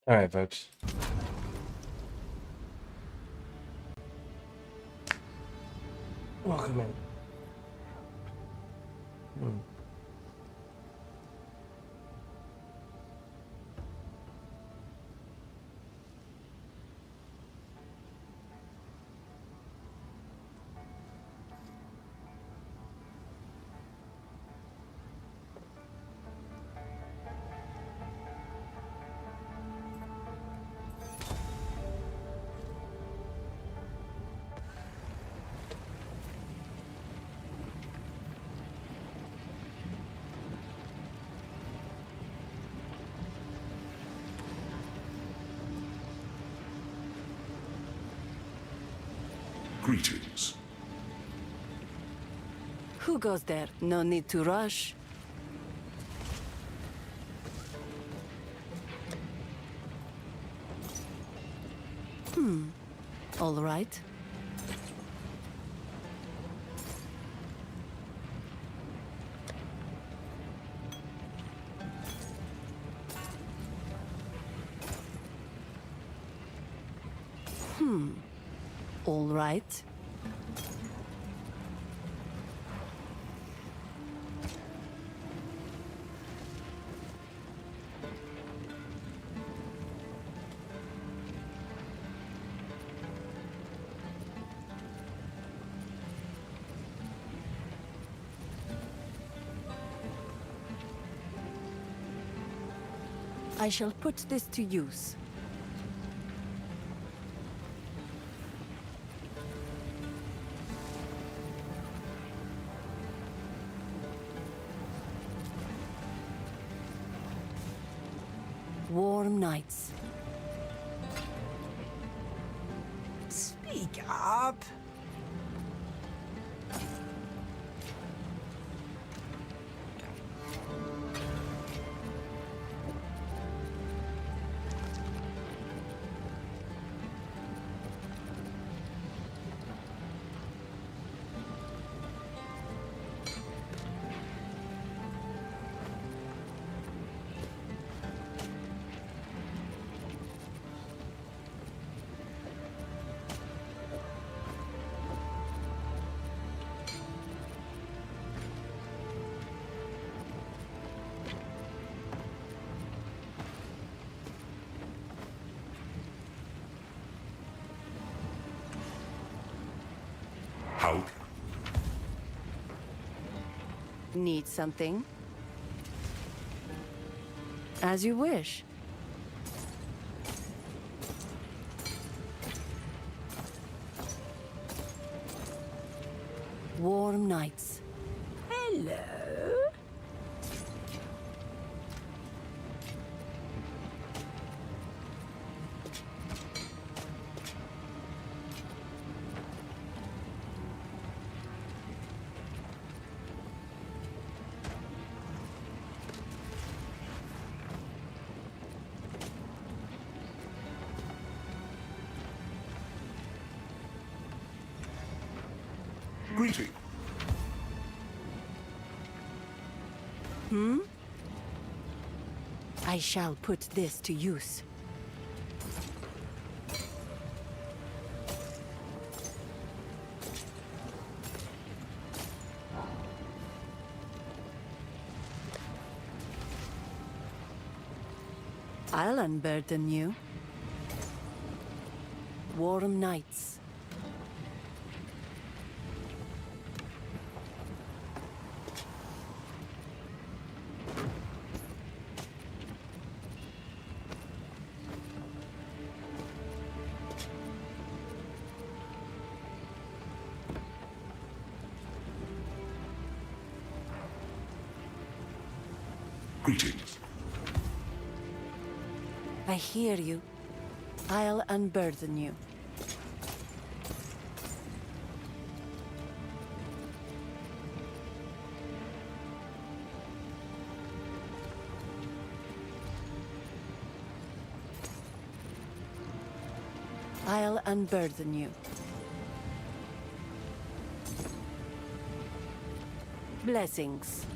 All right, folks. Welcome in. Greetings. Who goes there? No need to rush. All right. All right. I shall put this to use. Warm nights. Speak up. How? Need something? As you wish. Warm nights. Hello. Greeting. I shall put this to use. I'll unburden you. Warm nights. Greetings. I hear you. I'll unburden you. I'll unburden you. Blessings.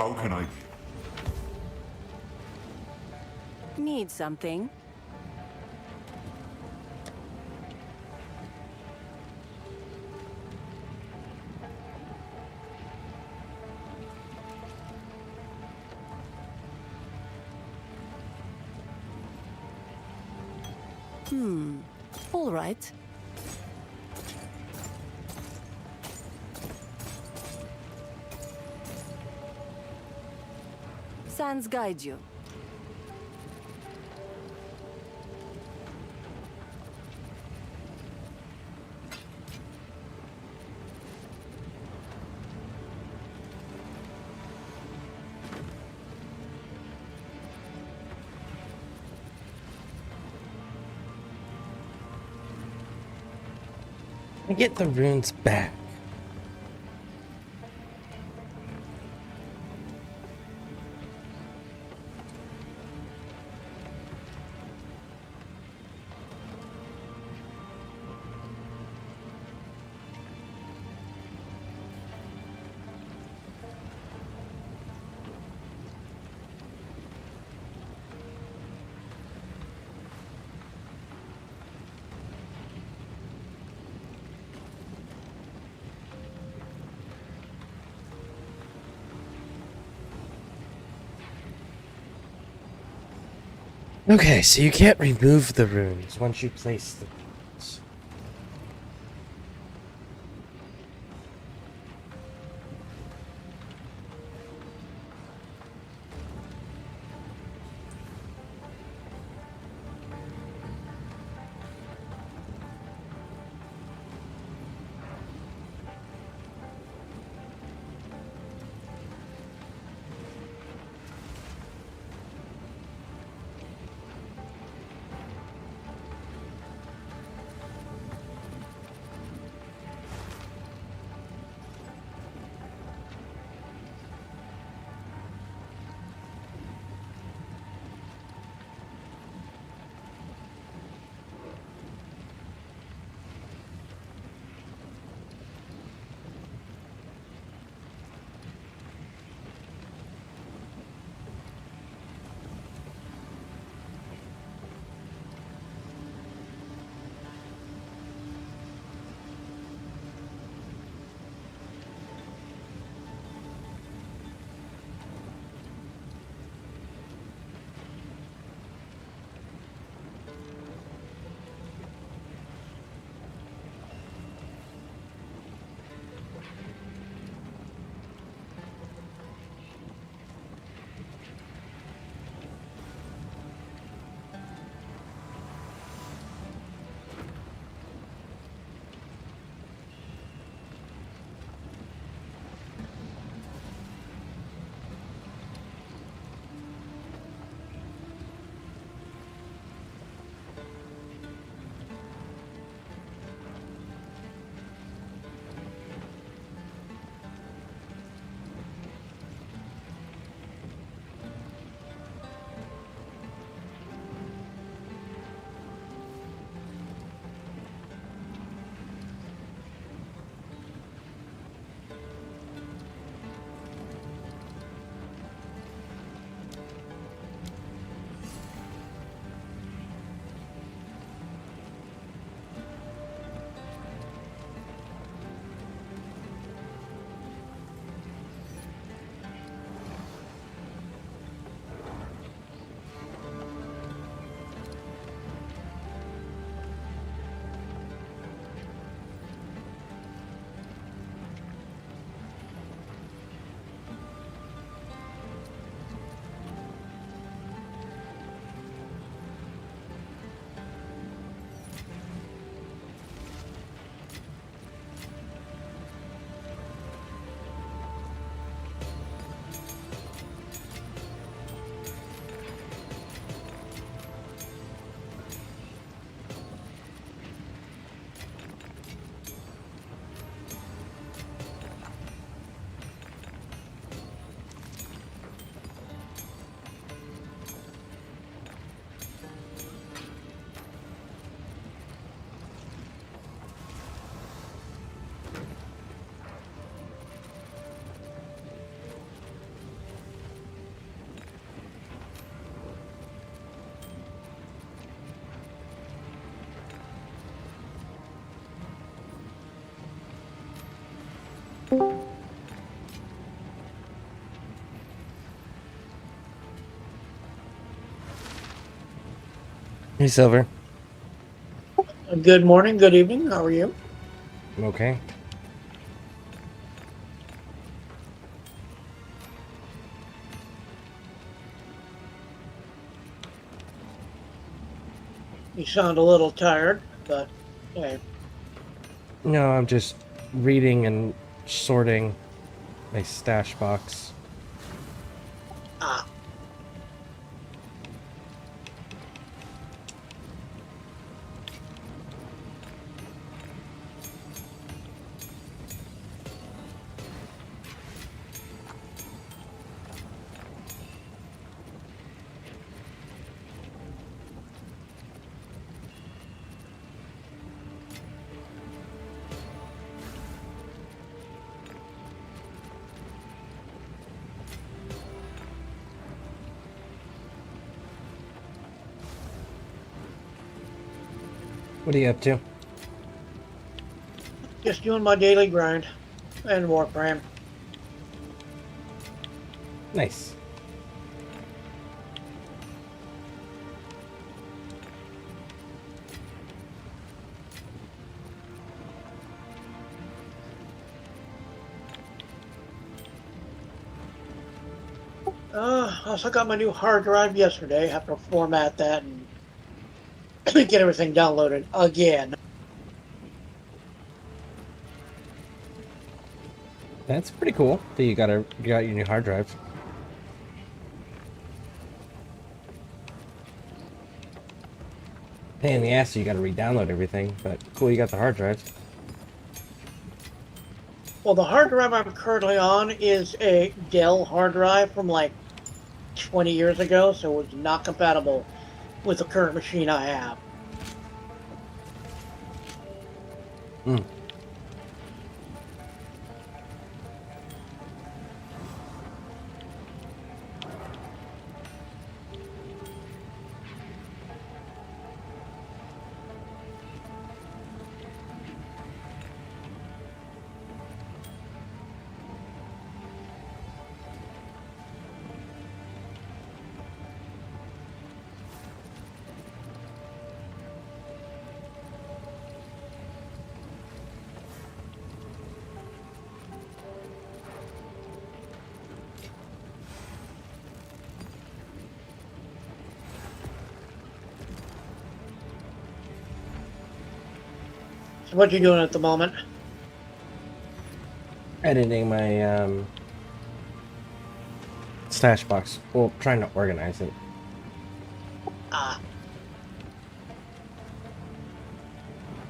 How can I... Need something? All right. Sands guide you. I get the runes back. Okay, so you can't remove the runes once you place the runes. Hey, Silver. Good morning, good evening. How are you? I'm okay. You sound a little tired, but hey, No, I'm just reading and sorting my stash box. ah, What are you up to? just doing my daily grind and Warframe. Nice. I also got my new hard drive yesterday. Have to format that and get everything downloaded again. That's pretty cool that you got your new hard drive. Pain in the ass, so you got to re-download everything. But cool, you got the hard drive. Well, the hard drive I'm currently on is a Dell hard drive from like 20 years ago, so it's not compatible with the current machine I have. Mm. So what you doing at the moment? Editing my stash box. Well, trying to organize it. Ah.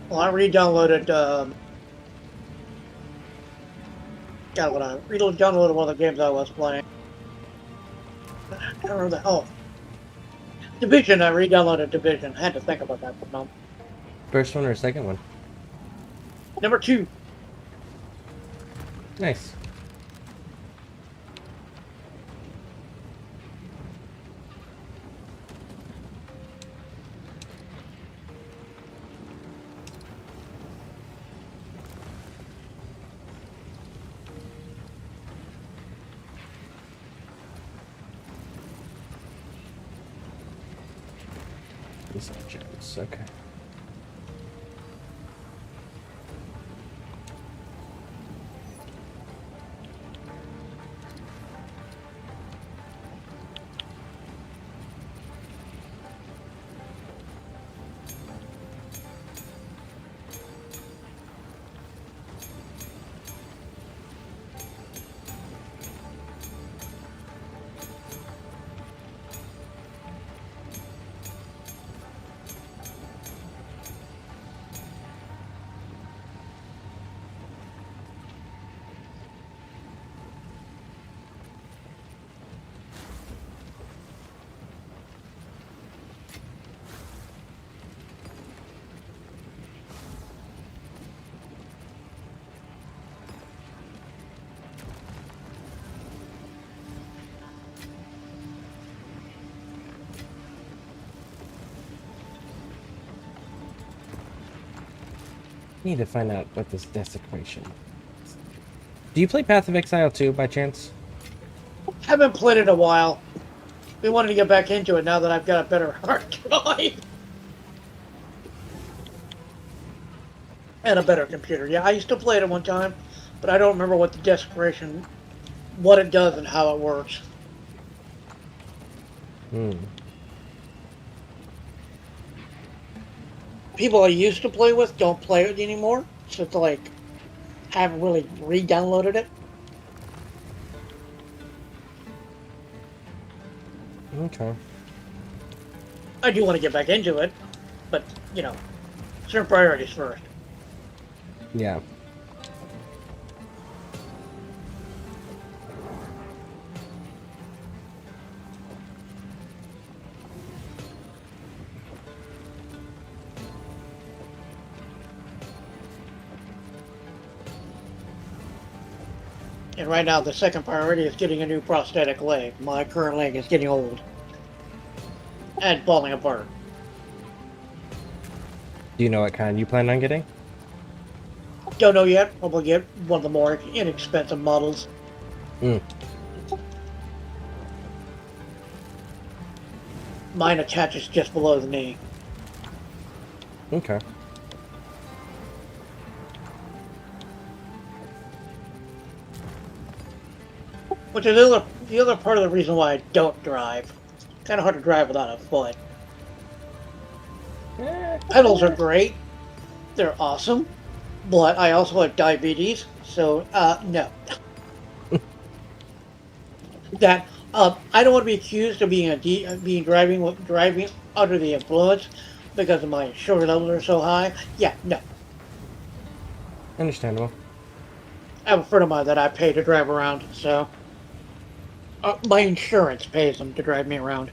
Well, I re-downloaded. God, what I re-downloaded one of the games I was playing. I can't remember the. Oh, Division. I re-downloaded Division. I had to think about that for a moment. First one or second one? Number 2. Nice. These are gems. Okay. Need to find out what this desecration is. Do you play Path of Exile 2 by chance? Haven't played it in a while. We wanted to get back into it now that I've got a better hard drive. And a better computer. Yeah, I used to play it at one time, but I don't remember what the desperation, what it does and how it works. People I used to play with don't play it anymore, so it's like, I haven't really re-downloaded it. Okay. I do want to get back into it, but, you know, certain priorities first. Yeah. And right now, the second priority is getting a new prosthetic leg. My current leg is getting old. And falling apart. Do you know what kind you plan on getting? Don't know yet. Probably get one of the more inexpensive models. Mine attaches just below the knee. Okay. Which is the other part of the reason why I don't drive. Kind of hard to drive without a foot. Pedals are great. They're awesome. But I also have diabetes, so, no. That, I don't want to be accused of being driving under the influence because of my sugar levels are so high. Yeah, no. Understandable. I have a friend of mine that I pay to drive around, so... my insurance pays them to drive me around.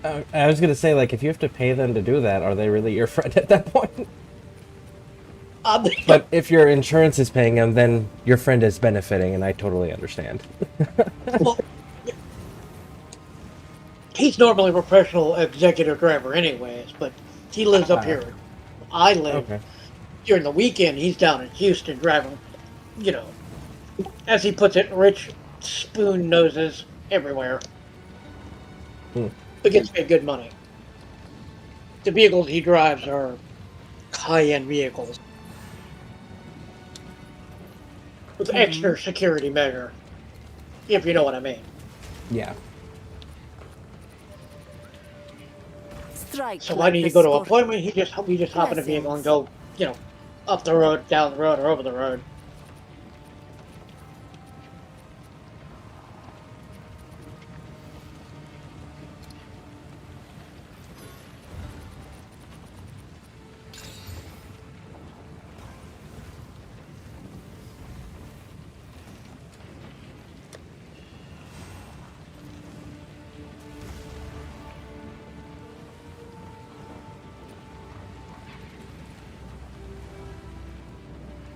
I was gonna say, like, if you have to pay them to do that, are they really your friend at that point? But if your insurance is paying them, then your friend is benefiting, and I totally understand. Well, he's normally a professional executive driver anyways, but he lives up here. I live. Okay. During the weekend, he's down in Houston driving, you know, as he puts it, rich spoon noses everywhere. But gets paid good money. The vehicles he drives are high-end vehicles. With extra security measure. If you know what I mean. Yeah. Strike So like I need the to go to an scorpion. appointment, we just hop in a vehicle and go, you know, up the road, down the road, or over the road.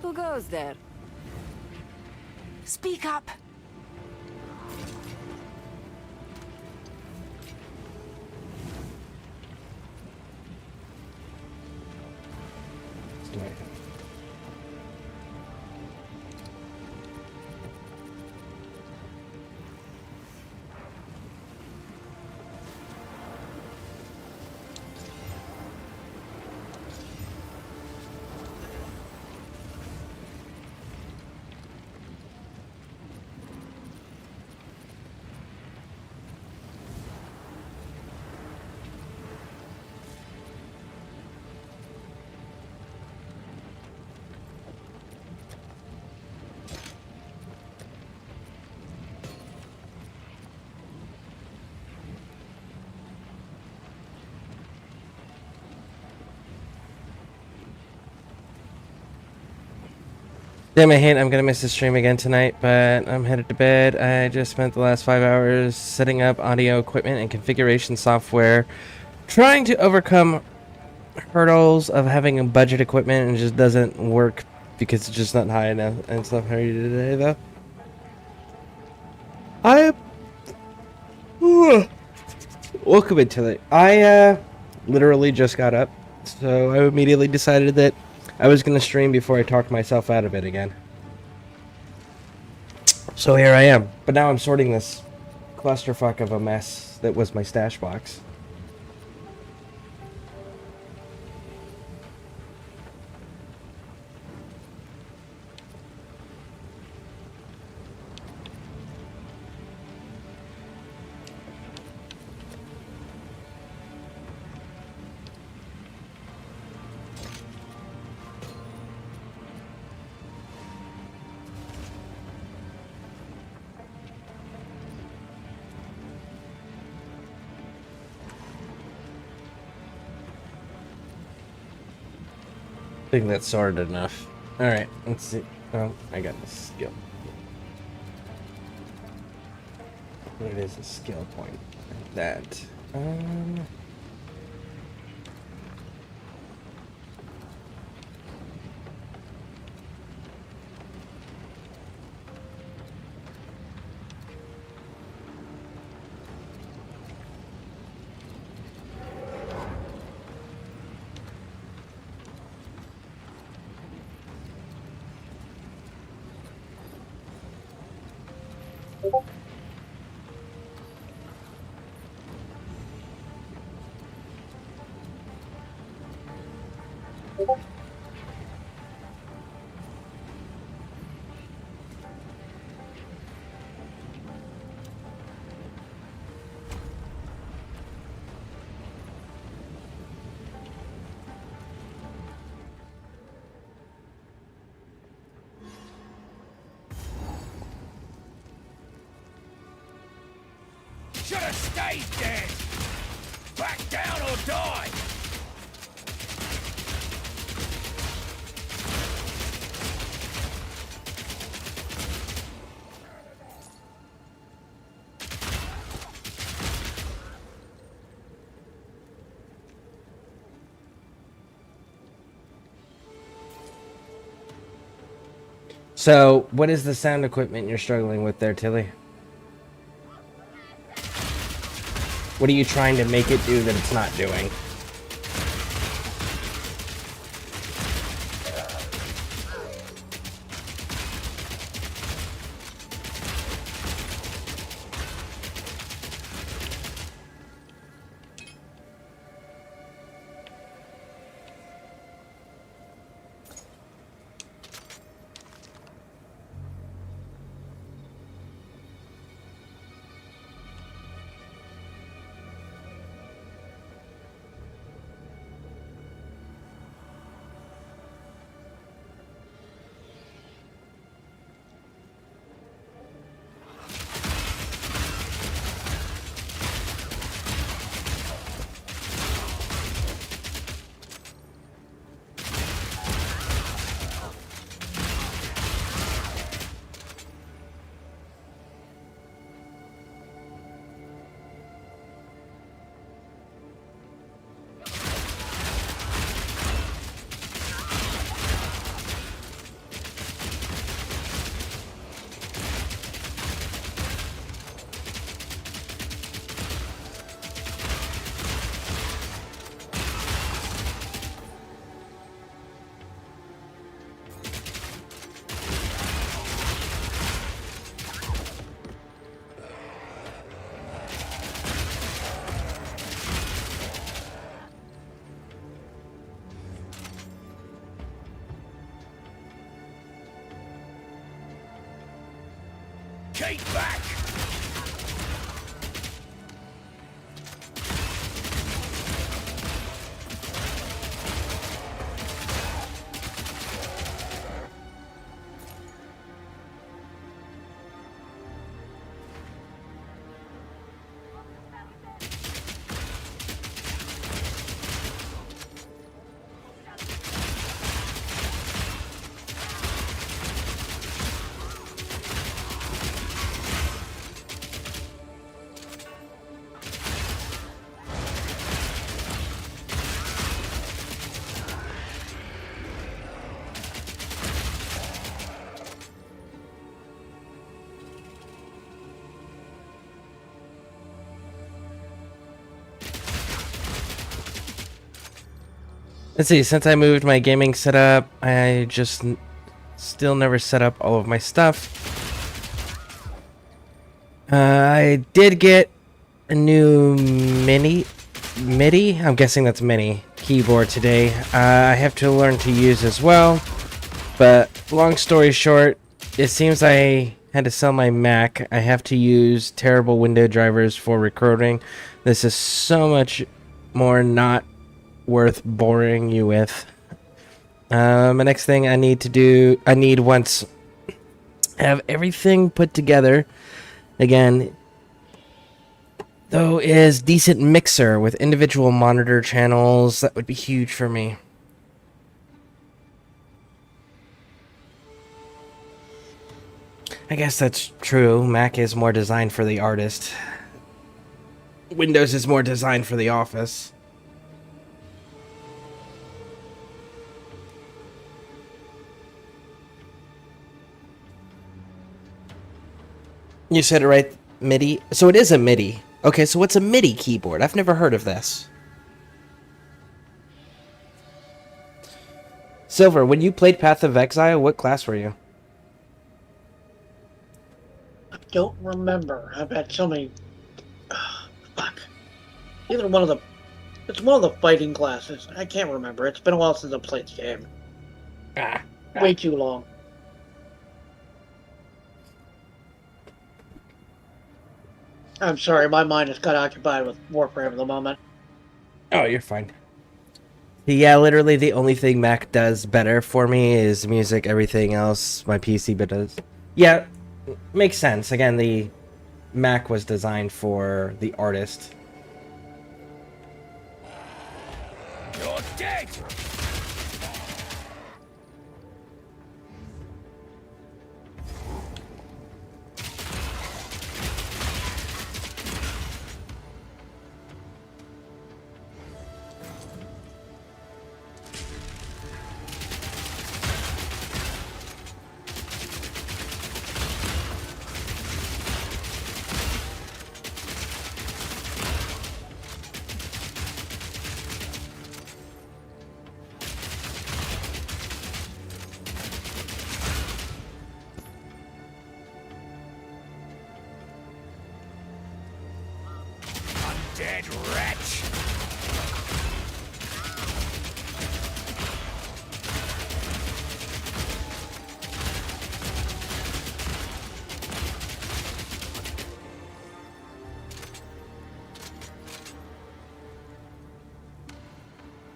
Who goes there? Speak up! Damn, I hate I'm gonna miss the stream again tonight, but I'm headed to bed. I just spent the last 5 hours setting up audio equipment and configuration software, trying to overcome hurdles of having a budget equipment and it just doesn't work because it's just not high enough and stuff. How are you today, though? Welcome into it. I literally just got up, so I immediately decided that I was gonna stream before I talked myself out of it again. So here I am. But now I'm sorting this clusterfuck of a mess that was my stash box. I think that's sorted enough. Alright, let's see. Oh, I got the skill. It is a skill point. Like that. Should have stayed dead! Back down or die! So, what is the sound equipment you're struggling with there, Tilly? What are you trying to make it do that it's not doing? Keep back! Let's see, since I moved my gaming setup, I just still never set up all of my stuff. I did get a new MIDI. I'm guessing that's mini keyboard today. I have to learn to use as well. But long story short, it seems I had to sell my Mac. I have to use terrible window drivers for recording. This is so much more not worth boring you with. The next thing I need to do, once have everything put together again, though, is decent mixer with individual monitor channels. That would be huge for me. I guess that's true. Mac is more designed for the artist. Windows is more designed for the office. You said it right, MIDI. So it is a MIDI. Okay, so what's a MIDI keyboard? I've never heard of this. Silver, when you played Path of Exile, what class were you? I don't remember. I've had so many. Fuck. Either one of the. It's one of the fighting classes. I can't remember. It's been a while since I played the game. Way too long. I'm sorry, my mind is kind of occupied with Warframe at the moment. Oh, you're fine. Yeah, literally the only thing Mac does better for me is music. Everything else, my PC but does. Yeah, makes sense. Again, the Mac was designed for the artist. You're dead! Dead wretch!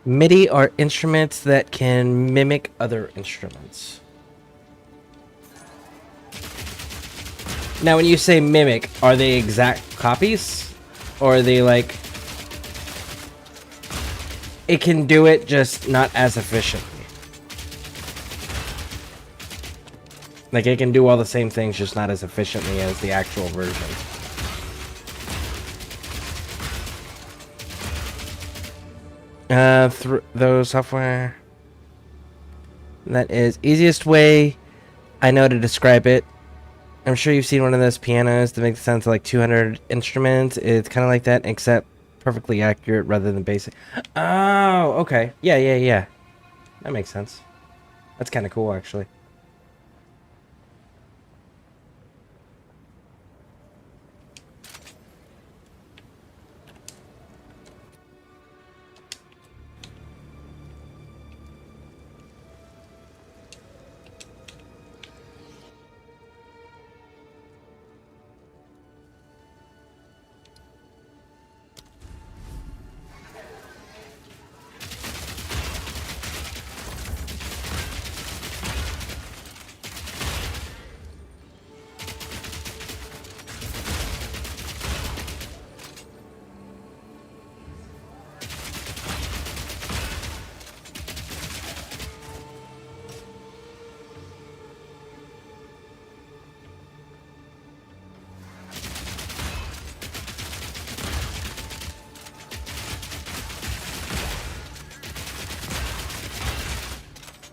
MIDI are instruments that can mimic other instruments. Now, when you say mimic, are they exact copies? Or are they like... It can do it, just not as efficiently. Like, it can do all the same things, just not as efficiently as the actual version. Those software... That is easiest way I know to describe it. I'm sure you've seen one of those pianos that makes it sound to like 200 instruments. It's kind of like that, except perfectly accurate rather than basic. Oh, okay. Yeah. That makes sense. That's kind of cool, actually.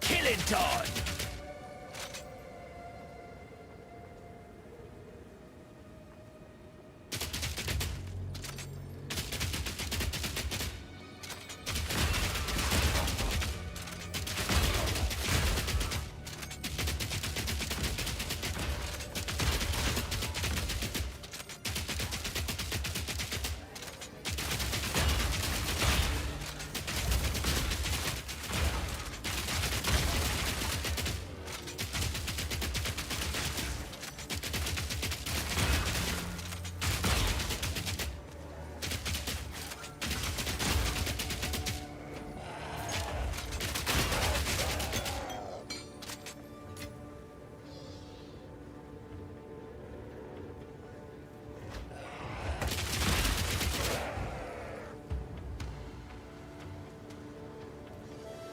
Killing time!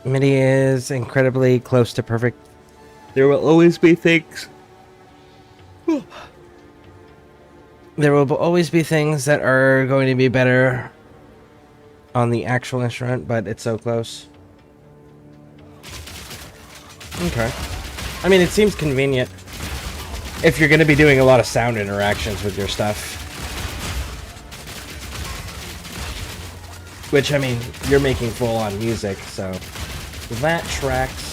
MIDI is incredibly close to perfect. There will always be things. There will always be things that are going to be better on the actual instrument, but it's so close. Okay. I mean, it seems convenient if you're going to be doing a lot of sound interactions with your stuff. Which, I mean, you're making full-on music, so that tracks.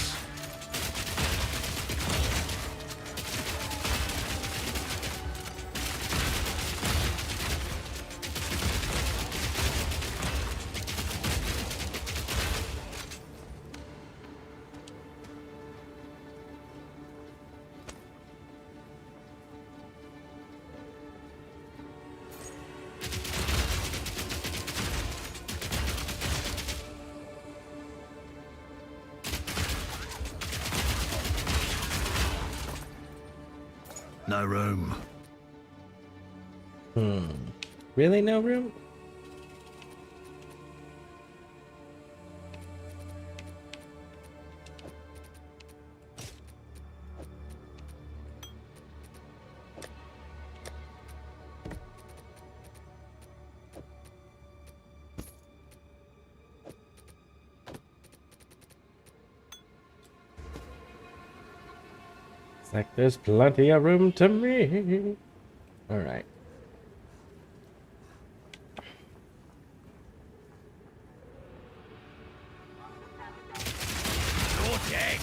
No room. Really no room? It's like there's plenty of room to me. All right. You're dead.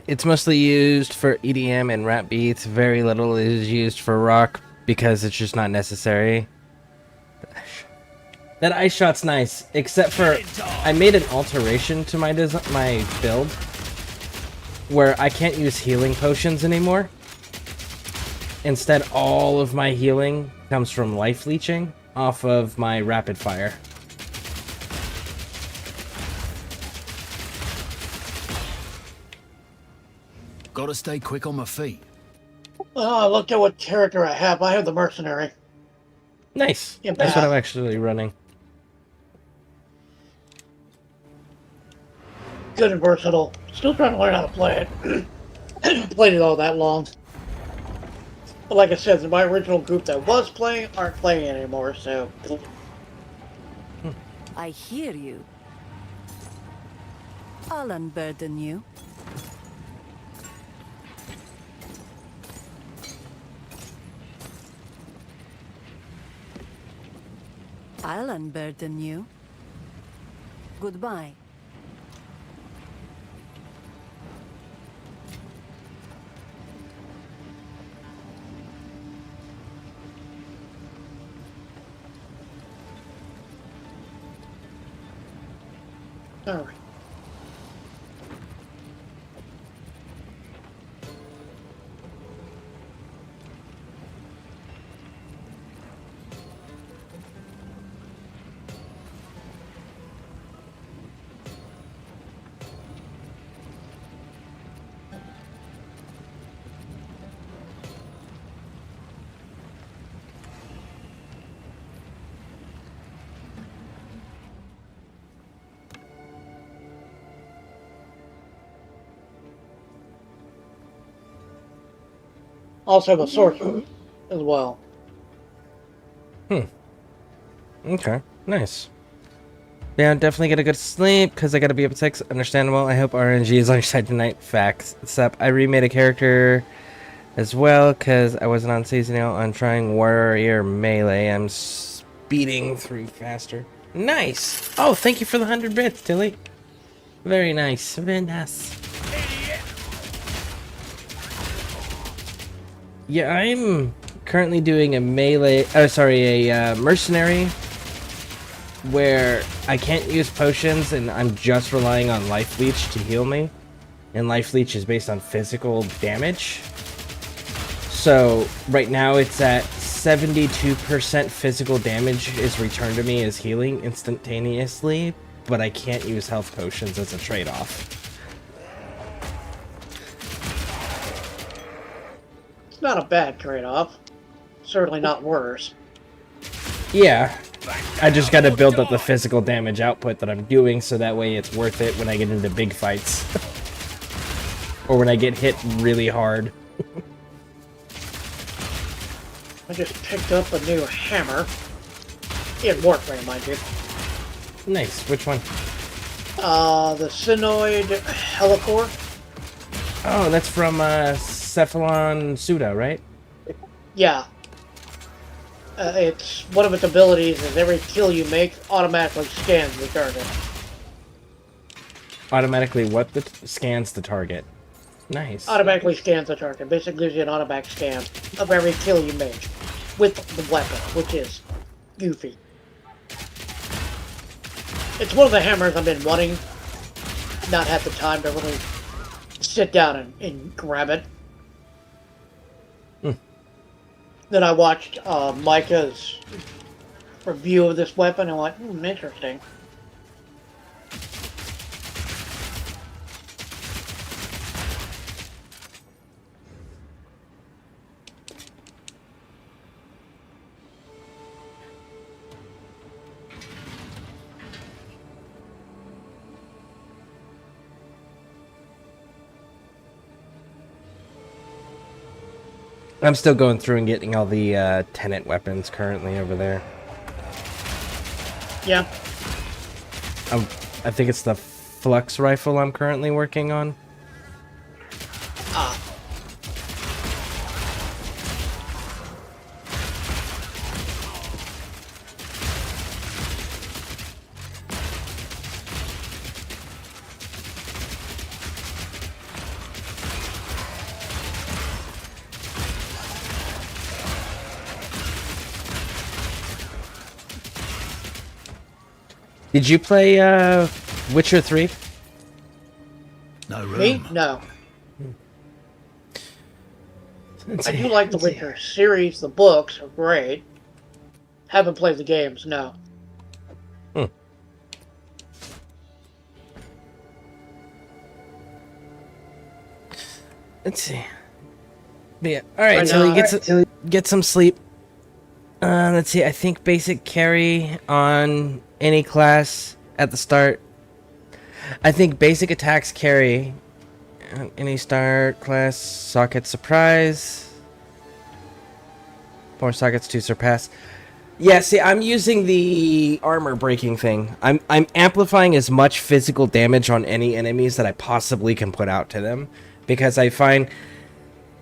It's mostly used for EDM and rap beats. Very little is used for rock because it's just not necessary. That ice shot's nice, except for I made an alteration to my my build where I can't use healing potions anymore. Instead, all of my healing comes from life leeching off of my rapid fire. Gotta stay quick on my feet. Oh, look at what character I have. I have the mercenary. Nice. Yeah, That's what bad. I'm actually running. Good and versatile. Still trying to learn how to play it. I haven't played it all that long. But like I said, my original group that was playing aren't playing anymore, so... I hear you. I'll unburden you. I'll unburden you. Goodbye. Alright. Also have a sorcerer as well. Okay, nice. Yeah, definitely get a good sleep because I gotta be up at 6. Understandable. I hope RNG is on your side tonight. Facts. Except I remade a character as well because I wasn't on seasonal on trying warrior melee. I'm speeding through faster. Nice. Oh, thank you for the 100 bits, Tilly. Very nice. Very nice. Idiot! Yeah, I'm currently doing a mercenary where I can't use potions and I'm just relying on life leech to heal me. And life leech is based on physical damage. So right now it's at 72% physical damage is returned to me as healing instantaneously, but I can't use health potions as a trade-off. It's not a bad trade-off. Certainly not worse. Yeah, I just gotta build up the physical damage output that I'm doing so that way it's worth it when I get into big fights. Or when I get hit really hard. I just picked up a new hammer. In Warframe, mind you. Nice, which one? The Synoid Helicore. Oh, that's from Cephalon Suda, right? Yeah. It's one of its abilities is every kill you make automatically scans the target. Automatically scans the target. Nice. Automatically scans the target. Basically gives you an automatic scan of every kill you make with the weapon, which is goofy. It's one of the hammers I've been wanting. Not had the time to really sit down and grab it. Then I watched Micah's review of this weapon and went, interesting. I'm still going through and getting all the tenant weapons currently over there. Yeah. I think it's the flux rifle I'm currently working on. Ah. Did you play Witcher 3? No room. Me? No. I do like the Witcher series. The books are great. Haven't played the games, no. Let's see. But yeah, all right. Right So now- you get some sleep. Let's see. I think basic carry on any class at the start. I think basic attacks carry on any start class. Socket surprise. More sockets to surpass. Yeah, see, I'm using the armor breaking thing. I'm amplifying as much physical damage on any enemies that I possibly can put out to them, because I find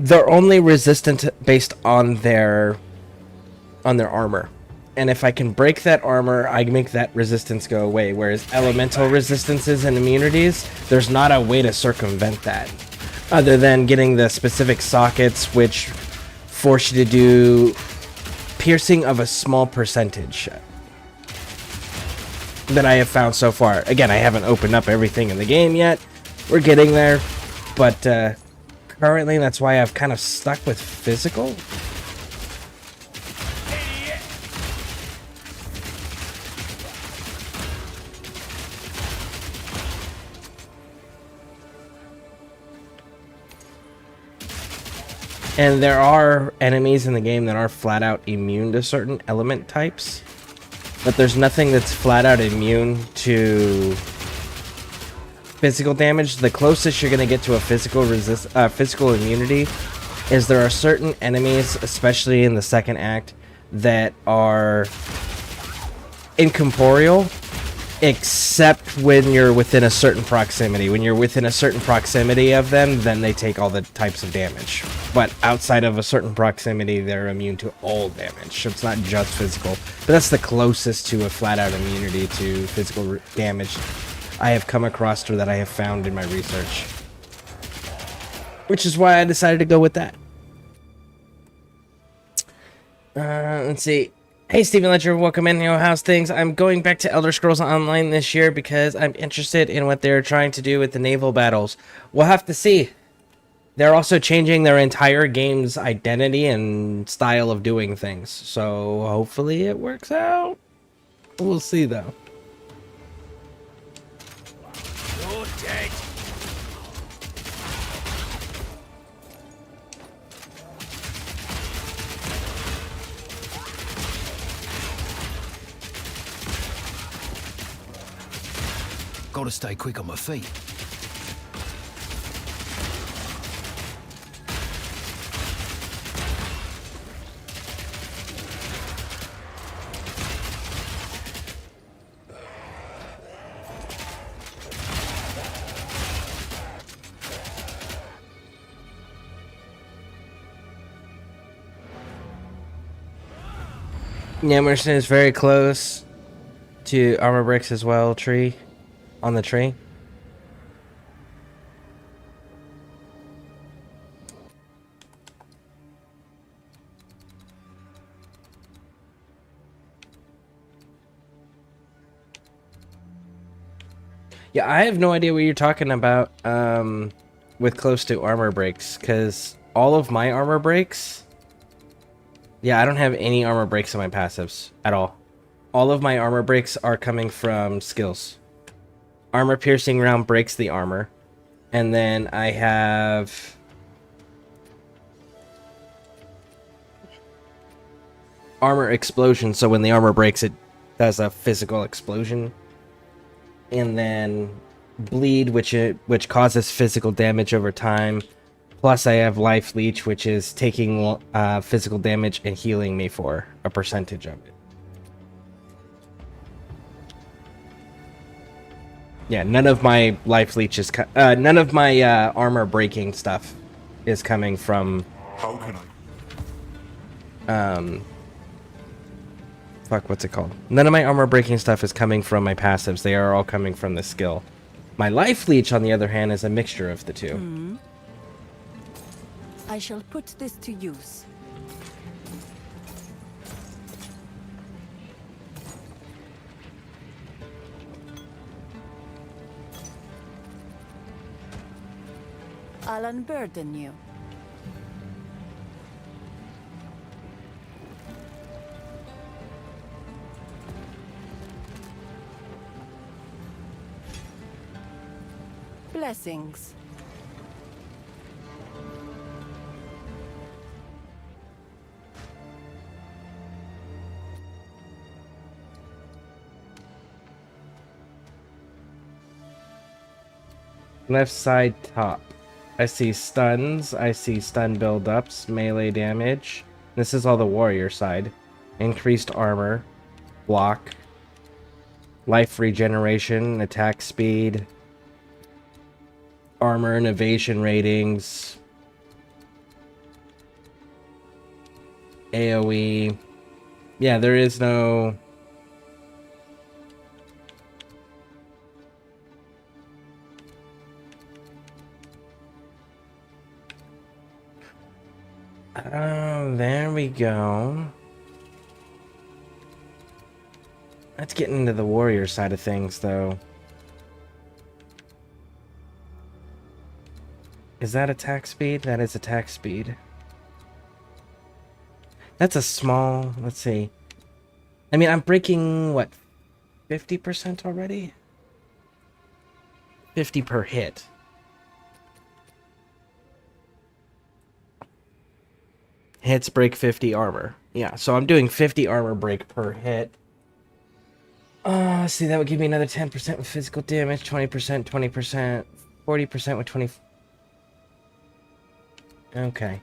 they're only resistant based on their armor. And if I can break that armor, I make that resistance go away. Whereas elemental resistances and immunities, there's not a way to circumvent that, other than getting the specific sockets, which force you to do piercing of a small percentage that I have found so far. Again, I haven't opened up everything in the game yet. We're getting there, but currently that's why I've kind of stuck with physical. And there are enemies in the game that are flat out immune to certain element types, but there's nothing that's flat out immune to physical damage. The closest you're going to get to a physical immunity is there are certain enemies, especially in the second act, that are incorporeal, except when you're within a certain proximity. When you're within a certain proximity of them, then they take all the types of damage. But outside of a certain proximity, they're immune to all damage. It's not just physical. But that's the closest to a flat-out immunity to physical damage I have come across, or that I have found in my research. Which is why I decided to go with that. Let's see. Hey, Stephen Ledger, welcome in. How's things? I'm going back to Elder Scrolls Online this year because I'm interested in what they're trying to do with the naval battles. We'll have to see. They're also changing their entire game's identity and style of doing things. So hopefully it works out. We'll see, though. You're dead. Gotta stay quick on my feet. Emerson is very close to armor bricks as well. Tree. On the tree. Yeah, I have no idea what you're talking about with close to armor breaks, because all of my armor breaks... Yeah, I don't have any armor breaks in my passives at all. All of my armor breaks are coming from skills. Armor piercing round breaks the armor. And then I have... armor explosion, so when the armor breaks, it does a physical explosion. And then bleed, which causes physical damage over time. Plus, I have life leech, which is taking physical damage and healing me for a percentage of it. Yeah, none of my life leech is none of my armor breaking stuff is coming from. How can I? Fuck, what's it called? None of my armor breaking stuff is coming from my passives. They are all coming from the skill. My life leech, on the other hand, is a mixture of the two. I shall put this to use. I'll unburden you. Blessings. Left side top. I see stuns. I see stun buildups, melee damage. This is all the warrior side. Increased armor, block, life regeneration, attack speed, armor and evasion ratings, AoE. Yeah, there is no... Oh, there we go. Let's get into the warrior side of things, though. Is that attack speed? That is attack speed. That's a small... Let's see. I mean, I'm breaking, what, 50% already? 50 per hit. Hits break 50 armor. Yeah, so I'm doing 50 armor break per hit. See, that would give me another 10% with physical damage, 20%, 20%, 40% with 20... Okay.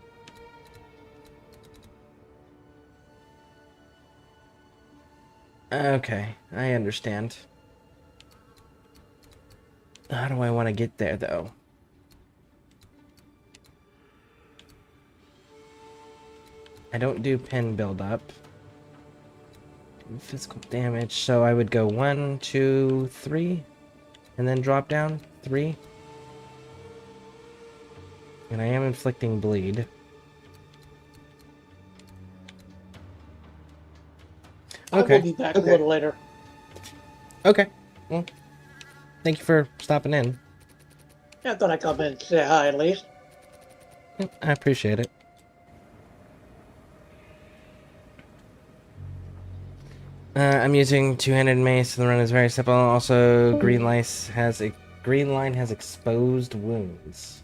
Okay, I understand. How do I want to get there, though? I don't do pin build-up. Physical damage, so I would go 1, 2, 3, and then drop down 3. And I am inflicting bleed. I will Okay. be back a little later. Okay. Well, thank you for stopping in. Yeah, I thought I'd come in and say hi at least. I appreciate it. I'm using two-handed mace, and the run is very simple. Also, green line has exposed wounds.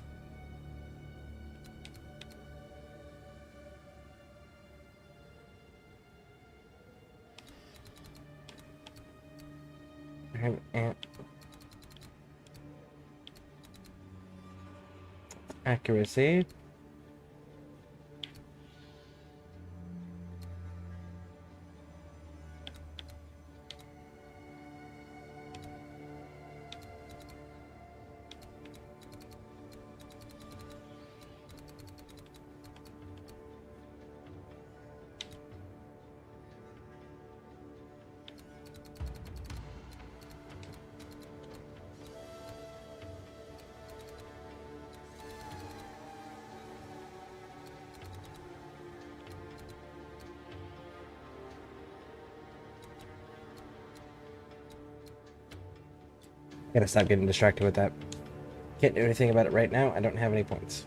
And accuracy. Gotta stop getting distracted with that. Can't do anything about it right now. I don't have any points.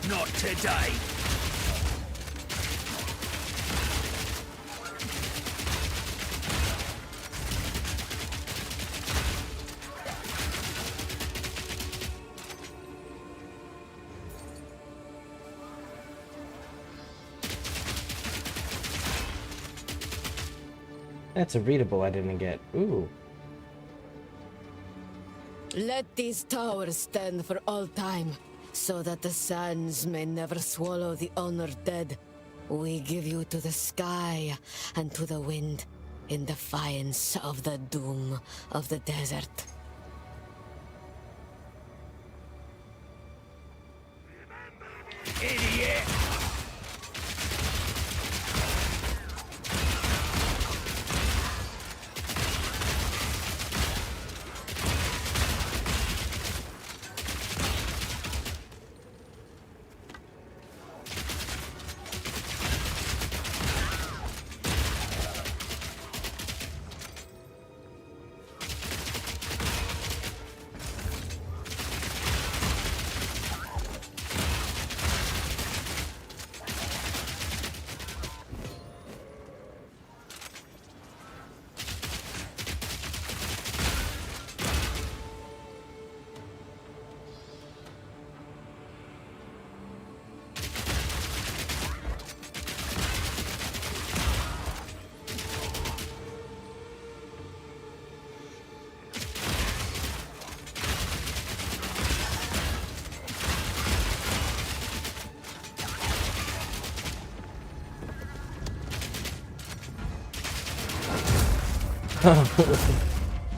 Not today. That's a readable I didn't get. Ooh. Let these towers stand for all time, so that the sands may never swallow the honored dead. We give you to the sky and to the wind, in defiance of the doom of the desert. Idiot!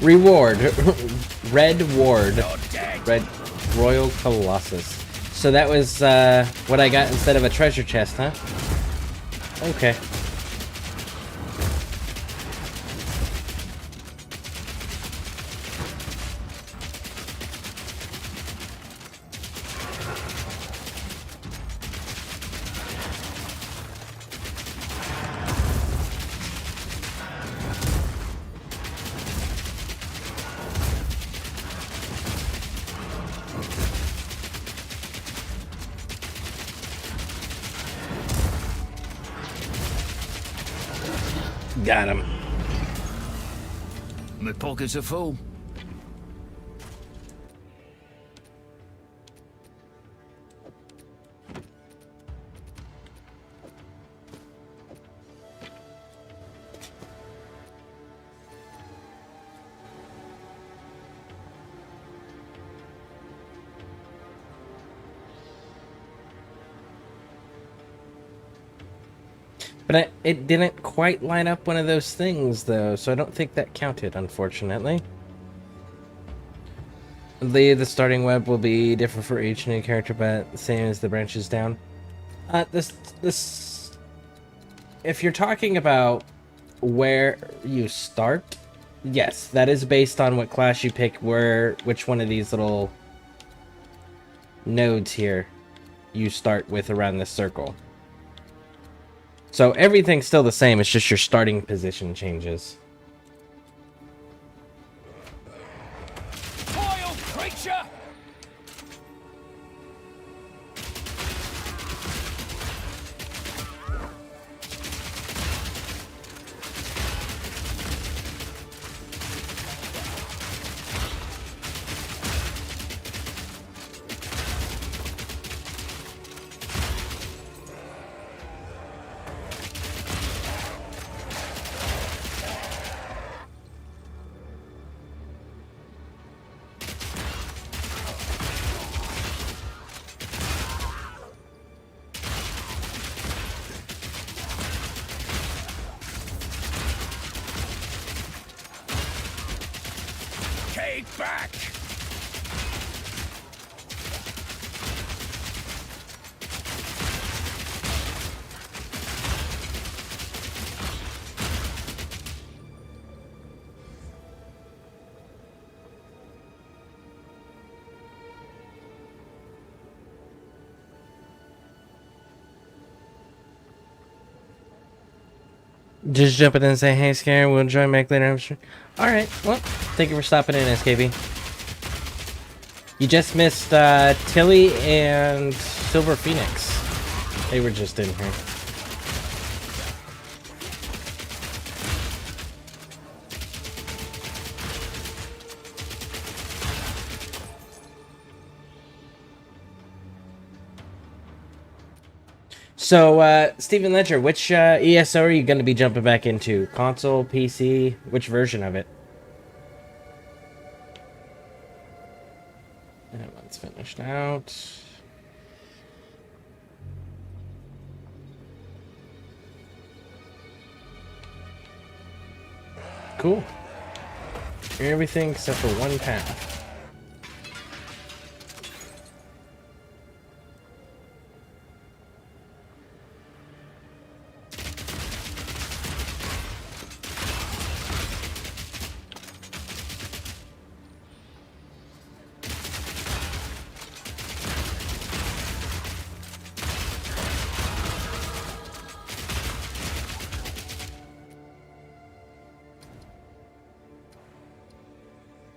Reward. Red Ward. Not dead. Red Royal Colossus. So that was what I got instead of a treasure chest, huh? Okay. Got him. My pockets are full. But it didn't quite line up one of those things, though, so I don't think that counted, unfortunately. The starting web will be different for each new character, but the same as the branches down. This if you're talking about where you start, yes, that is based on what class you pick, which one of these little nodes here you start with around this circle. So everything's still the same, it's just your starting position changes. Foil creature! Take back! Just jump in and say, hey, Scare, we'll join back later. Alright, well, thank you for stopping in, SKB. You just missed Tilly and Silver Phoenix. They were just in here. So, Stephen Ledger, which ESO are you going to be jumping back into? Console, PC, which version of it? That one's finished out. Cool. Everything except for one path.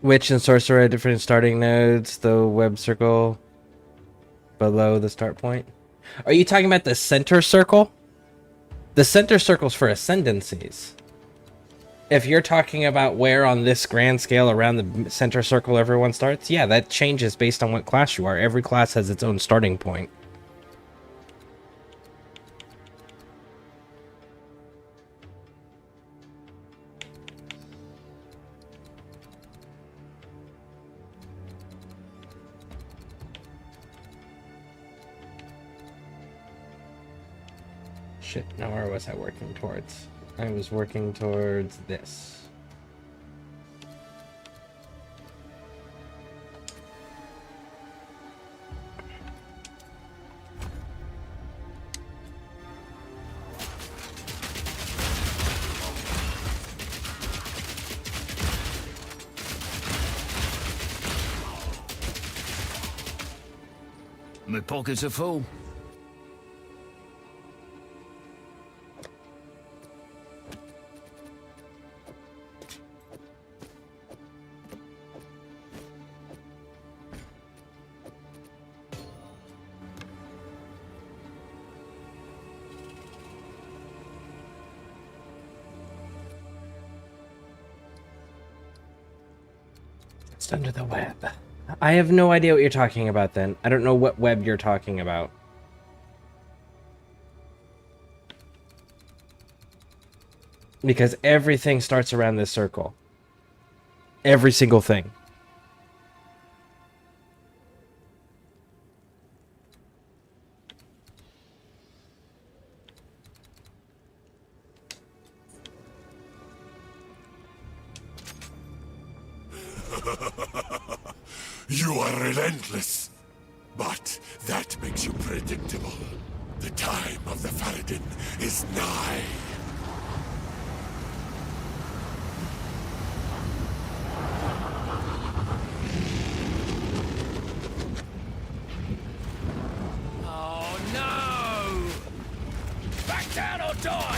Witch and Sorcerer are different starting nodes, the web circle below the start point. Are you talking about the center circle? The center circle's for ascendancies. If you're talking about where on this grand scale around the center circle everyone starts, yeah, that changes based on what class you are. Every class has its own starting point. Shit, now where was I working towards? I was working towards this. My pockets are full. It's under the web. I have no idea what you're talking about then. I don't know what web you're talking about. Because everything starts around this circle. Every single thing. You are relentless. But that makes you predictable. The time of the Faradin is nigh. Oh no! Back down or die!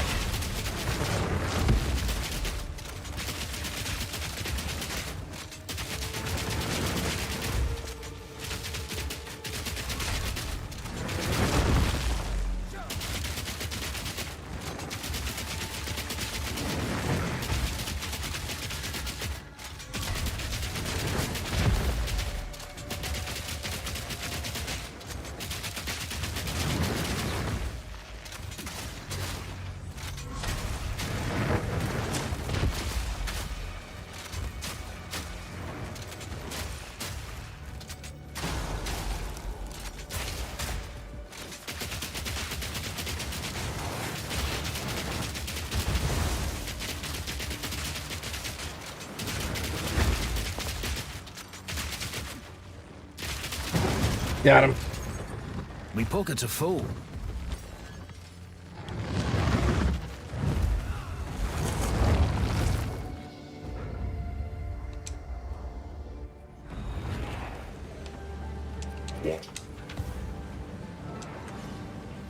Got him. Me pockets are full.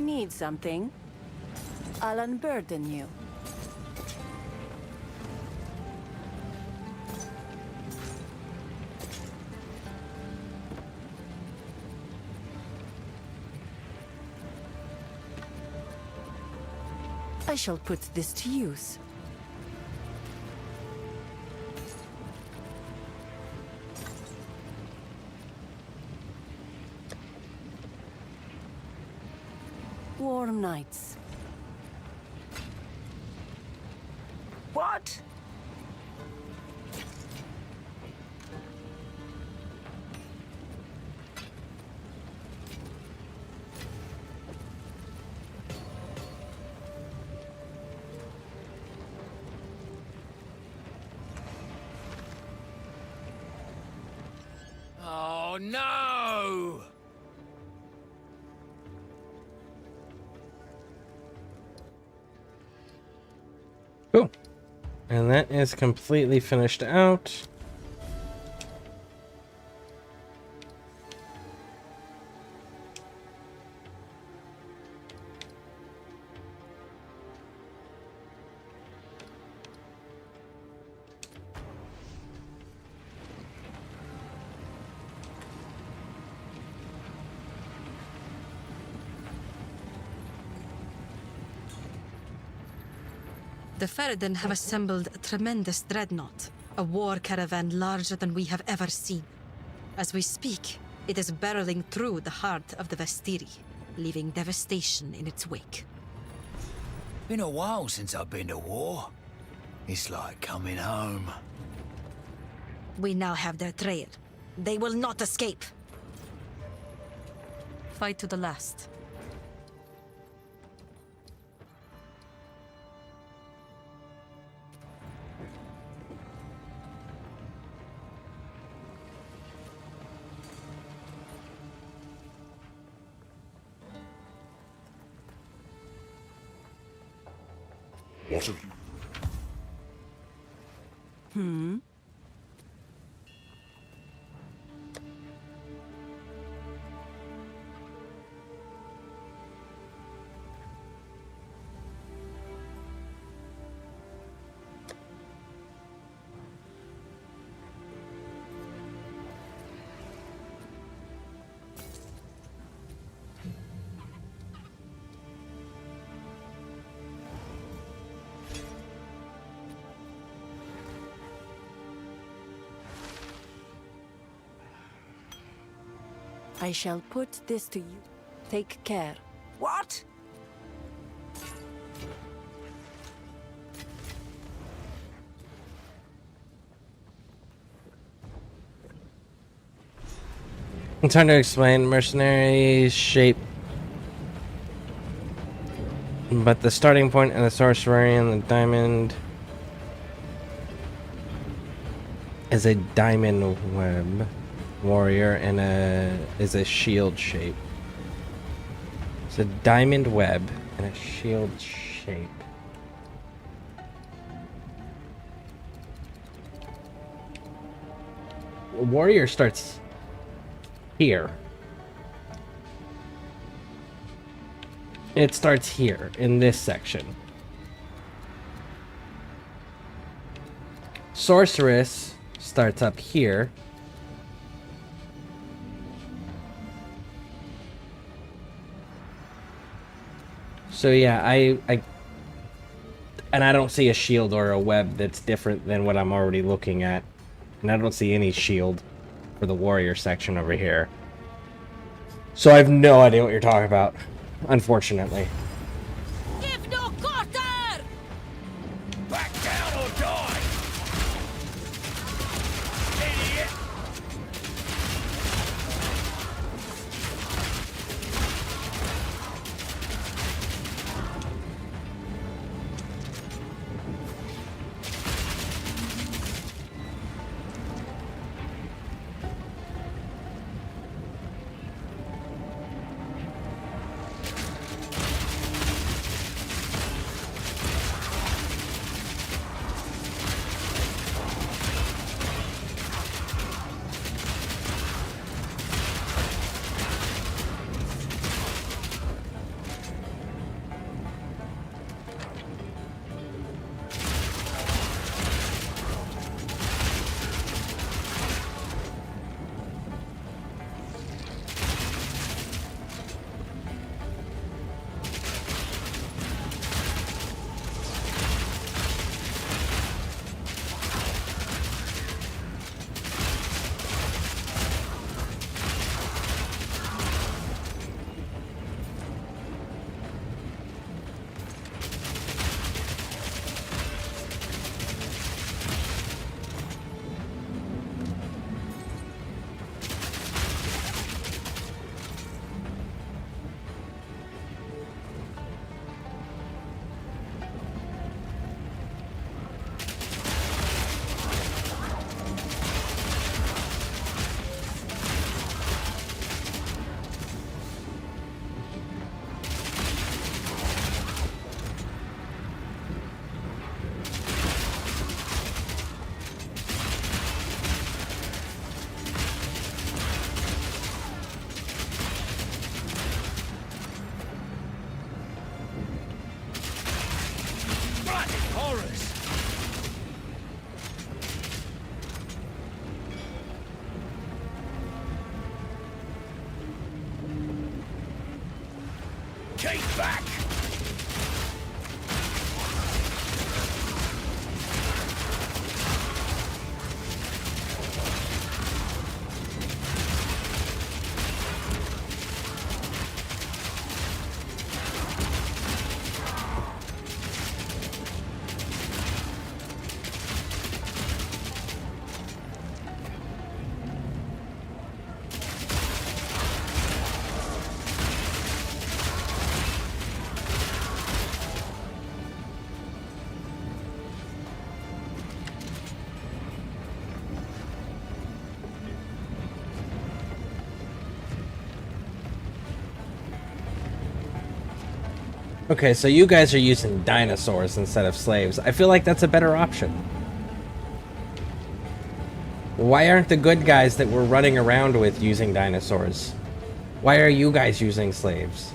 Need something? I'll unburden you. I shall put this to use. Warm nights. What? Oh no! Cool. And that is completely finished out. The Faradin have assembled a tremendous dreadnought, a war caravan larger than we have ever seen. As we speak, it is barreling through the heart of the Vestiri, leaving devastation in its wake. Been a while since I've been to war. It's like coming home. We now have their trail. They will not escape. Fight to the last. What have you... I shall put this to you. Take care. What? It's hard to explain mercenary shape, but the starting point and the sorcery and the diamond is a diamond web. warrior and is a shield shape. It's a diamond web and a shield shape. Warrior starts here. It starts here in this section. Sorceress starts up here. So yeah, I don't see a shield or a web that's different than what I'm already looking at. And I don't see any shield for the warrior section over here. So I have no idea what you're talking about, unfortunately. Give no quarter! Back down or die! Idiot! Keep back! Okay, so you guys are using dinosaurs instead of slaves. I feel like that's a better option. Why aren't the good guys that we're running around with using dinosaurs? Why are you guys using slaves?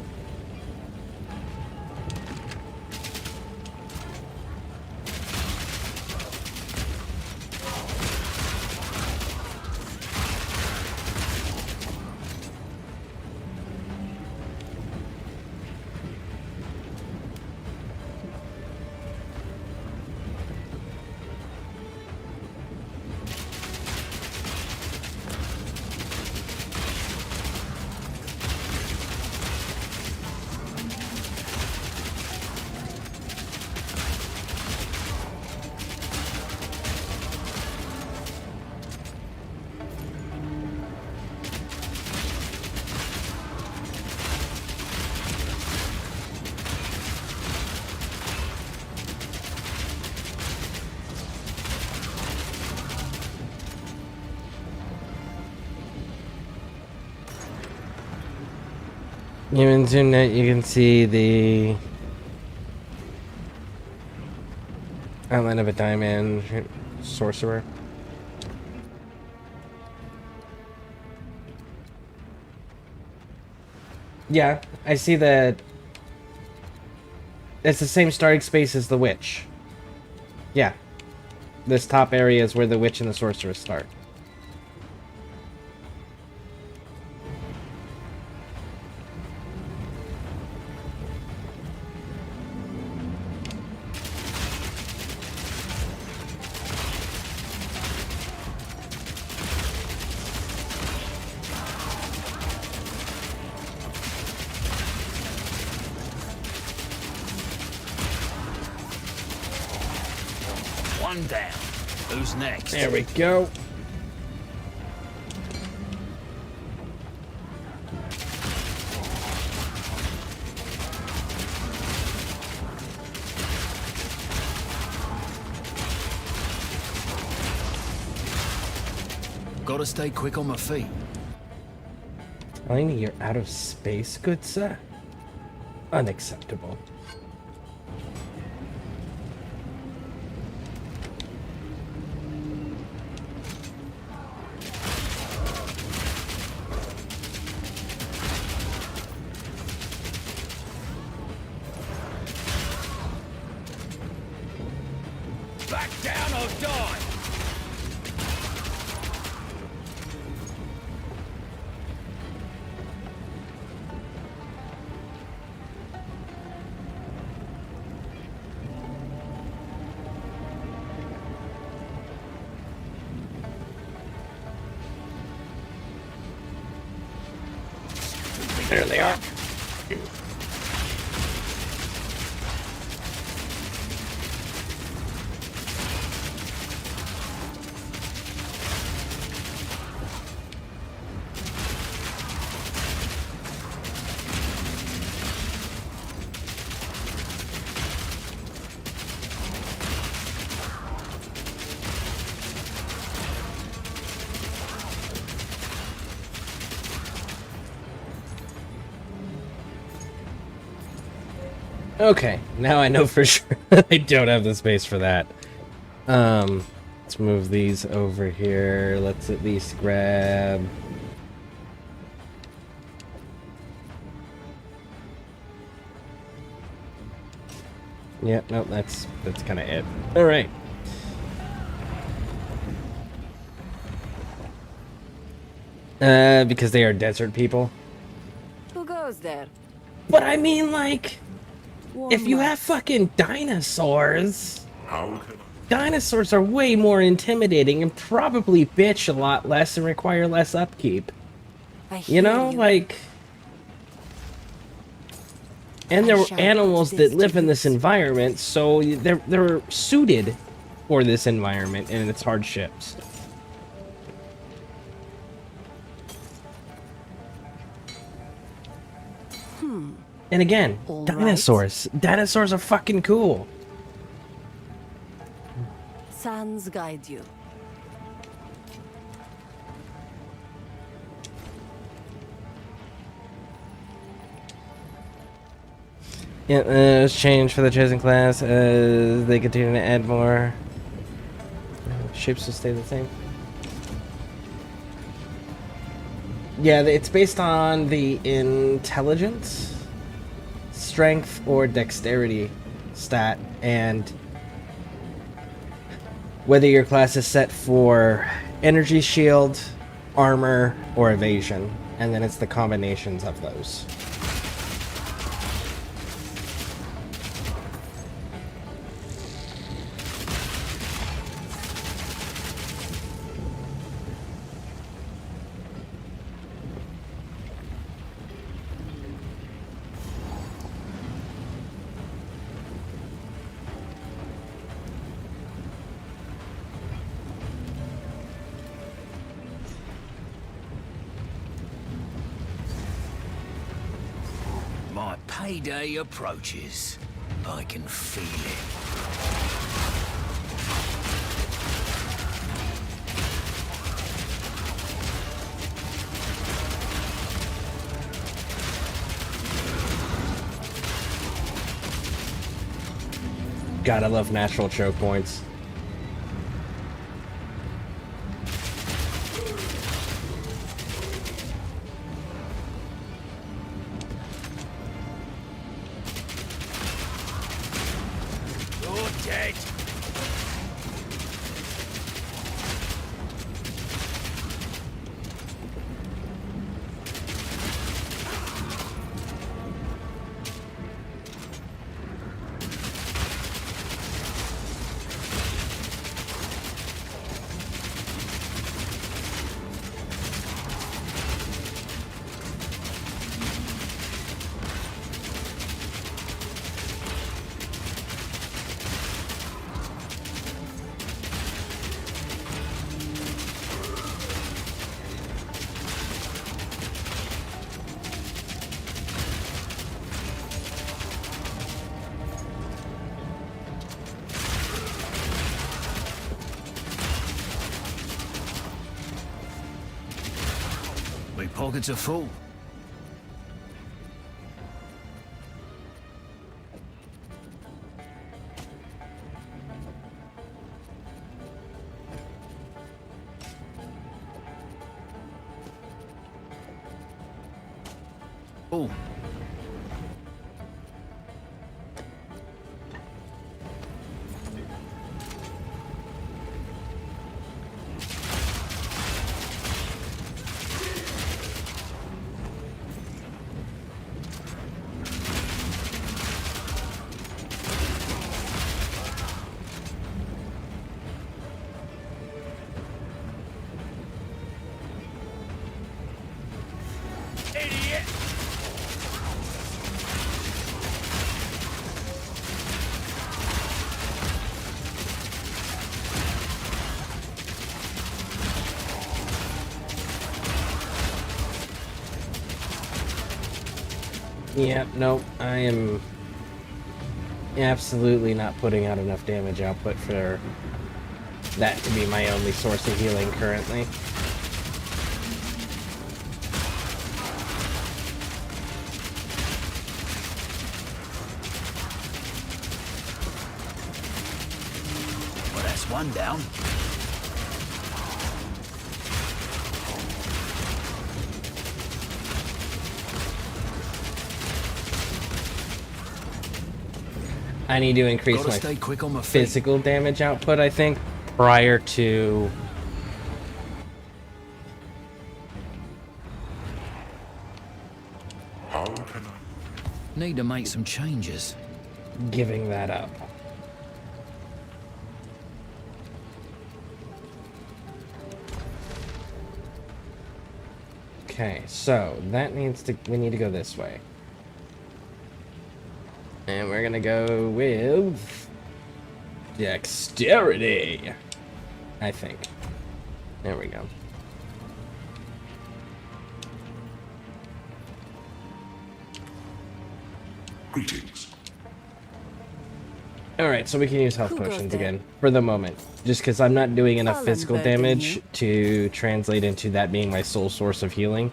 Even zoom out, you can see the outline of a diamond sorcerer. Yeah, I see that. It's the same starting space as the witch. Yeah. This top area is where the witch and the sorceress start. One down. Who's next? There we go. Gotta stay quick on my feet. Telling me you're out of space, good sir? Unacceptable. Back down or die! There they are. Okay, now I know for sure I don't have the space for that. Let's move these over here. Let's at least grab... Yeah, no, that's kind of it. All right. Because they are desert people. Who goes there? But I mean, like... If you Warm have fucking dinosaurs, How can dinosaurs are way more intimidating and probably bitch a lot less and require less upkeep. I You know, hear like... And there I were shall animals put that this live to in this use. environment, so they're suited for this environment and its hardships. And again, All right. dinosaurs. Dinosaurs are fucking cool. Sands guide you. Yeah, it's changed for the chosen class as they continue to add more. Shapes will stay the same. Yeah, it's based on the intelligence, strength, or dexterity stat, and whether your class is set for energy shield, armor, or evasion. And then it's the combinations of those. My payday approaches. I can feel it. God, I love natural choke points. You're dead. My pockets are full. Oh. Idiot! Yeah, nope, I am absolutely not putting out enough damage output for that to be my only source of healing currently. Well, that's one down. I need to increase Gotta my stay quick on my feet. physical damage output, I think, prior to How can I? Need to make some changes. giving that up. Okay, so that needs to, we need to go this way. And we're gonna go with dexterity, I think. There we go. Greetings. Alright, so we can use health Who goes potions there? again, for the moment. Just because I'm not doing enough I'll physical unburden damage you. to translate into that being my sole source of healing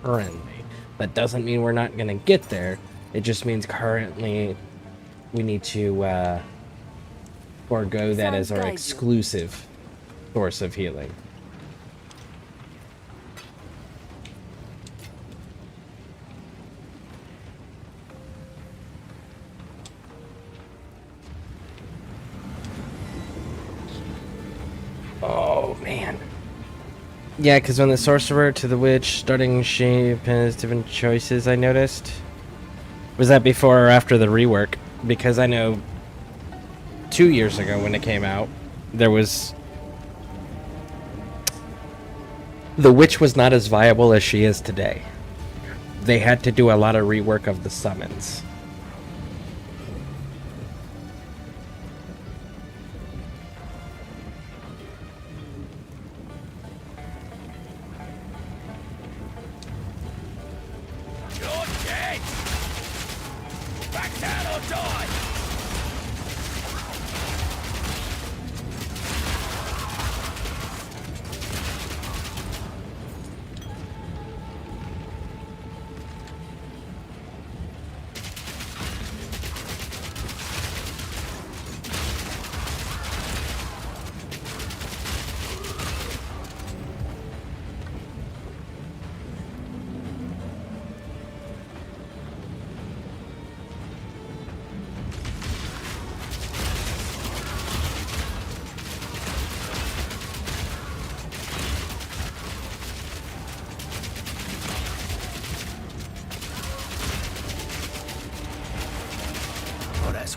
currently. That doesn't mean we're not going to get there. It just means currently we need to forego that as our Guide you. exclusive source of healing. Oh, man. Yeah, because when the sorcerer to the witch starting shape has different choices, I noticed. Was that before or after the rework? Because I know 2 years ago when it came out, there was... The witch was not as viable as she is today. They had to do a lot of rework of the summons. You're dead! Back down or die!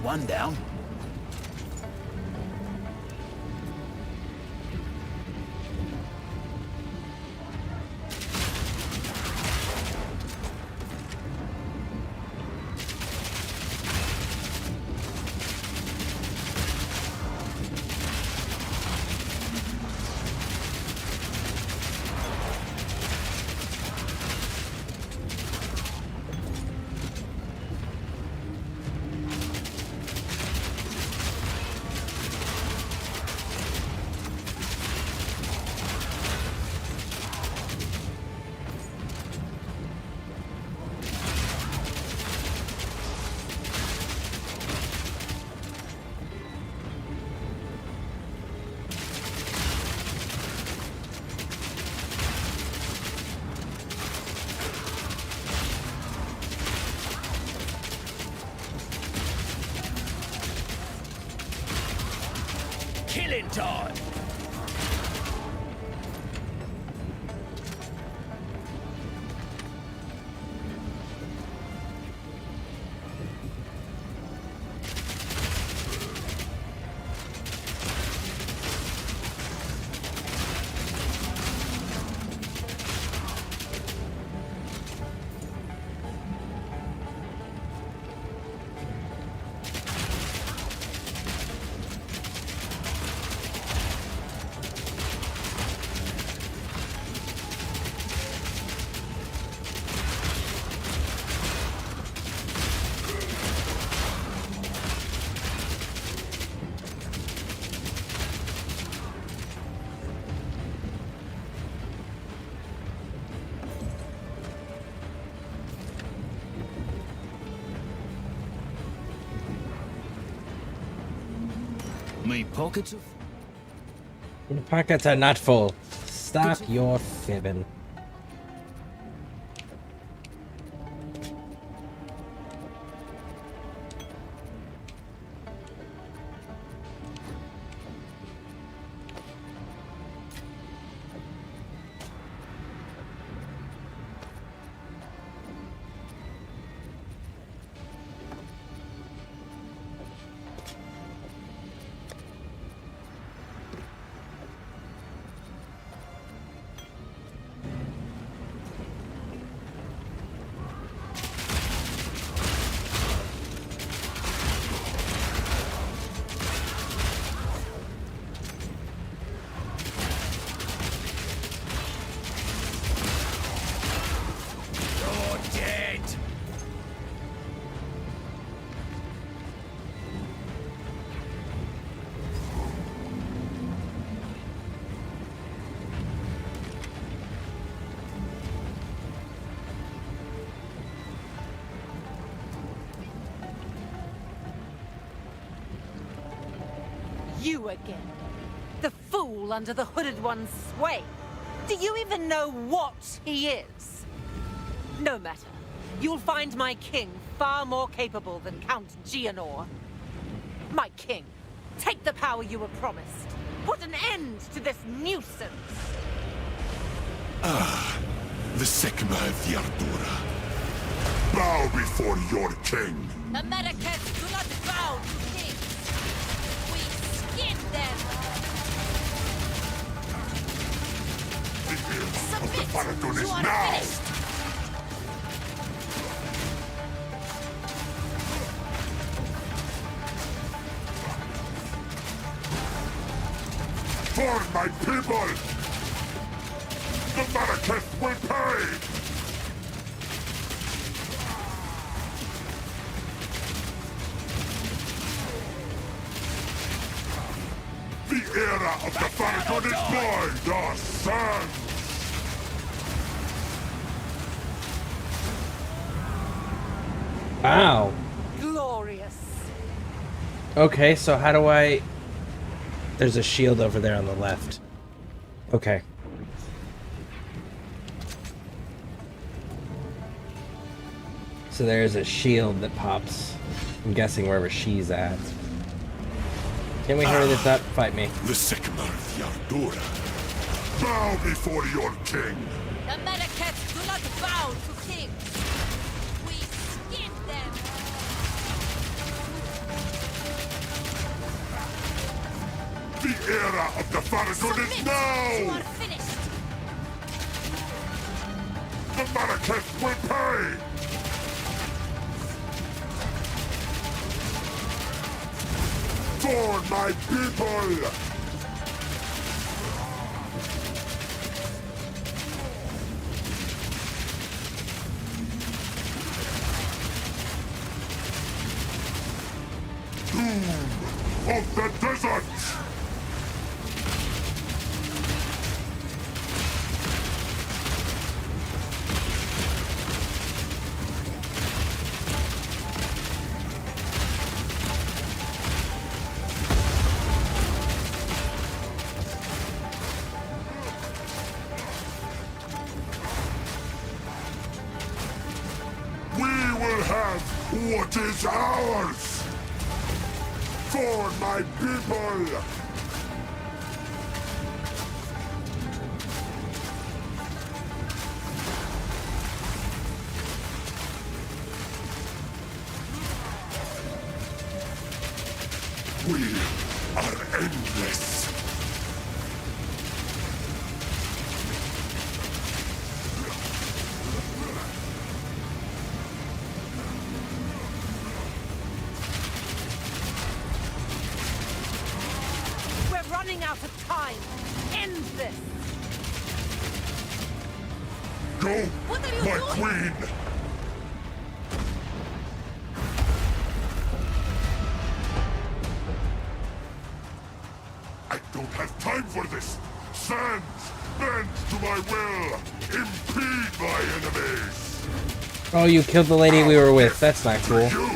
one down. Killing time! Me pockets of... Your pockets are not full. Stop your fibbing. You again. The fool under the hooded one's sway. Do you even know what he is? No matter. You'll find my king far more capable than Count Gianor. My king, take the power you were promised. Put an end to this nuisance. Ah, the Sekma of the Ardura. Bow before your king. The Americans do not bow to kings. We skin them. The end of the Submit Faradun to is our now! finish. For my people! The Marrakech will pay! The era of the Faradun is mine, our sons! Wow. Glorious. Okay, so how do I... There's a shield over there on the left. Okay. So there's a shield that pops. I'm guessing wherever she's at. Can we hurry this up? Fight me. The Sekma of the Ardura. Bow before your king! The Americans do not bow to kings. We skin them. The era of the Faragon is now! finished. The Marrakech will pay! For my people! Of the desert! We will have what is ours! For my people! We are endless. We're running out of time. End this. Go, What are you my doing? queen! I don't have time for this! Sands, bend to my will! Impede my enemies! Oh, you killed the lady we were with. That's not cool. You!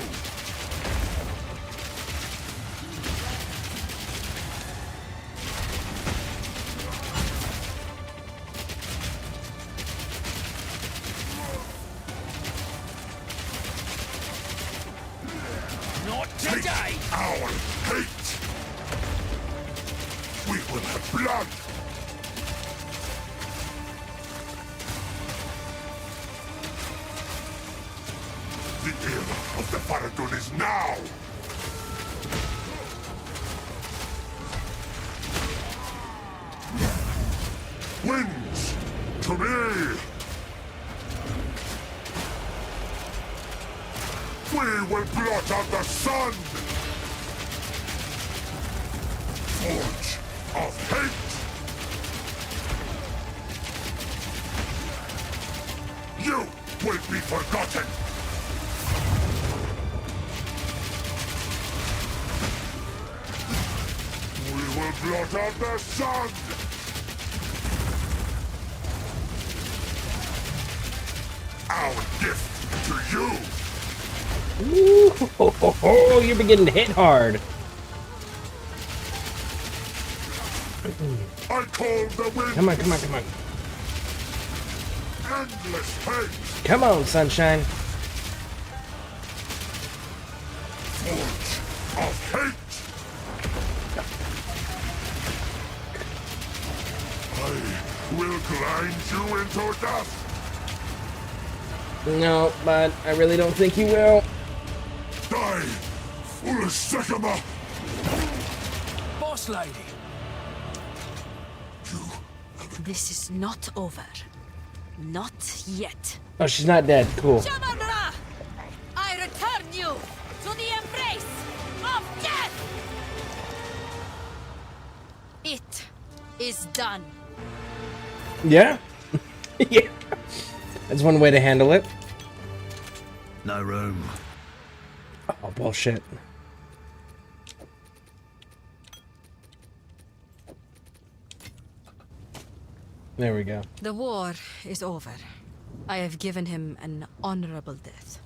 Not Take today! our hate! We will have blood! The era of the Faragon is now! Winds, to me! We will blot out the sun! Forge of hate! You will be forgotten! We will blot out the sun! Our gift to you! Ooh, ho, ho, ho, you're beginning to hit hard. I call the wind Come on, come on, come on. endless hate! Come on, sunshine. Forge of hate! I will grind you into dust! No, but I really don't think you will. Die! Ulasakama! Boss lady! You This is not over. Not yet. Oh, she's not dead. Cool. Shaman-Ra! I return you to the embrace of death! It is done. Yeah? Yeah. That's one way to handle it. No room. Oh, bullshit. There we go. The war is over. I have given him an honorable death.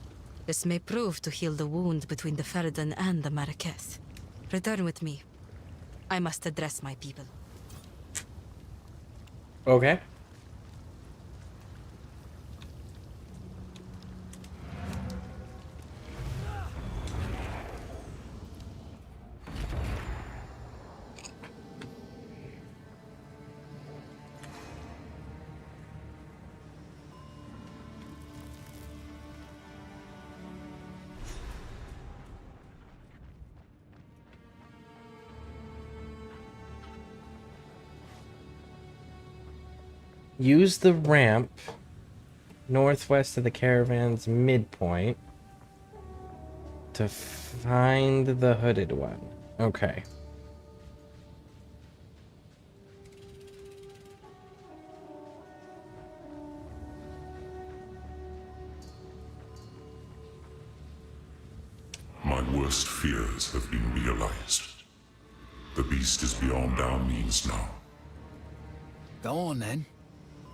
This may prove to heal the wound between the Ferdinand and the Marrakech. Return with me. I must address my people. Okay. use the ramp northwest of the caravan's midpoint to find the hooded one. Okay. My worst fears have been realized. The beast is beyond our means now. Go on then.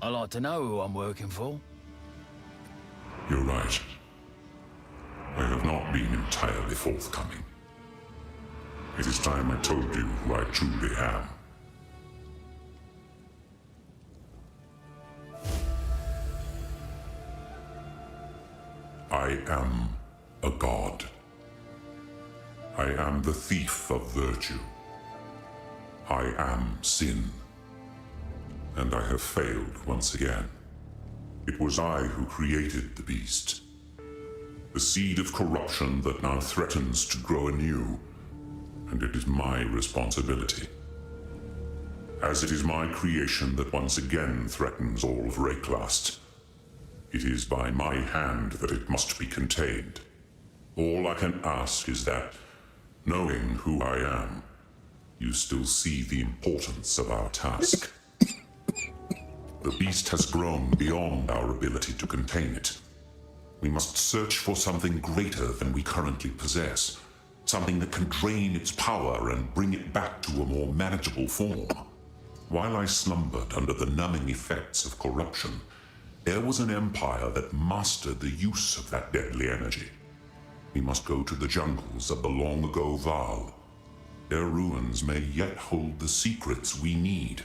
I like to know who I'm working for. You're right. I have not been entirely forthcoming. It is time I told you who I truly am. I am a god. I am the thief of virtue. I am sin. And I have failed once again. It was I who created the beast. The seed of corruption that now threatens to grow anew, and it is my responsibility. As it is my creation that once again threatens all of Rayclast, it is by my hand that it must be contained. All I can ask is that, knowing who I am, you still see the importance of our task. The beast has grown beyond our ability to contain it. We must search for something greater than we currently possess. Something that can drain its power and bring it back to a more manageable form. While I slumbered under the numbing effects of corruption, there was an empire that mastered the use of that deadly energy. We must go to the jungles of the long-ago Val. Their ruins may yet hold the secrets we need.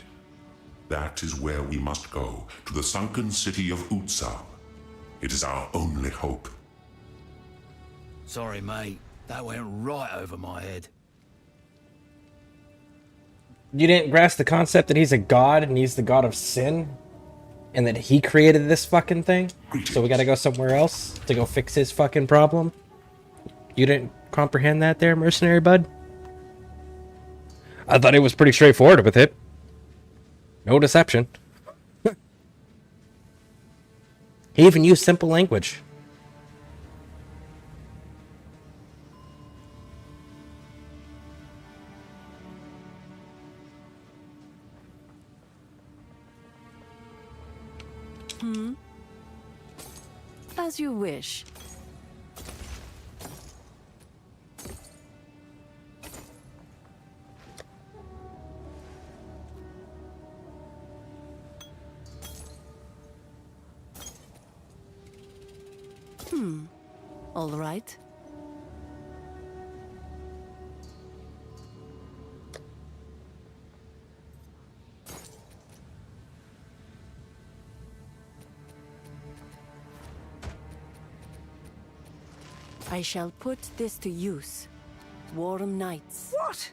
That is where we must go, to the sunken city of Exile. It is our only hope. Sorry, mate. That went right over my head. You didn't grasp the concept that he's a god and he's the god of sin? And that he created this fucking thing? So we gotta go somewhere else to go fix his fucking problem? You didn't comprehend that there, mercenary bud? I thought it was pretty straightforward with it. No deception. He even used simple language. As you wish. All right. I shall put this to use. Warm nights. What?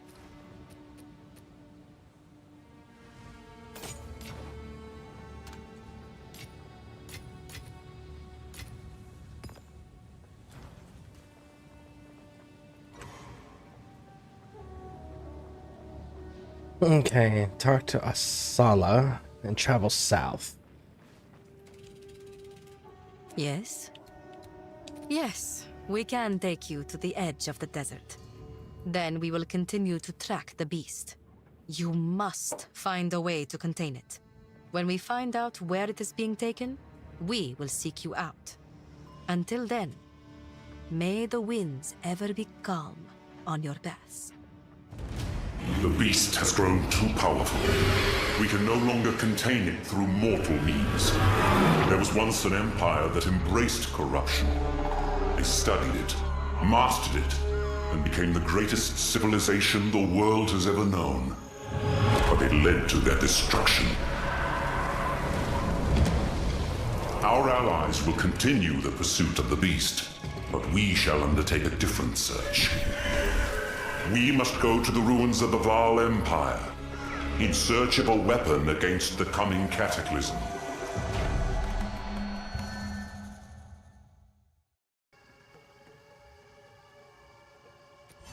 Okay, talk to Asala and travel south. Yes? Yes, we can take you to the edge of the desert. Then we will continue to track the beast. You must find a way to contain it. When we find out where it is being taken, we will seek you out. Until then, may the winds ever be calm on your paths. The beast has grown too powerful. We can no longer contain it through mortal means. There was once an empire that embraced corruption. They studied it, mastered it, and became the greatest civilization the world has ever known. But it led to their destruction. Our allies will continue the pursuit of the beast, but we shall undertake a different search. We must go to the ruins of the Val Empire, in search of a weapon against the coming cataclysm.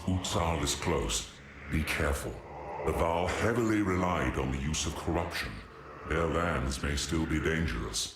Exile is close. Be careful. The Val heavily relied on the use of corruption. Their lands may still be dangerous.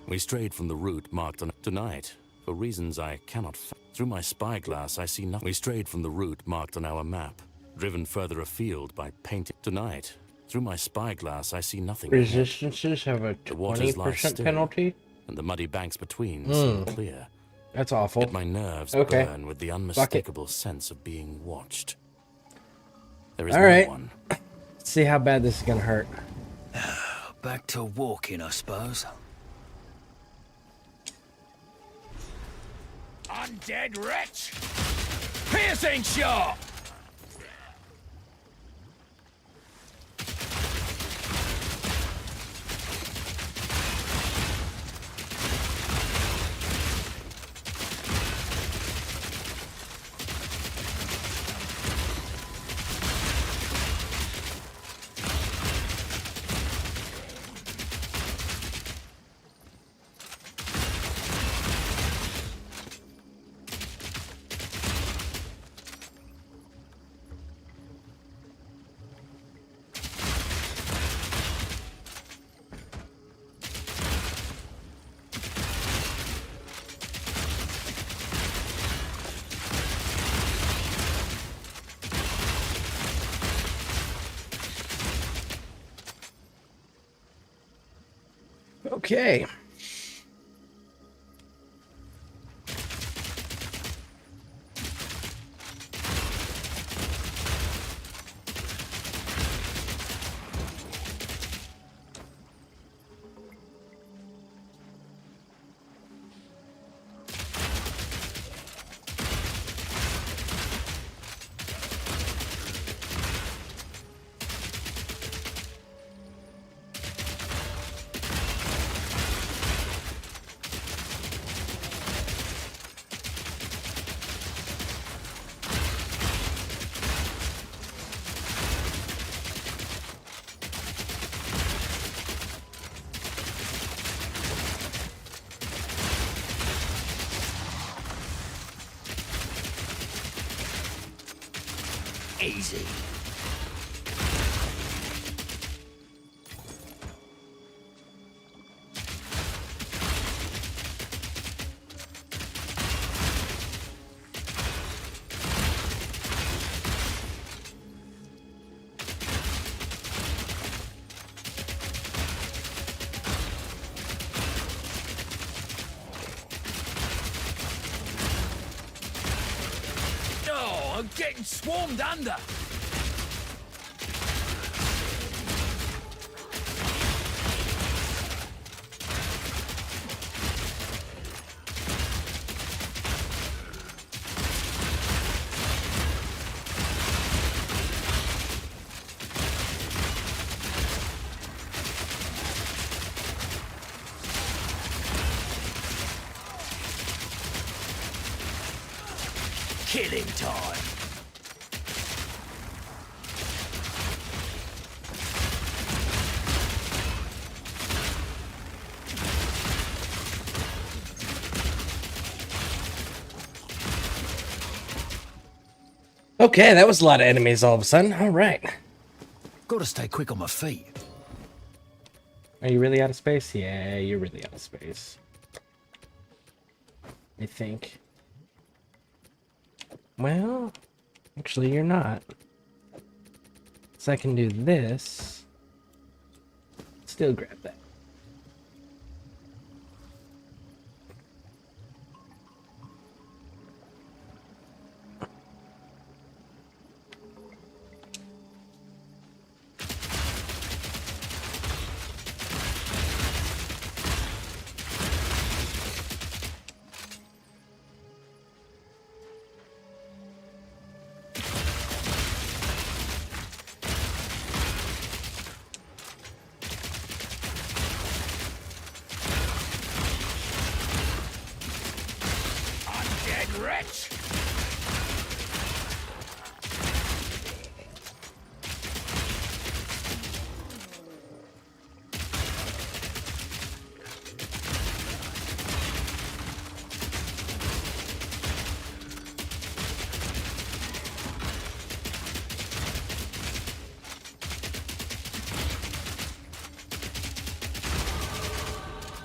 We strayed from the route marked on tonight, for reasons I cannot through my spyglass I see nothing. We strayed from the route marked on our map, driven further afield by painting tonight. Through my spyglass I see nothing ahead. Resistances have a The waters lie 20% still, penalty? and the muddy banks between seem clear. That's awful. Yet my nerves Okay. burn with the unmistakable sense of being watched. There is All no right. one. Let's see how bad this is gonna hurt. Back to walking, I suppose. Undead wretch! Piercing shot! Okay. Easy. Oh, I'm getting swarmed under! Killing time! Okay, that was a lot of enemies all of a sudden. All right. Gotta stay quick on my feet. Are you really out of space? Yeah, you're really out of space. I think. Well, actually, you're not. So I can do this. Still grab that.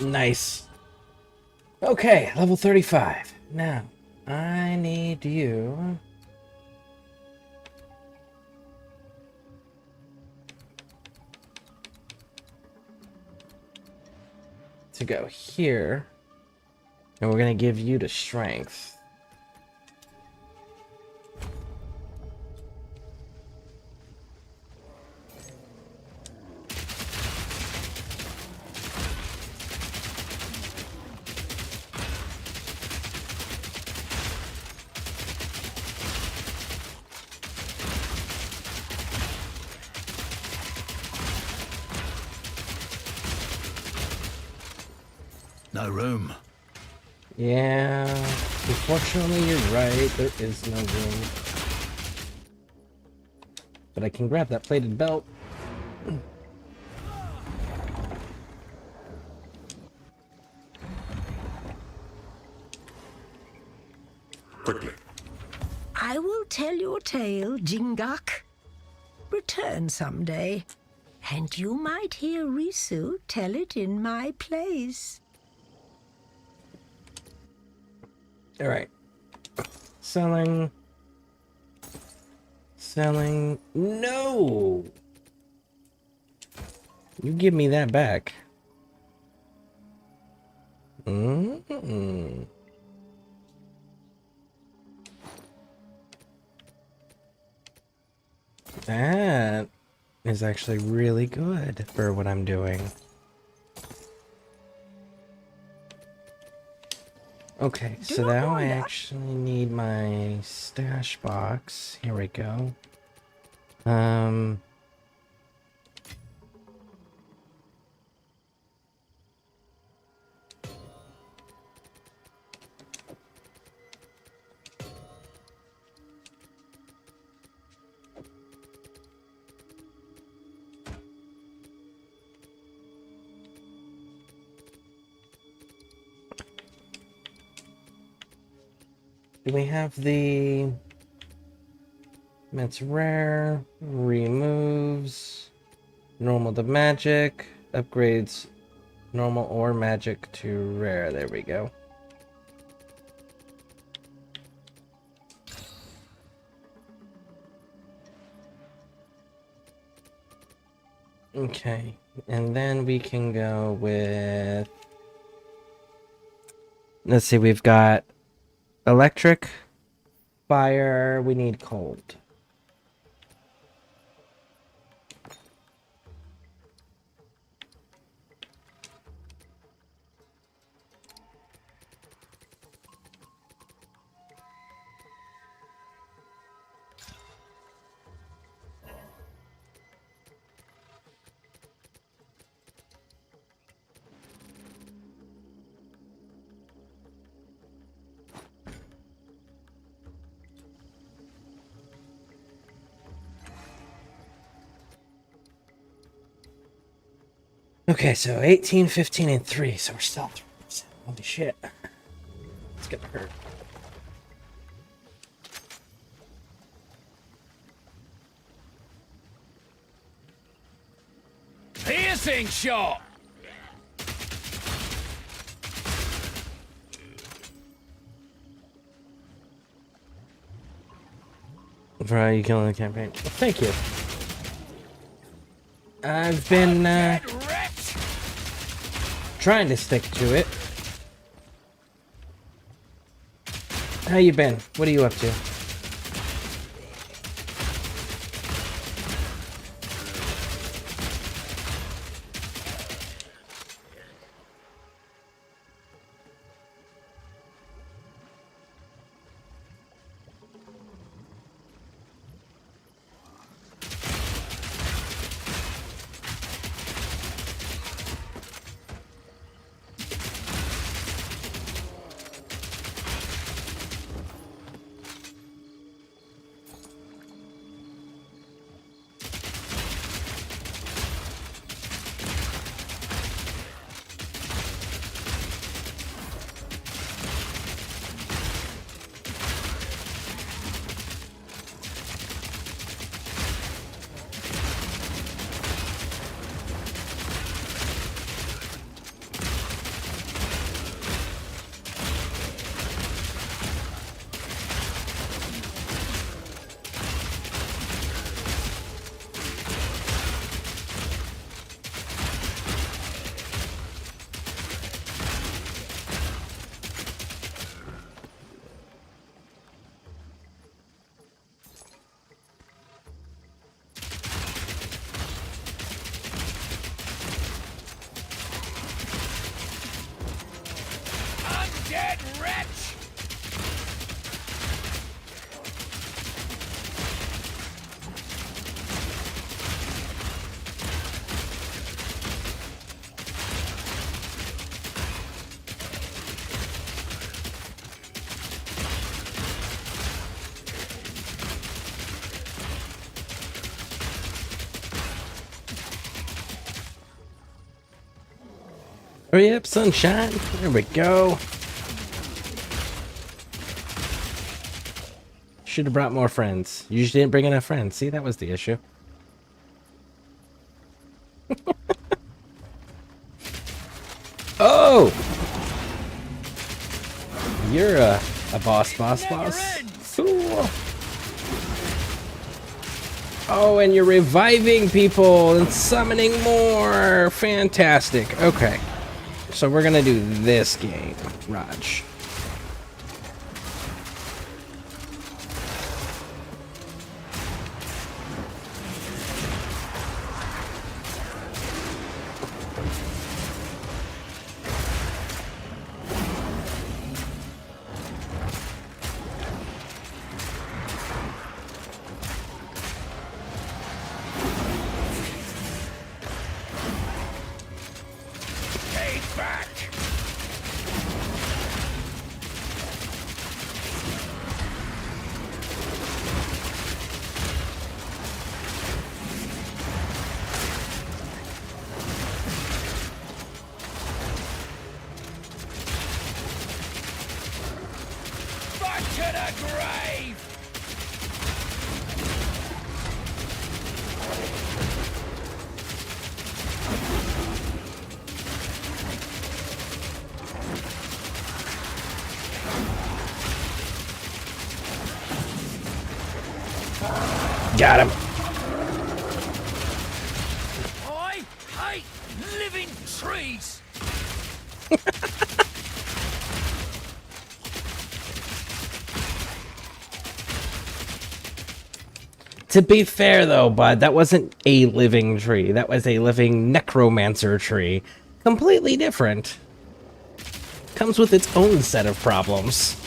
Nice. Okay, level 35. Now, I need you to go here, and we're going to give you the strength. No room. Yeah, unfortunately you're right, there is no room. But I can grab that plated belt. Quickly. I will tell your tale, Jingak. Return someday, and you might hear Risu tell it in my place. Alright. Selling. Selling. No! You give me that back. Mm-mm. That is actually really good for what I'm doing. Okay, so now I actually need my stash box. Here we go. Do we have the... That's rare, removes, normal to magic, upgrades normal or magic to rare. There we go. Okay, and then we can go with... Let's see, we've got electric, fire, we need cold. Okay, so 18, 15, and 3, so we're still 3%. Holy shit. It's gonna hurt. Piercing shot! For you killing the campaign. Well, thank you. I've been trying to stick to it. How you been? What are you up to? Hurry up, sunshine. There we go. Should have brought more friends. You just didn't bring enough friends. See, that was the issue. Oh! You're a boss. Cool. Oh, and you're reviving people and summoning more. Fantastic. Okay. So we're gonna do this game, Raj. Take back! Back to the grave! Got him. I hate living trees! To be fair, though, bud, that wasn't a living tree. That was a living necromancer tree. Completely different. Comes with its own set of problems.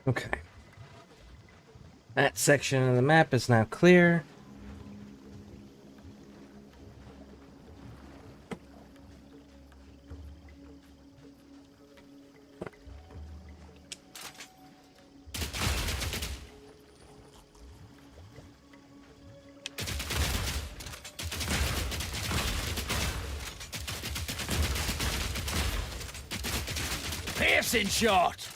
Okay. That section of the map is now clear. Piercing shot!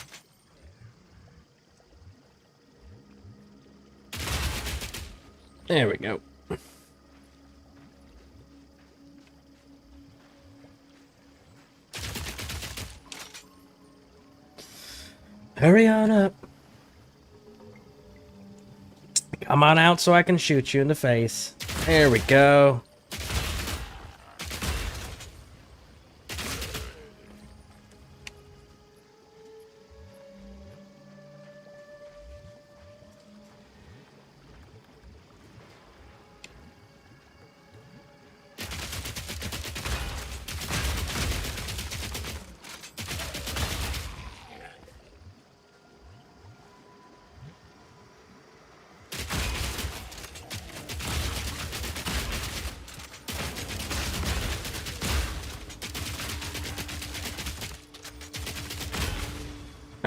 There we go. Hurry on up. Come on out so I can shoot you in the face. There we go.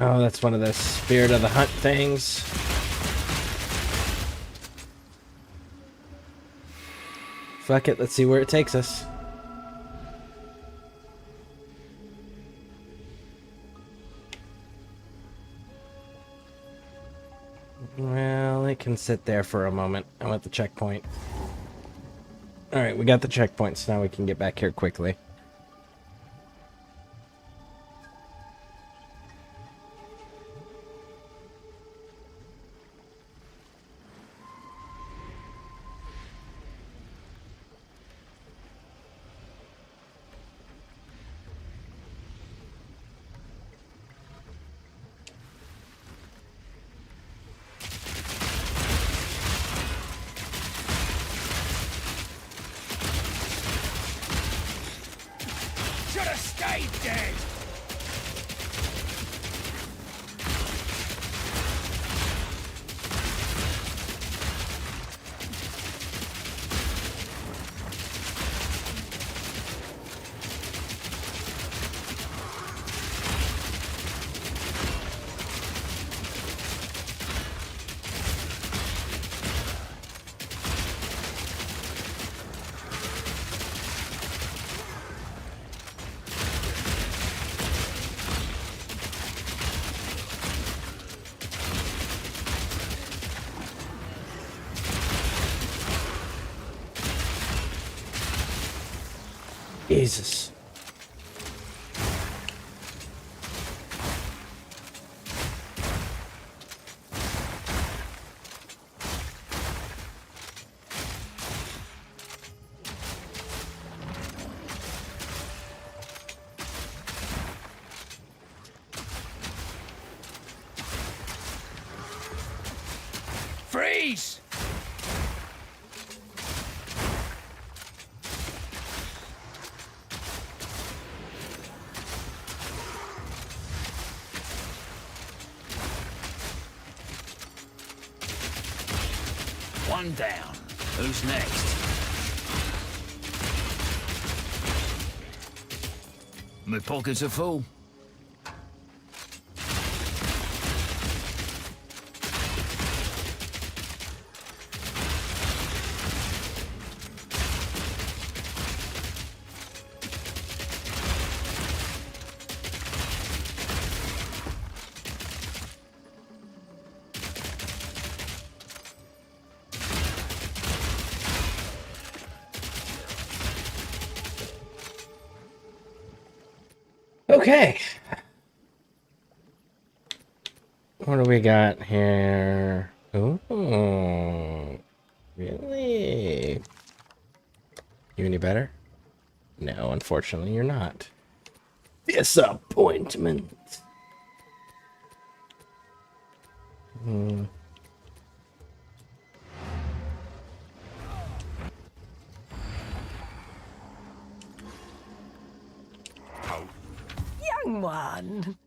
Oh, that's one of the spirit of the hunt things. Fuck it, let's see where it takes us. Well, it can sit there for a moment. I'm at the checkpoint. Alright, we got the checkpoint, so now we can get back here quickly. Should have stayed dead. Jesus. Freeze! One down. Who's next? My pockets are full. Okay. What do we got here? Ooh. Really? You any better? No, unfortunately, you're not. Disappointment. Young one.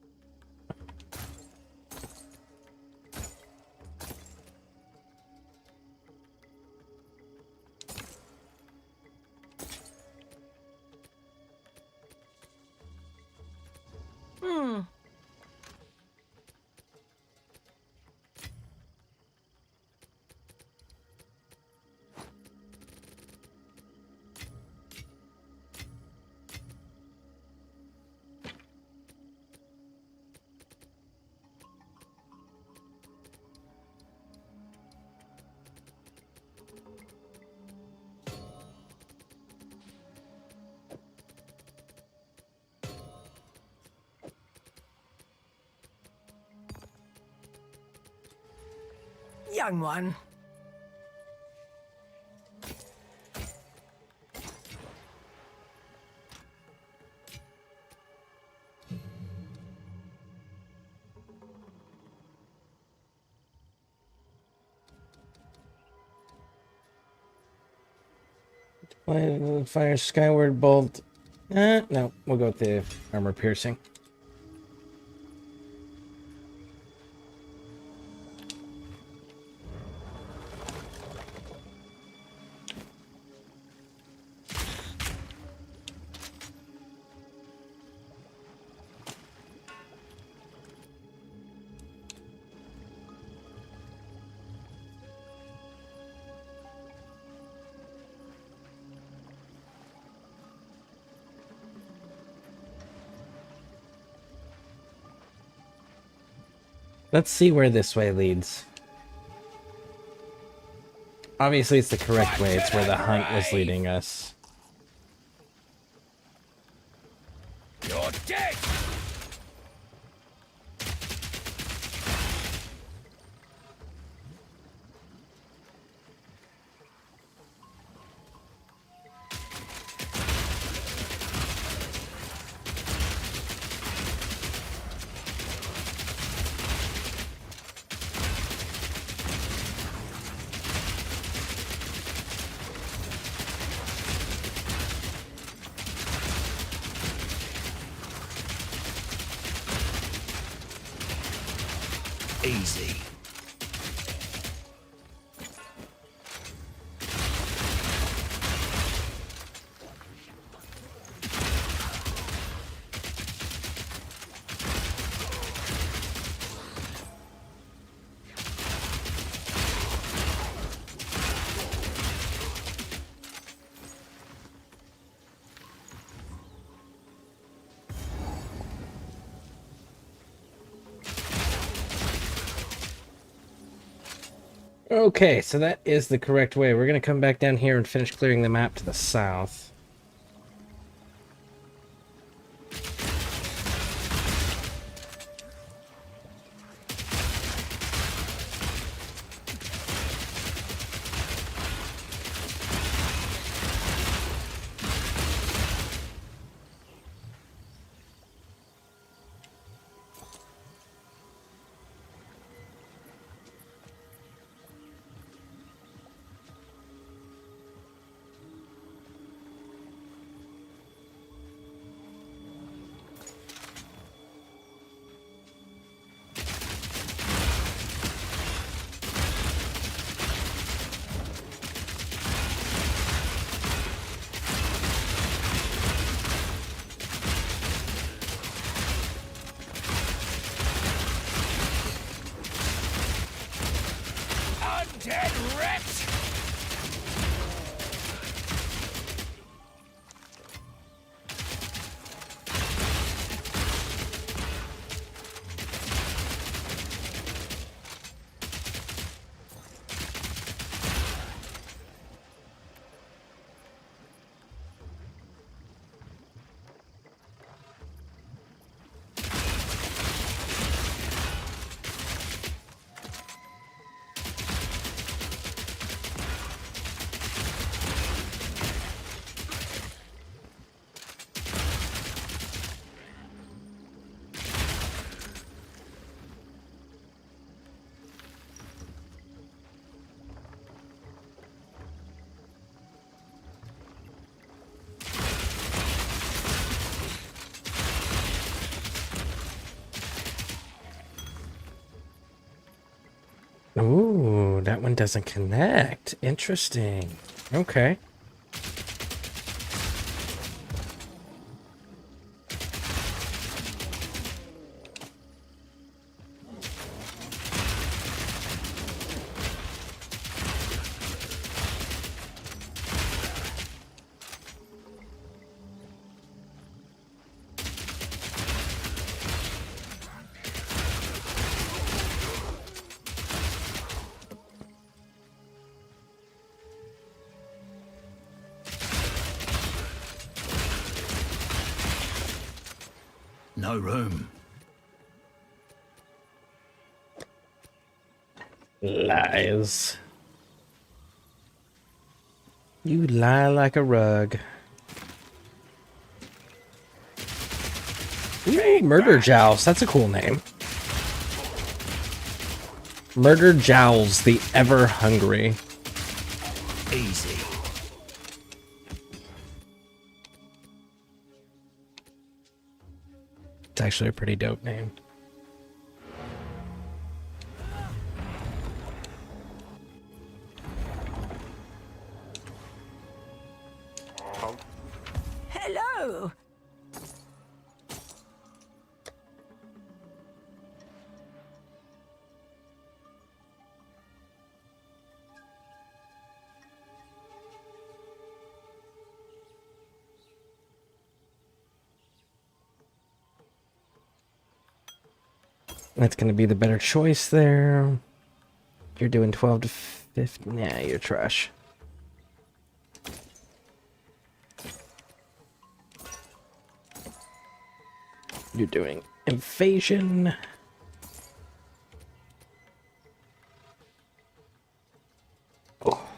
Young one. Fire skyward bolt. No, we'll go with the armor piercing. Let's see where this way leads. Obviously, it's the correct way. It's where the hunt was leading us. You're dead! Easy. Okay, so that is the correct way. We're going to come back down here and finish clearing the map to the south. Undead wretch! Ooh, that one doesn't connect. Interesting. Okay. No room. Lies. You lie like a rug. Ooh, Murder Jowls. That's a cool name. Murder Jowls, the ever hungry. Easy. It's actually a pretty dope name. Hello. That's going to be the better choice there. You're doing 12 to 50. Nah, you're trash. You're doing invasion. Oh.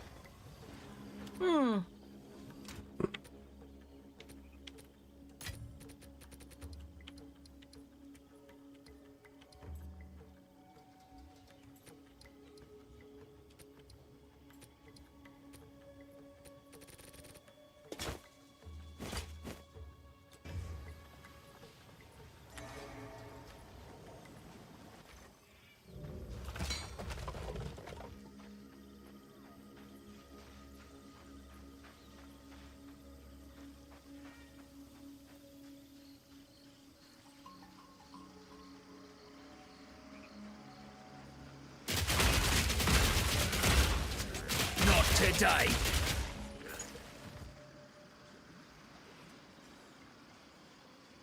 Not today.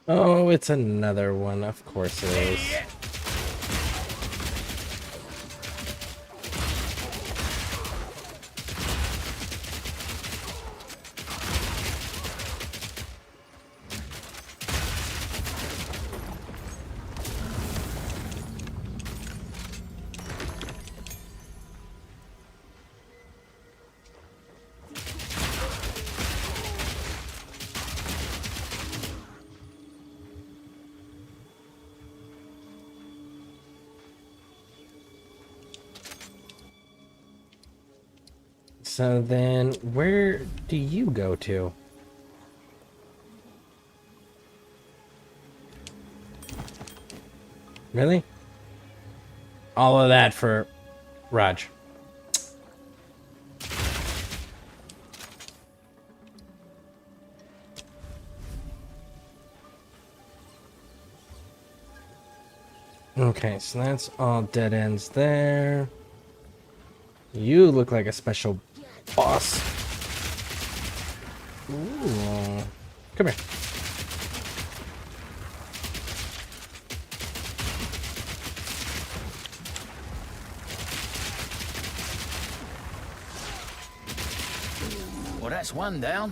Oh, it's another one. Of course it is. So then, where do you go to? Really? All of that for Raj. Okay, so that's all dead ends there. You look like a special boss. Ooh. Come here. Well, that's one down.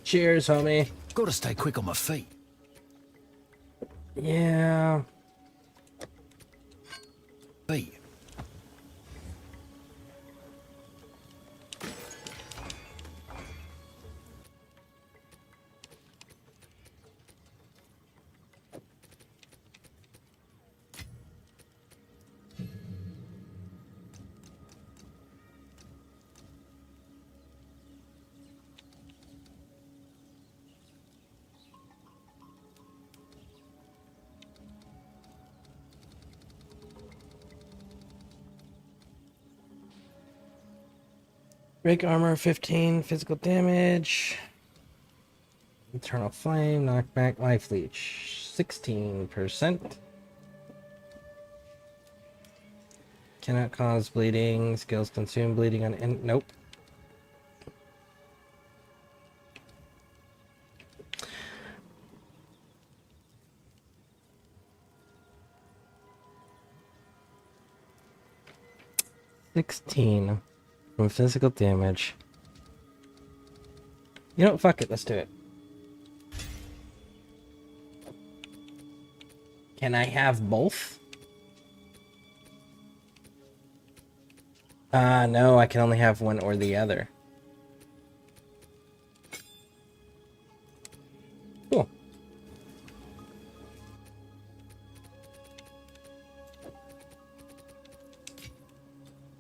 Cheers, homie. Gotta stay quick on my feet. Yeah. Feet. Break armor 15, physical damage. Eternal flame, knockback, life leech 16%. Cannot cause bleeding. Skills consume bleeding on nope. $16 from physical damage. You know what? Fuck it. Let's do it. Can I have both? No, I can only have one or the other. Cool.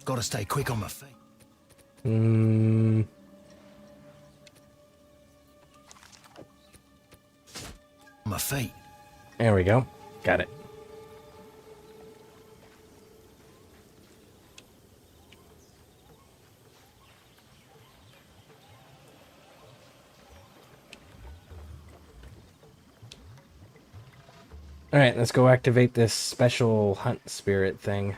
Gotta stay quick on my feet. Hmm. My feet. There we go. Got it. Alright, let's go activate this special hunt spirit thing.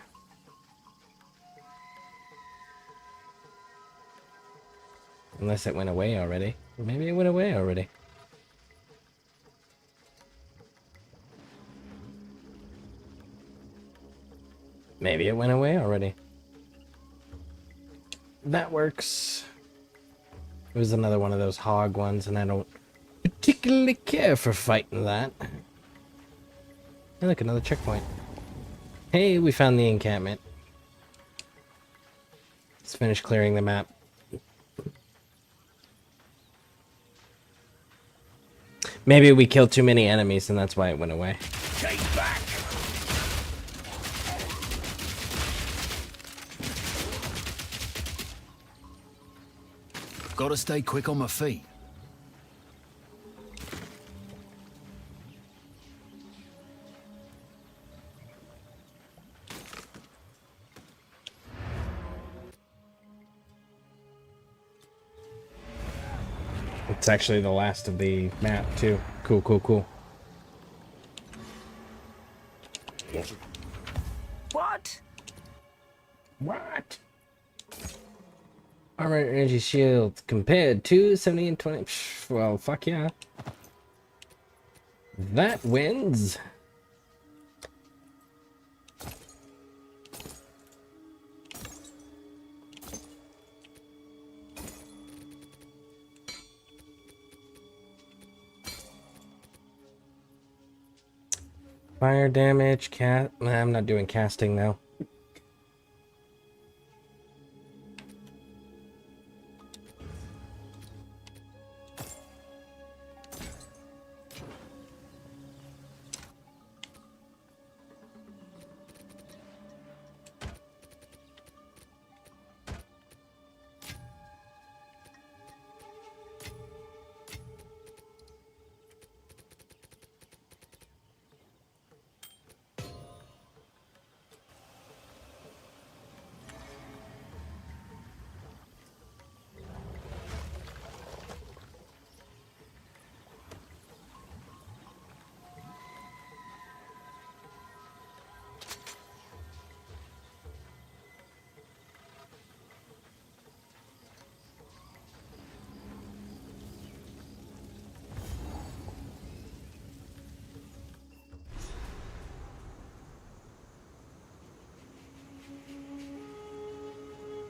Unless it went away already. Maybe it went away already. Maybe it went away already. That works. It was another one of those hog ones, and I don't particularly care for fighting that. Hey, look, another checkpoint. Hey, we found the encampment. Let's finish clearing the map. Maybe we killed too many enemies, and that's why it went away. Take back! Gotta stay quick on my feet. It's actually the last of the map, too. Cool, cool, cool. What? What? Armor energy shield compared to 70 and 20. Psh, well, fuck yeah. That wins. Fire damage, cast. Nah, I'm not doing casting now.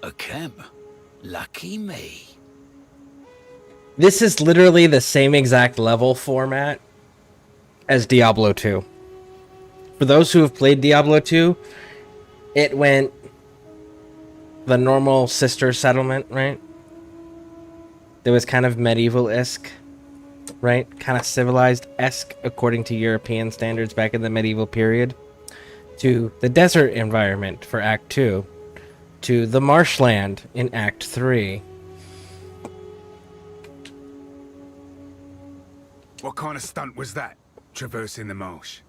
A camp? Lucky me. This is literally the same exact level format as Diablo 2. For those who have played Diablo 2, it went the normal sister settlement, right? It was kind of medieval-esque, right? Kind of civilized-esque according to European standards back in the medieval period. To the desert environment for Act 2. To the marshland in Act 3. What kind of stunt was that, traversing the marsh?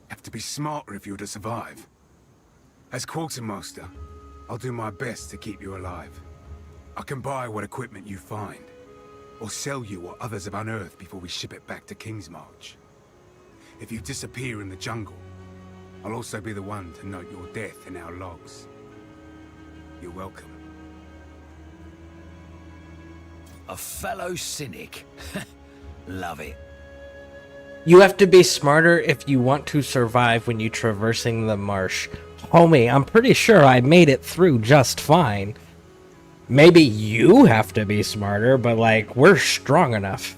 Have to be smarter if you're to survive. As quartermaster, I'll do my best to keep you alive. I can buy what equipment you find, or sell you what others have unearthed before we ship it back to Kingsmarch. If you disappear in the jungle, I'll also be the one to note your death in our logs. You're welcome. A fellow cynic. Love it. You have to be smarter if you want to survive when you're traversing the marsh. Homie, I'm pretty sure I made it through just fine. Maybe you have to be smarter, but like, we're strong enough.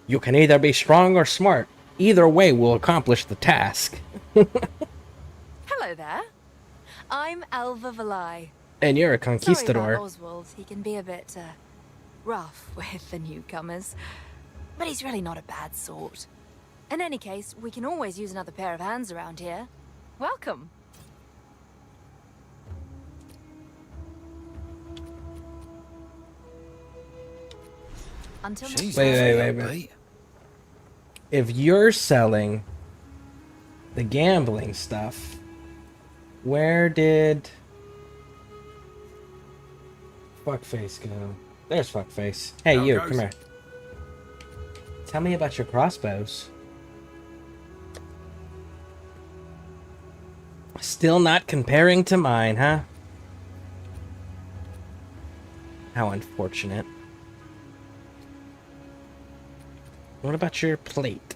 You can either be strong or smart. Either way will accomplish the task. Hello there. I'm Alva Valai. And you're a Sorry conquistador. about Oswald. He can be a bit rough with the newcomers. But he's really not a bad sort. In any case, we can always use another pair of hands around here. Welcome. Until next Jesus, Wait. If you're selling the gambling stuff, where did Fuckface go? There's Fuckface. Hey, you, come here. Tell me about your crossbows. Still not comparing to mine, huh? How unfortunate. What about your plate?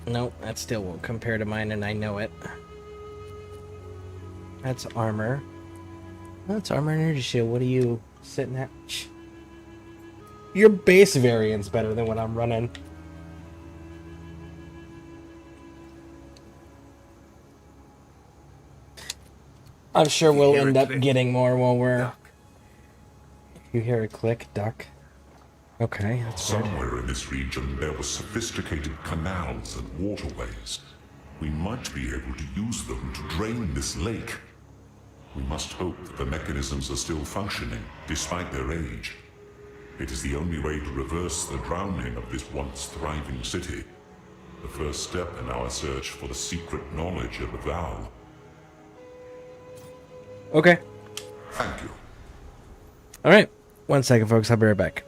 Nope, that still won't compare to mine, and I know it. That's armor. That's armor and energy shield. What are you sitting at? Your base variant's better than what I'm running. I'm sure we'll end up getting more while we're... You hear a click, duck? Okay, that's good. Somewhere in this region there were sophisticated canals and waterways. We might be able to use them to drain this lake. We must hope that the mechanisms are still functioning, despite their age. It is the only way to reverse the drowning of this once thriving city. The first step in our search for the secret knowledge of Exile. Okay. Thank you. Alright. 1 second, folks. I'll be right back.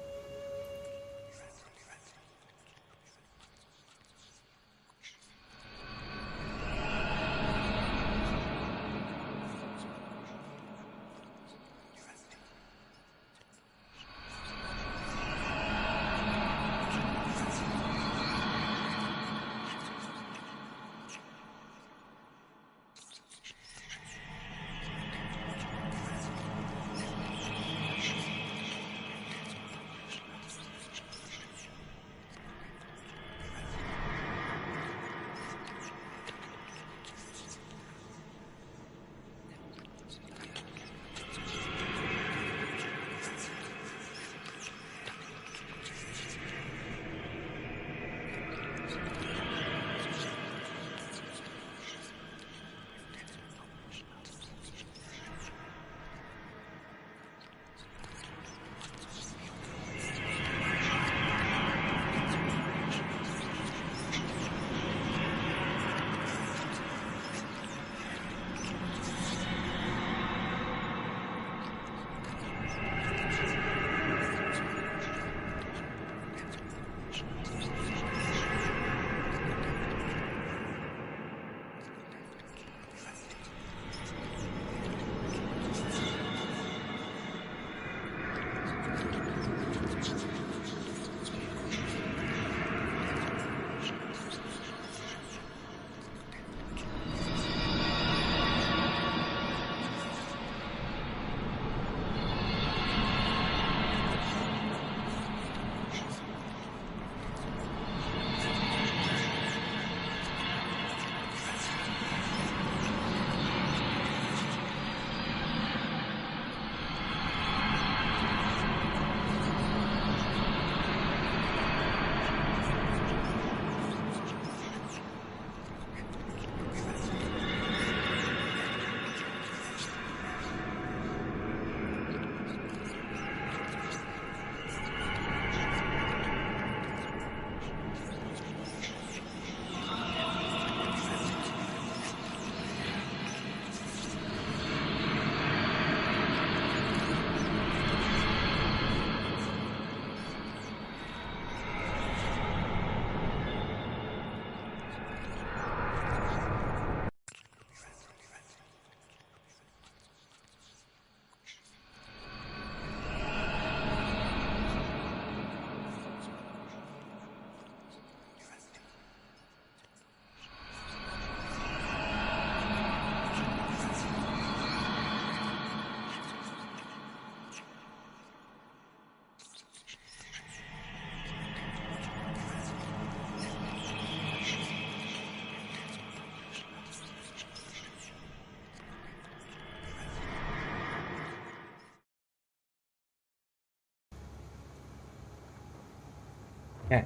Okay.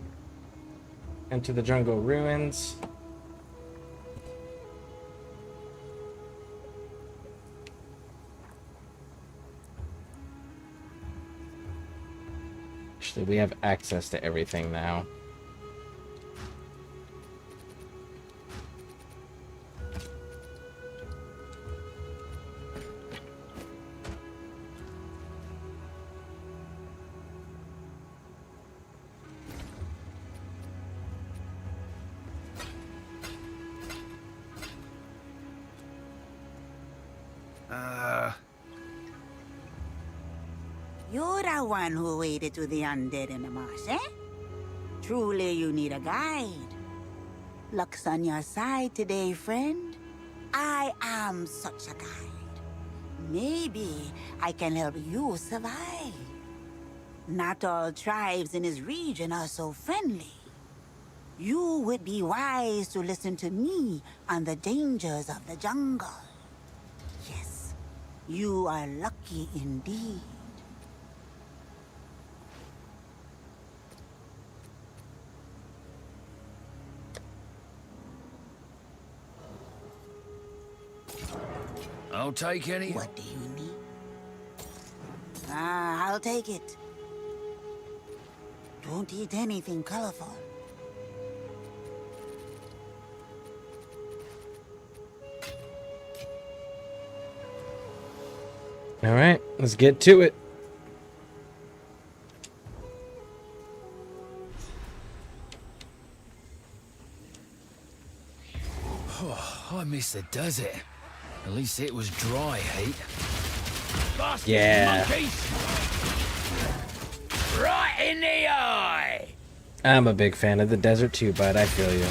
Into the jungle ruins. Actually, we have access to everything now. You're the one who waded to the undead in the marsh, eh? Truly you need a guide. Luck's on your side today, friend. I am such a guide. Maybe I can help you survive. Not all tribes in this region are so friendly. You would be wise to listen to me on the dangers of the jungle. Yes, you are lucky indeed. I'll take any. What do you need? I'll take it. Don't eat anything colorful. All right, let's get to it. Oh, I miss the desert. At least it was dry heat. Yeah. Monkeys! Right in the eye! I'm a big fan of the desert too, bud. I feel you.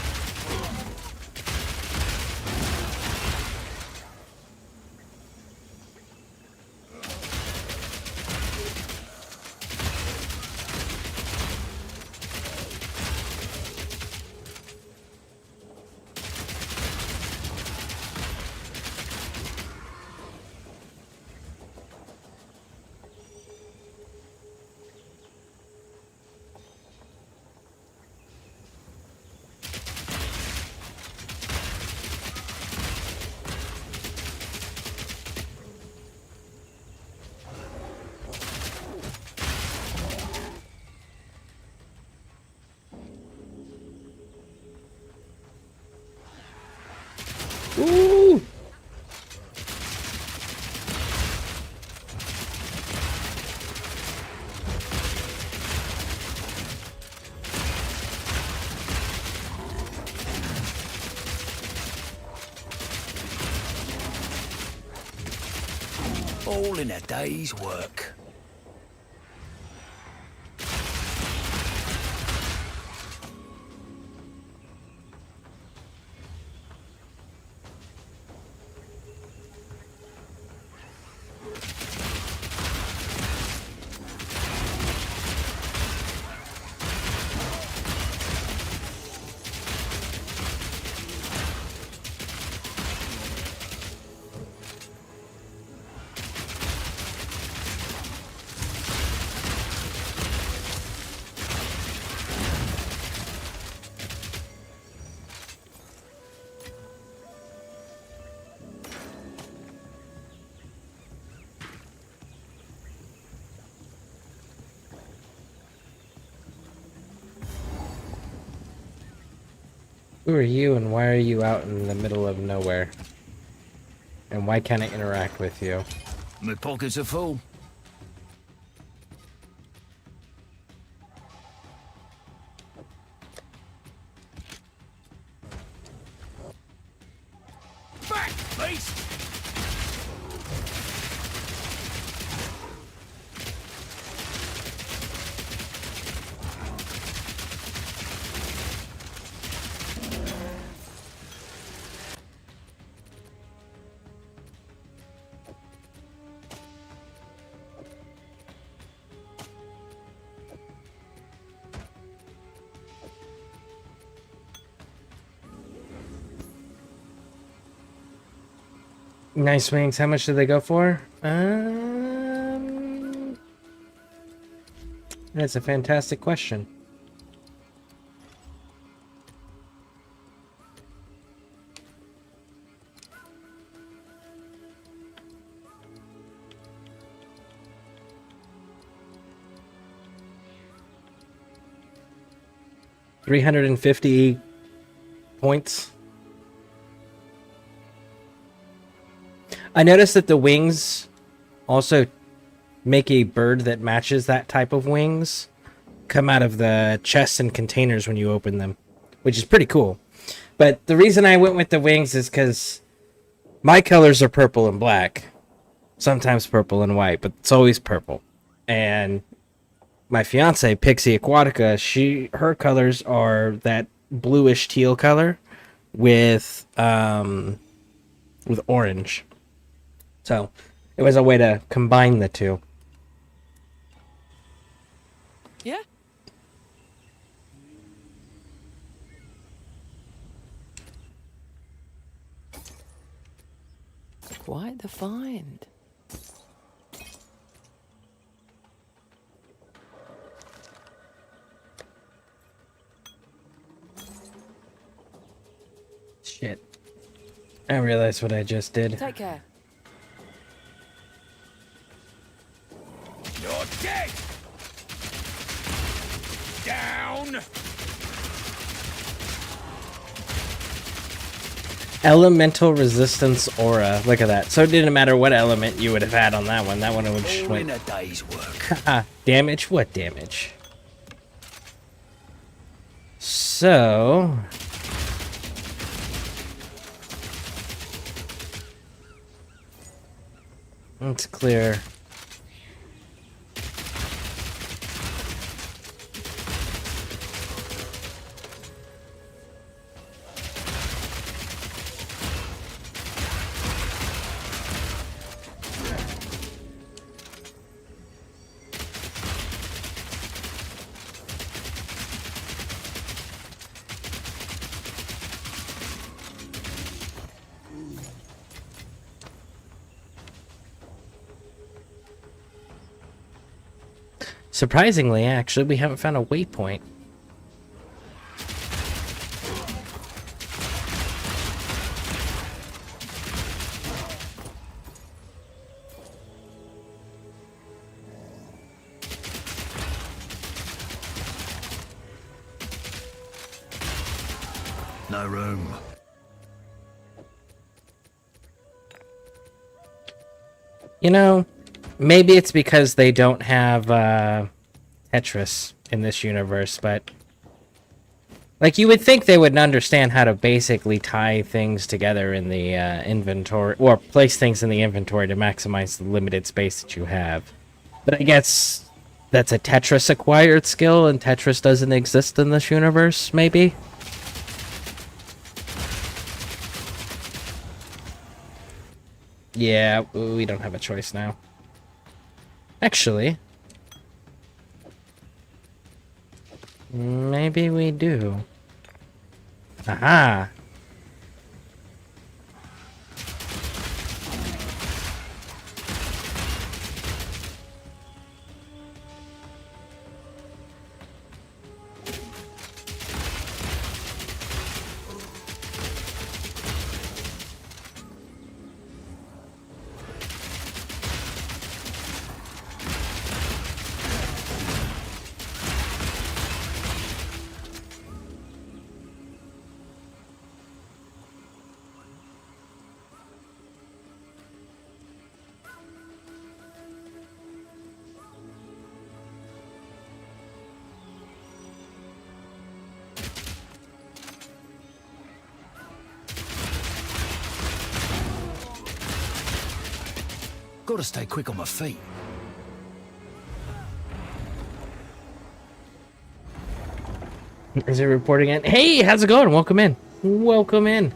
Ooh! All in a day's work. Who are you and why are you out in the middle of nowhere? And why can't I interact with you? My pockets are full. Back, beast! Nice wings. How much do they go for? That's a fantastic question. $350 points. I noticed that the wings also make a bird that matches that type of wings come out of the chests and containers when you open them, which is pretty cool. But the reason I went with the wings is because my colors are purple and black, sometimes purple and white, but it's always purple. And my fiance, Pixie Aquatica, her colors are that bluish teal color with orange. So it was a way to combine the two. Yeah? Quite the find. Shit. I realized what I just did. Take care. You're dead! Down! Elemental resistance aura. Look at that. So it didn't matter what element you would have had on that one. That one would All in a day's work. damage? What damage? So let's clear. Surprisingly, actually, we haven't found a waypoint. No room. You know, maybe it's because they don't have Tetris in this universe, but like you would think they would understand how to basically tie things together in the inventory, or place things in the inventory to maximize the limited space that you have. But I guess that's a Tetris acquired skill, and Tetris doesn't exist in this universe, maybe? Yeah, we don't have a choice now. Actually, maybe we do. Aha! Gotta stay quick on my feet. Is it reporting in? Hey, how's it going? Welcome in. Welcome in.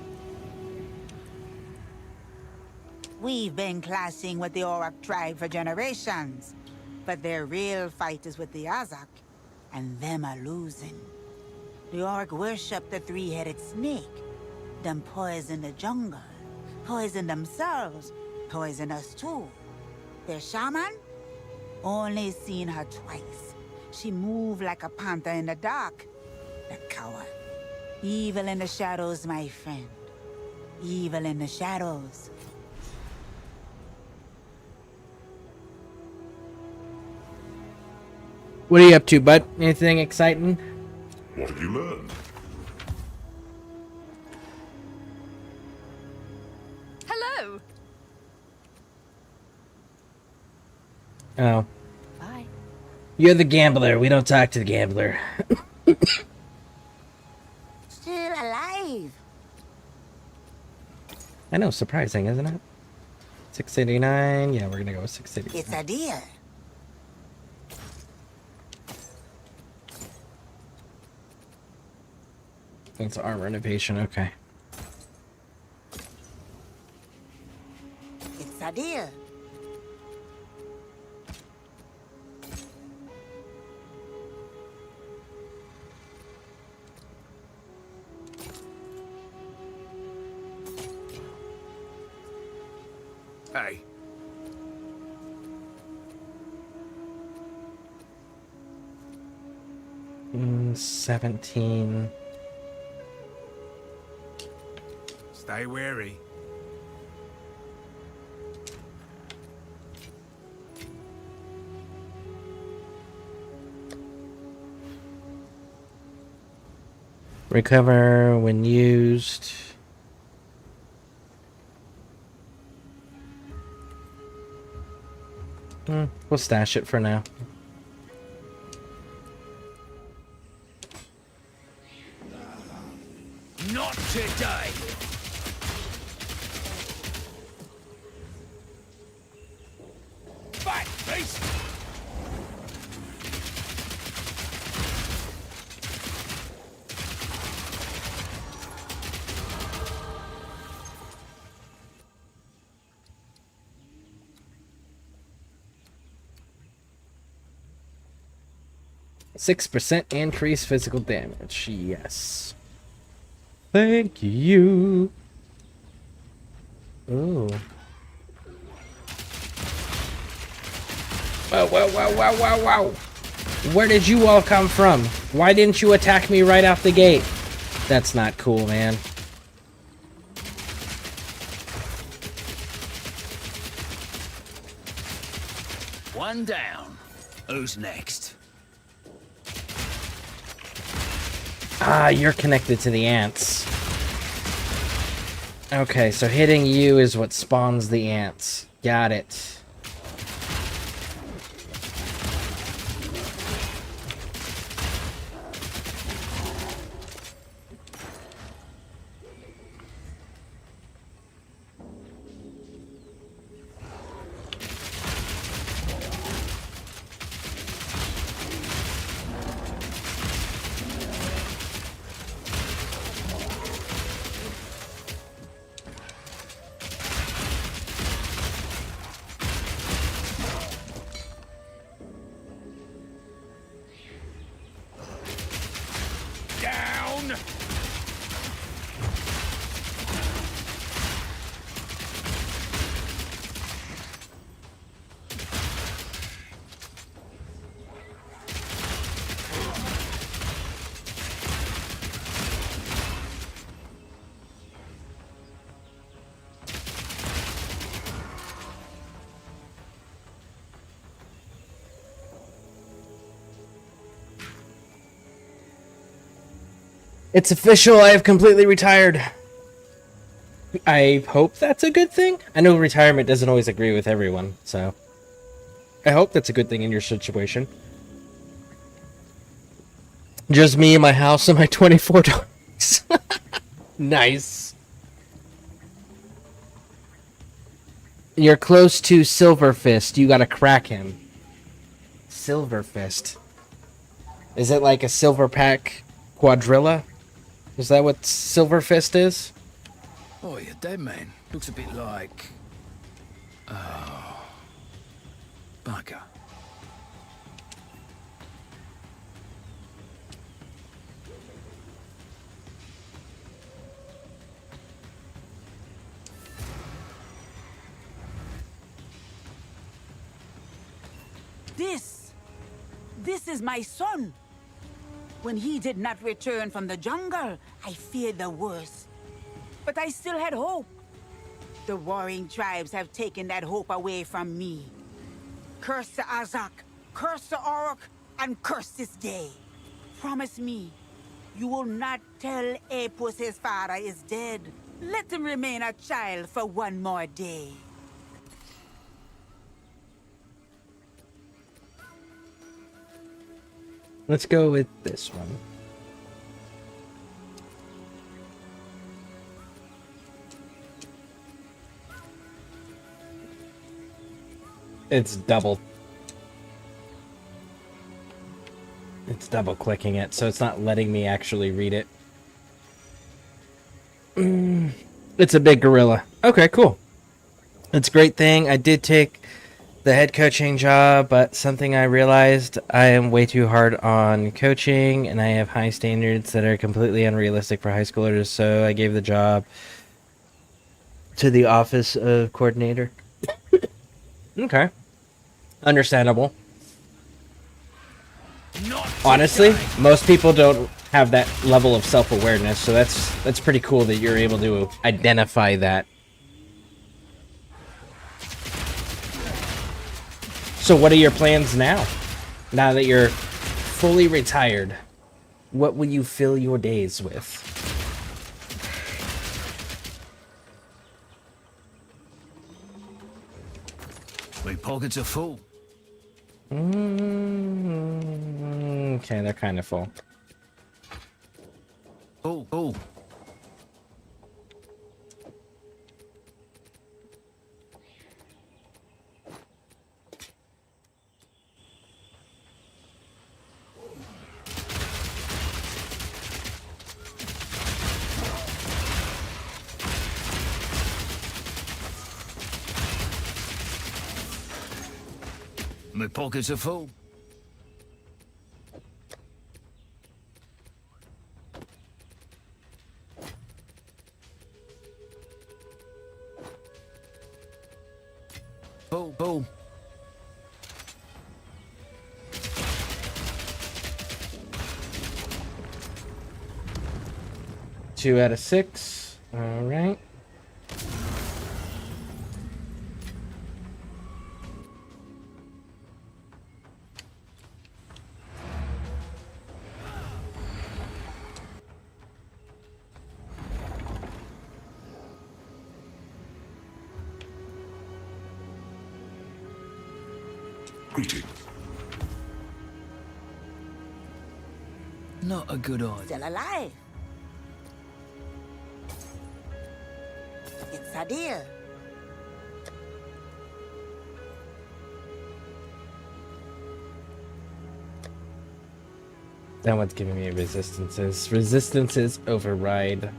We've been clashing with the Auroch tribe for generations, but their real fight is with the Azak, and them are losing. The Auroch worship the three-headed snake. Them poison the jungle, poison themselves, poison us too. Their shaman? Only seen her twice. She moved like a panther in the dark. The coward. Evil in the shadows, my friend. Evil in the shadows. What are you up to, bud? Anything exciting? What have you learned? Hello. Oh. Bye. You're the gambler. We don't talk to the gambler. Still alive. I know, surprising, isn't it? 689. Yeah, we're gonna go with 689. It's a deal. That's armor innovation, okay. It's a deal. Hey, 17. stay wary. Recover when used. We'll stash it for now. Not today. Back, beast! Six percent increase physical damage. Yes. Thank you. Ooh. Whoa, whoa, whoa, whoa, whoa, whoa. Where did you all come from? Why didn't you attack me right out the gate? That's not cool, man. One down. Who's next? Ah, you're connected to the ants. Okay, so hitting you is what spawns the ants. Got it. Down! It's official, I have completely retired. I hope that's a good thing. I know retirement doesn't always agree with everyone, so I hope that's a good thing in your situation. Just me and my house and my 24 dogs. Nice. You're close to Silver Fist. You gotta crack him. Silver Fist. Is it like a silver pack quadrilla? Is that what Silver Fist is? Oh, you're dead, man. Looks a bit like... Oh... Bugger. This is my son. When he did not return from the jungle, I feared the worst. But I still had hope. The warring tribes have taken that hope away from me. Curse the Azak, curse the Orc, and curse this day. Promise me, you will not tell Apus his father is dead. Let him remain a child for one more day. Let's go with this one. It's double. It's double clicking it, so it's not letting me actually read it. It's a big gorilla. Okay, cool. It's a great thing. I did take the head coaching job, but something I realized, I am way too hard on coaching, and I have high standards that are completely unrealistic for high schoolers, so I gave the job to the office of coordinator. Okay. Understandable. Honestly, most people don't have that level of self-awareness, so that's pretty cool that you're able to identify that. So what are your plans now? Now that you're fully retired, what will you fill your days with? My pockets are full. Okay, they're kind of full. Oh. My pockets are full. Oh. 2 out of 6. All right. Greetings. Not a good idea. Still alive. It's a deal. That one's giving me resistances. Resistances override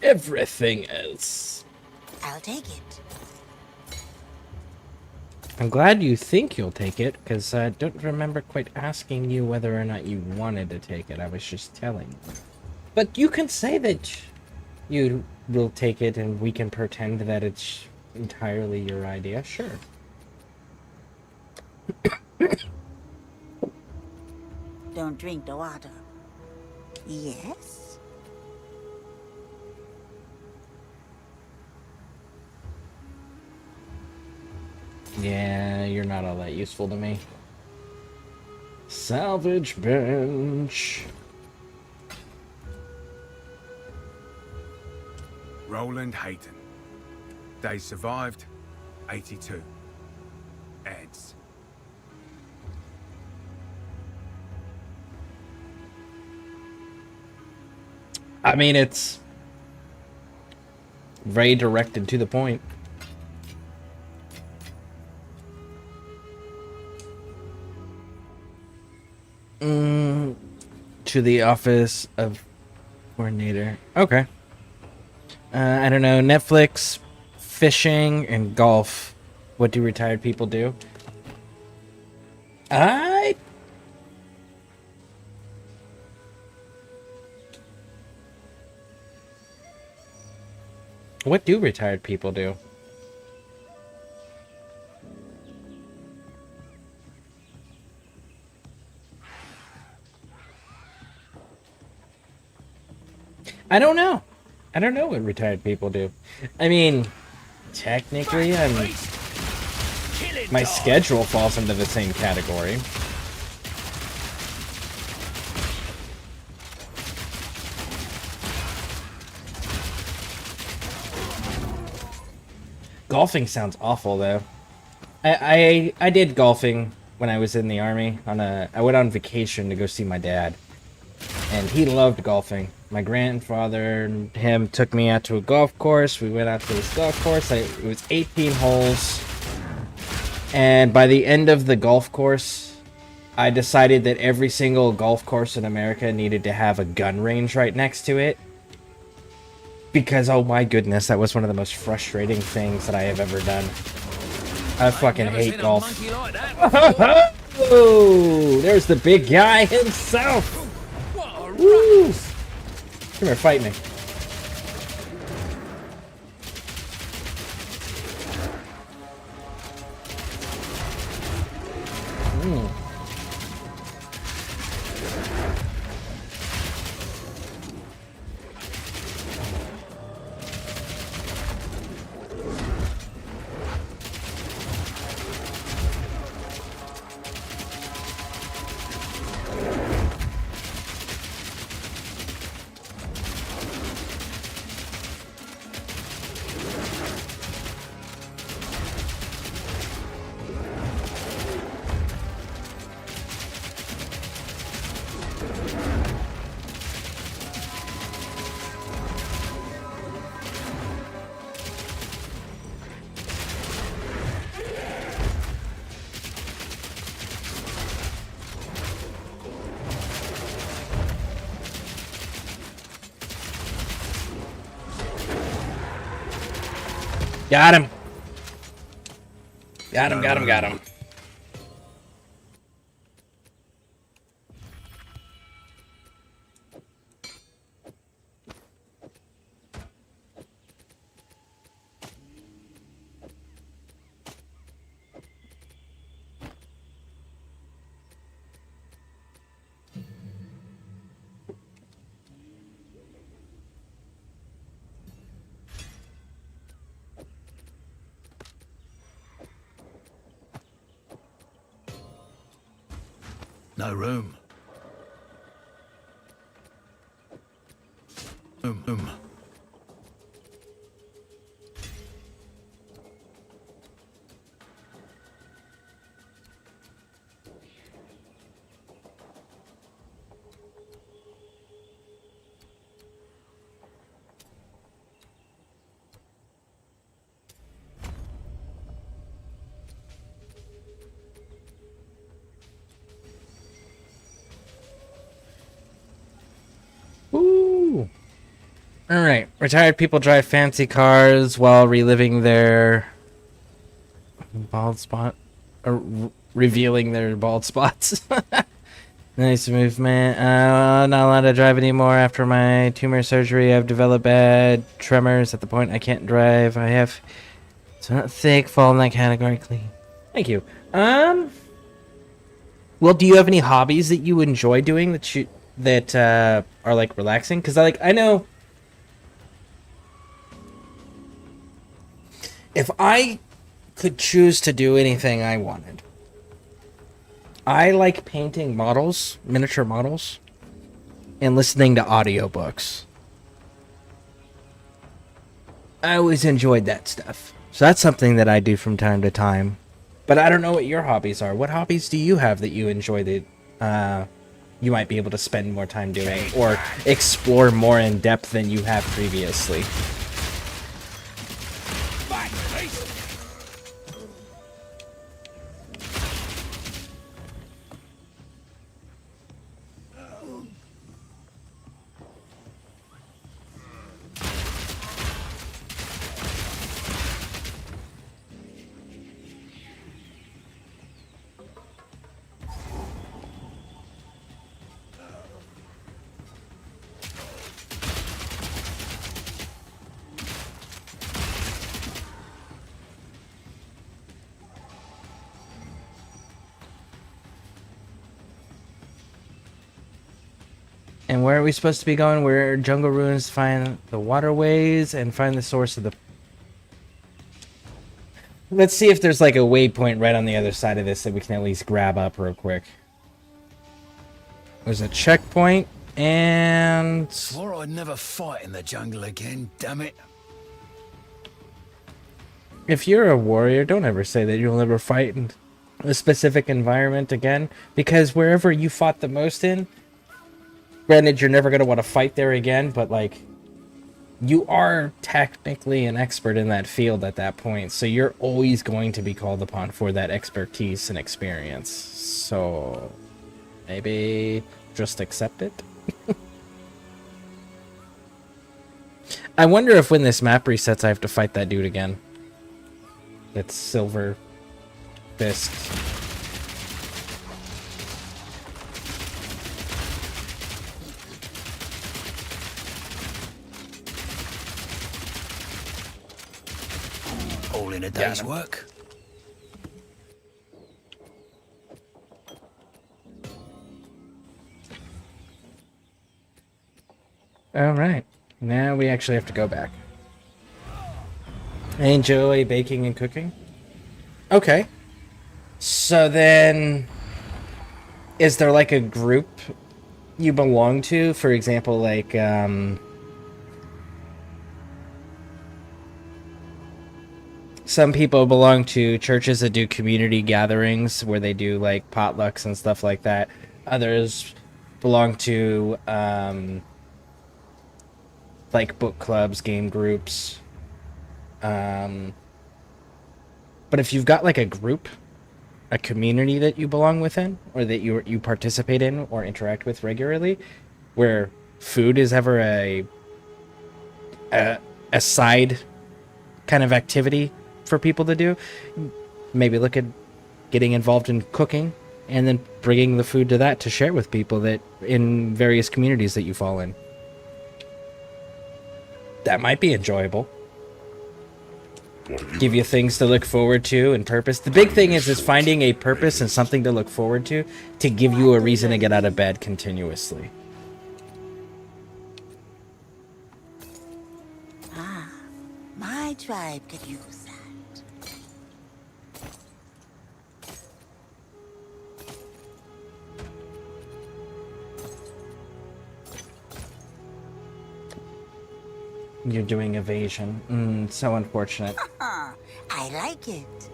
everything else. I'll take it. I'm glad you think you'll take it, because I don't remember quite asking you whether or not you wanted to take it. I was just telling you. But you can say that you will take it, and we can pretend that it's entirely your idea. Sure. Don't drink the water. Yes? Yeah, you're not all that useful to me. Salvage bench. Roland Hayton. Days survived, 82. Eds. I mean, it's very direct and to the point. To the office of coordinator. Okay. I don't know. Netflix, fishing, and golf. What do retired people do? What do retired people do? I don't know. I don't know what retired people do. I mean, technically, my schedule falls into the same category. Golfing sounds awful, though. I did golfing when I was in the army. I went on vacation to go see my dad, and he loved golfing. My grandfather and him took me out to a golf course. We went out to this golf course. It was 18 holes, and by the end of the golf course, I decided that every single golf course in America needed to have a gun range right next to it. Because, oh my goodness, that was one of the most frustrating things that I have ever done. I fucking hate golf. Oh, there's the big guy himself. Woo. Come here, fight me. Got him. Got him, got him, got him. No room. Room. Ooh. All right. Retired people drive fancy cars while reliving their bald spot, or revealing their bald spots. Nice movement. Not allowed to drive anymore after my tumor surgery. I've developed bad tremors at the point I can't drive. I have. It's not thick. Fall in that category. Clean. Thank you. Well, do you have any hobbies that you enjoy doing that are like relaxing? Because I know if I could choose to do anything I wanted, I like painting models, miniature models, and listening to audiobooks. I always enjoyed that stuff. So that's something that I do from time to time. But I don't know what your hobbies are. What hobbies do you have that you enjoy that you might be able to spend more time doing or explore more in depth than you have previously? And where are we supposed to be going? We're jungle ruins to find the waterways and find the source of the... Let's see if there's like a waypoint right on the other side of this that we can at least grab up real quick. There's a checkpoint and... Swore I'd never fight in the jungle again, damn it. If you're a warrior, don't ever say that you'll never fight in a specific environment again, because wherever you fought the most in, granted, you're never going to want to fight there again, but, like, you are technically an expert in that field at that point, so you're always going to be called upon for that expertise and experience. So, maybe just accept it. I wonder if when this map resets, I have to fight that dude again. That's Silver Fist. All in a day's work. All right. Now we actually have to go back. I enjoy baking and cooking. Okay. So then, is there like a group you belong to? For example, like, some people belong to churches that do community gatherings where they do like potlucks and stuff like that. Others belong to, like book clubs, game groups. But if you've got like a group, a community that you belong within, or that you participate in or interact with regularly, where food is ever a side kind of activity for people to do, maybe look at getting involved in cooking and then bringing the food to that to share with people that in various communities that you fall in. That might be enjoyable. Give you things to look forward to and purpose. The big thing is finding a purpose and something to look forward to give you a reason to get out of bed continuously. Ah, my tribe could use that. You're doing evasion. So unfortunate. I like it.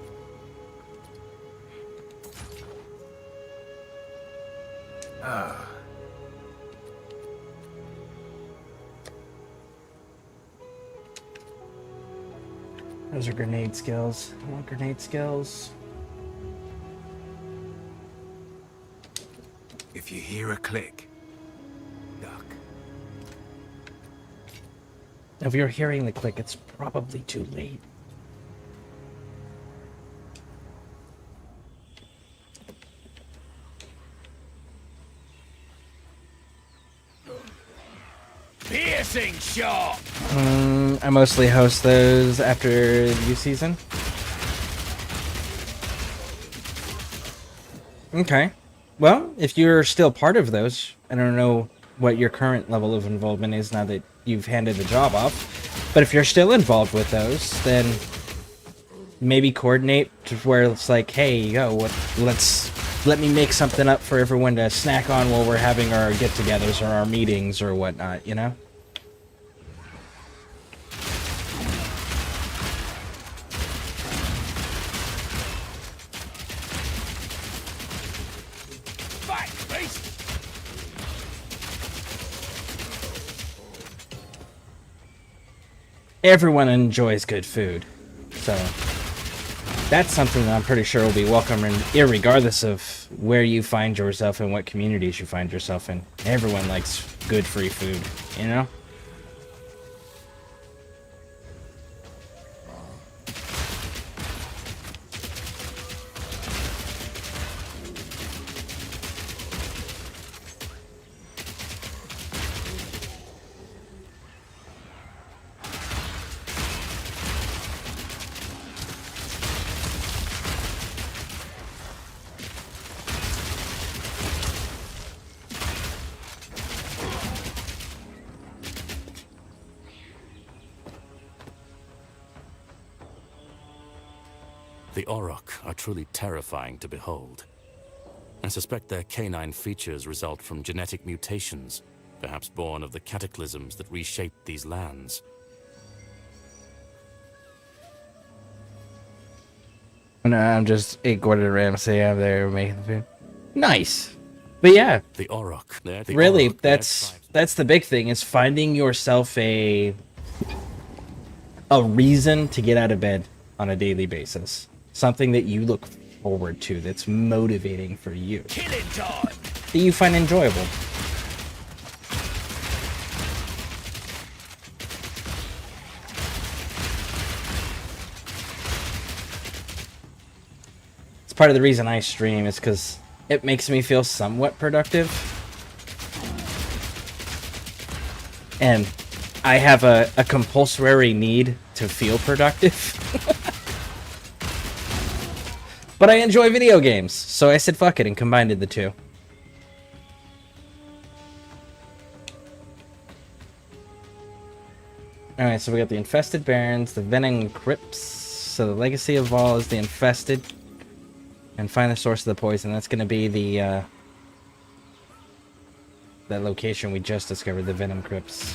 Those are grenade skills. I want grenade skills. If you hear a click, duck. If you're hearing the click, it's probably too late. Piercing shot! I mostly host those after new season. Okay. Well, if you're still part of those, I don't know what your current level of involvement is now that you've handed the job off, but if you're still involved with those, then maybe coordinate to where it's like, hey, yo, let me make something up for everyone to snack on while we're having our get-togethers or our meetings or whatnot, you know? Everyone enjoys good food, so that's something that I'm pretty sure will be welcome, irregardless of where you find yourself and what communities you find yourself in. Everyone likes good free food, you know? The Auroch are truly terrifying to behold. I suspect their canine features result from genetic mutations, perhaps born of the cataclysms that reshaped these lands. No, I'm just a Gordon Ramsay out there making the food. Nice. But yeah. The Auroch. Really, that's the big thing, is finding yourself a reason to get out of bed on a daily basis. Something that you look forward to, that's motivating for you. Killing time! That you find enjoyable. part of the reason I stream is because it makes me feel somewhat productive. And I have a compulsory need to feel productive. But I enjoy video games, so I said fuck it and combined the two. Alright, so we got the Infested Barrens, the Venom Crypts. So the Legacy of Vol is the Infested. And find the source of the poison. That's going to be the that location we just discovered, the Venom Crypts.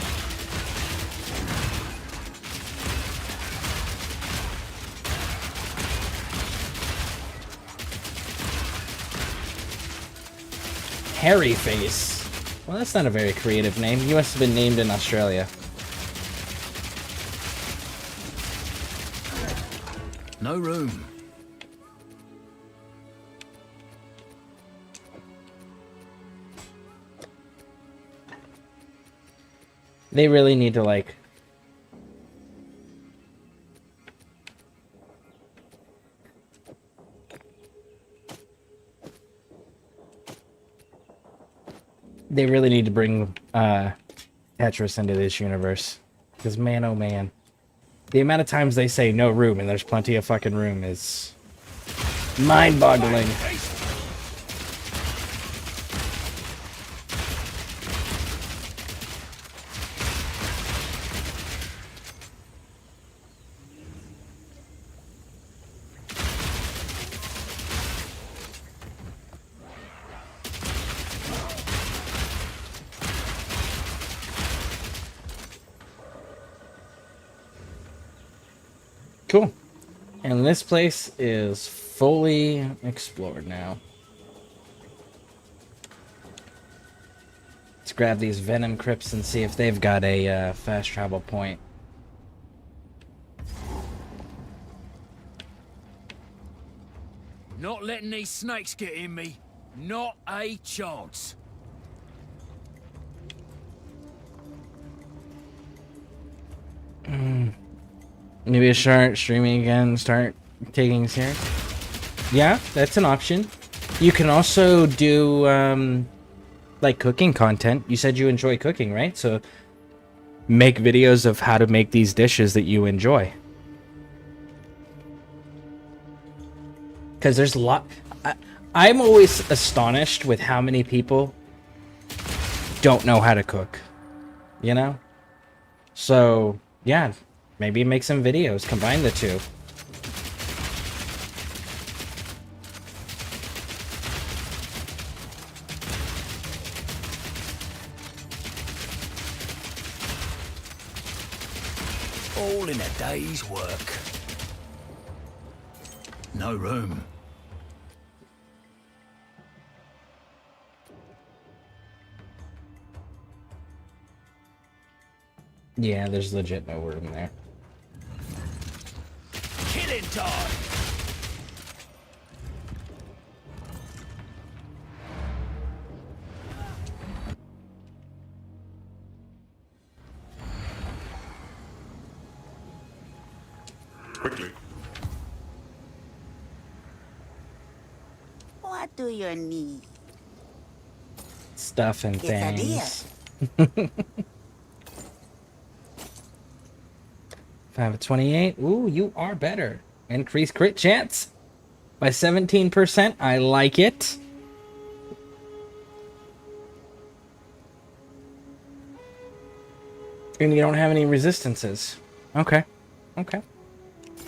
Hairy Face. Well, that's not a very creative name. You must have been named in Australia. No room. They really need to, like... They really need to bring Tetris into this universe. Because man, oh man. The amount of times they say no room and there's plenty of fucking room is mind-boggling. Cool. And this place is fully explored now. Let's grab these Venom Crypts and see if they've got a fast travel point. Not letting these snakes get in me. Not a chance. Maybe I start streaming again, start taking it serious. Yeah, that's an option. You can also do, like, cooking content. You said you enjoy cooking, right? So, make videos of how to make these dishes that you enjoy. Because there's a lot... I'm always astonished with how many people don't know how to cook. You know? So, yeah. Maybe make some videos, combine the two. All in a day's work. No room. Yeah, there's legit no room there. Killing time! Quickly. What do you need? Stuff and things. 5 of 28. Ooh, you are better. Increased crit chance by 17%. I like it. And you don't have any resistances. Okay. Okay.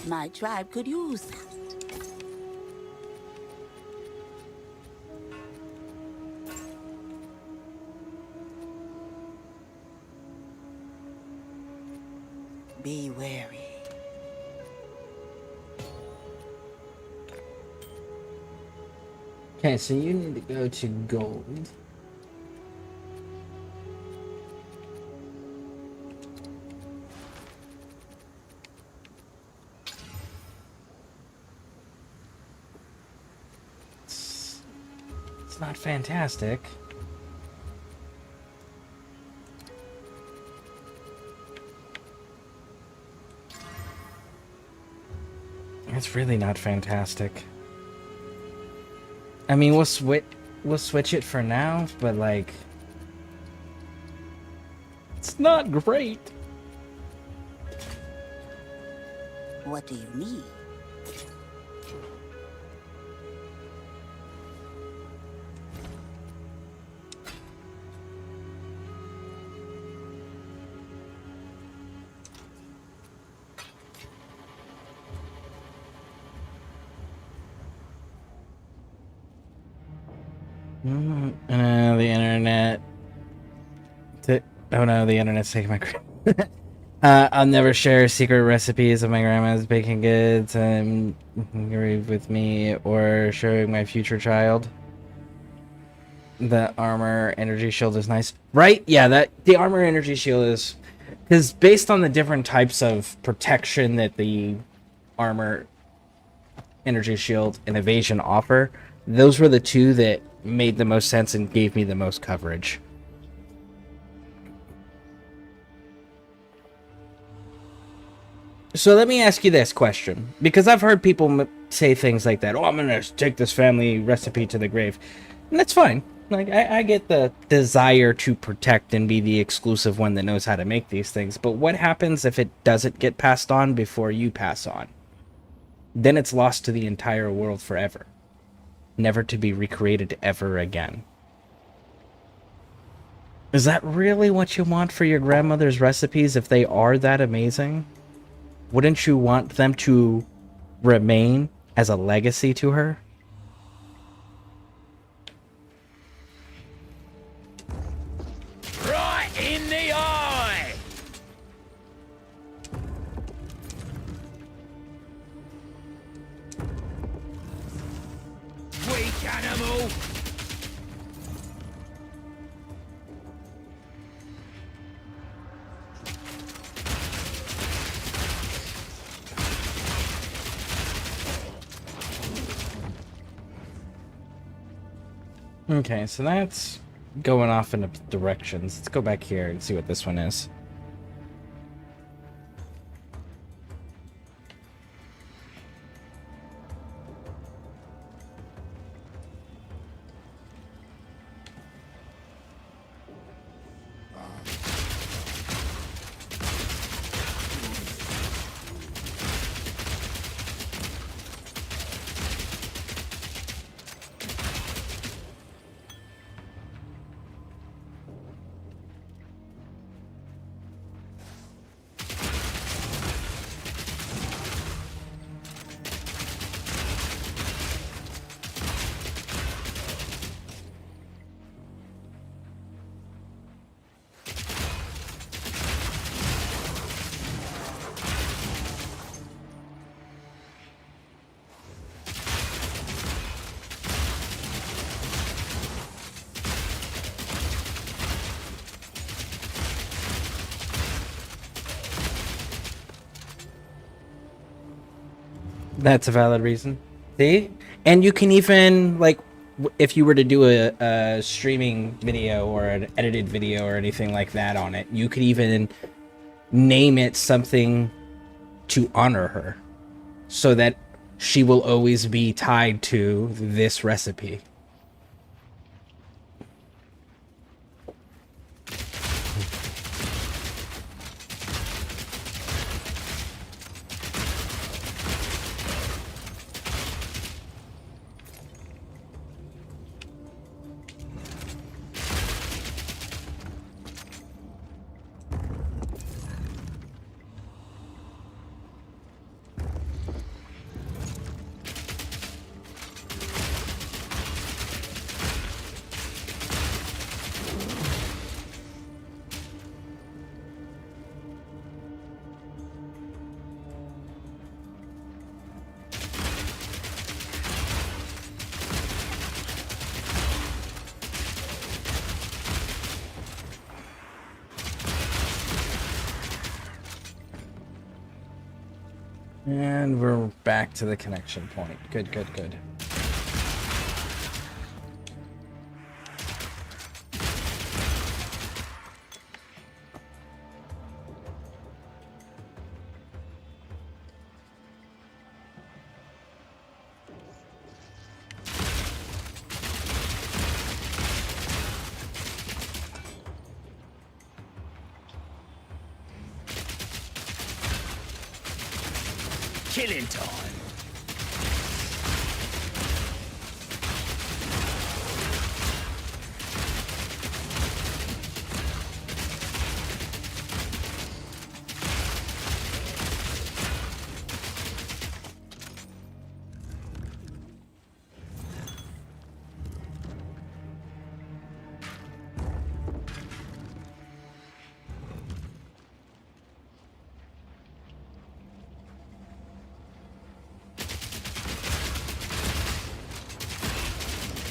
My tribe could use that. Be wary. Okay, so you need to go to gold. It's not fantastic. It's really not fantastic. I mean, we'll switch it for now, but like, it's not great. What do you need? The internet. Oh no, the internet's taking my crap. I'll never share secret recipes of my grandma's baking goods with me or sharing my future child. The armor energy shield is nice, right? Yeah, that the armor energy shield is because based on the different types of protection that the armor energy shield and evasion offer, those were the two that made the most sense and gave me the most coverage. So let me ask you this question, because I've heard people say things like that. Oh, I'm gonna take this family recipe to the grave, and that's fine. Like I get the desire to protect and be the exclusive one that knows how to make these things, but what happens if it doesn't get passed on before you pass on? Then it's lost to the entire world forever, never to be recreated ever again. Is that really what you want for your grandmother's recipes if they are that amazing? Wouldn't you want them to remain as a legacy to her? Right in the eye! Weak animal! Okay, so that's going off in directions. Let's go back here and see what this one is. That's a valid reason. See? And you can even, like, if you were to do a streaming video or an edited video or anything like that on it, you could even name it something to honor her so that she will always be tied to this recipe. And we're back to the connection point. Good, good, good. killing time.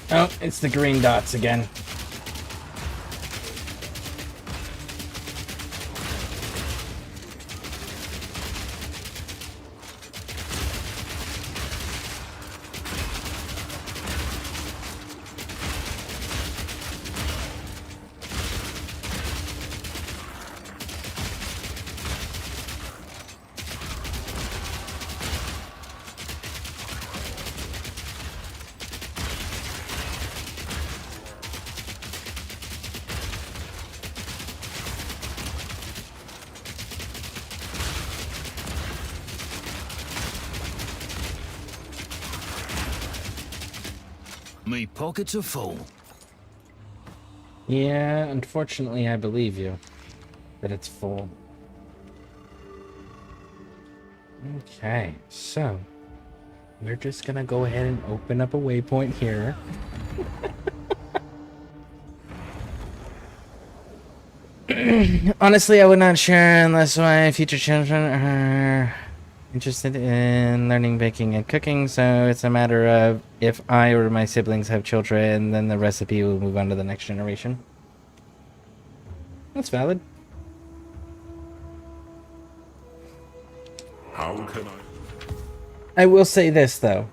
Oh, it's the green dots again. Me pockets are full. Yeah, unfortunately, I believe you that it's full. Okay, so we're just gonna go ahead and open up a waypoint here. Honestly, I would not share unless my future children are interested in learning baking and cooking, so it's a matter of if I or my siblings have children, then the recipe will move on to the next generation. That's valid. How can I will say this, though.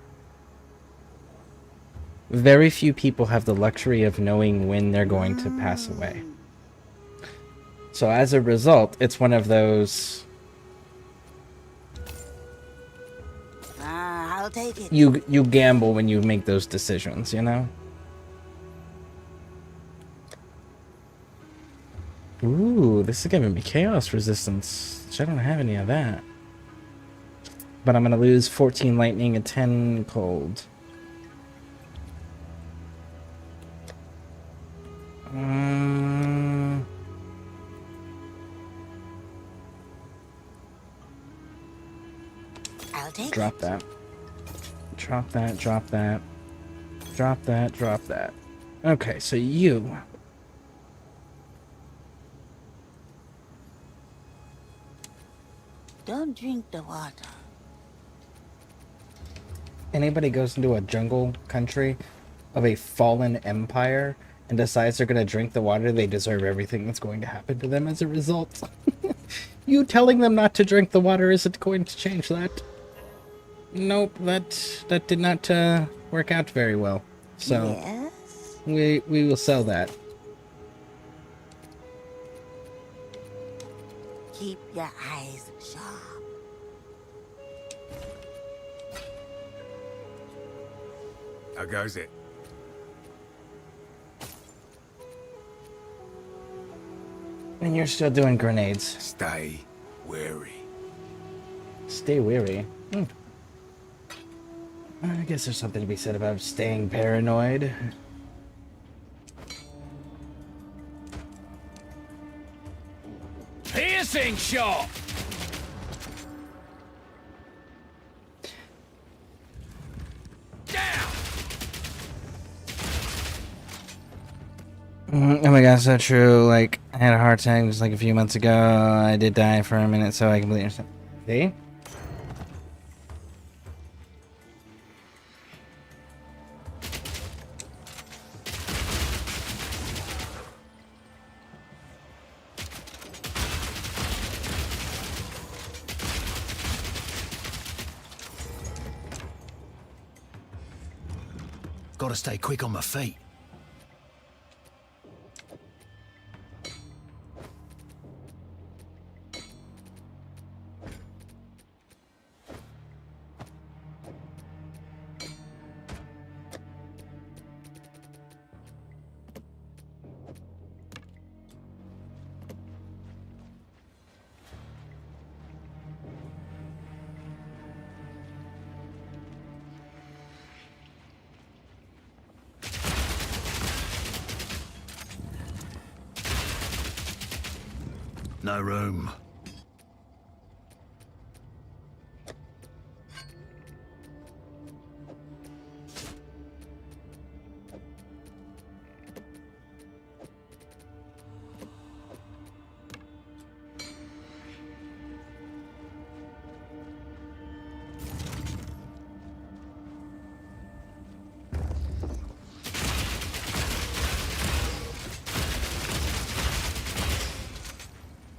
Very few people have the luxury of knowing when they're going to pass away. So as a result, it's one of those... I'll take it. You gamble when you make those decisions, you know? Ooh, this is giving me chaos resistance. I don't have any of that. But I'm gonna lose 14 lightning and 10 cold. I'll take Drop that. Drop that, drop that. Drop that, drop that. Okay, so you... Don't drink the water. Anybody goes into a jungle country of a fallen empire and decides they're going to drink the water, they deserve everything that's going to happen to them as a result. You telling them not to drink the water isn't going to change that. Nope, that did not work out very well. So yes? we will sell that. Keep your eyes sharp. How goes it? And you're still doing grenades. Stay wary. Stay weary. I guess there's something to be said about staying paranoid. Piercing shot! Oh my god, so true. Like, I had a heart attack just like a few months ago. I did die for a minute, so I completely understand. See? Gotta stay quick on my feet. No room.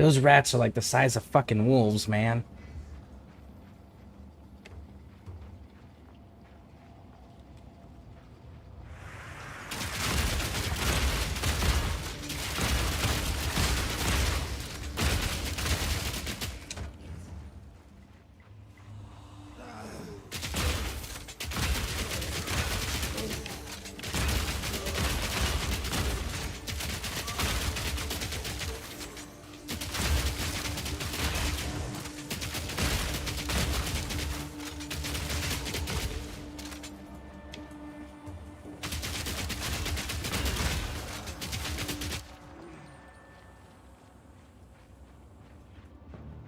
Those rats are like the size of fucking wolves, man.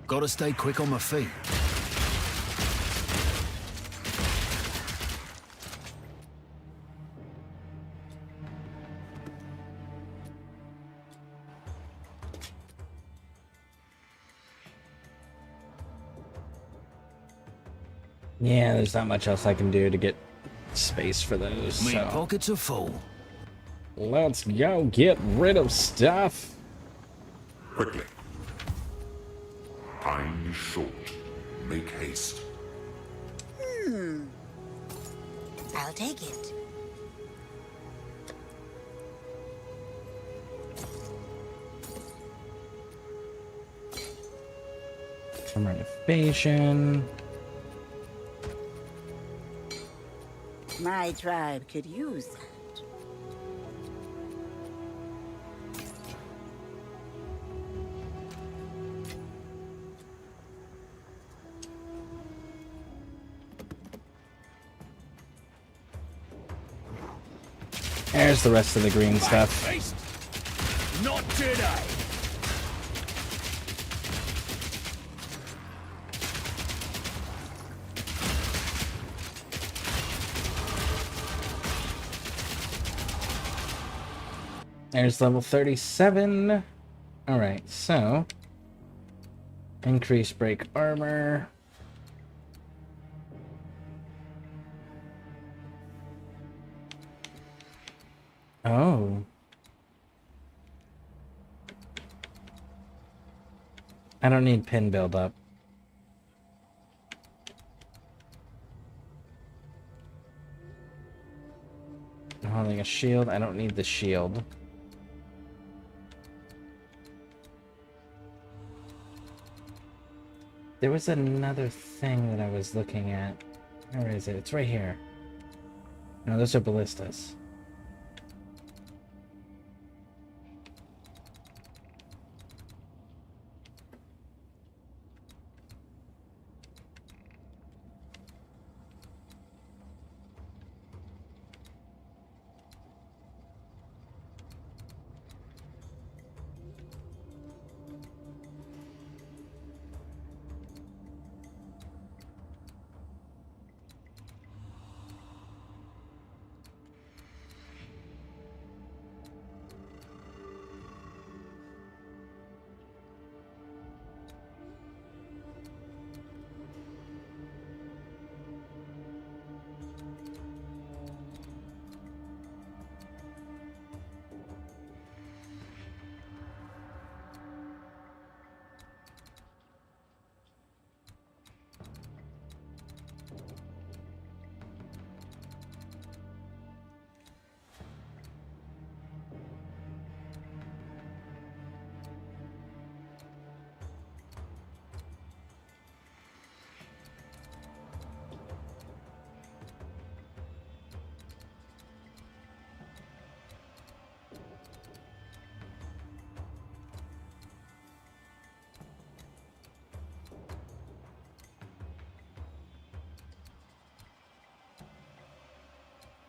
Gotta stay quick on my feet. Yeah, there's not much else I can do to get space for those. My So pockets are full. let's go get rid of stuff. Quickly. Time is short. Make haste. I'll take it. Some renovation. My tribe could use that. There's the rest of the green stuff. Not today. There's level 37. Alright, so increase break armor. Oh. I don't need pin buildup. I'm holding a shield. I don't need the shield. There was another thing that I was looking at. Where is it? It's right here. No, those are ballistas.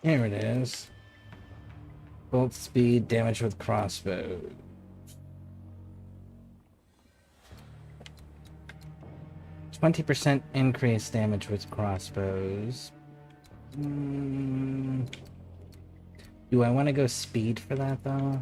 Here it is. Bolt speed, damage with crossbow. 20% increased damage with crossbows. Do I want to go speed for that, though?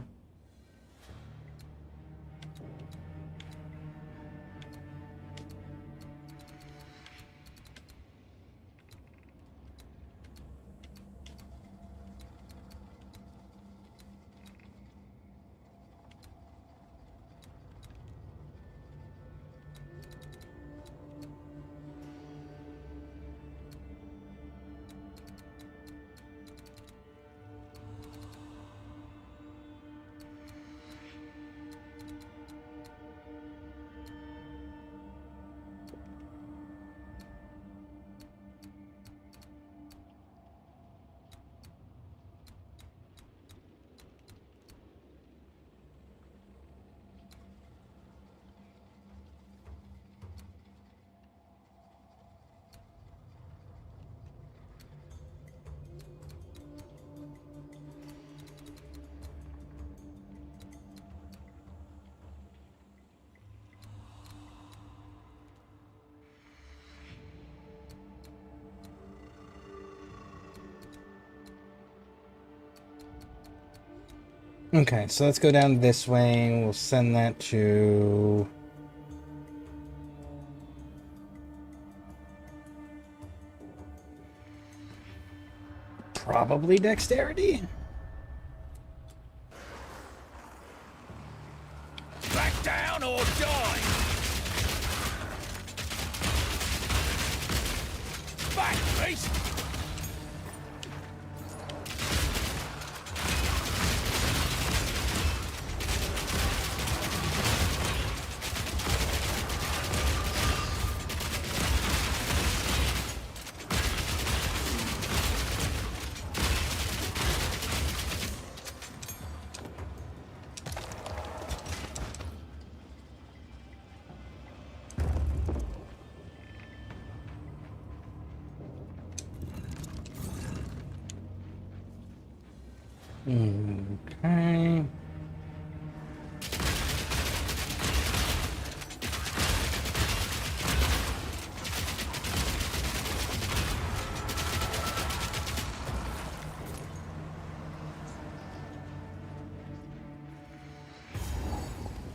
Okay, so let's go down this way. We'll send that to... probably dexterity? Back down or die! Back, beast! Okay.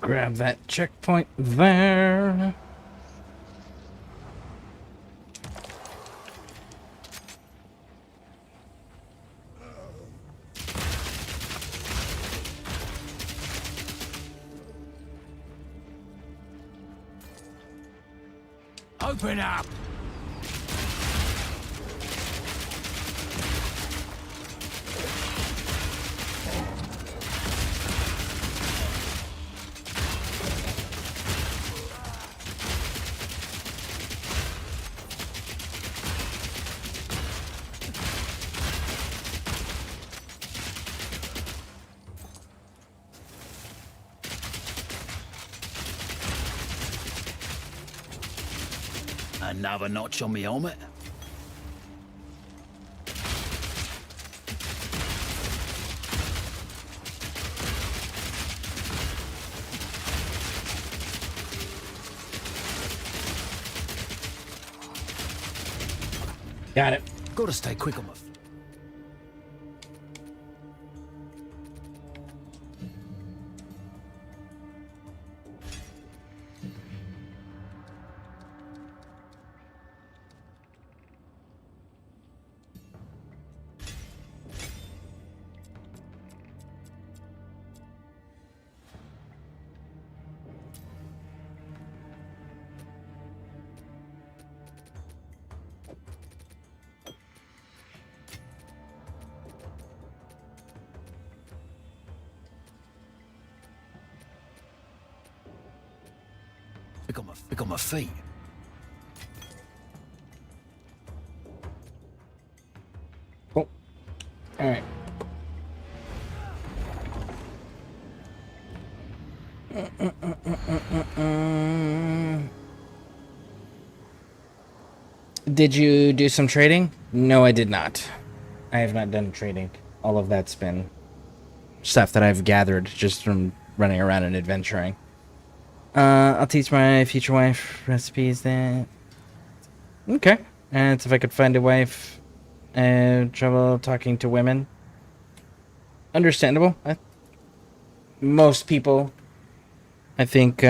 Grab that checkpoint there. Open up! Another notch on me helmet? Got it. Gotta stay quick on my... Quick on my feet. Cool. All right. Did you do some trading? No, I did not. I have not done trading. All of that's been stuff that I've gathered just from running around and adventuring. I'll teach my future wife recipes that... Okay. And it's if I could find a wife and trouble talking to women. Understandable. Most people, I think,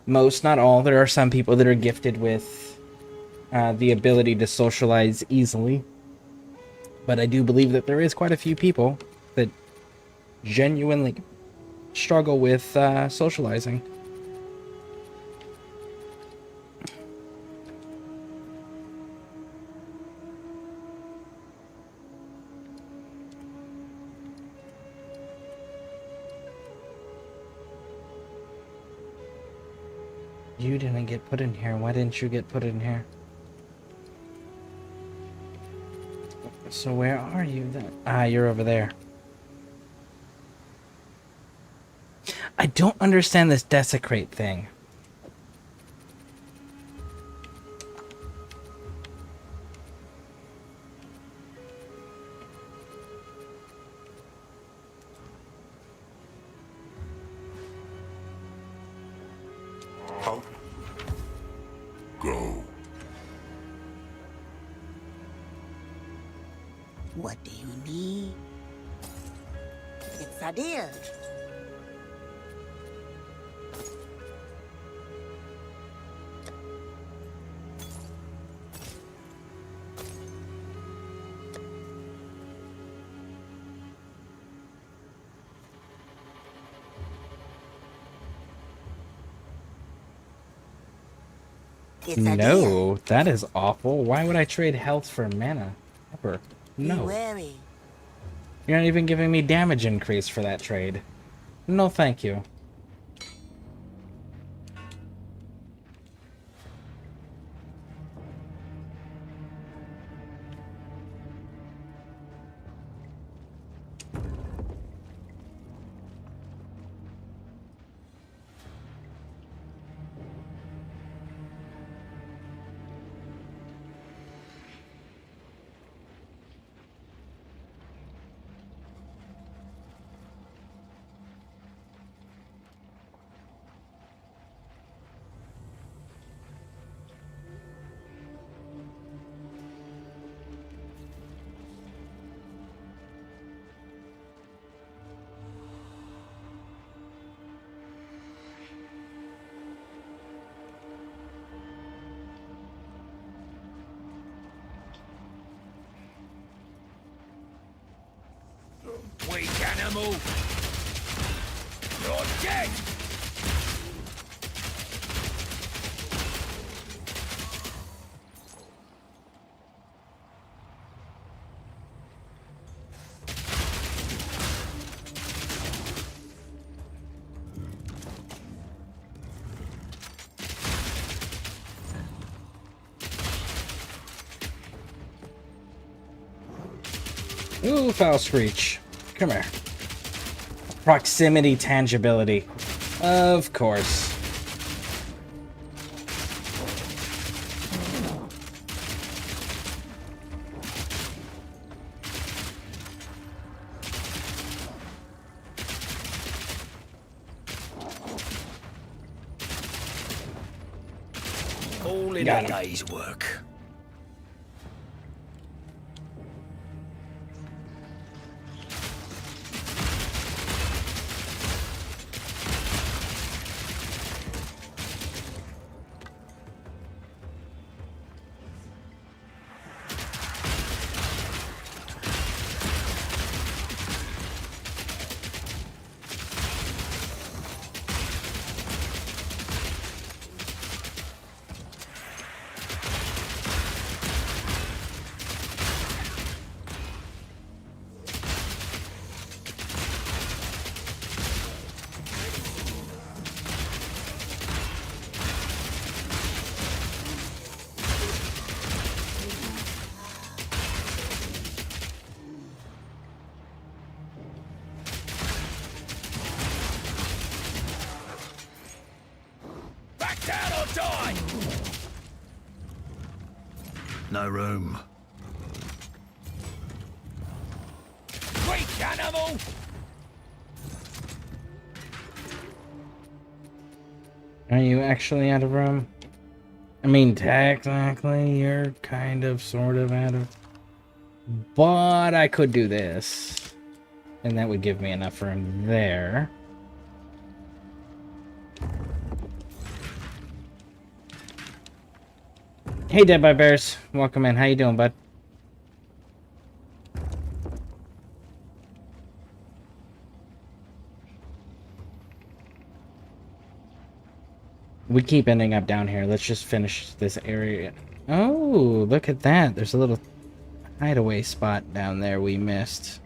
most, not all, there are some people that are gifted with the ability to socialize easily. But I do believe that there is quite a few people that genuinely struggle with socializing. You didn't get put in here. Why didn't you get put in here? So where are you then? Ah, you're over there. I don't understand this desecrate thing. How? Go. What do you need? It's a deal. It's a deal. No, that is awful. Why would I trade health for mana? Ever. Be No. wary. You're not even giving me damage increase for that trade. No, thank you. Weak animal! You're dead! Ooh, foul screech. Come here. Proximity tangibility. Of course. All in Got a him. day's work. Back down or die! No room. Weak animal! Are you actually out of room? I mean, technically, you're kind of, sort of out of... But I could do this. And that would give me enough room there. Hey, Dead by Bears. Welcome in. How you doing, bud? We keep ending up down here. Let's just finish this area. Oh, look at that. There's a little hideaway spot down there we missed.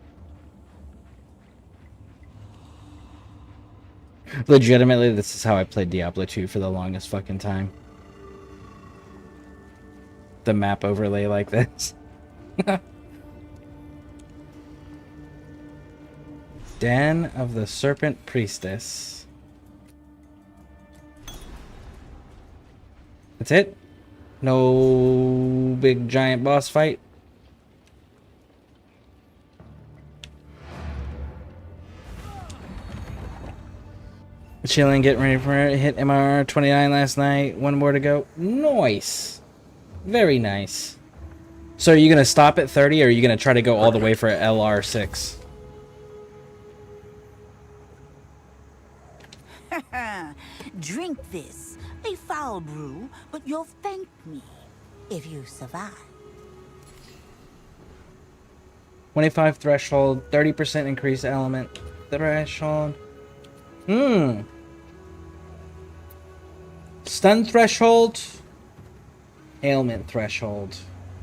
Legitimately, this is how I played Diablo 2 for the longest fucking time. The map overlay like this. Den of the Serpent Priestess. That's it? No big giant boss fight? Chilling, getting ready for it. Hit MR 29 last night. One more to go. Nice. Very nice. So are you going to stop at 30 or are you going to try to go all the way for LR6? Drink this. A foul brew, but you'll thank me if you survive. 25 threshold, 30% increase element threshold. Stun threshold, ailment threshold.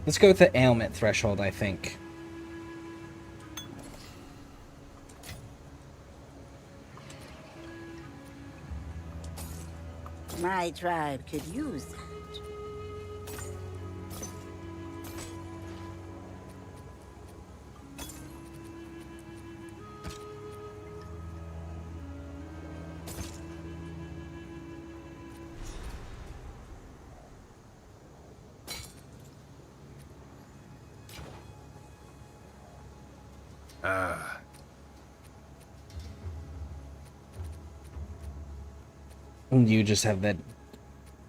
Let's go with the ailment threshold, I think. My tribe could use that. You just have that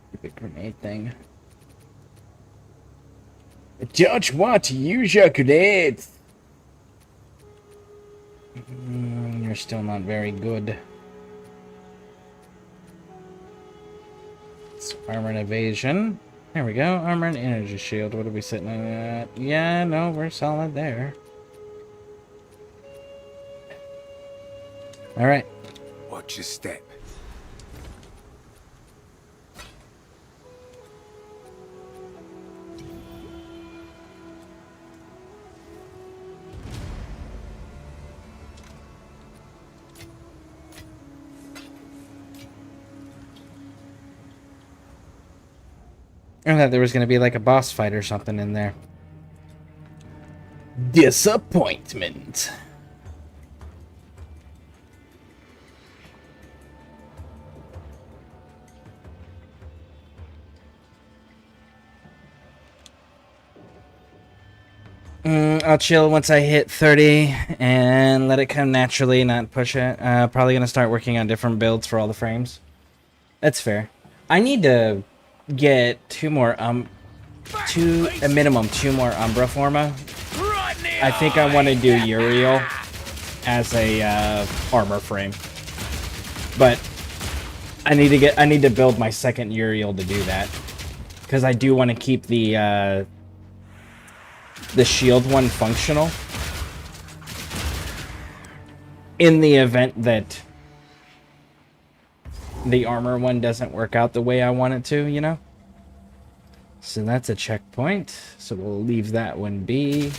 stupid grenade thing. Don't want to use your grenades. You're still not very good. It's armor and evasion. There we go. Armor and energy shield. What are we sitting at? Yeah, no, we're solid there. Alright. Watch your step. I thought there was going to be like a boss fight or something in there. Disappointment. I'll chill once I hit 30 and let it come naturally, not push it. Probably going to start working on different builds for all the frames. That's fair. I need to get a minimum two more Umbra Forma. I think I want to do Uriel as a armor frame. But I need to build my second Uriel to do that. Because I do want to keep the shield one functional. In the event that the armor one doesn't work out the way I want it to, you know? So that's a checkpoint. So we'll leave that one be.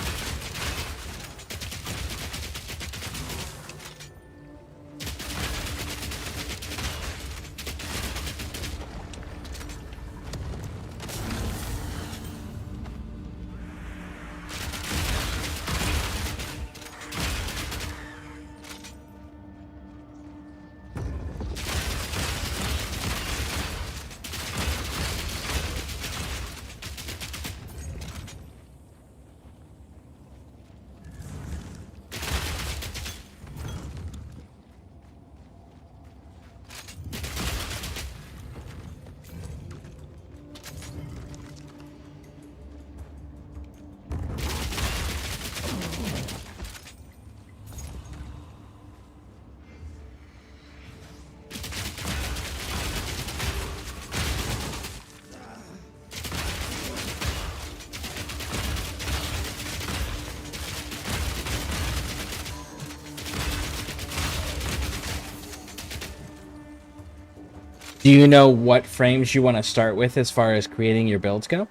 Do you know what frames you want to start with as far as creating your builds go?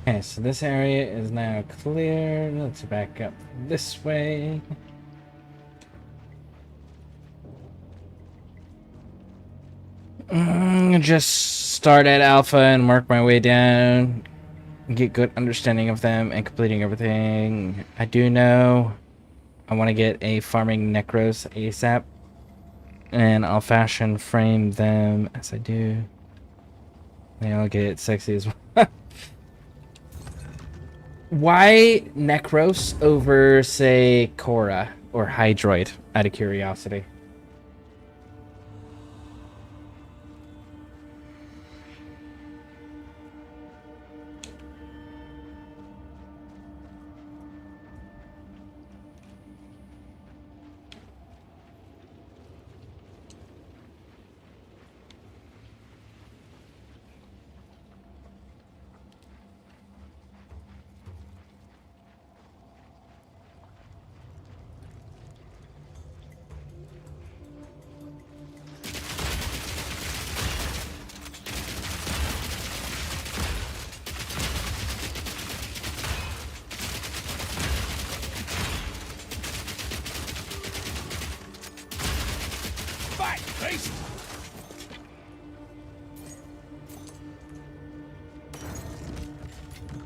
Okay, so this area is now clear. Let's back up this way. Just start at alpha and work my way down. Get good understanding of them and completing everything. I do know I want to get a farming necros ASAP. And I'll fashion frame them as I do. They all get sexy as well. Why Necros over, say, Korra or Hydroid, out of curiosity?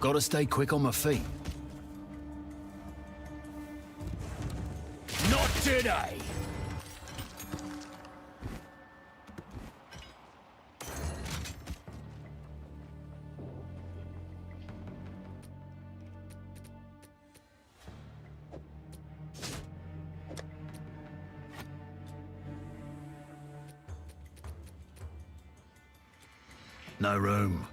Gotta stay quick on my feet. Not today! No room.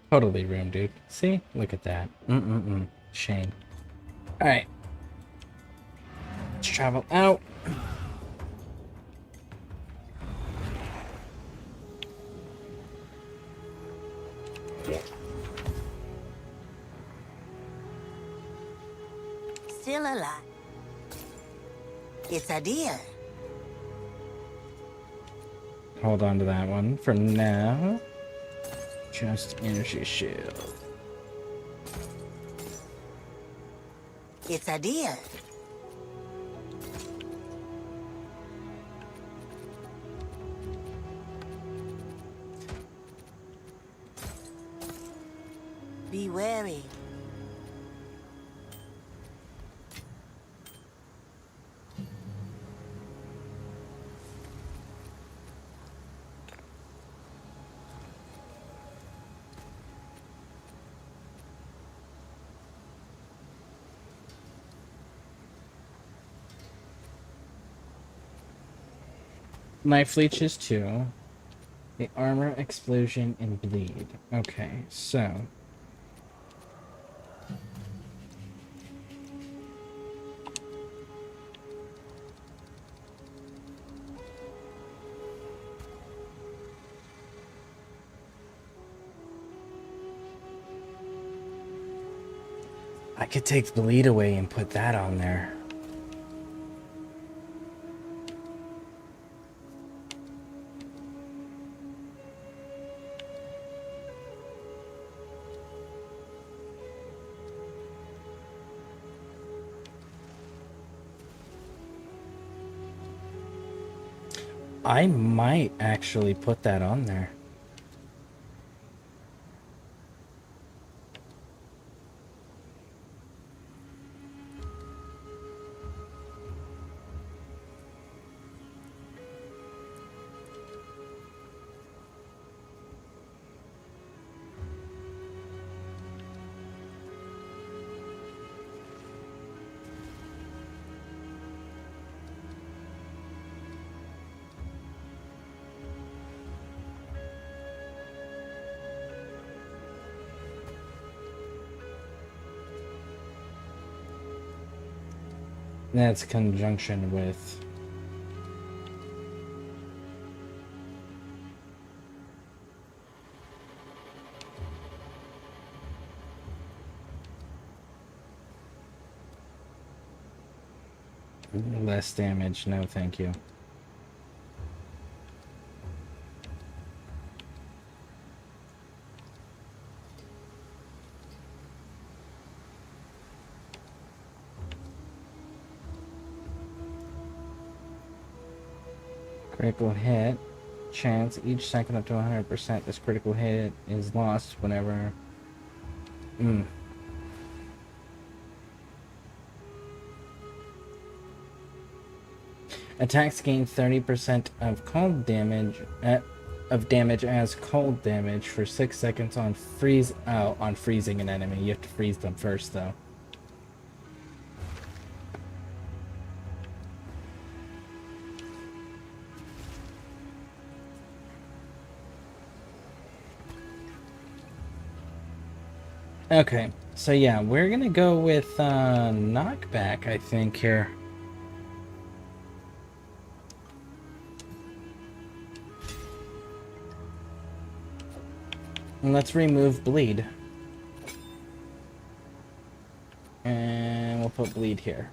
Totally room, dude. See? Look at that. Shame. Alright. Let's travel out. Still alive. It's a deer. Hold on to that one for now. Just energy shield. It's a deer. Be wary. Knife leeches 2. The armor, explosion, and bleed. Okay, so. I could take the bleed away and put that on there. I might actually put that on there. That's conjunction with. Less damage, no thank you. Critical hit. Chance each second up to 100%. This critical hit is lost whenever... Attacks gain 30% of cold damage as cold damage for 6 seconds on on freezing an enemy. You have to freeze them first though. Okay, so yeah, we're gonna go with knockback, I think, here. And let's remove bleed. And we'll put bleed here.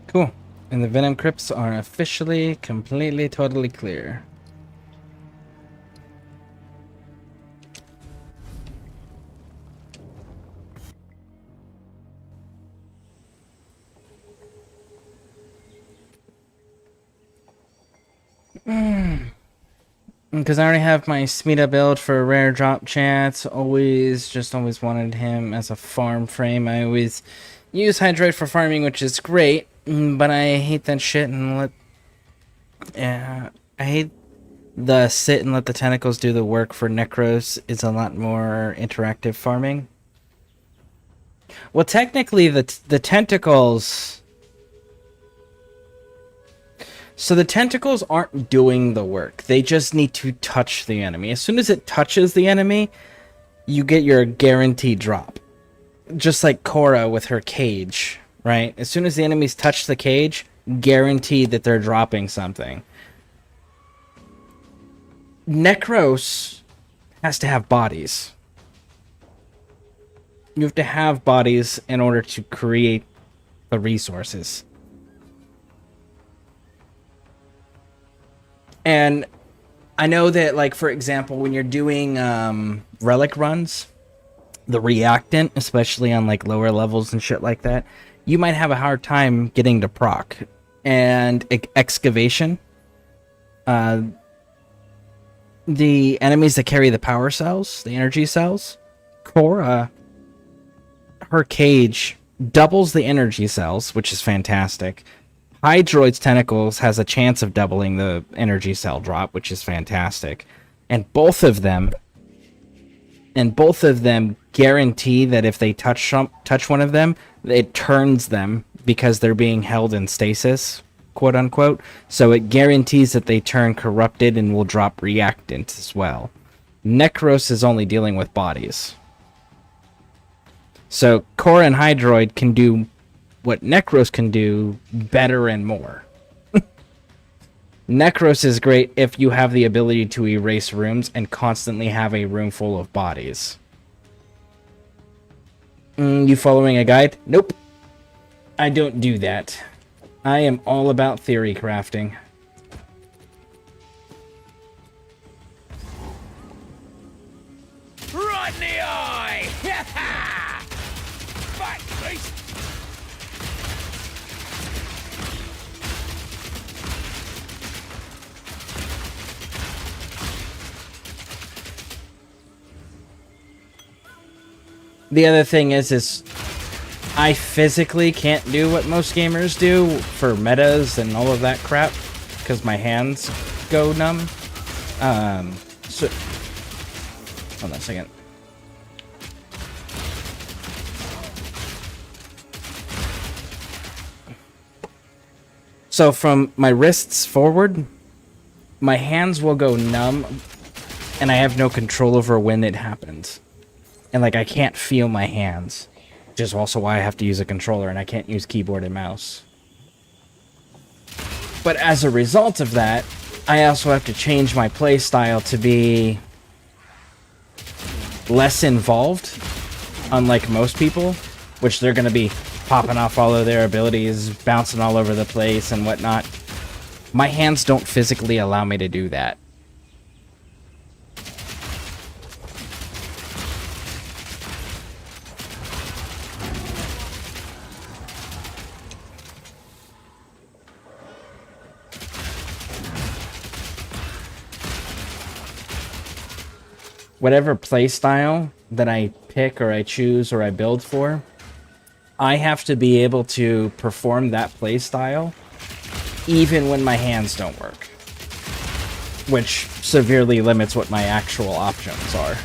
Cool. And the venom crypts are officially, completely, totally clear. Because I already have my Smita build for a rare drop chance. Always wanted him as a farm frame. I always use Hydroid for farming, which is great. But I hate that shit and I hate the sit and let the tentacles do the work for Necros. Is a lot more interactive farming. Well, technically, the tentacles... So the tentacles aren't doing the work. They just need to touch the enemy. As soon as it touches the enemy, you get your guaranteed drop. Just like Korra with her cage, right? As soon as the enemies touch the cage, guaranteed that they're dropping something. Necros has to have bodies. You have to have bodies in order to create the resources. And I know that, like, for example, when you're doing relic runs, the reactant, especially on like lower levels and shit like that, you might have a hard time getting to proc. And excavation, the enemies that carry the power cells, the energy cells, Korra, her cage doubles the energy cells, which is fantastic. Hydroid's tentacles has a chance of doubling the energy cell drop, which is fantastic. And both of them guarantee that if they touch one of them, it turns them because they're being held in stasis, quote unquote. So it guarantees that they turn corrupted and will drop reactant as well. Necros is only dealing with bodies. So Korra and Hydroid can do what Necros can do better and more. Necros is great if you have the ability to erase rooms and constantly have a room full of bodies. You following a guide? Nope. I don't do that. I am all about theory crafting. Right in the eye! Back, beast! The other thing is I physically can't do what most gamers do for metas and all of that crap because my hands go numb. So hold on a second. So from my wrists forward, my hands will go numb, and I have no control over when it happens. And like I can't feel my hands, which is also why I have to use a controller and I can't use keyboard and mouse. But as a result of that, I also have to change my play style to be less involved, unlike most people, which they're going to be popping off all of their abilities, bouncing all over the place and whatnot. My hands don't physically allow me to do that. Whatever play style that I pick or I choose or I build for, I have to be able to perform that play style even when my hands don't work, which severely limits what my actual options are.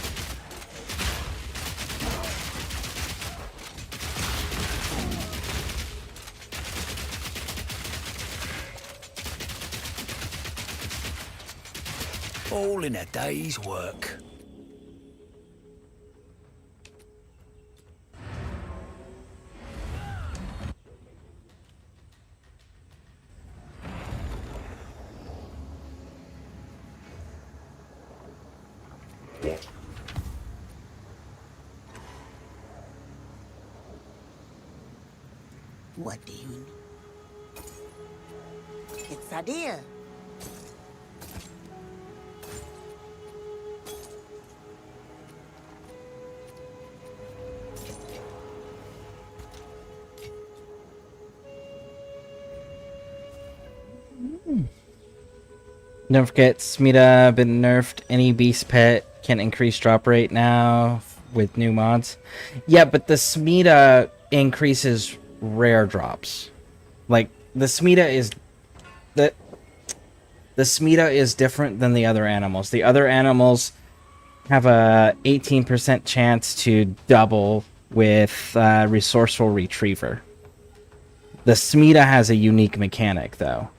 All in a day's work. What do you need? It's a deal. Don't forget, Smita been nerfed. Any beast pet can increase drop rate now with new mods. Yeah, but the Smita increases rare drops. Like the Smita is the Smita is different than the other animals. The other animals have a 18% chance to double with Resourceful Retriever. The Smita has a unique mechanic, though.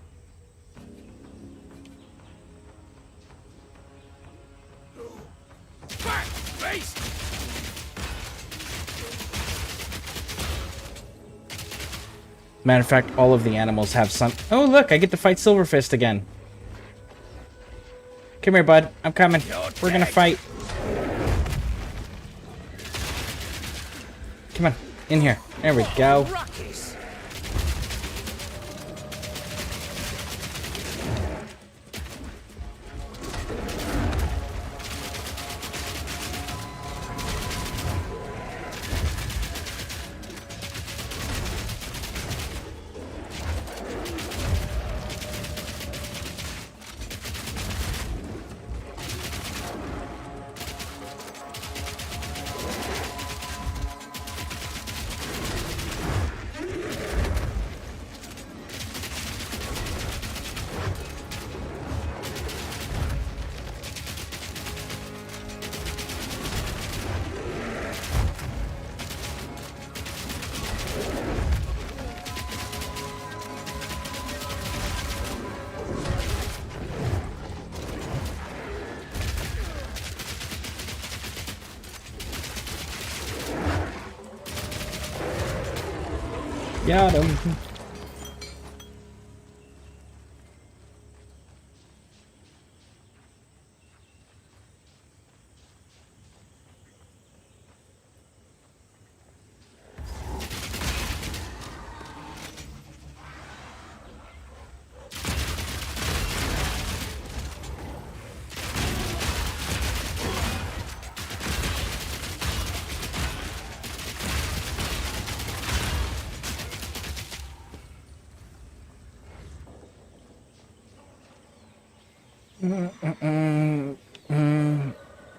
Matter of fact, all of the animals have some... Oh, look, I get to fight Silverfist again. Come here, bud. I'm coming. We're gonna fight. Come on, in here. There we go. Got him.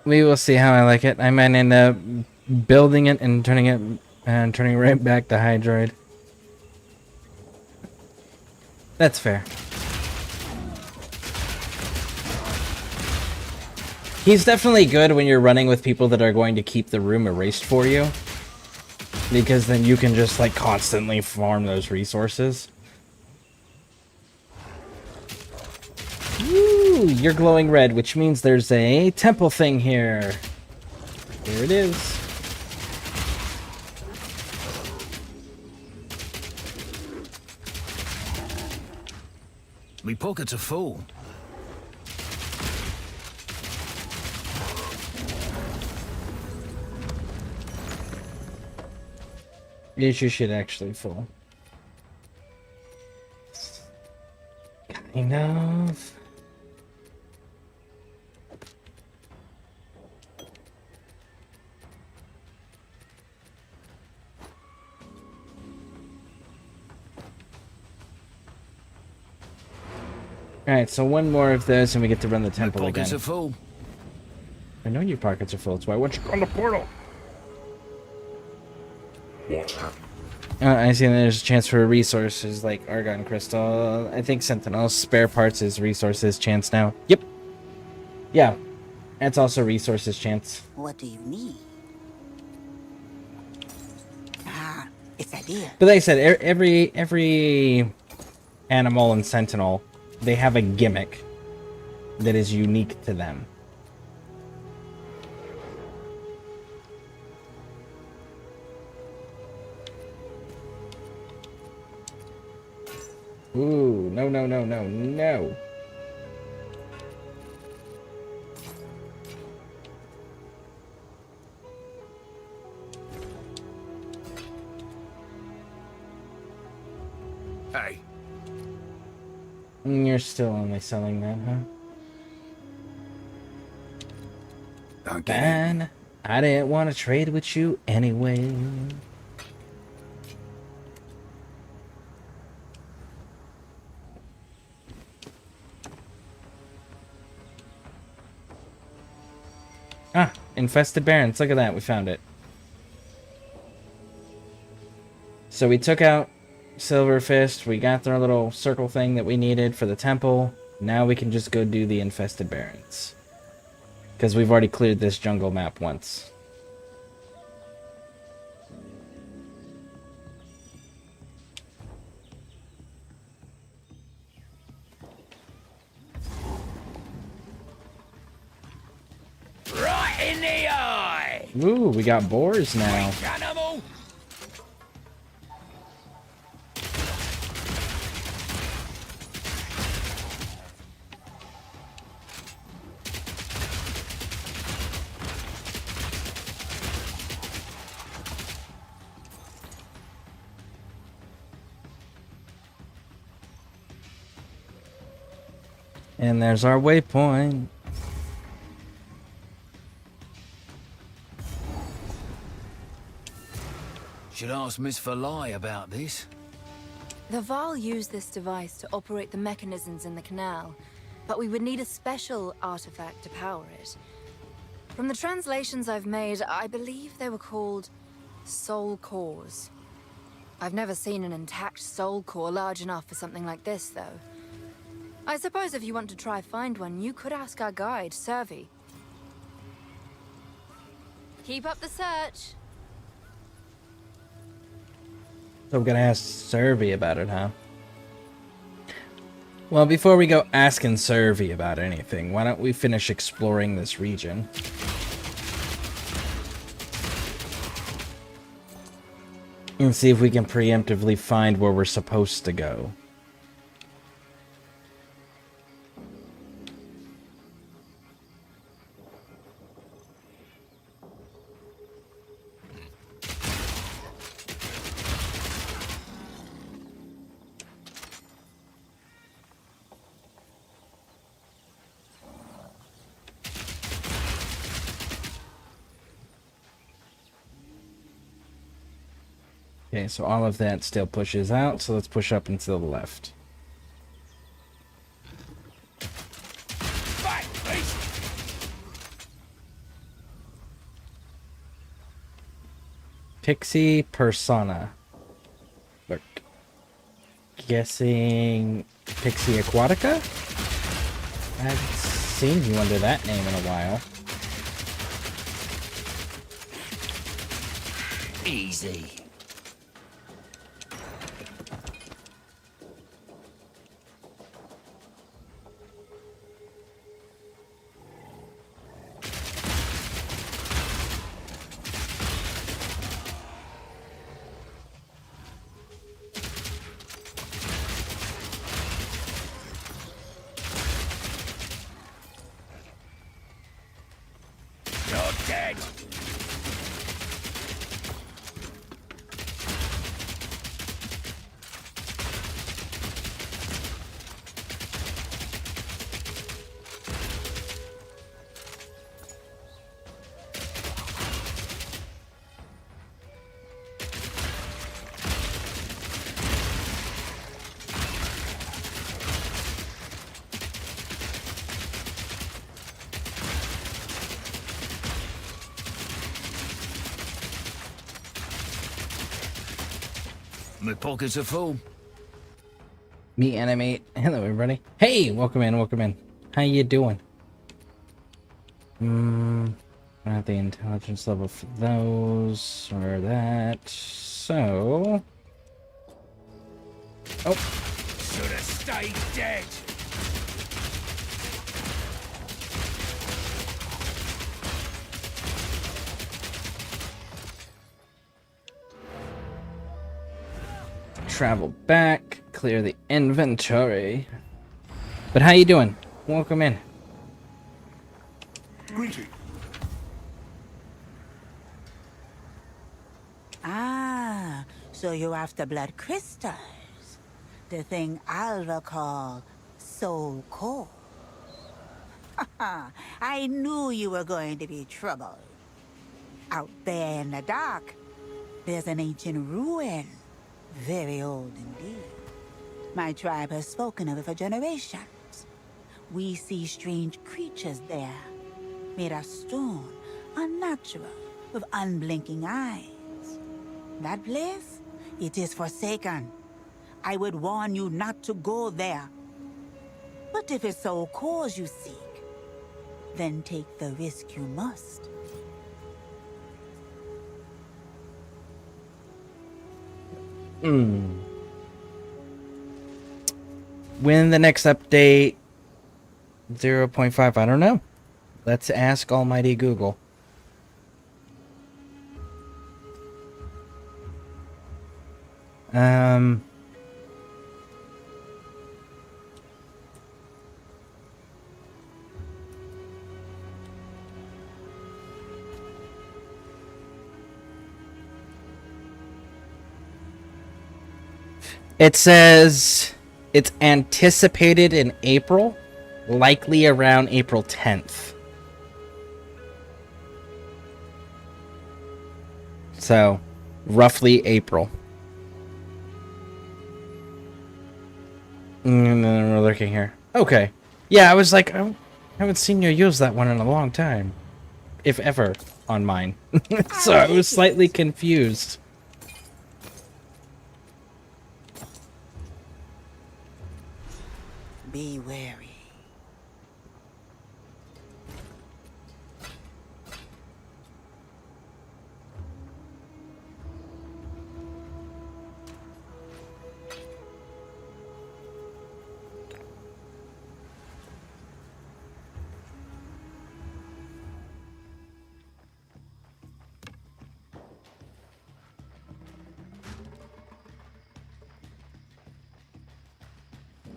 We will see how I like it. I might end up building it and turning right back to Hydroid. That's fair. He's definitely good when you're running with people that are going to keep the room erased for you, because then you can just like constantly farm those resources. Woo! You're glowing red, which means there's a temple thing here. Here it is. Me pockets are full. Is your shit actually full? Kind of. Alright, so one more of those and we get to run the temple again. Pockets are full. I know your pockets are full, that's why I want you to go on the portal. What happened? I see there's a chance for resources like Argon Crystal. I think Sentinel's spare parts is resources chance now. Yep. Yeah. That's also resources chance. What do you need? Ah, it's a deal. But like I said, every animal in Sentinel, they have a gimmick that is unique to them. Ooh, no, no, no, no, no. Hey. You're still only selling that, huh? Don't get it. Man, I didn't want to trade with you anyway. Ah, infested barrens. Look at that, we found it. So we took out Silver Fist, we got our little circle thing that we needed for the temple. Now we can just go do the infested barrens. Because we've already cleared this jungle map once. Right in the eye! Ooh, we got boars now. Animal! And there's our waypoint. Should ask Miss Falai about this. The Val used this device to operate the mechanisms in the canal, but we would need a special artifact to power it. From the translations I've made, I believe they were called soul cores. I've never seen an intact soul core large enough for something like this, though. I suppose if you want to try find one, you could ask our guide, Servi. Keep up the search. So I'm gonna ask Servi about it, huh? Well, before we go asking Servi about anything, why don't we finish exploring this region? And see if we can preemptively find where we're supposed to go. Okay, so all of that still pushes out, so let's push up and to the left. Pixie Persona. Look. Guessing Pixie Aquatica? I haven't seen you under that name in a while. Easy. dead! My pockets are full. Me animate. Hello, everybody. Hey, welcome in, welcome in. How you doing? I have the intelligence level for those or that. So, oh, Should have stayed dead. travel back, clear the inventory. But how you doing? Welcome in. Greeting. Ah, so you're after blood crystals. The thing Alva call soul core. I knew you were going to be troubled. Out there in the dark, there's an ancient ruin. Very old indeed. My tribe has spoken of it for generations. We see strange creatures there, made of stone, unnatural, with unblinking eyes. That place, it is forsaken. I would warn you not to go there. But if it's so cause you seek, then take the risk you must. When the next update? 0.5, I don't know. Let's ask Almighty Google. It says it's anticipated in April, likely around April 10th. So, roughly April. And then we're looking here. Okay. Yeah, I was like, I haven't seen you use that one in a long time. If ever, on mine. So I was slightly confused. Be wary.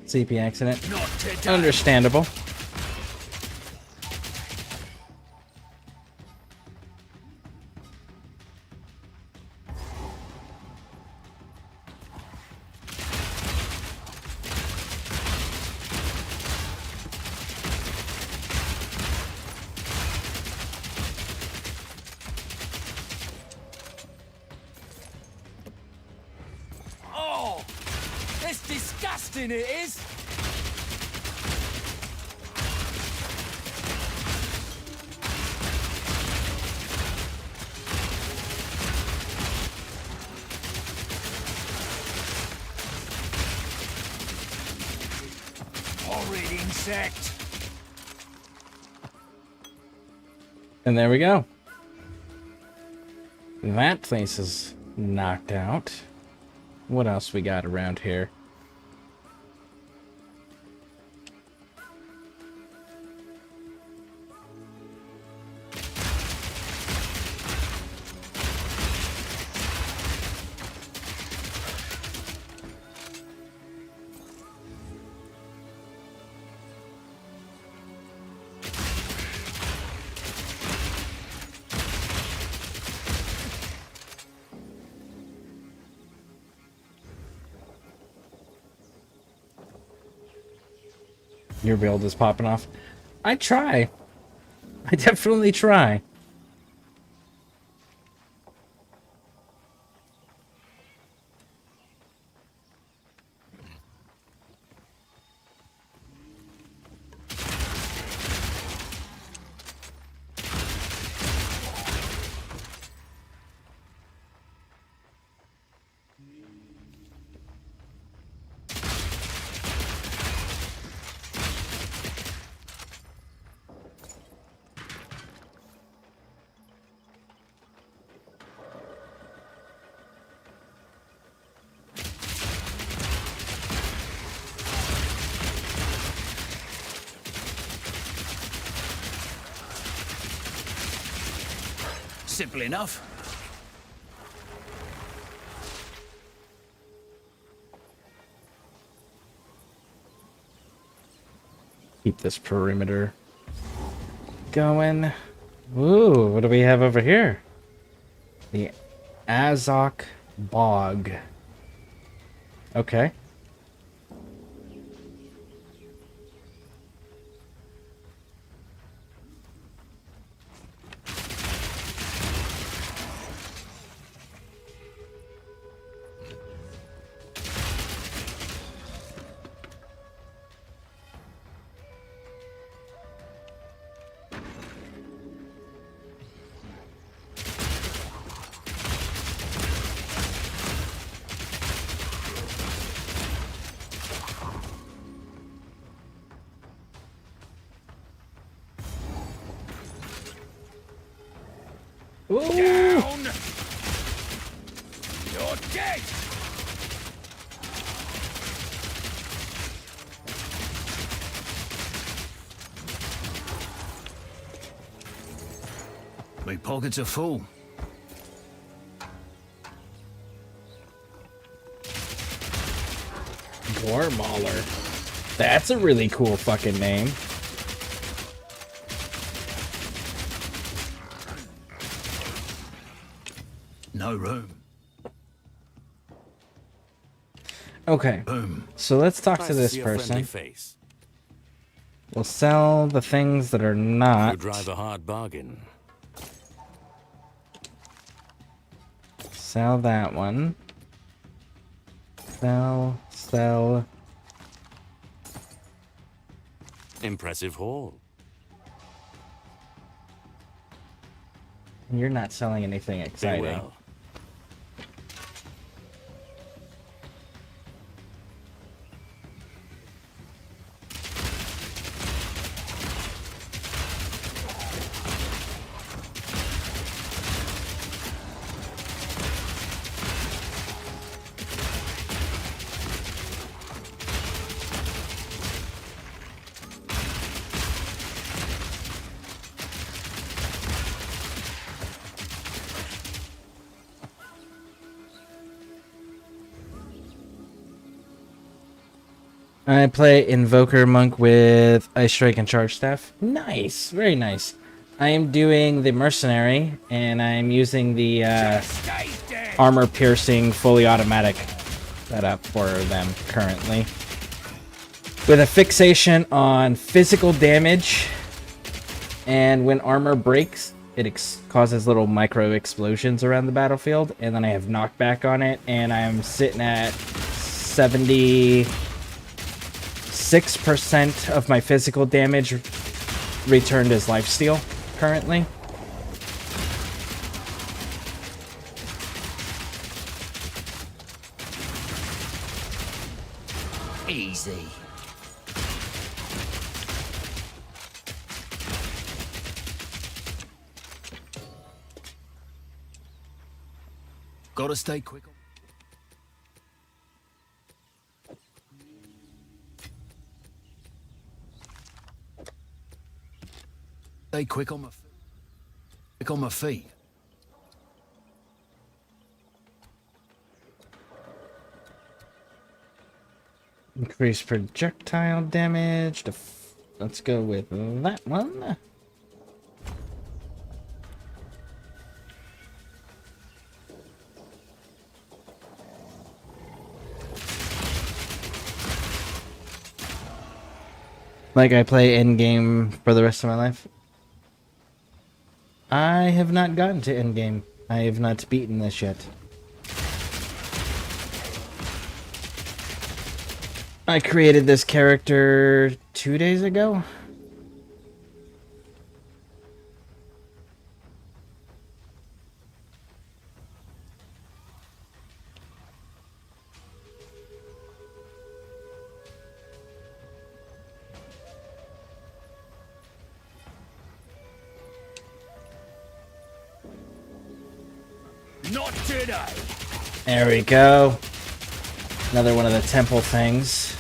CP accident. Understandable. Oh! It's disgusting, it is! Horrid insect! And there we go. That place is knocked out. What else we got around here? Your build is popping off. I try. I definitely try. Simple enough. Keep this perimeter going. Ooh, what do we have over here? The Azok Bog. Okay. Ooh. Down! You're dead! My pockets are full. Gore Mauler. That's a really cool fucking name. No room. Okay. Boom. So let's talk Nice to this see a friendly person. face. We'll sell the things that are You not. drive a hard bargain. Sell that one. Sell. Impressive haul. You're not selling anything exciting. Well. I play Invoker Monk with Ice Strike and Charge Staff. Nice, very nice. I am doing the Mercenary, and I'm using the Armor Piercing fully automatic setup for them currently. With a fixation on physical damage, and when armor breaks, it causes little micro explosions around the battlefield, and then I have knockback on it, and I'm sitting at 76% of my physical damage returned as lifesteal currently. Easy. Gotta stay quick. Stay quick on my feet. Increase projectile damage. Let's go with that one. Like I play endgame for the rest of my life? I have not gotten to endgame. I have not beaten this yet. I created this character 2 days ago. Not today. There we go. Another one of the temple things.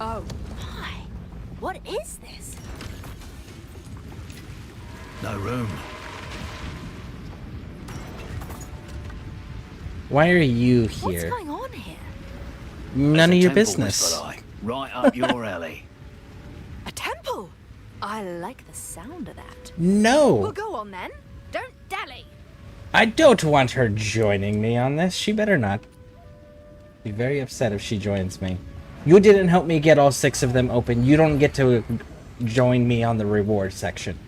Oh my! What is this? No room. Why are you What's here? going on here? None of There's a your temple business. whisper like, right up your alley. A temple? I like the sound of that. No! Well, go on then. Don't dally. I don't want her joining me on this. She better not. Be very upset if she joins me. You didn't help me get all 6 of them open. You don't get to join me on the reward section.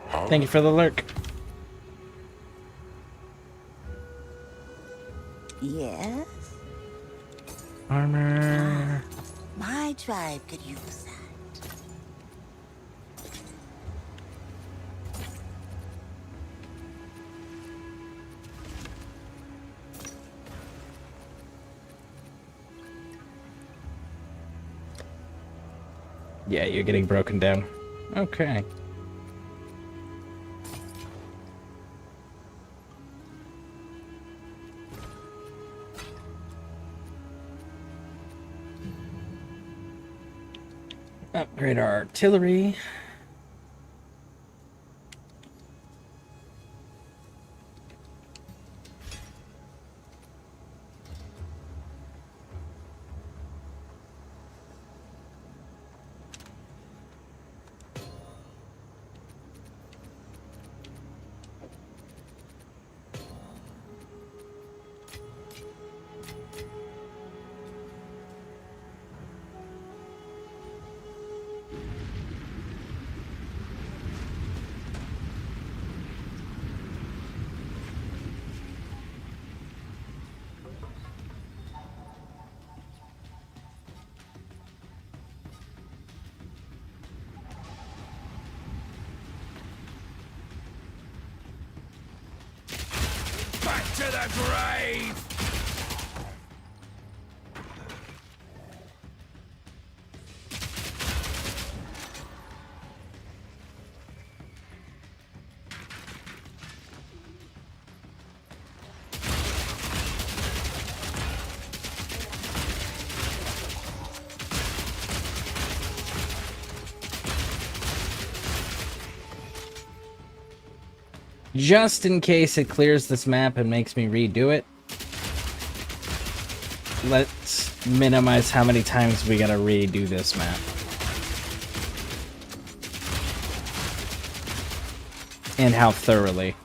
Thank you for the lurk. Yes? Armor. My tribe could use that. Yeah, you're getting broken down. Okay. Upgrade our artillery. Back to the grave! Just in case it clears this map and makes me redo it, let's minimize how many times we gotta redo this map. And how thoroughly.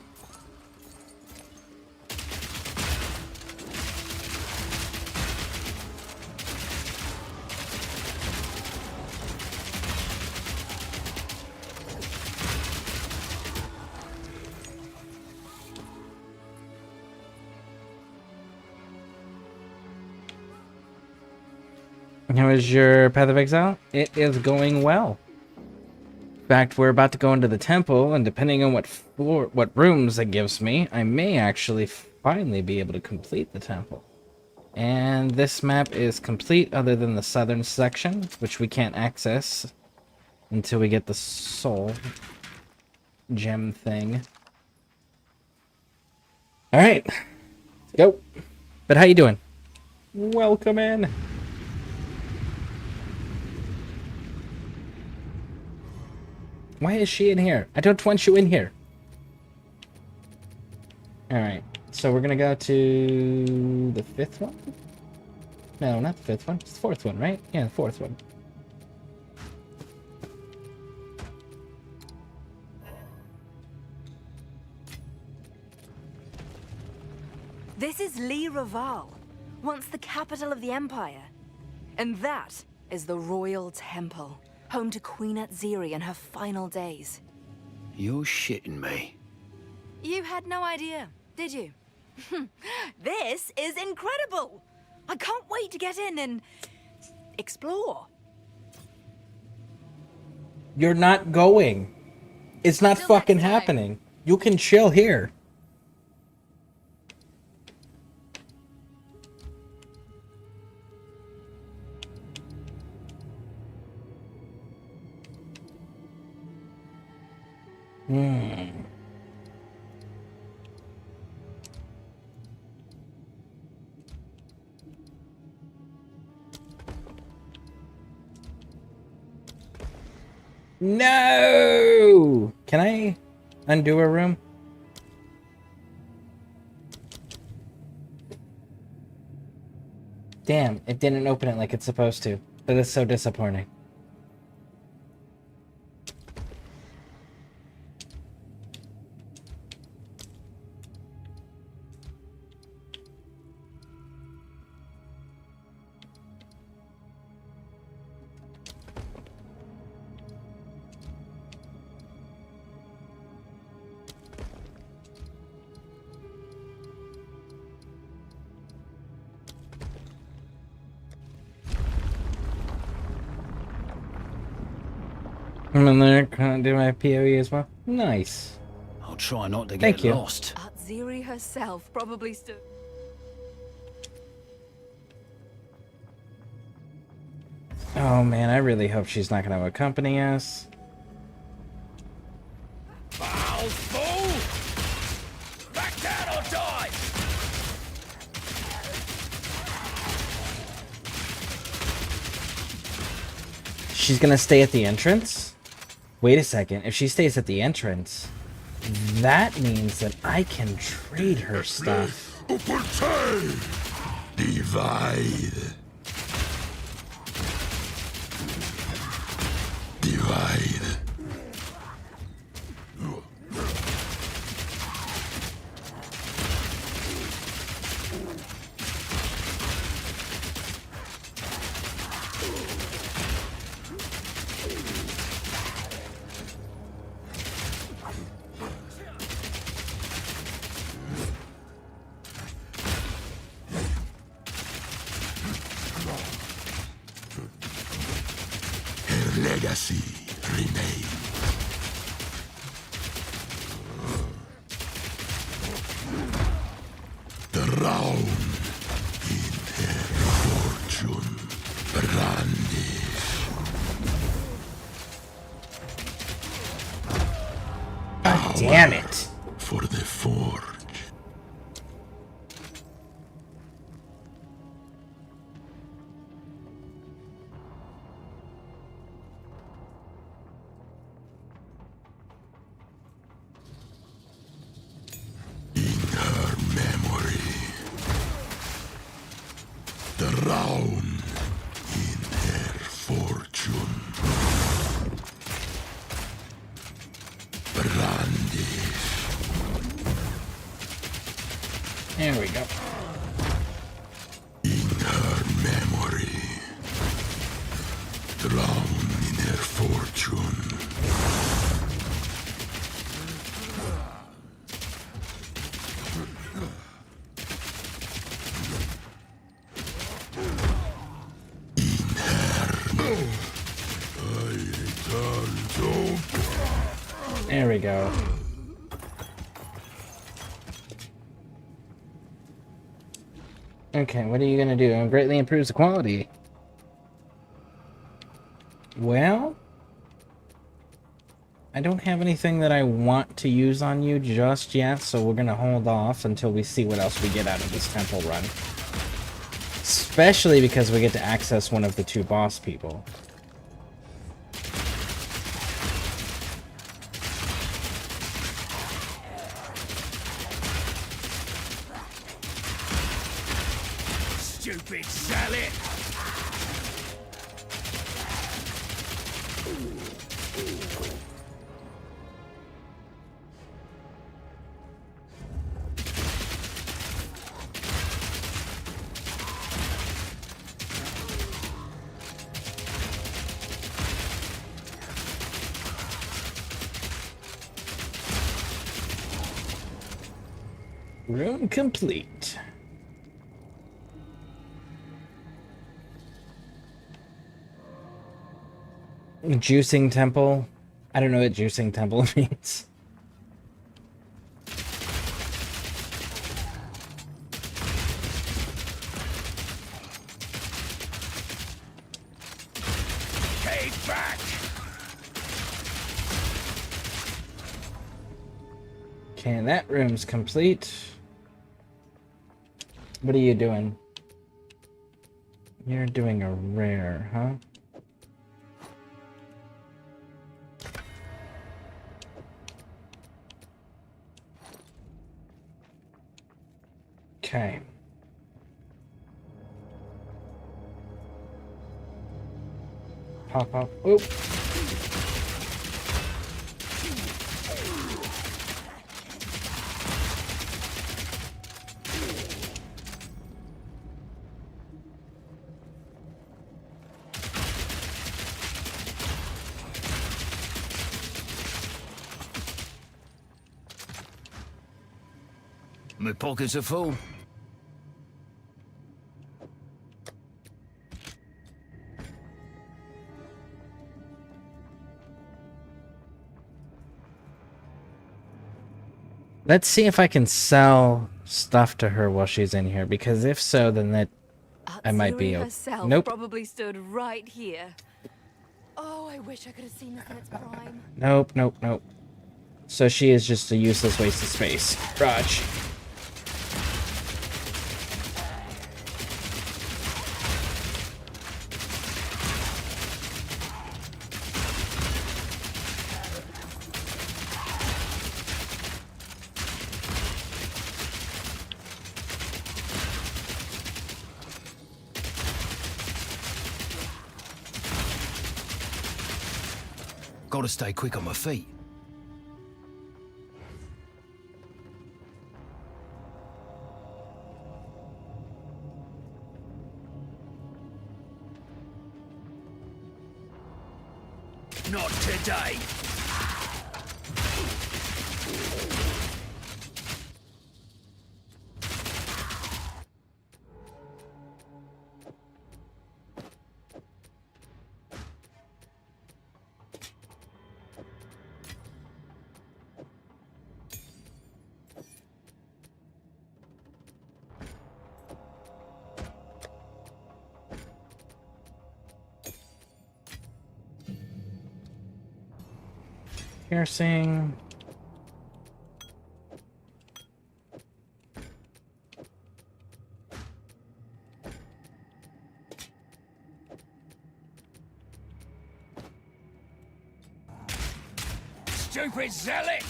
How is your Path of Exile? It is going well. In fact, we're about to go into the temple, and depending on what rooms it gives me, I may actually finally be able to complete the temple. And this map is complete other than the southern section, which we can't access until we get the soul gem thing. Alright, let's go. But how you doing? Welcome in. Why is she in here? I don't want you in here. Alright, so we're gonna go to the 5th one? No, not the 5th one. It's the 4th one, right? Yeah, the 4th one. This is Lee Raval, once the capital of the Empire. And that is the Royal Temple, home to Queen Atziri in her final days. You're shitting me. You had no idea, did you? This is incredible! I can't wait to get in and explore. You're not going. It's not fucking happening. You can chill here. No! Can I undo a room? Damn, it didn't open it like it's supposed to. That is so disappointing. I'm in there, can't do my PoE as well. Nice. I'll try not to Thank get you. lost. Atziri herself probably stood. Oh man, I really hope she's not gonna accompany us. Foul fool! Back down or die! She's gonna stay at the entrance? Wait a second, if she stays at the entrance, that means that I can trade her stuff. Divide. Divide. Legacy remains. The round in her fortune brandish. God damn it! For the forge. Round in her fortune. Brandish. There we go. In her memory. Drown in her fortune. There we go. Okay, what are you gonna do? It greatly improves the quality. Well, I don't have anything that I want to use on you just yet, so we're gonna hold off until we see what else we get out of this temple run. Especially because we get to access one of the two boss people. Stupid salad! Room complete. Juicing temple. I don't know what juicing temple means. Take back! Okay, and that room's complete. What are you doing? You're doing a rare, huh? Okay. Pop up. Oop. My pockets are full. Let's see if I can sell stuff to her while she's in here, because if so, then that I might be able. herself Nope. probably stood right here. Oh, I wish I could have seen this in its prime. Nope, nope, nope. So she is just a useless waste of space. Raj. Gotta stay quick on my feet. Not today. Piercing. Stupid zealot!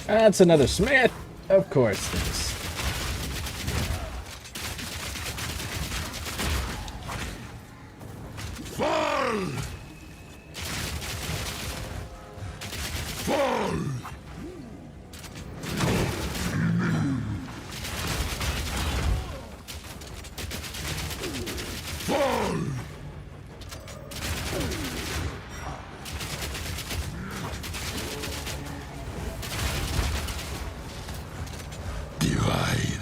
That's another Smith. Of course it is. Fall! Fall! Fall! Divide.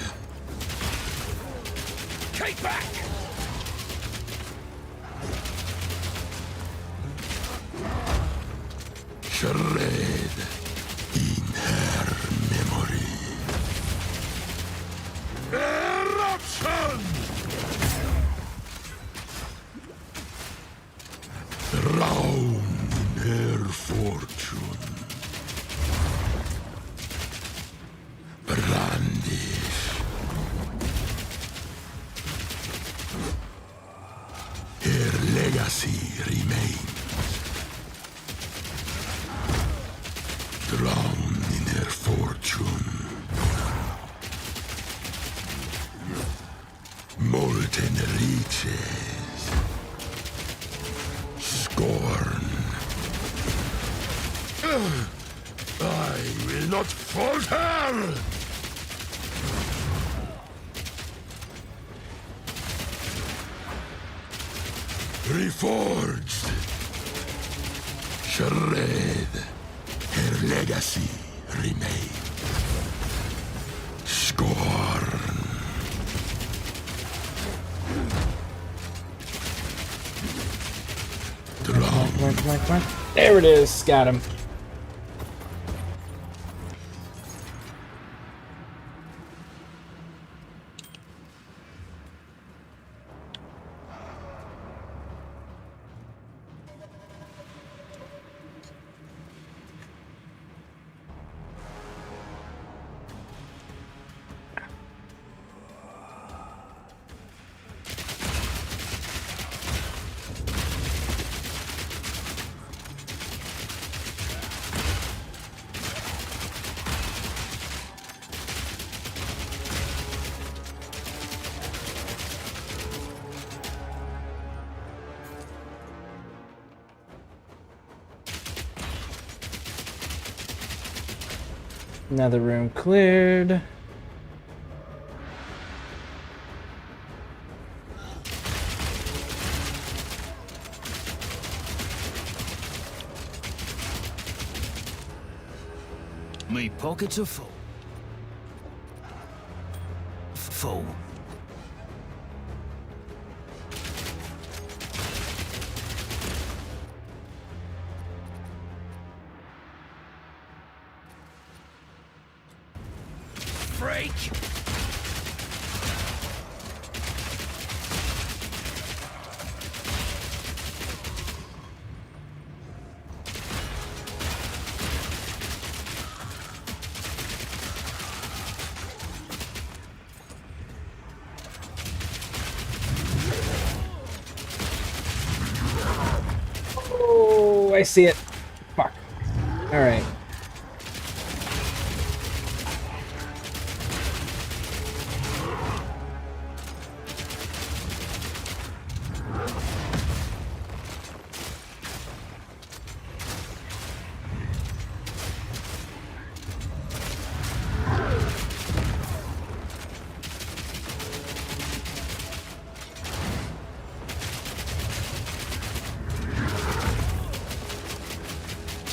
Keep back! Shred in her memory. Eruption! Drown in her fortune. Brandish drown in her fortune. Molten riches. Scorn. I will not falter! Reforged. Shred. Her legacy remains. Scorn. Come on. There it is. Got him. Another room cleared. Me pockets are full. Full. Freak! Oh, I see it. Fuck. All right.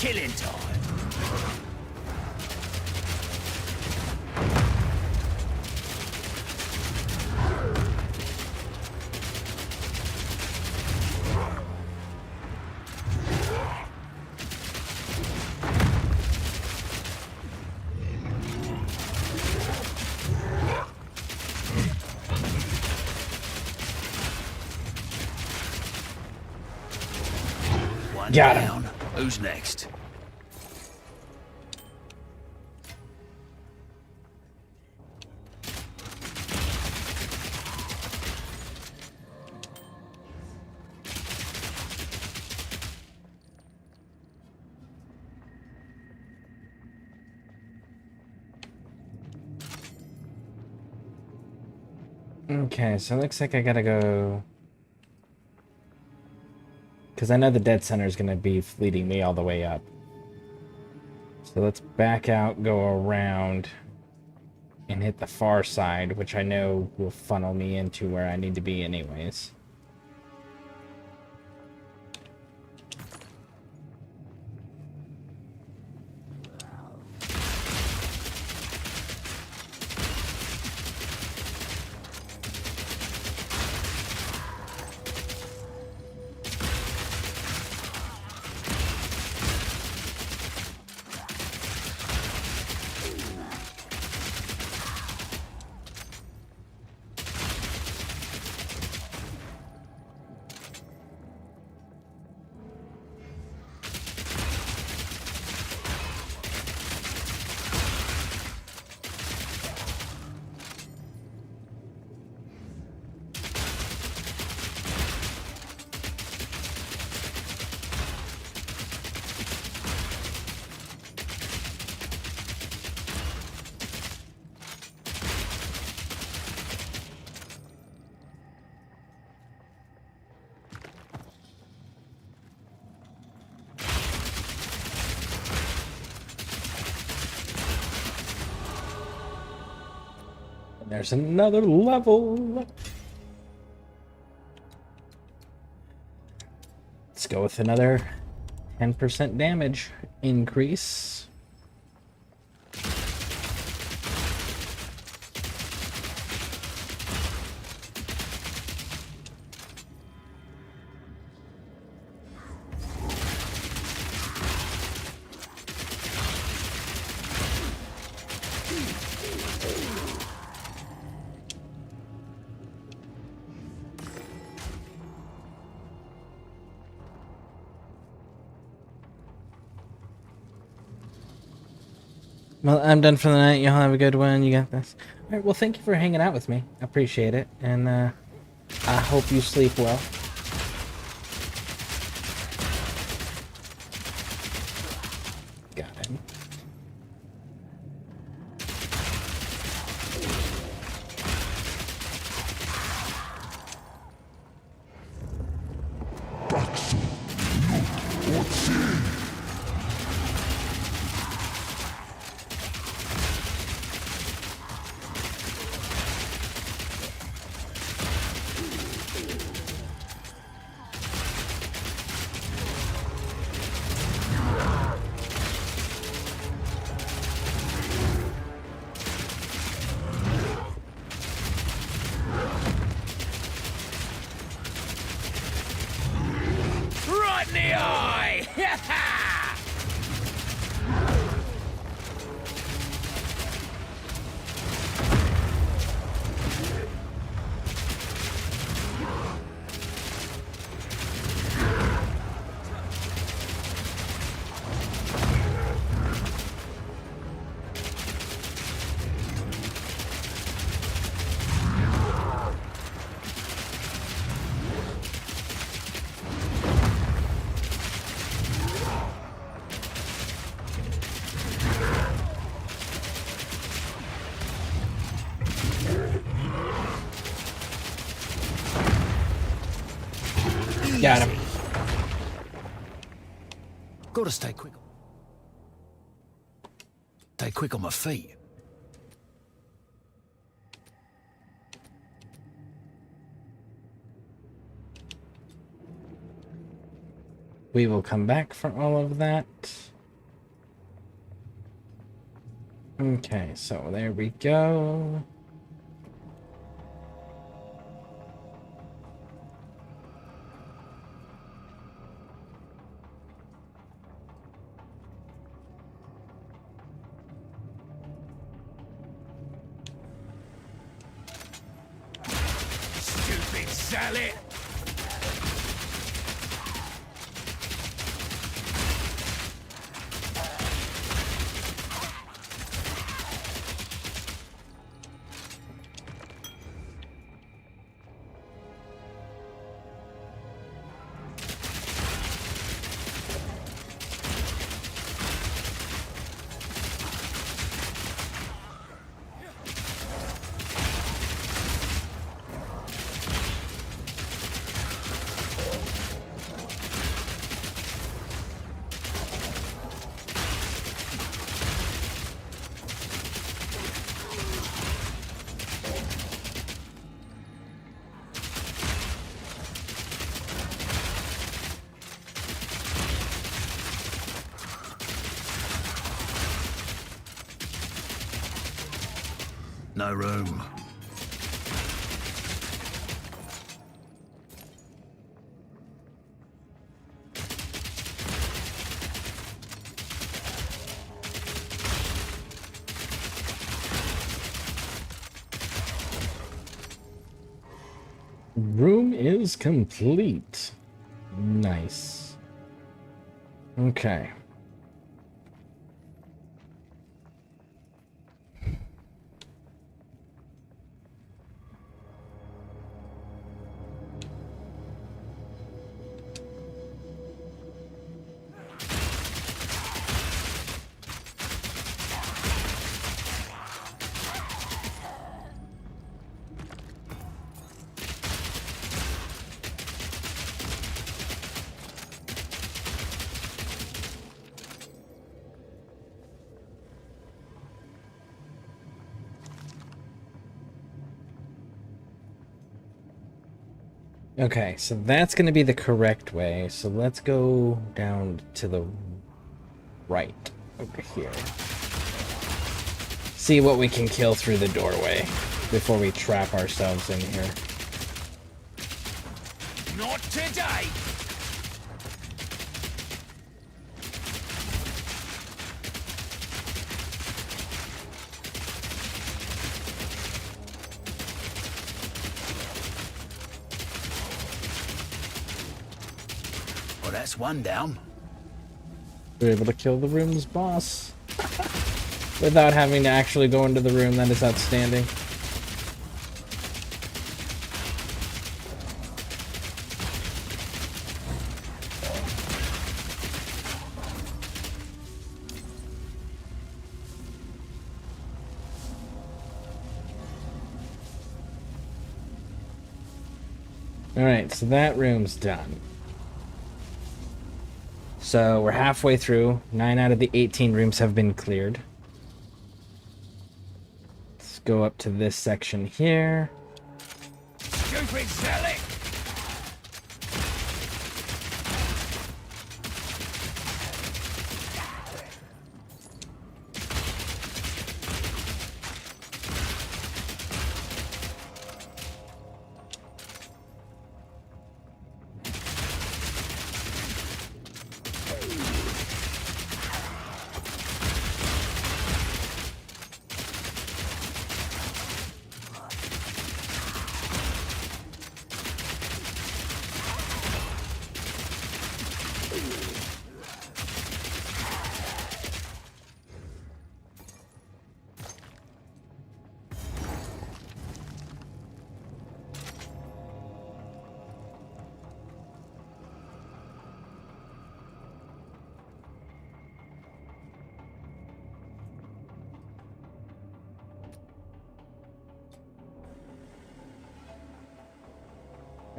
Killing time. One Got him. down. Who's next? Okay, so it looks like I gotta go... Because I know the dead center is gonna be leading me all the way up. So let's back out, go around, and hit the far side, which I know will funnel me into where I need to be anyways. There's another level. Let's go with another 10% damage increase. Well, I'm done for the night. Y'all have a good one. You got this. All right. Well, thank you for hanging out with me. I appreciate it, and I hope you sleep well. Got him. Right in the eye! Got him. Gotta stay quick. Stay quick on my feet. We will come back for all of that. Okay, so there we go. Stupid Sally! No room. Room is complete. Nice. Okay. Okay, so that's going to be the correct way. So let's go down to the right over here. See what we can kill through the doorway before we trap ourselves in here. Not today! Well, that's one down. We're able to kill the room's boss without having to actually go into the room. That is outstanding. Alright, so that room's done. So we're halfway through. 9 out of the 18 rooms have been cleared. Let's go up to this section here. Stupid zealot!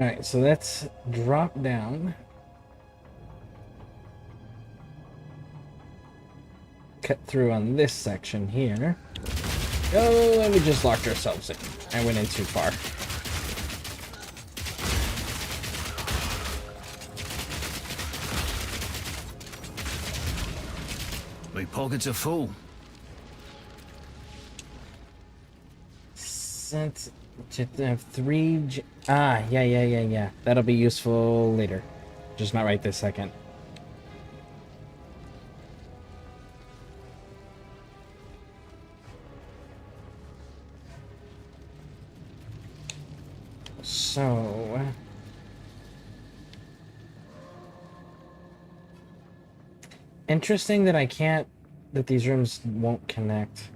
Alright, so let's drop down. Cut through on this section here. Oh, and we just locked ourselves in. I went in too far. My pockets are full. Since to have 3... yeah. That'll be useful later. Just not right this second. So... interesting that I can't... that these rooms won't connect.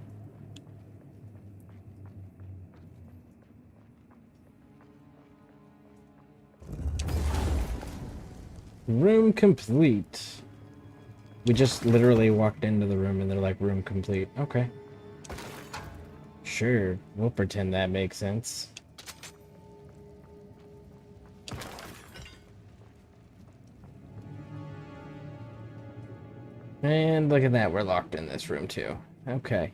Room complete. We just literally walked into the room and they're like, room complete. Okay. Sure, we'll pretend that makes sense. And look at that, we're locked in this room too. Okay.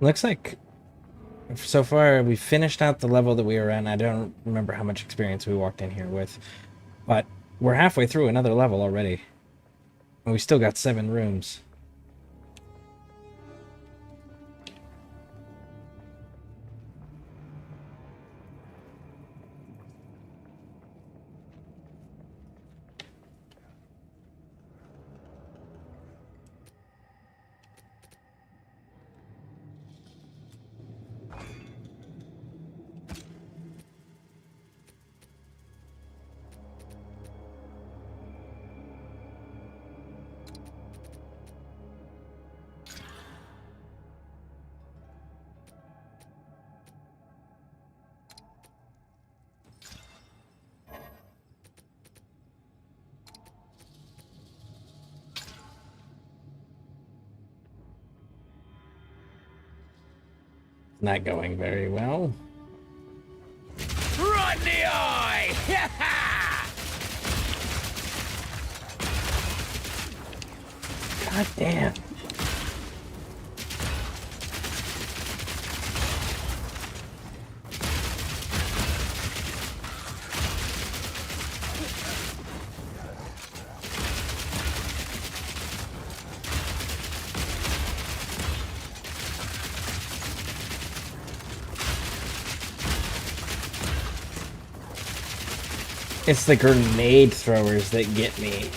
Looks like so far we finished out the level that we were in. I don't remember how much experience we walked in here with, but we're halfway through another level already. And we still got 7 rooms. Not going very well. Right in the eye! God damn. It's the grenade throwers that get me.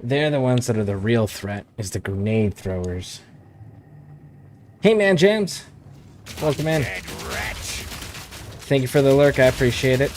They're the ones that are the real threat, is the grenade throwers. Hey man, James. Welcome in. Thank you for the lurk, I appreciate it.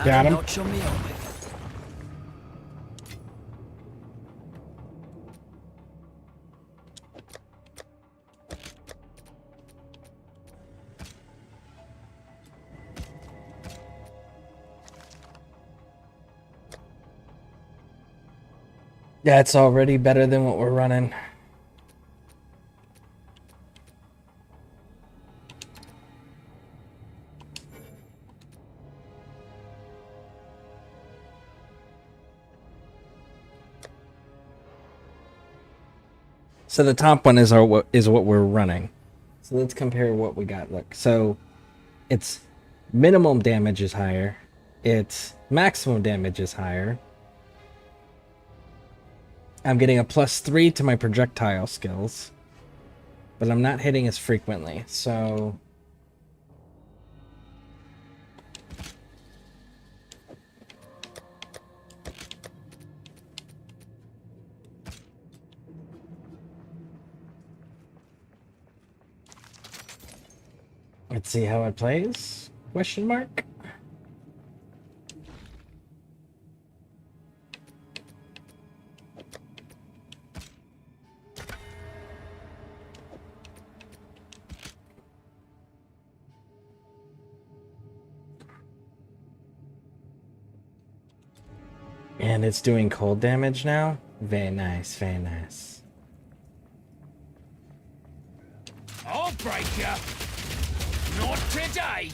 Got him. Notch on the helmet. That's already better than what we're running. So the top one is what we're running. So let's compare what we got. Look, so its minimum damage is higher. Its maximum damage is higher. I'm getting a +3 to my projectile skills, but I'm not hitting as frequently. So let's see how it plays? Question mark. And it's doing cold damage now? Very nice, very nice. I'll break ya! Not today!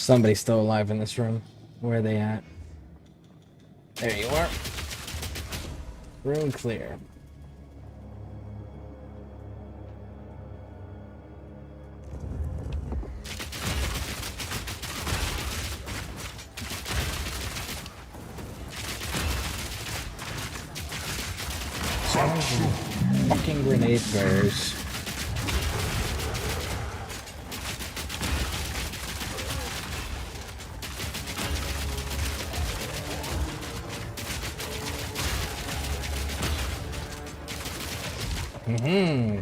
Somebody's still alive in this room. Where are they at? There you are. Room clear. Fucking grenade throwers. Mm-hmm.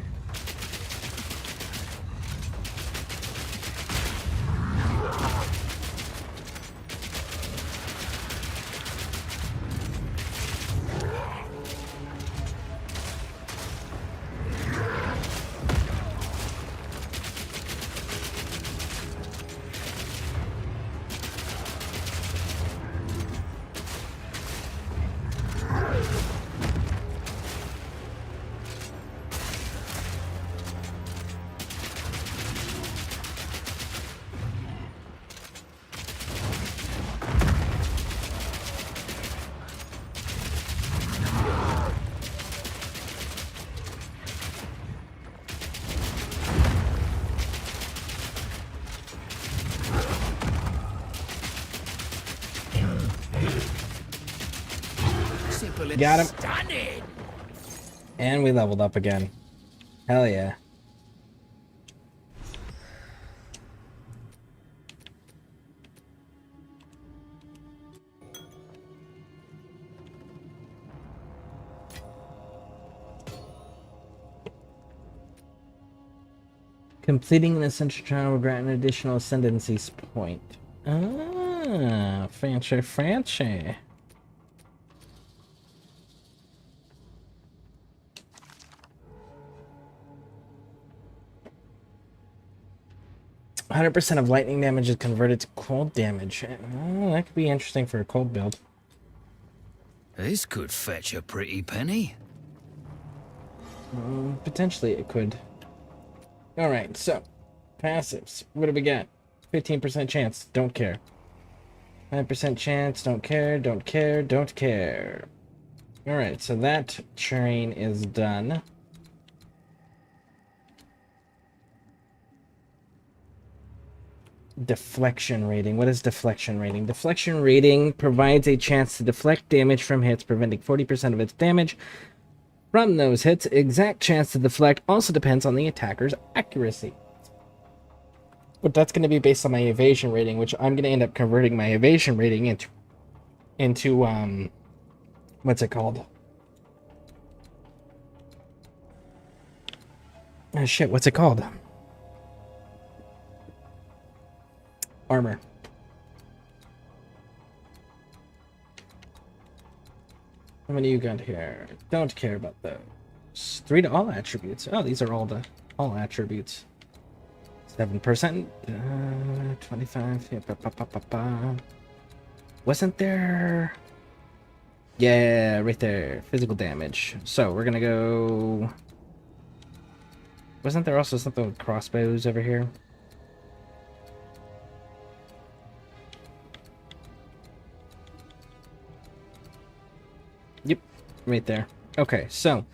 Got him. Stunning. And we leveled up again. Hell yeah. Completing an essential trial will grant an additional ascendancy point. Ah, fancy. 100% of lightning damage is converted to cold damage. Oh, that could be interesting for a cold build. This could fetch a pretty penny. Potentially it could. Alright, so. Passives. What do we got? 15% chance. Don't care. 5% chance. Don't care. Don't care. Don't care. Alright, so that train is done. Deflection rating. What is deflection rating? Deflection rating provides a chance to deflect damage from hits, preventing 40% of its damage from those hits. Exact chance to deflect also depends on the attacker's accuracy. But that's going to be based on my evasion rating, which I'm going to end up converting my evasion rating into what's it called? Oh shit, what's it called? Armor. How many you got here? Don't care about those. 3 to all attributes. Oh, these are all attributes. 7%. 25. Yeah, wasn't there? Yeah, right there. Physical damage. So we're gonna go. Wasn't there also something with crossbows over here? Yep, right there. Okay, so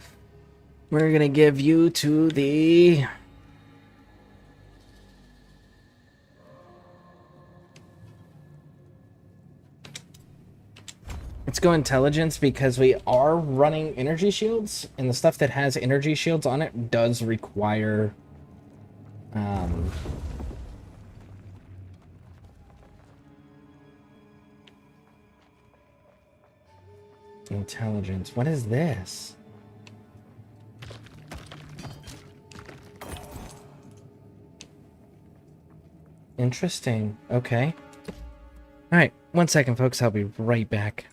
we're gonna give you to the let's go intelligence because we are running energy shields, and the stuff that has energy shields on it does require intelligence. What is this? Interesting. Okay. All right. 1 second, folks. I'll be right back.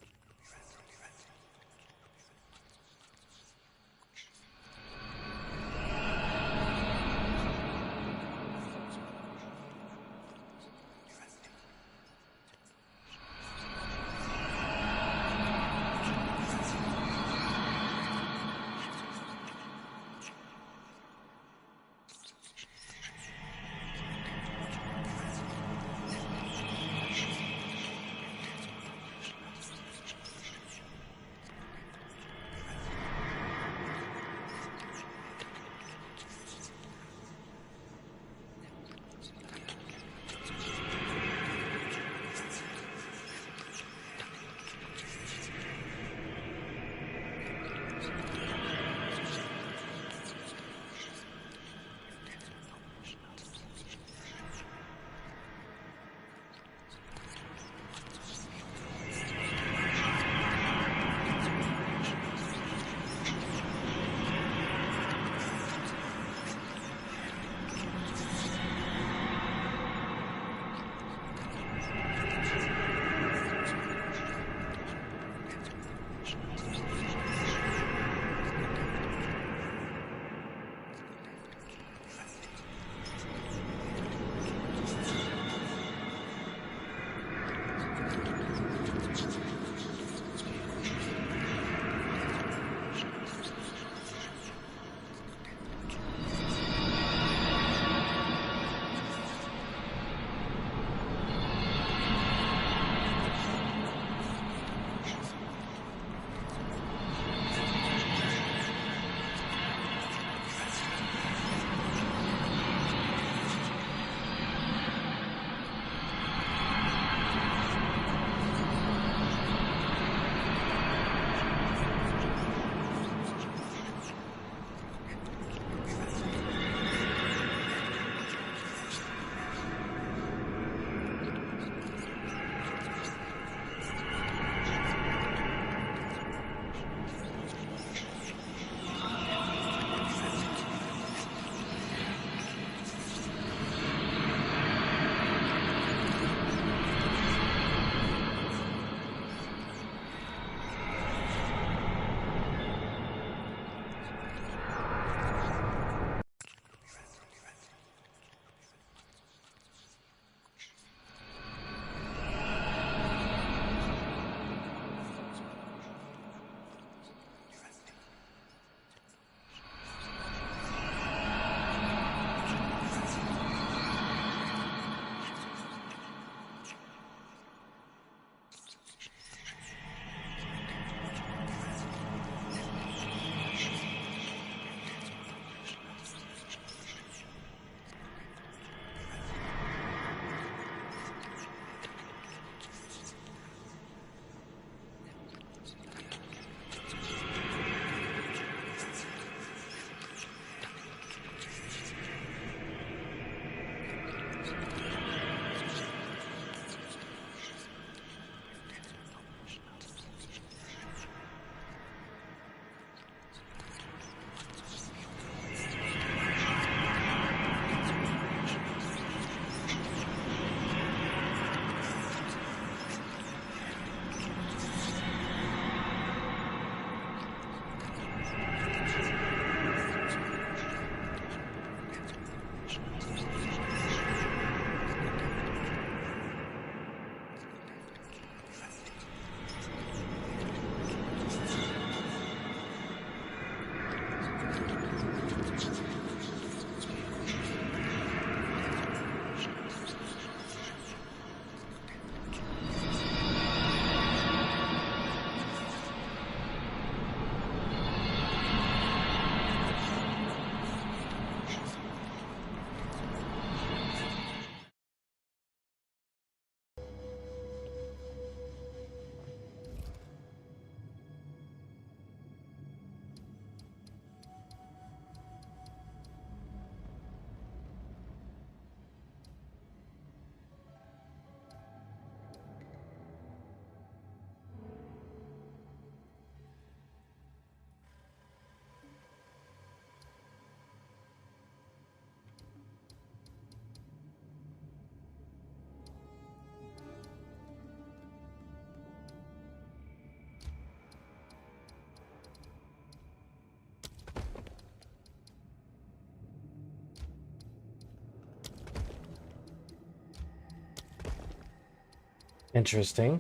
Interesting.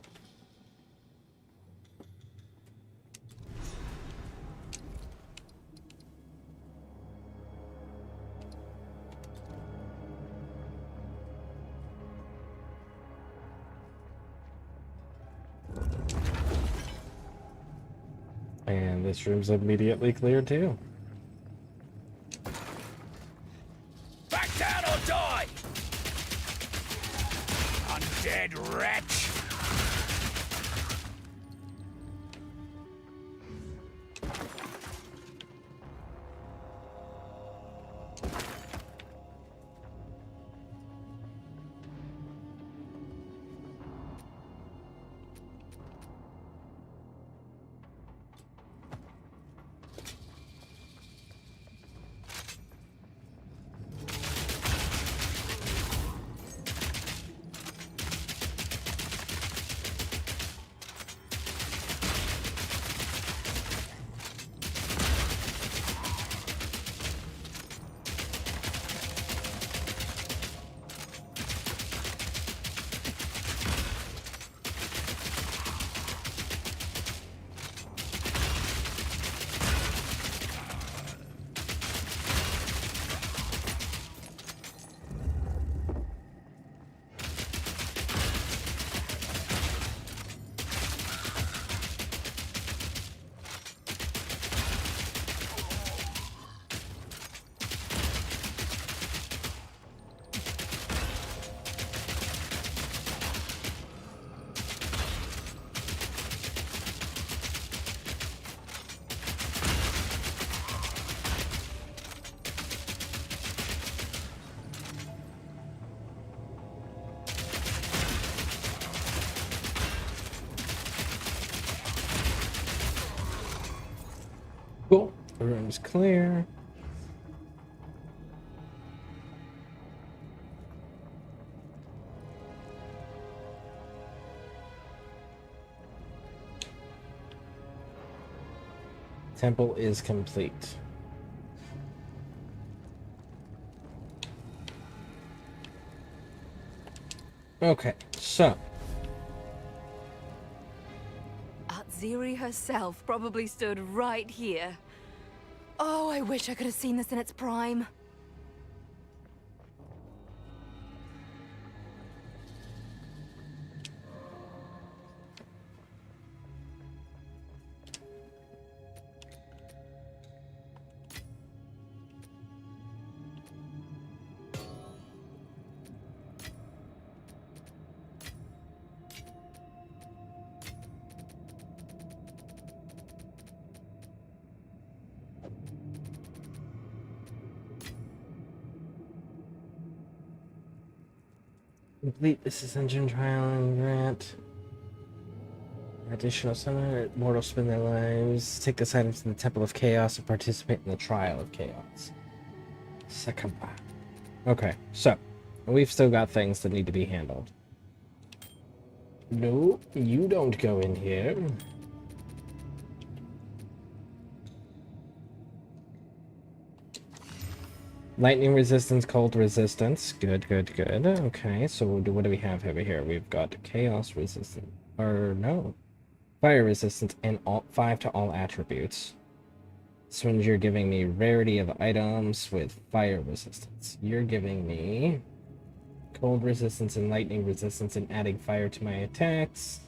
And this room's immediately clear too. Back down or die! Undead wretch! Cool. The room's clear. Temple is complete. Okay, so Atziri herself probably stood right here. Oh, I wish I could have seen this in its prime. complete this ascension trial and grant additional summon. Mortals spend their lives. Take this item to the Temple of Chaos and participate in the Trial of Chaos. Secamba. Okay, so we've still got things that need to be handled. No, you don't go in here. Lightning resistance, cold resistance. Good, good, good. Okay, so what do we have over here? We've got chaos resistance. Or no. Fire resistance and all 5 to all attributes. This means you're giving me rarity of items with fire resistance. You're giving me cold resistance and lightning resistance and adding fire to my attacks.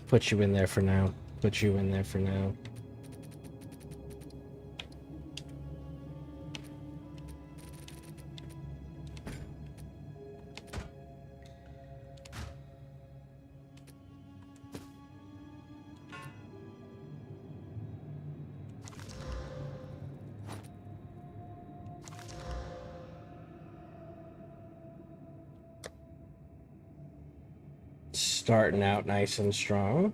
Put you in there for now. Put you in there for now. Starting out nice and strong.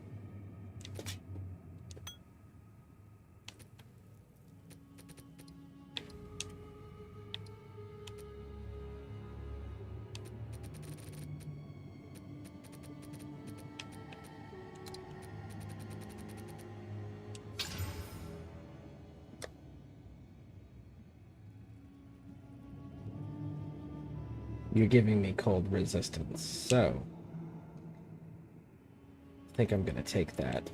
You're giving me cold resistance, so I think I'm gonna take that.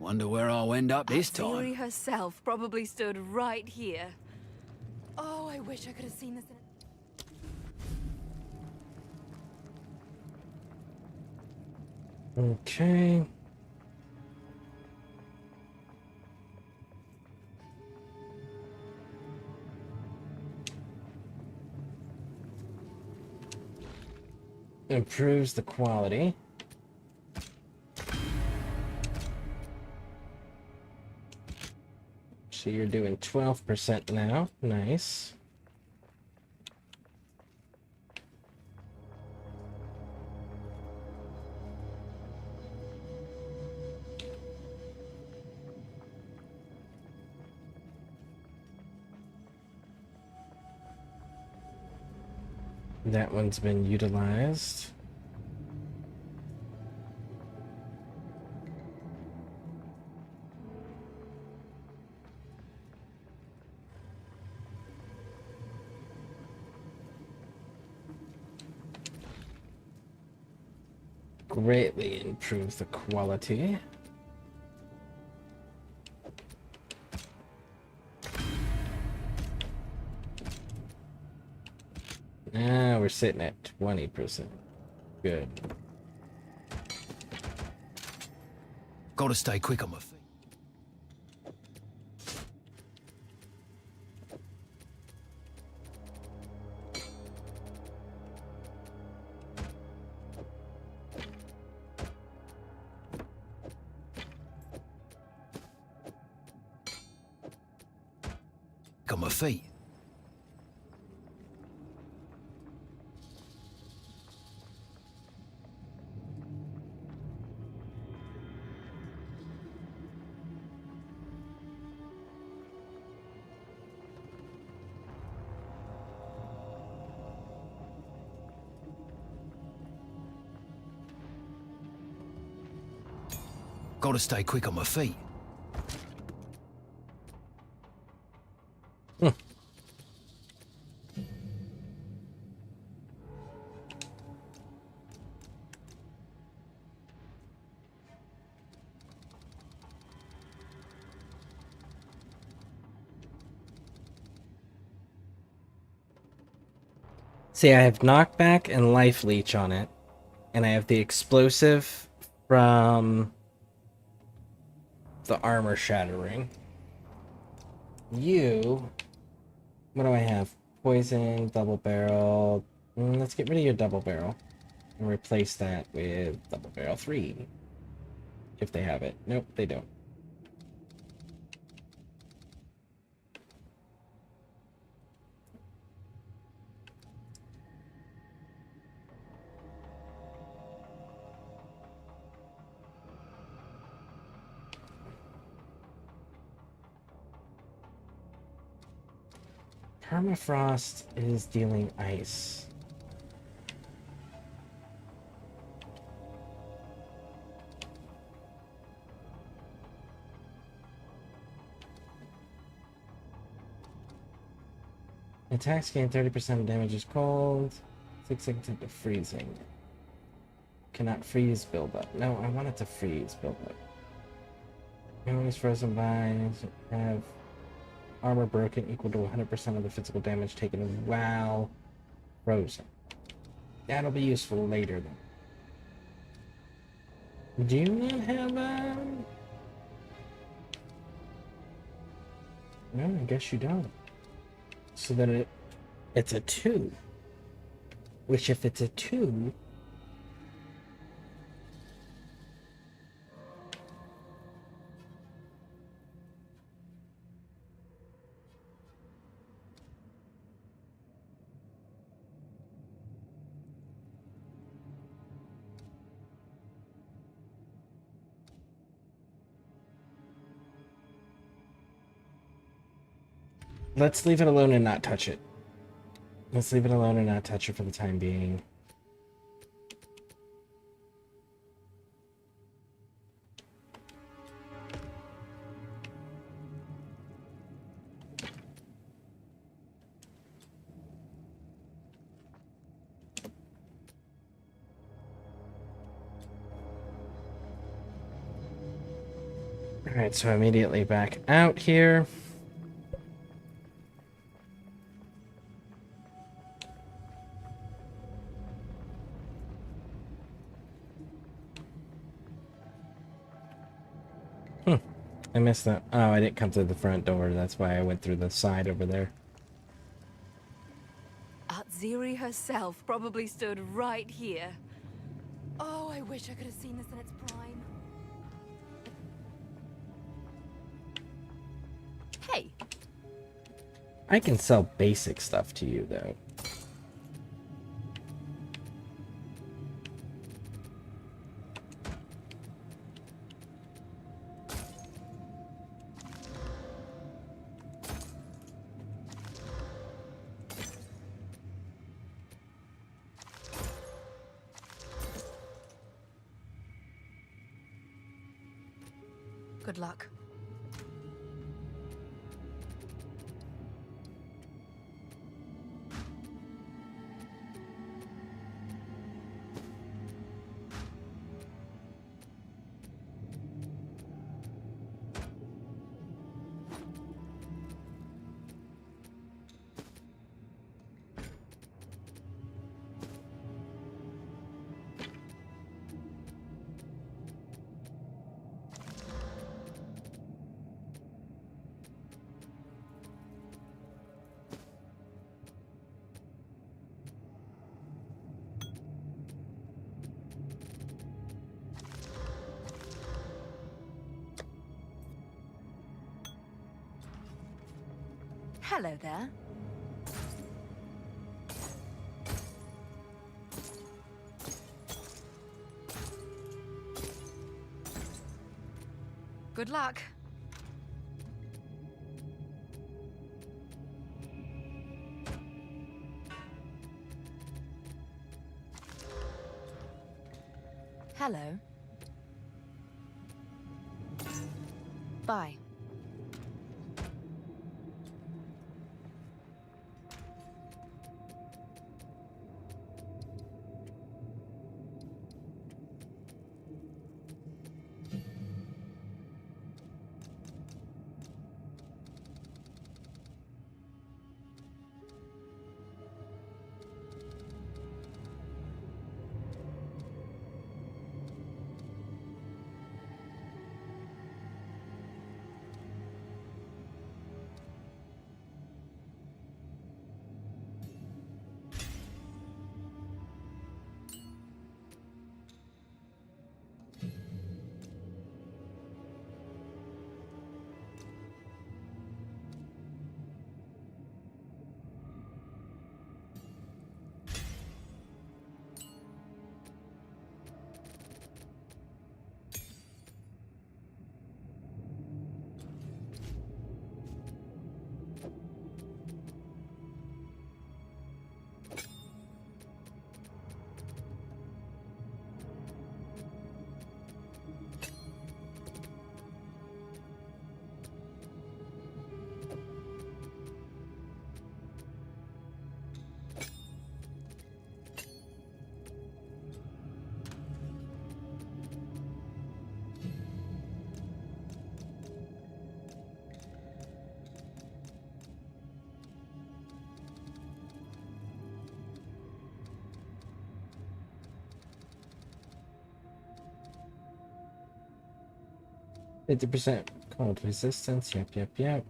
Wonder where I'll end up this Ziri time. herself probably stood right here. Oh, I wish I could have seen this in Okay. Improves the quality. So you're doing 12% now. Nice. That one's been utilized. Greatly improves the quality. Now we're sitting at 20%. Good. Gotta stay quick on my feet. On my feet. Gotta stay quick on my feet. See, I have knockback and life leech on it, and I have the explosive from the armor shattering. You, what do I have? Poison, double barrel. Let's get rid of your double barrel and replace that with double barrel 3. If they have it. Nope, they don't. Permafrost is dealing ice. Attacks gain 30% of damage is cold. 6 seconds to freezing. Cannot freeze build up. No, I want it to freeze build up. Enemies frozen by have armor broken equal to 100% of the physical damage taken while frozen. That'll be useful later then. Do you not have No, I guess you don't. So then it's a 2. Which if it's a 2, Let's leave it alone and not touch it. Let's leave it alone and not touch it for the time being. Alright, so immediately back out here. I missed that. Oh, I didn't come through the front door. That's why I went through the side over there. Atziri herself probably stood right here. Oh, I wish I could have seen this in its prime. Hey. I can sell basic stuff to you, though. Good luck. Hello there. Good luck. Hello. Bye. %50% cold resistance. Yep.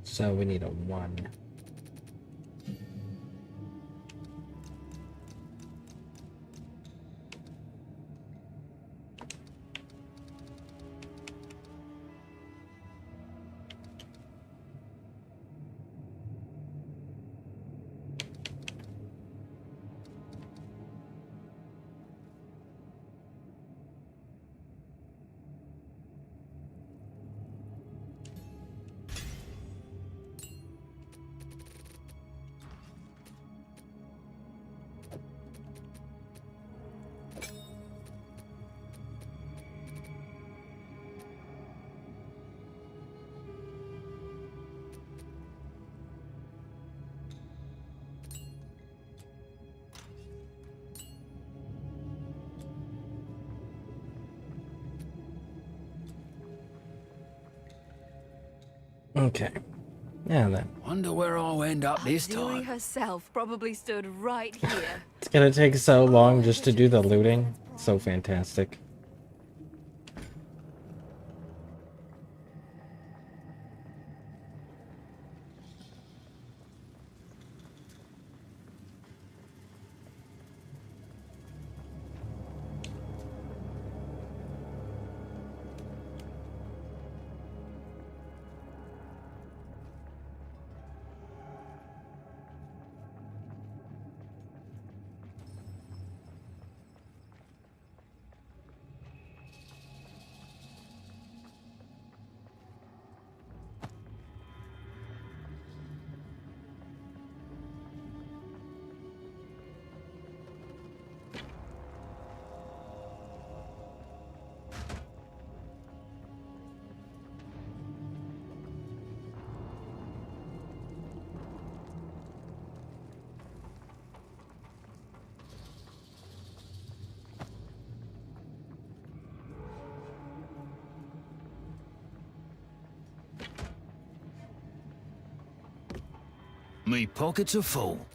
So we need a 1. Okay. Now then. Wonder where I'll end up this Zuri time. herself probably stood right here. It's gonna take so long just to do the looting. So fantastic. Me pockets are full.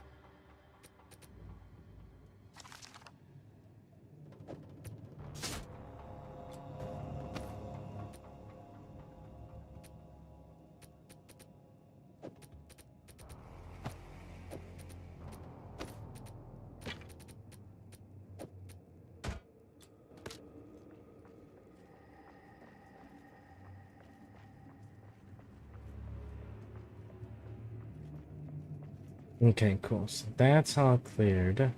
Okay, cool. So that's all cleared.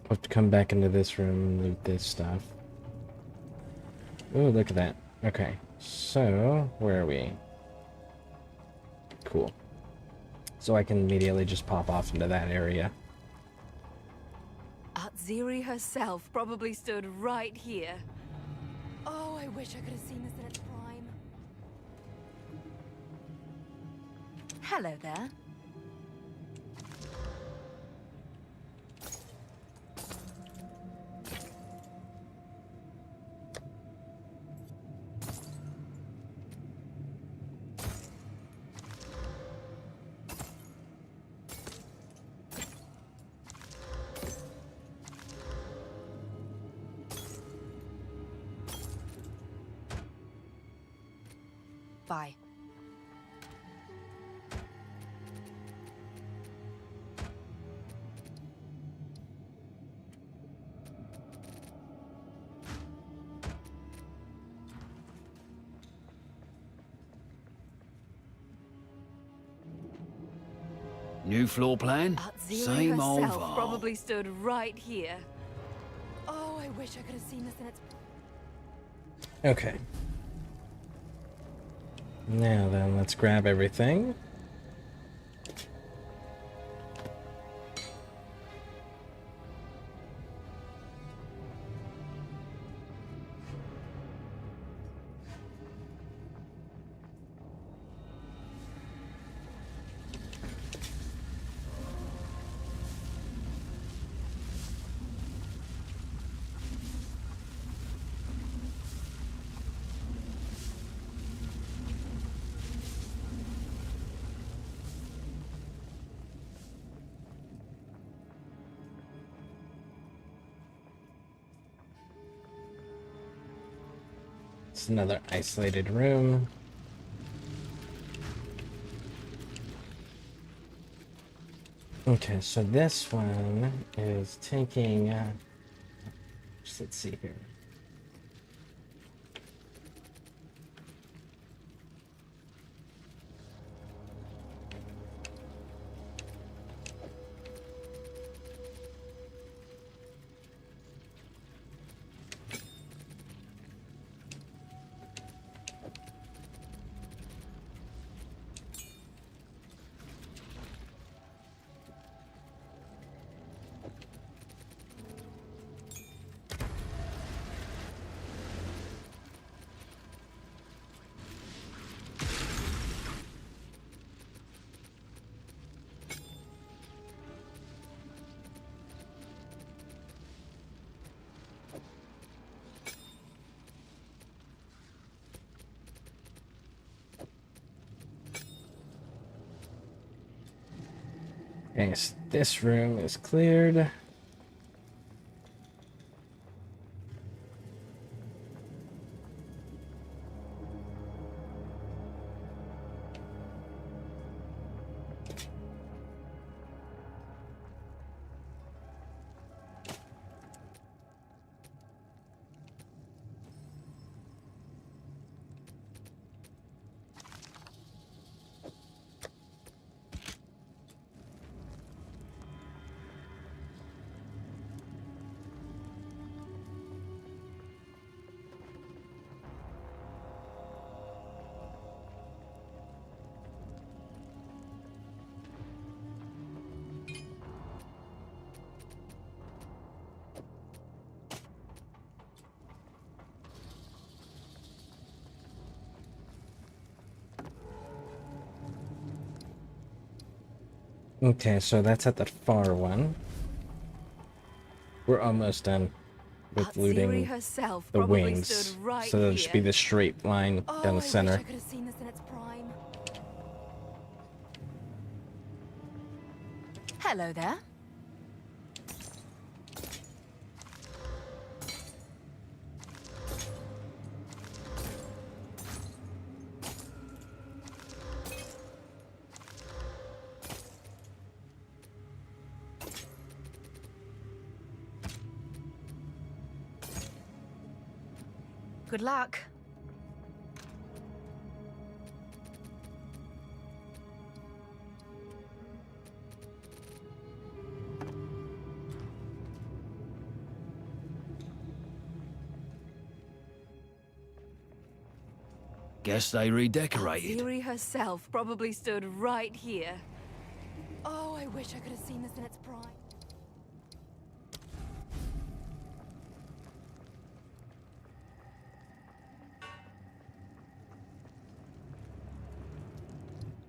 Have to come back into this room and loot this stuff. Ooh, look at that. Okay, so where are we? Cool. So I can immediately just pop off into that area. Zuri herself probably stood right here. Oh, I wish I could have seen this in its prime. Hello there. Bye. New floor plan? Same old herself vibe. probably stood right here. Oh, I wish I could have seen this in its... Okay. Now then, let's grab everything. It's another isolated room. Okay, so this one is taking, let's see here. Okay, so this room is cleared. Okay, so that's at the far one. We're almost done with looting herself the probably wings. stood right So there'll just be here. this straight line down the center. I wish I could have seen this in its prime. Hello there. Good luck. Guess they redecorated. Ziri herself probably stood right here. Oh, I wish I could have seen this in its prime.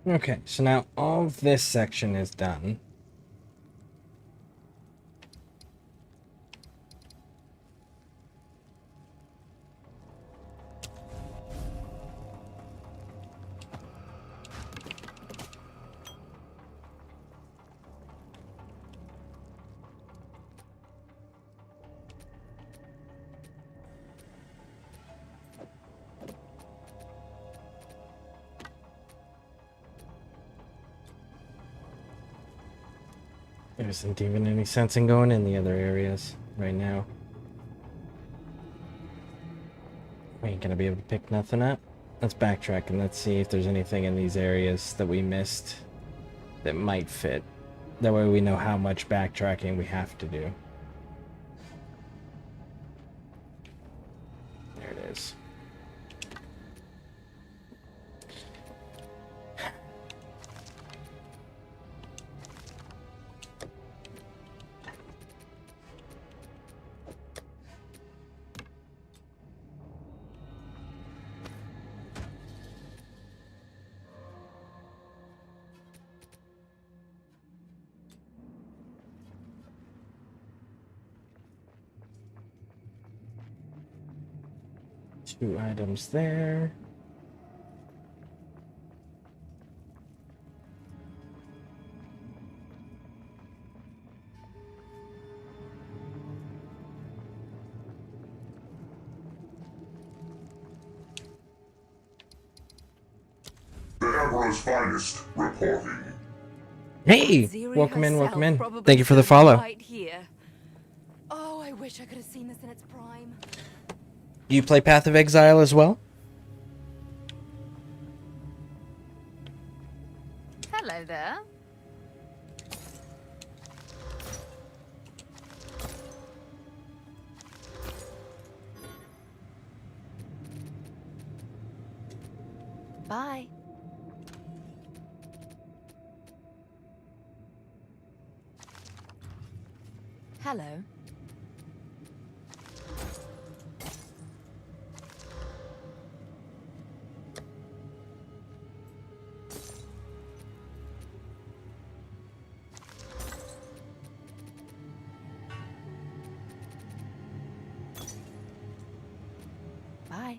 Okay, so now all of this section is done. There isn't even any sense in going in the other areas right now. We ain't gonna be able to pick nothing up. Let's backtrack and let's see if there's anything in these areas that we missed that might fit. That way we know how much backtracking we have to do. There it is. Two items there. The Emperor's finest reporting. Hey! Ziri Welcome in, welcome in. herself Thank you for the probably follow. stood right here. Oh, I wish I could have seen this in its prime. Do you play Path of Exile as well? Hello there. Bye. Hello. Bye.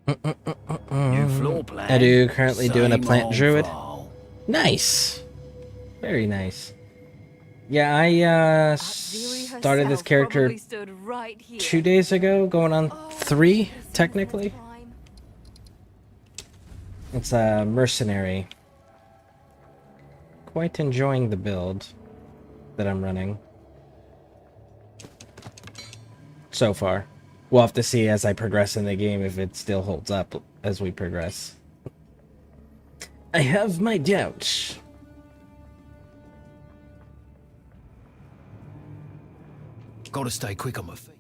New floor plan. I do currently doing a Same plant old druid. file. Nice. Very nice. Yeah, I Ziri started this herself character probably stood right here. 2 days ago, going on Oh, I wish I 3, could have seen this in its technically. prime. It's a mercenary. Quite enjoying the build that I'm running. So far. We'll have to see as I progress in the game if it still holds up as we progress. I have my doubts. Gotta stay quick on my feet.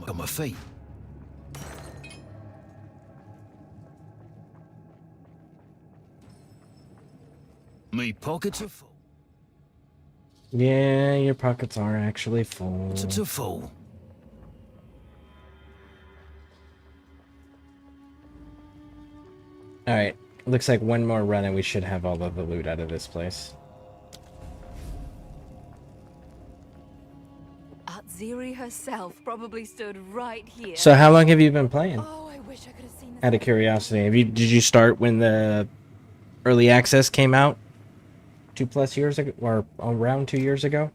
On my feet. Me pockets are full. Yeah, your pockets are actually full. To full. Alright, looks like one more run and we should have all of the loot out of this place. Ziri herself probably stood right here. So how long have you been playing? Oh, I wish I could have seen this. Out of curiosity, did you start when the early access came out? 2+ years ago, or around 2 years ago?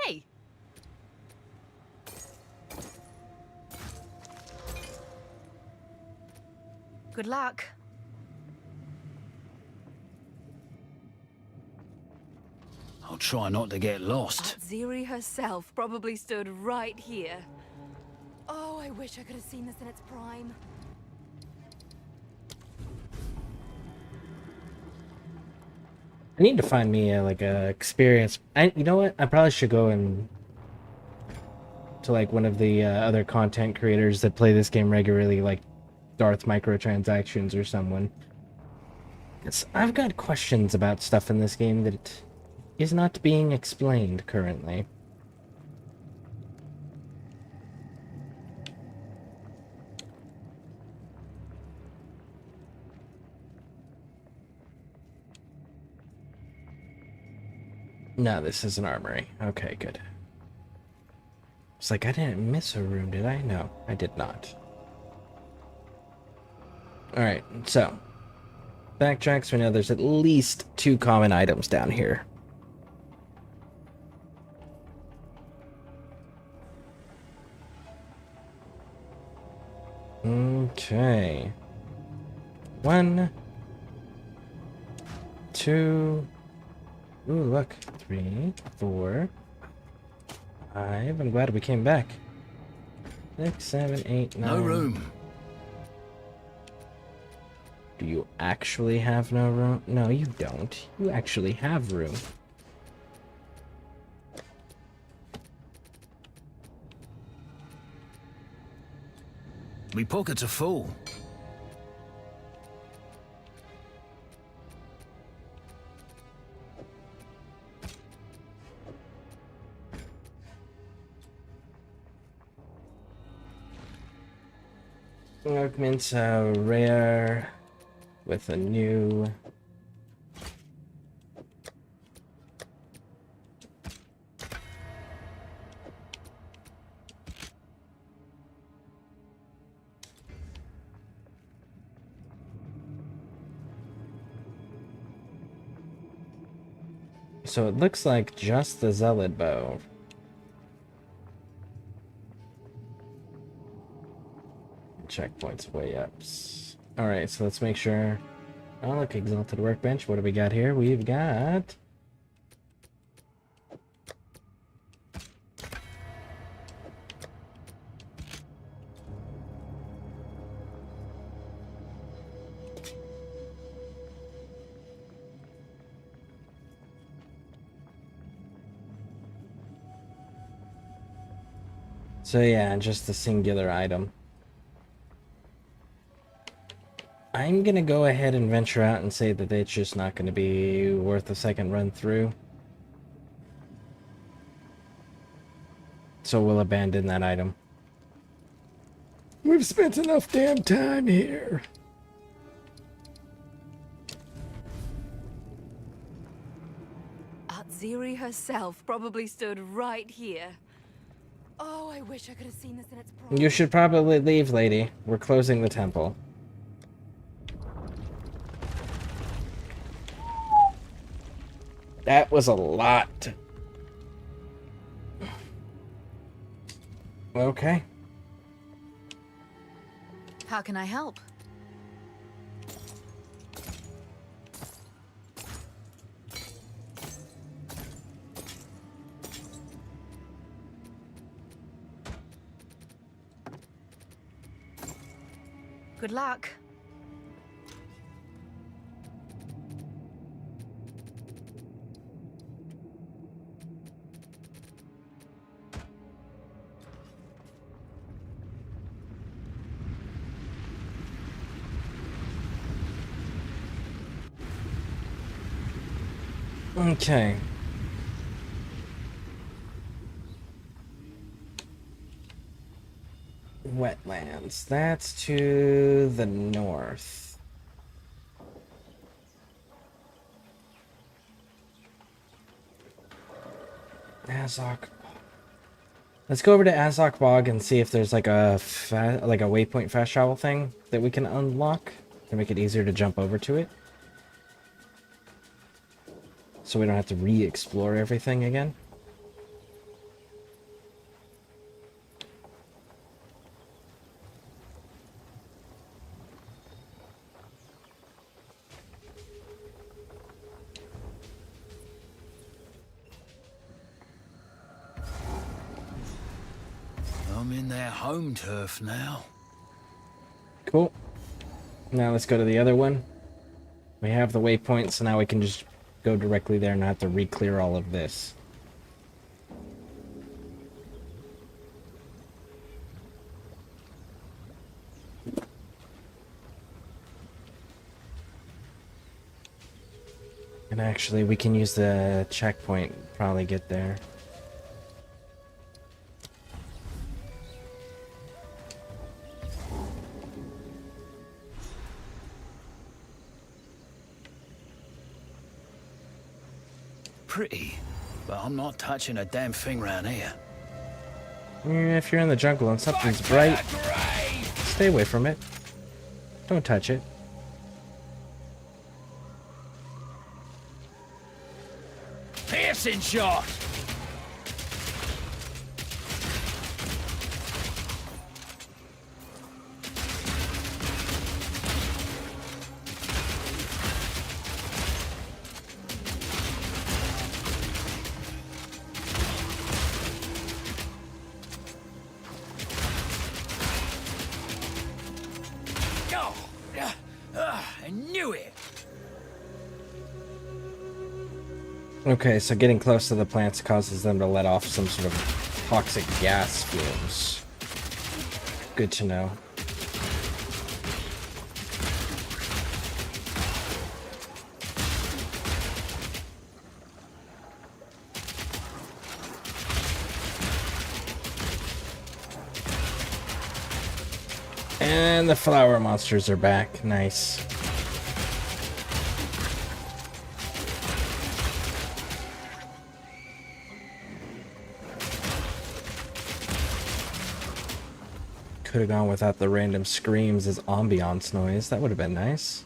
Hey, Good luck. I'll try not to get lost. Ziri herself probably stood right here. Oh, I wish I could have seen this in its prime. I need to find me like a experience. You know what? I probably should go and to like one of the other content creators that play this game regularly, like Darth Microtransactions or someone. I've got questions about stuff in this game that is not being explained currently. No, this is an armory. Okay, good. It's like I didn't miss a room, did I? No, I did not. Alright, so backtrack so we know there's at least 2 common items down here. Okay. 1, 2. Ooh, look. 3, 4, 5. I'm glad we came back. 6, 7, 8, 9. No room. Do you actually have no room? No, you don't. You actually have room. Me pockets are full. Augments rare with a new So it looks like just the zealot bow. Checkpoints way ups. Alright, so let's make sure. Oh, look, exalted workbench. What do we got here? We've got so yeah, just a singular item. I'm gonna go ahead and venture out and say that it's just not gonna be worth a second run through. So we'll abandon that item. We've spent enough damn time here. Atziri herself probably stood right here. Oh, I wish I could have seen this in its prime. You should probably leave, lady. We're closing the temple. That was a lot. Okay. How can I help? Good luck. Okay. Wetlands. That's to the north. Azok. Let's go over to Azok Bog and see if there's like a waypoint fast travel thing that we can unlock to make it easier to jump over to it. So we don't have to re-explore everything again. I'm in their home turf now. Cool. Now let's go to the other one. We have the waypoint, so now we can just go directly there and not have to re-clear all of this. And actually, we can use the checkpoint, probably get there. Pretty, but I'm not touching a damn thing around here. If you're in the jungle and something's bright, stay away from it. Don't touch it. Piercing shot! I knew it! Okay, so getting close to the plants causes them to let off some sort of toxic gas fumes. Good to know. And the flower monsters are back. Nice. Could have gone without the random screams as ambiance noise. That would have been nice.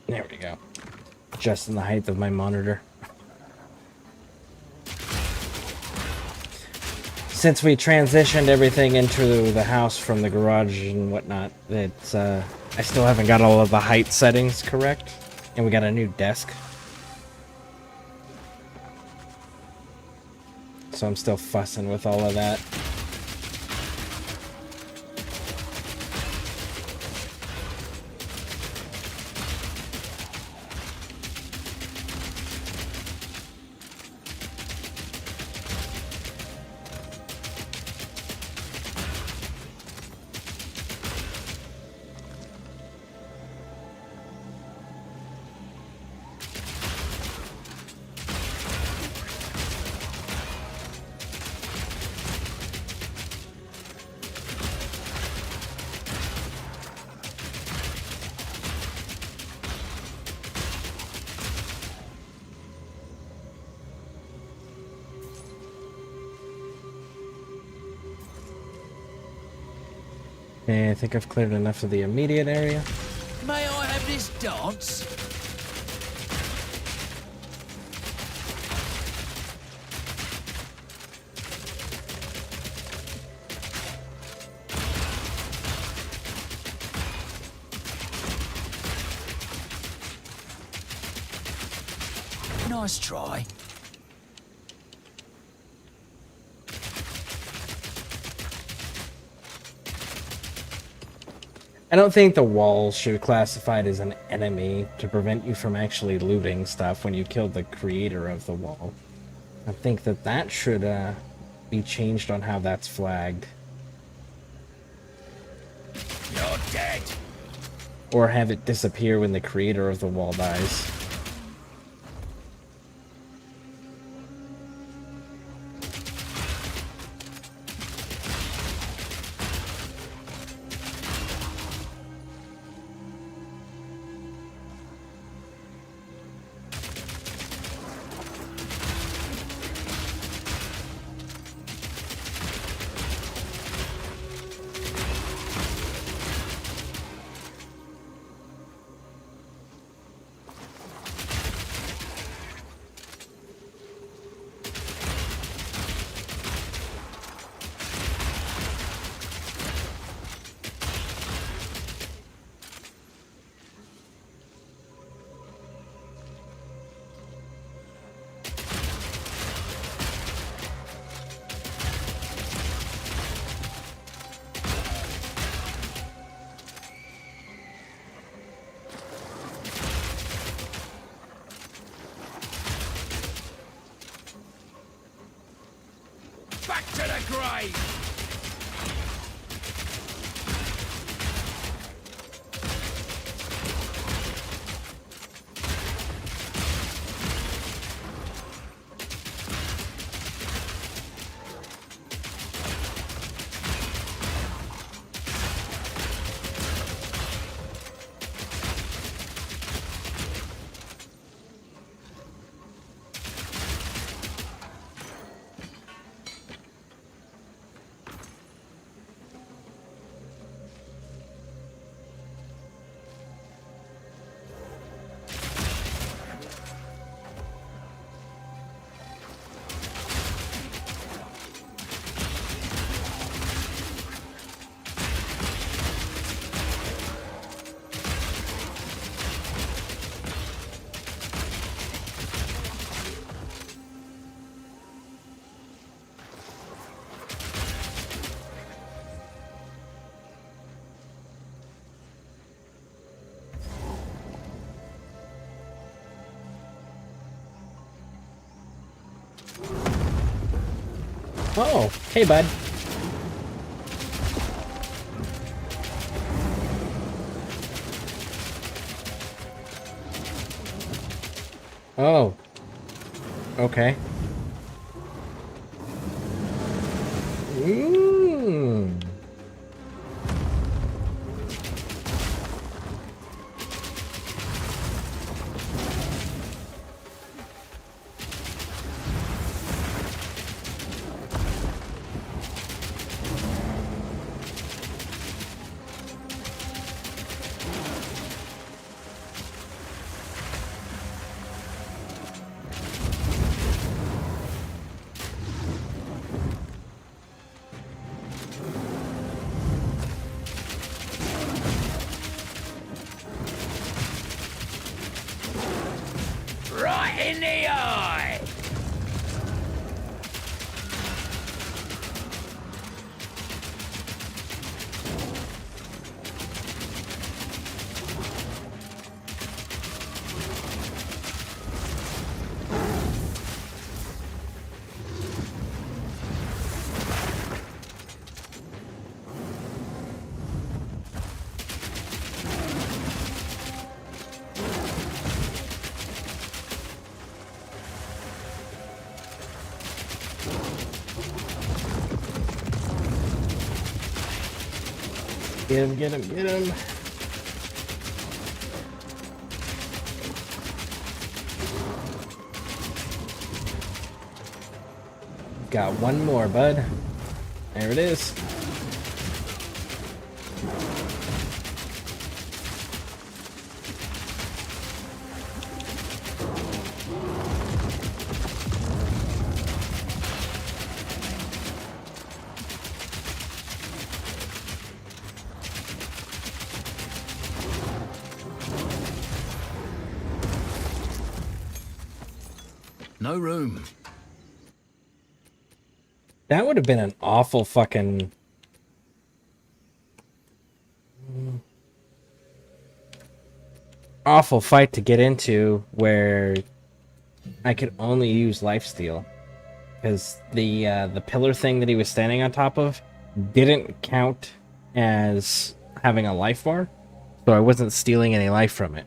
There we go. Just in the height of my monitor. Since we transitioned everything into the house from the garage and whatnot, it's I still haven't got all of the height settings correct. And we got a new desk. So I'm still fussing with all of that. Okay, I think I've cleared enough of the immediate area. May I have this dance? Nice try. I don't think the walls should be classified as an enemy to prevent you from actually looting stuff when you killed the creator of the wall. I think that that should be changed on how that's flagged. You're dead. Or have it disappear when the creator of the wall dies. Back to the grave! Oh, hey bud. Oh. Okay. Mmm. in the eye! Get him, get him, get him. Got one more, bud. There it is. No room. That would have been an awful fucking... awful fight to get into where I could only use lifesteal. Because the pillar thing that he was standing on top of didn't count as having a life bar. So I wasn't stealing any life from it.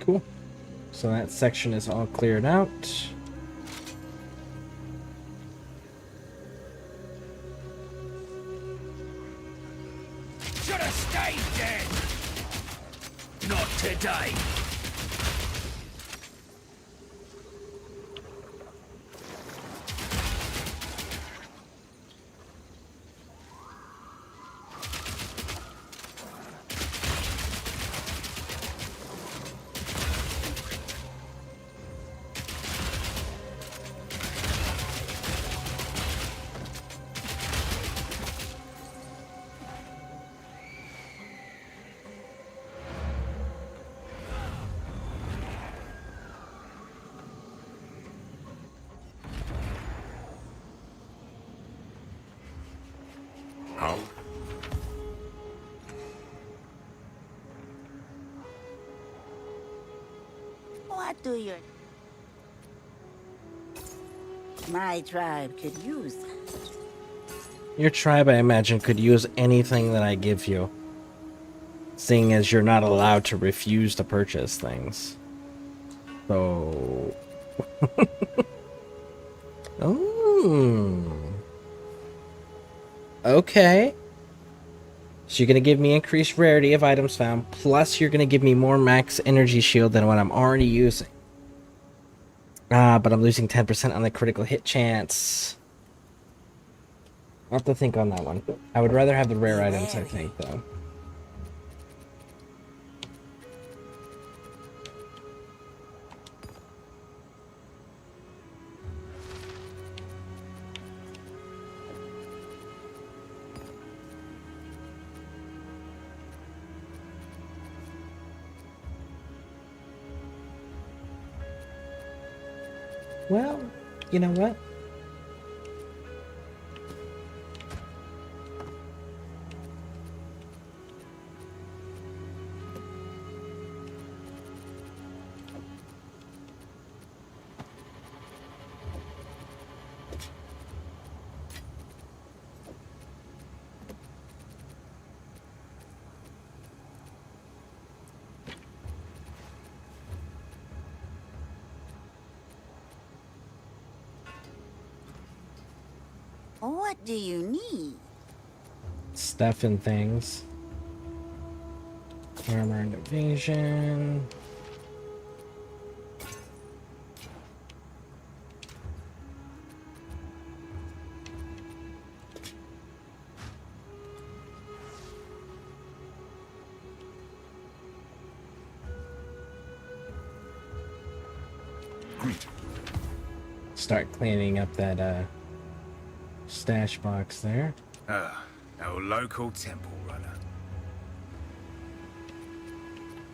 Cool. So that section is all cleared out. Should have stayed dead! Not today. How? What do you... My tribe could use that. Your tribe, I imagine, could use anything that I give you. Seeing as you're not allowed to refuse to purchase things. So... Oh. Okay. So you're going to give me increased rarity of items found, plus you're going to give me more max energy shield than what I'm already using. But I'm losing 10% on the critical hit chance. I'll have to think on that one. I would rather have the rare items, I think, though. Well, you know what? What do you need? Stuff and things. Armor and evasion. Greet. Start cleaning up that stash box there. Our local temple runner.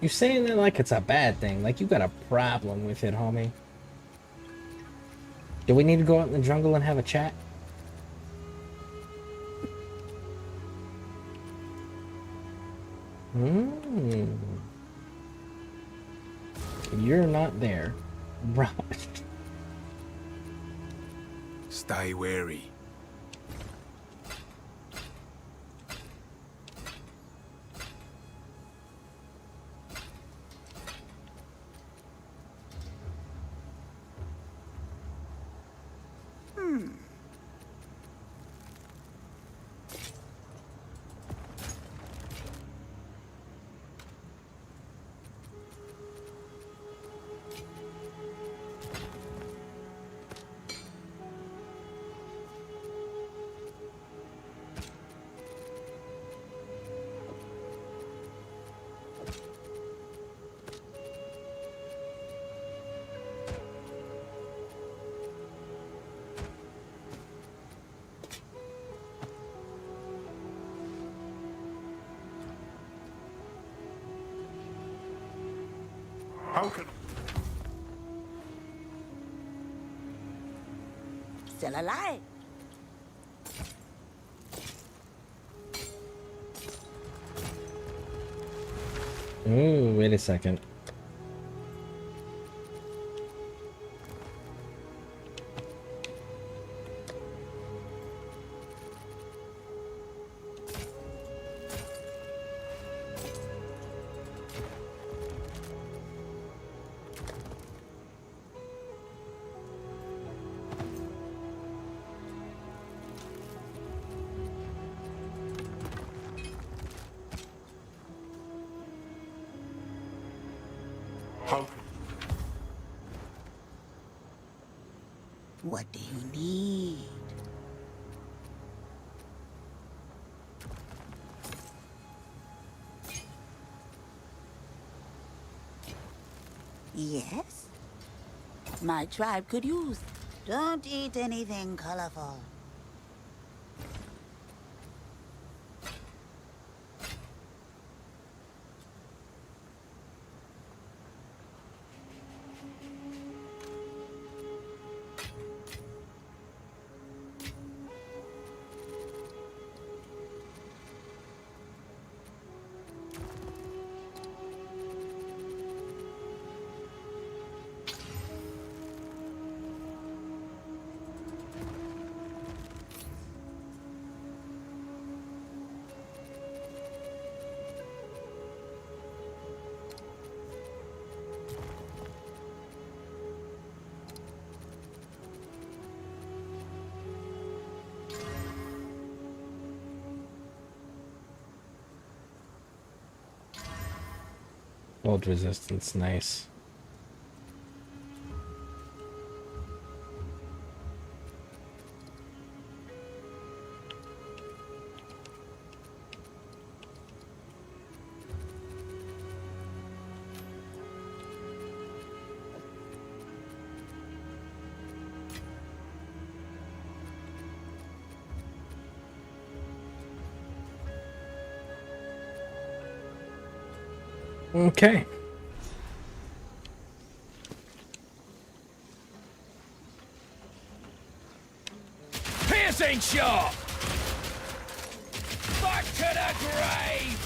You saying that like it's a bad thing, like you got a problem with it, homie. Do we need to go out in the jungle and have a chat? You're not there. Right. Stay wary. How can... Still alive. Ooh, wait a second. What do you need? Yes? My tribe could use. Don't eat anything colorful. Cold resistance, nice. Okay. Piercing shot! Back to the grave!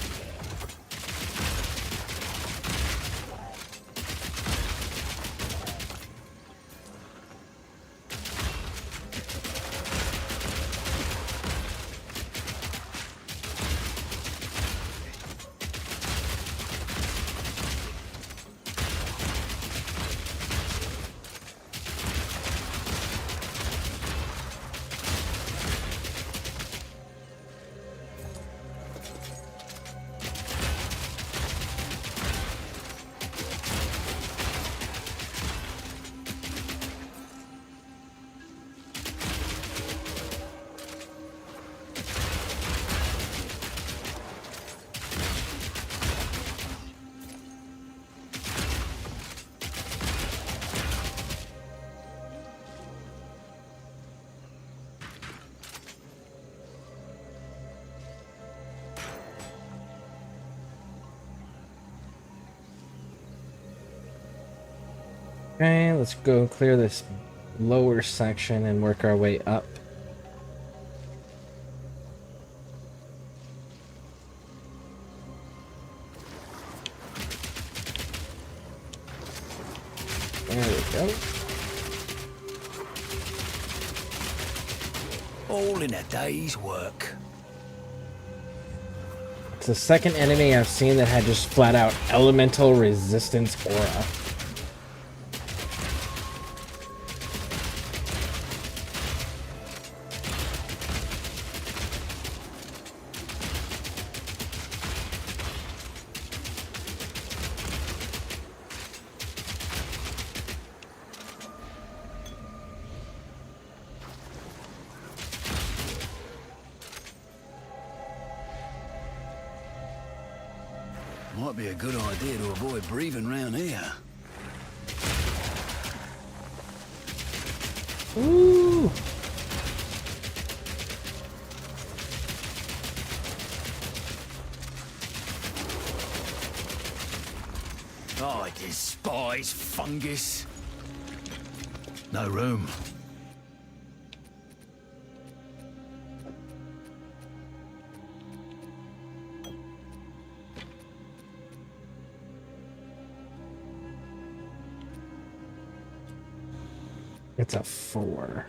Okay, let's go clear this lower section and work our way up. There we go. All in a day's work. It's the second enemy I've seen that had just flat out elemental resistance aura. Might be a good idea to avoid breathing round here. Ooh. I despise fungus. No room. It's a 4.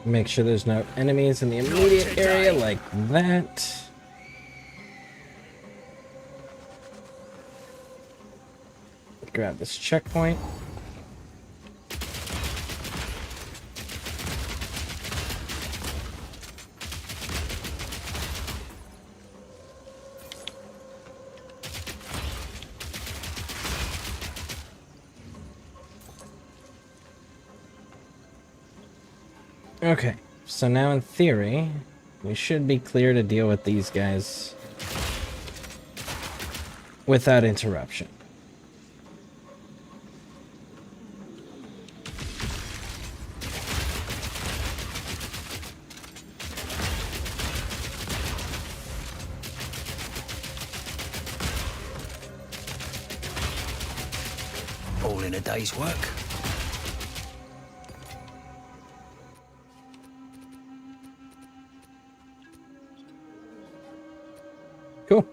Make sure there's no enemies in the immediate area like that. Grab this checkpoint. Okay, so now in theory, we should be clear to deal with these guys without interruption. All in a day's work. Cool.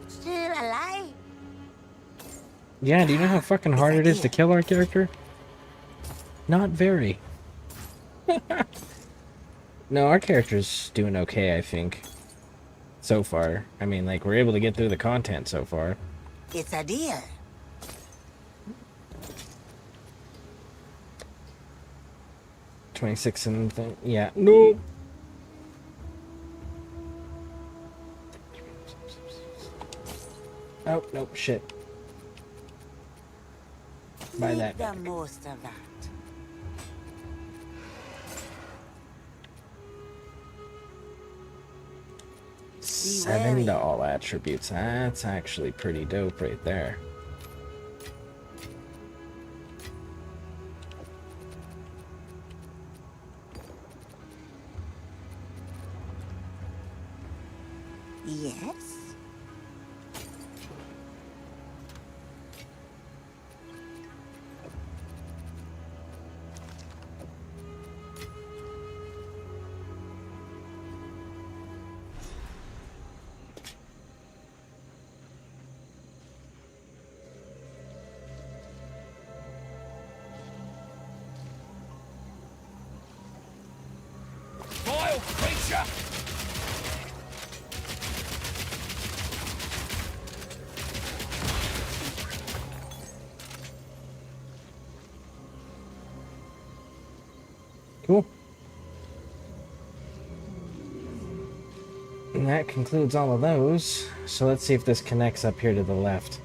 Still alive? Yeah, do you know how fucking hard it is to kill our character? Not very. No, our character's doing okay, I think. So far. I mean, like, we're able to get through the content so far. It's a deer. $26 and thing. Yeah. No. Oh, nope, shit. Buy Make that. the most of that. $7 to all attributes. That's actually pretty dope right there. Yes? Vile creature! Cool. And that concludes all of those. So let's see if this connects up here to the left.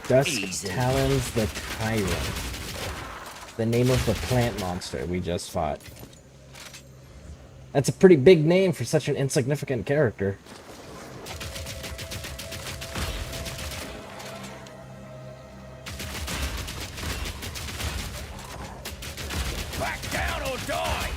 Dusk Talons the Tyrant. The name of the plant monster we just fought. That's a pretty big name for such an insignificant character. Back down or die!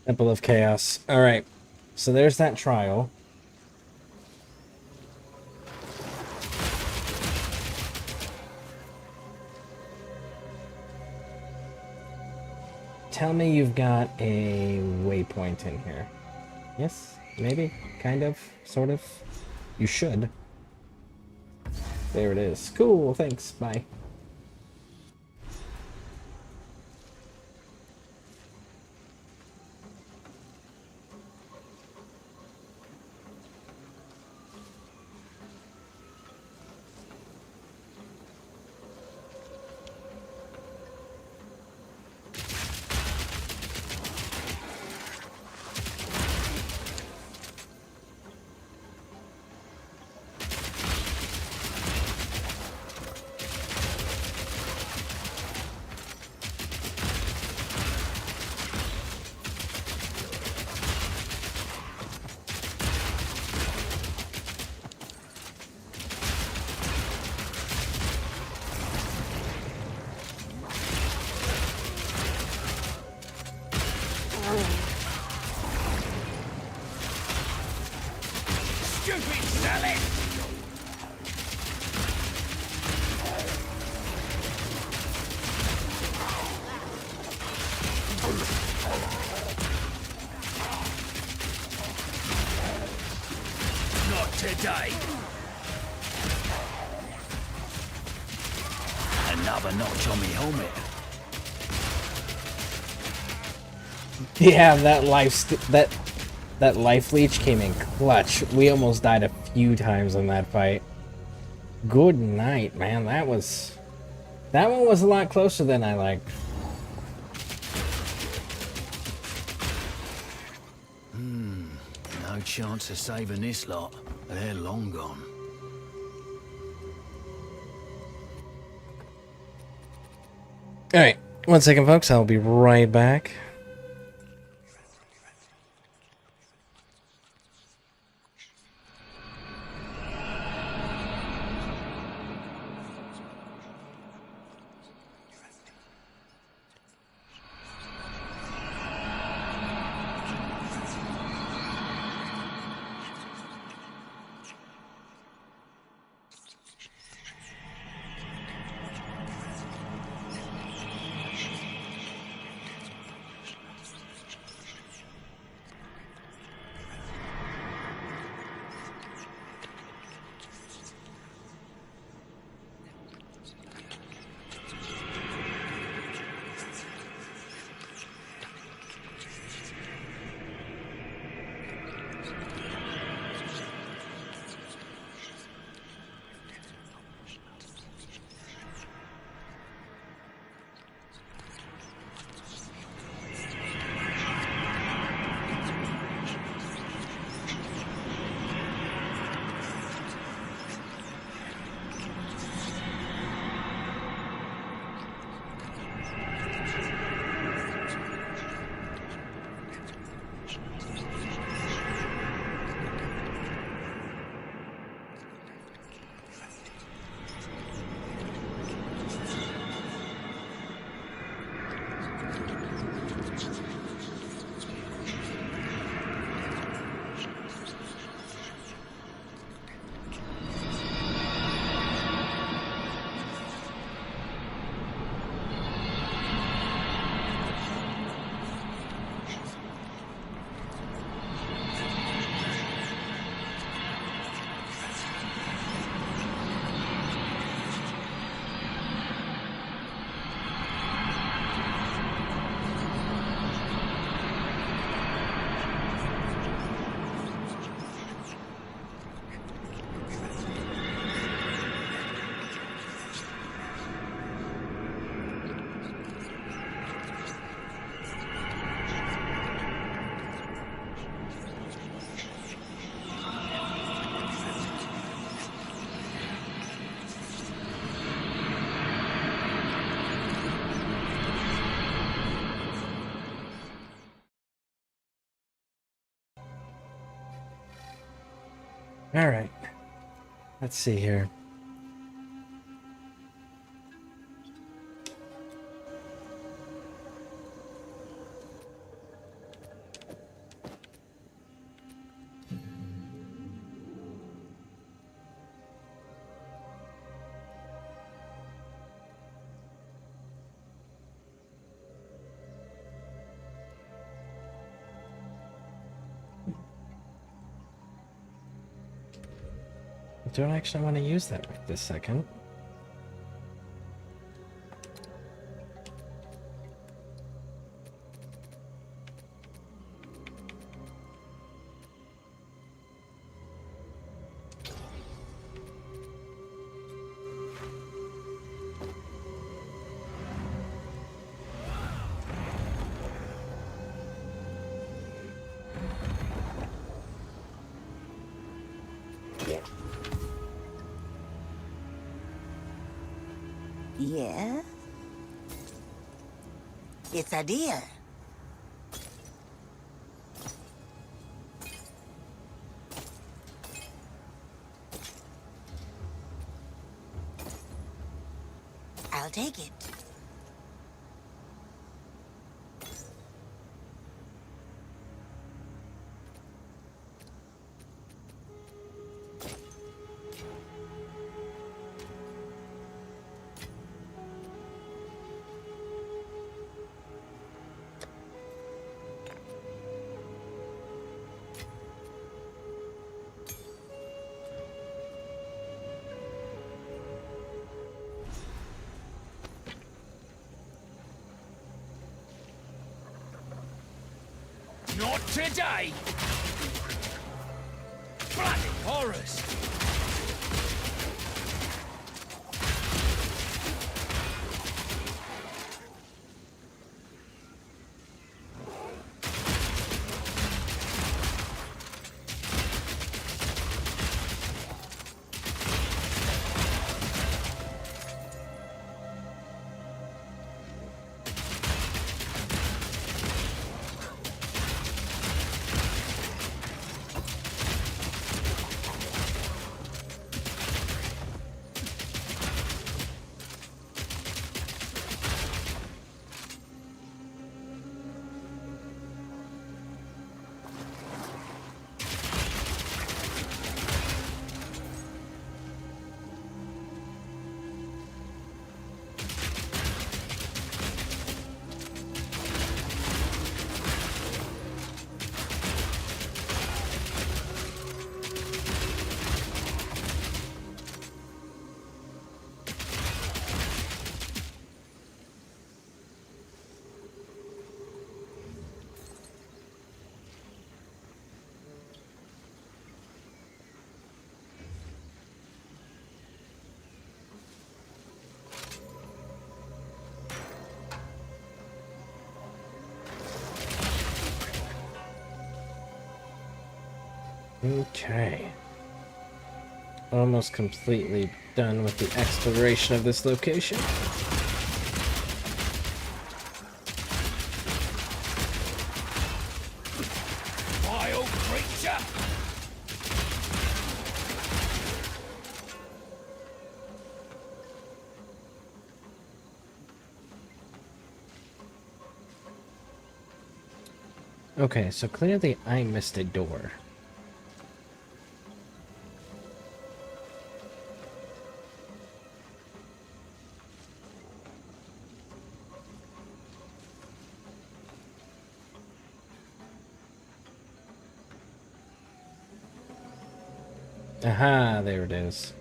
Temple of Chaos. Alright. So there's that trial. Tell me you've got a waypoint in here. Yes? Maybe? Kind of? Sort of? You should. There it is. Cool, thanks. Bye. Stupid salad! Not today. Another notch on me helmet. Yeah, that that life leech came in clutch. We almost died a few times in that fight. Good night, man. That one was a lot closer than I liked. No chance of saving this lot. They're long gone. Alright, 1 second, folks. I'll be right back. Alright. Let's see here. I don't actually want to use that right this second. Yeah? It's a deer. I'll take it. Not today! Bloody horrors! Okay. Almost completely done with the exploration of this location. Vile creature! Okay, so clearly I missed a door. Aha, there it is.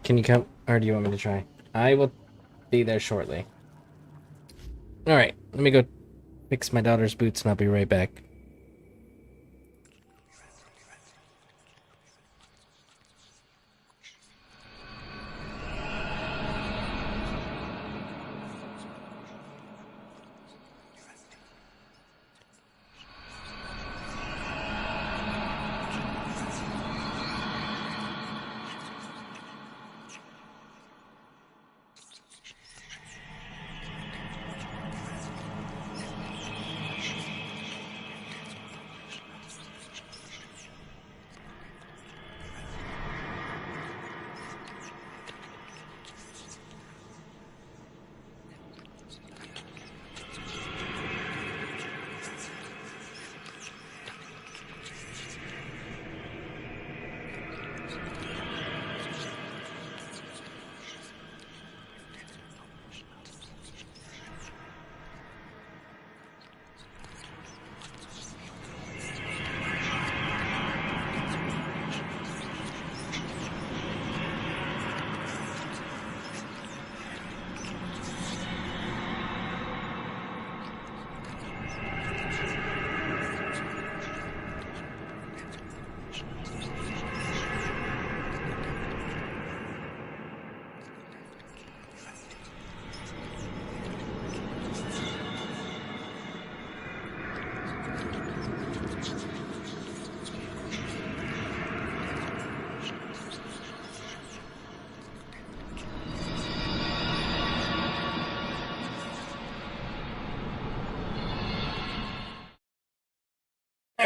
Can you come? Or do you want me to try? I will be there shortly. Alright, let me go fix my daughter's boots and I'll be right back.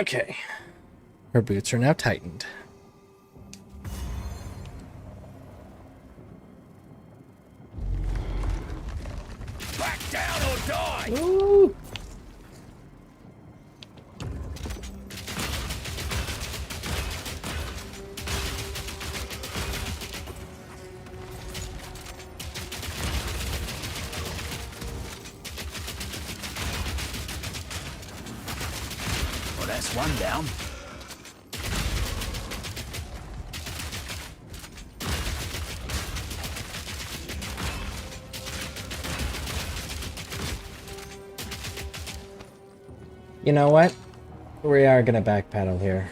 Okay. Her boots are now tightened. Back down or die! Ooh. Well, that's one down. You know what? We are gonna backpedal here.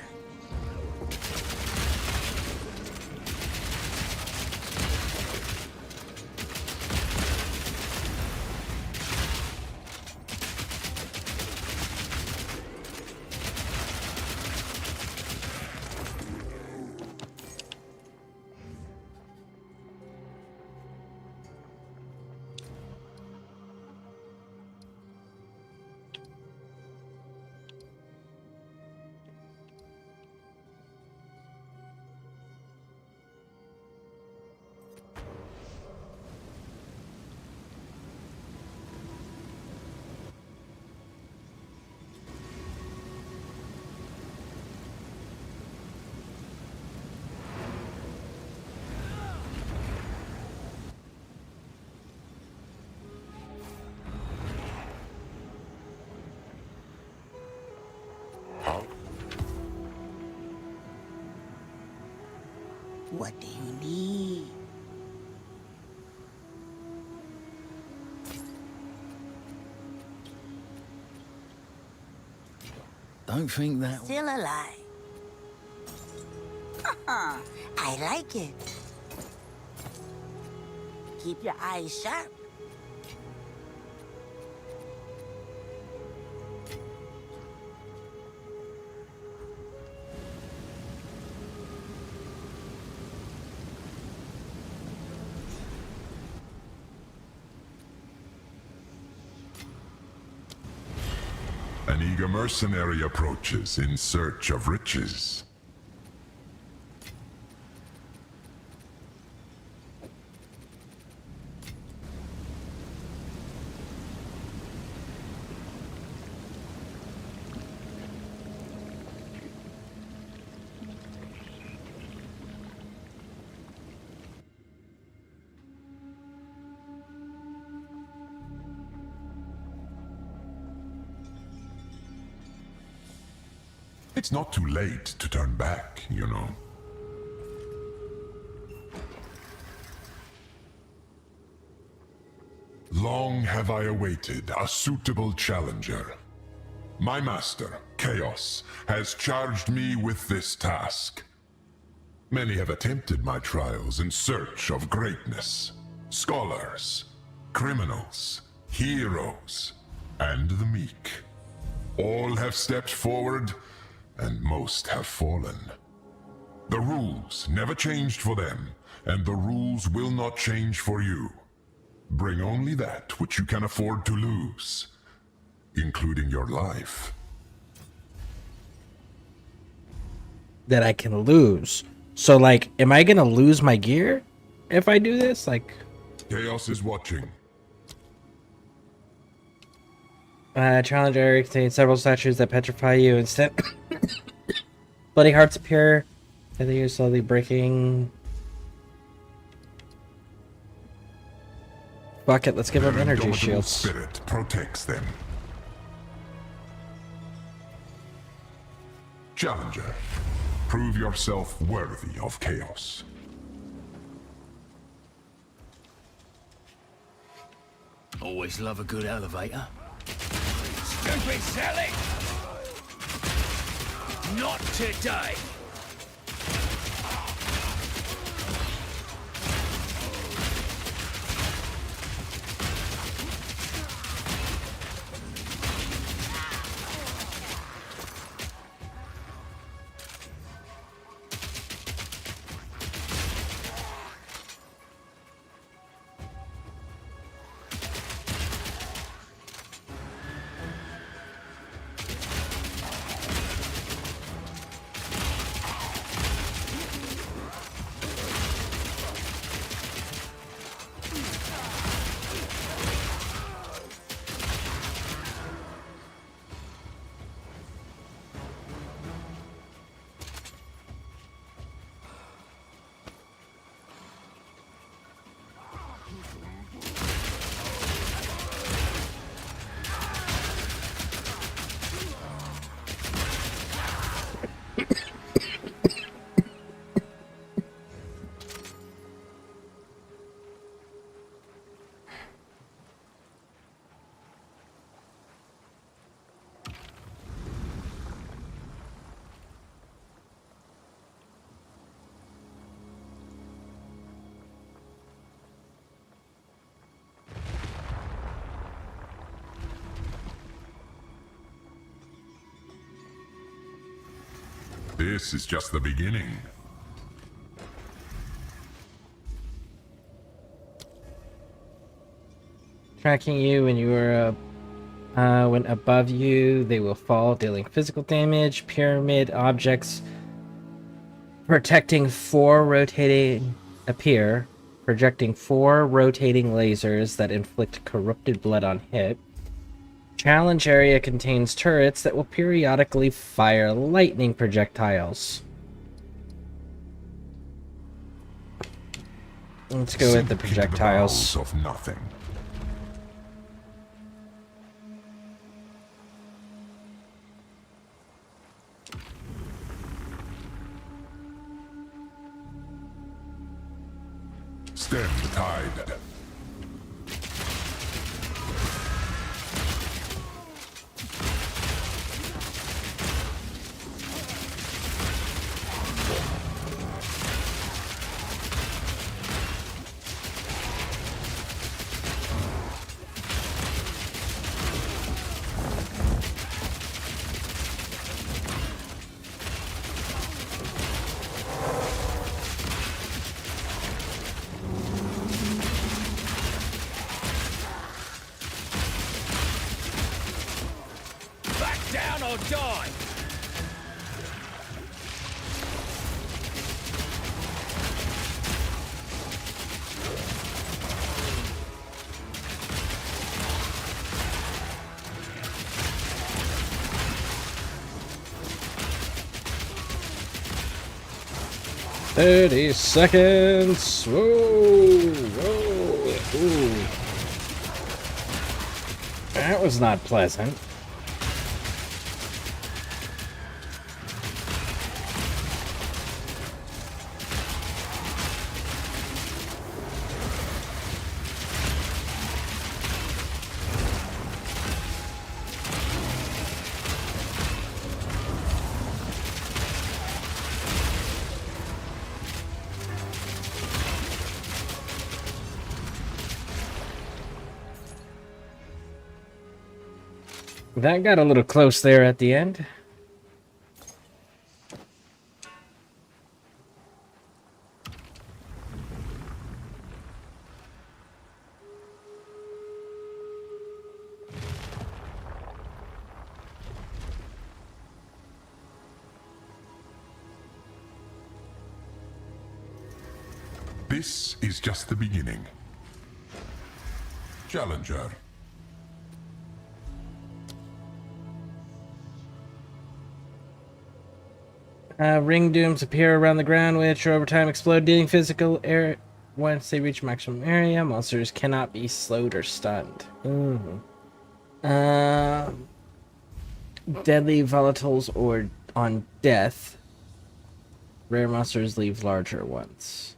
What do you need? Don't think that... Still alive. I like it. Keep your eyes sharp. An eager mercenary approaches in search of riches. It's not too late to turn back, you know. Long have I awaited a suitable challenger. My master, Chaos, has charged me with this task. Many have attempted my trials in search of greatness. Scholars, criminals, heroes, and the meek. All have stepped forward, and most have fallen. The rules never changed for them, and the rules will not change for you. Bring only that which you can afford to lose, including your life. That I can lose. So, like, am I gonna lose my gear if I do this? Like, Chaos is watching. challenge area contains several statues that petrify you. Instead, bloody hearts appear. And they are slowly breaking. Fuck it, let's give them energy shields. Spirit protects them. Challenger, prove yourself worthy of Chaos. Always love a good elevator. Stupid silly! Not today! This is just the beginning. Tracking you when you are when above you, they will fall, dealing physical damage. Pyramid objects protecting 4 rotating appear, projecting 4 rotating lasers that inflict corrupted blood on hit. Challenge area contains turrets that will periodically fire lightning projectiles. Let's go with the projectiles. Of nothing. Stem the tide. Down or die! "30 seconds. Whoa, whoa, ooh. That was not pleasant. That got a little close there at the end. This is just the beginning. Challenger. Ring dooms appear around the ground, which over time explode, dealing physical air. Once they reach maximum area, monsters cannot be slowed or stunned. Deadly volatiles or on death. Rare monsters leave larger ones.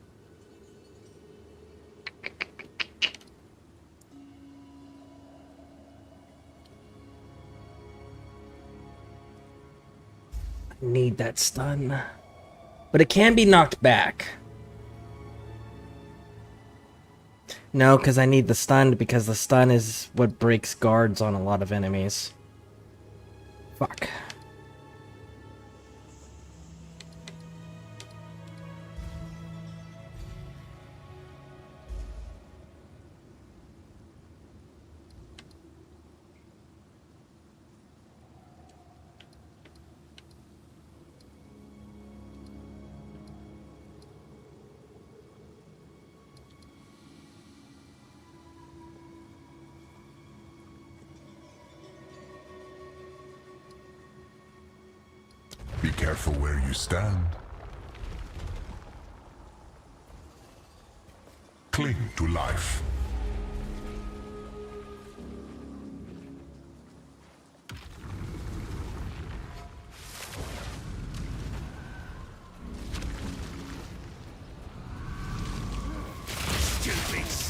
Need that stun, but it can be knocked back. No, because I need the stun, because the stun is what breaks guards on a lot of enemies. Fuck. Be careful where you stand. Cling to life.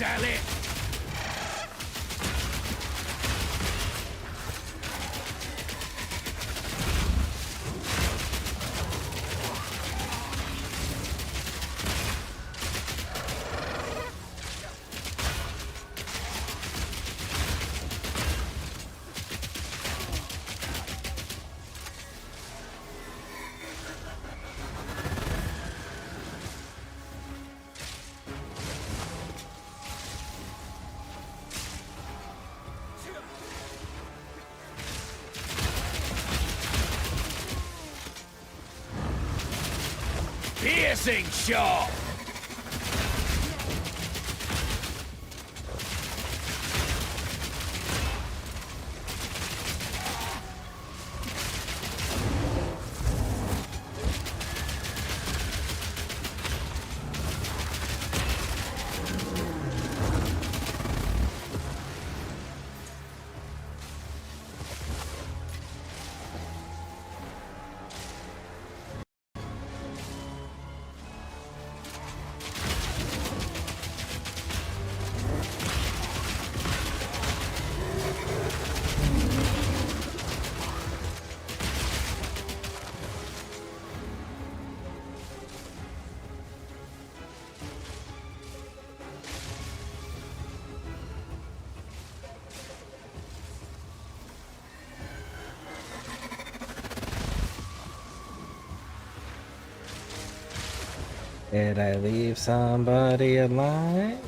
sell it? Piercing shot! Did I leave somebody alive?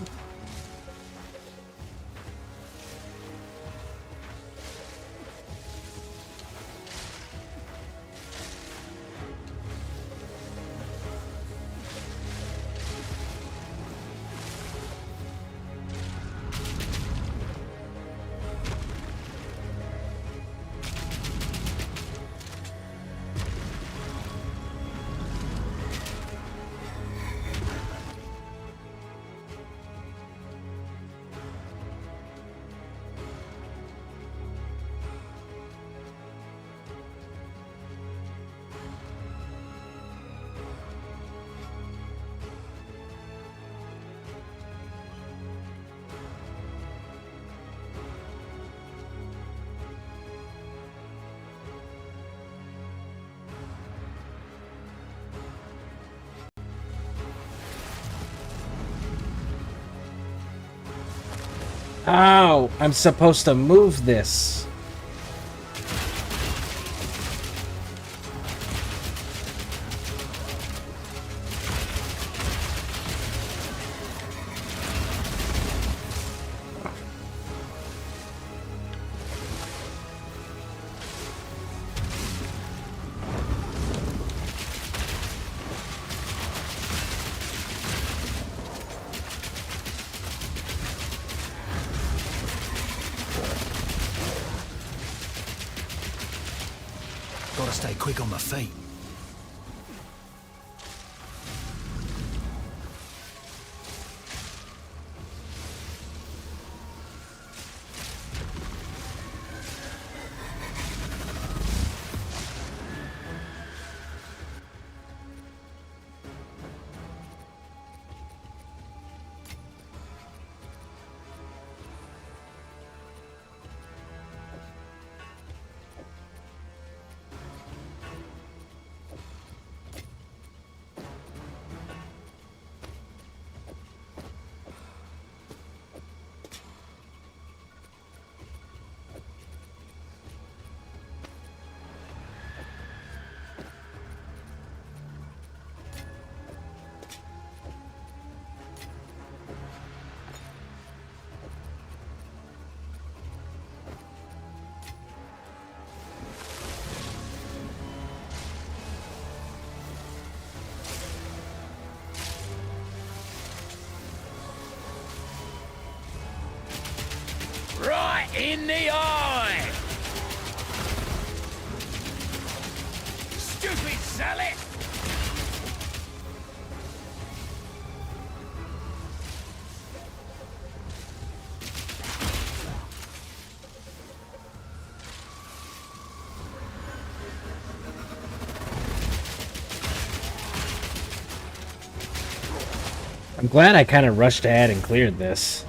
Ow! I'm supposed to move this. Gotta stay quick on my feet. Right in the eye! Stupid Sally! I'm glad I kind of rushed ahead and cleared this.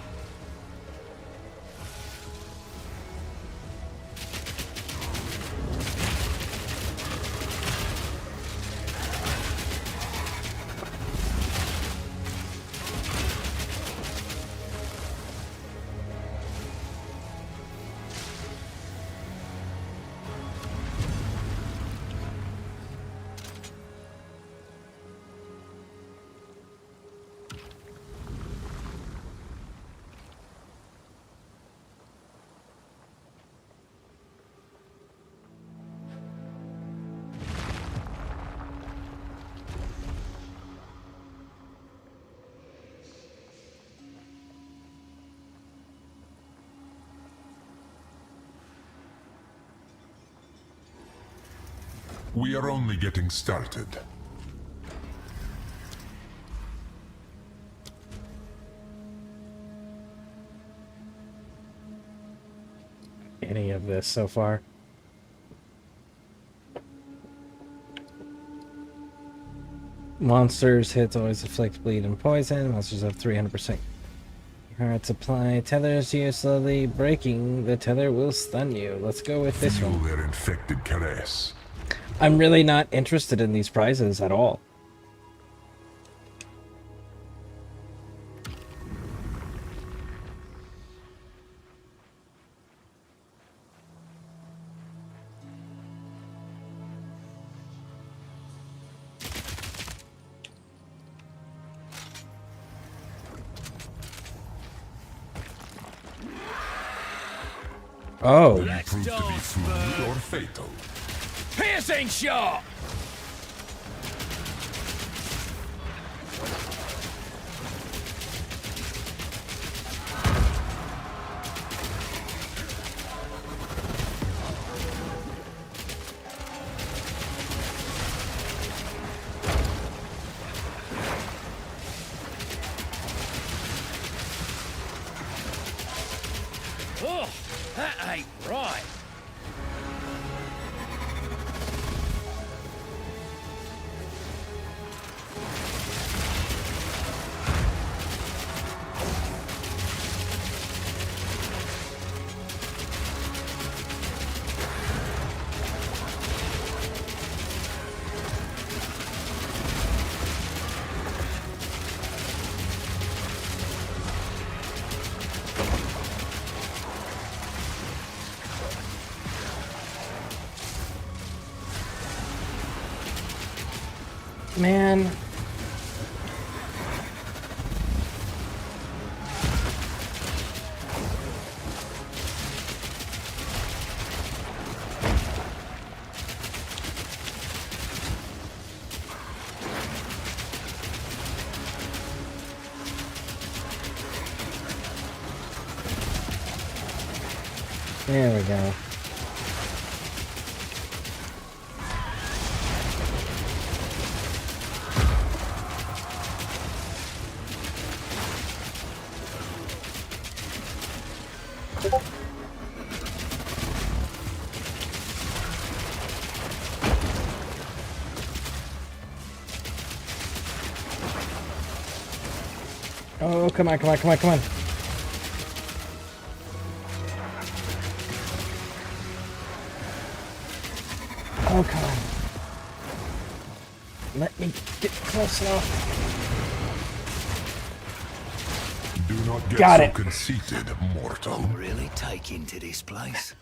We are only getting started. Any of this so far. Monsters hits always inflict bleed and poison. Monsters have 300% current supply. Tethers you slowly breaking. The tether will stun you. Let's go with this Feel one. their infected caress. I'm really not interested in these prizes at all. Oh. Will it prove to be smooth or fatal? Piercing shot! Oh, that ain't right. Man. There we go. Oh, come on, come on, come on, come on. Oh, come on. Let me get close enough. Do not get Got so it. conceited, mortal. Really taking to this place?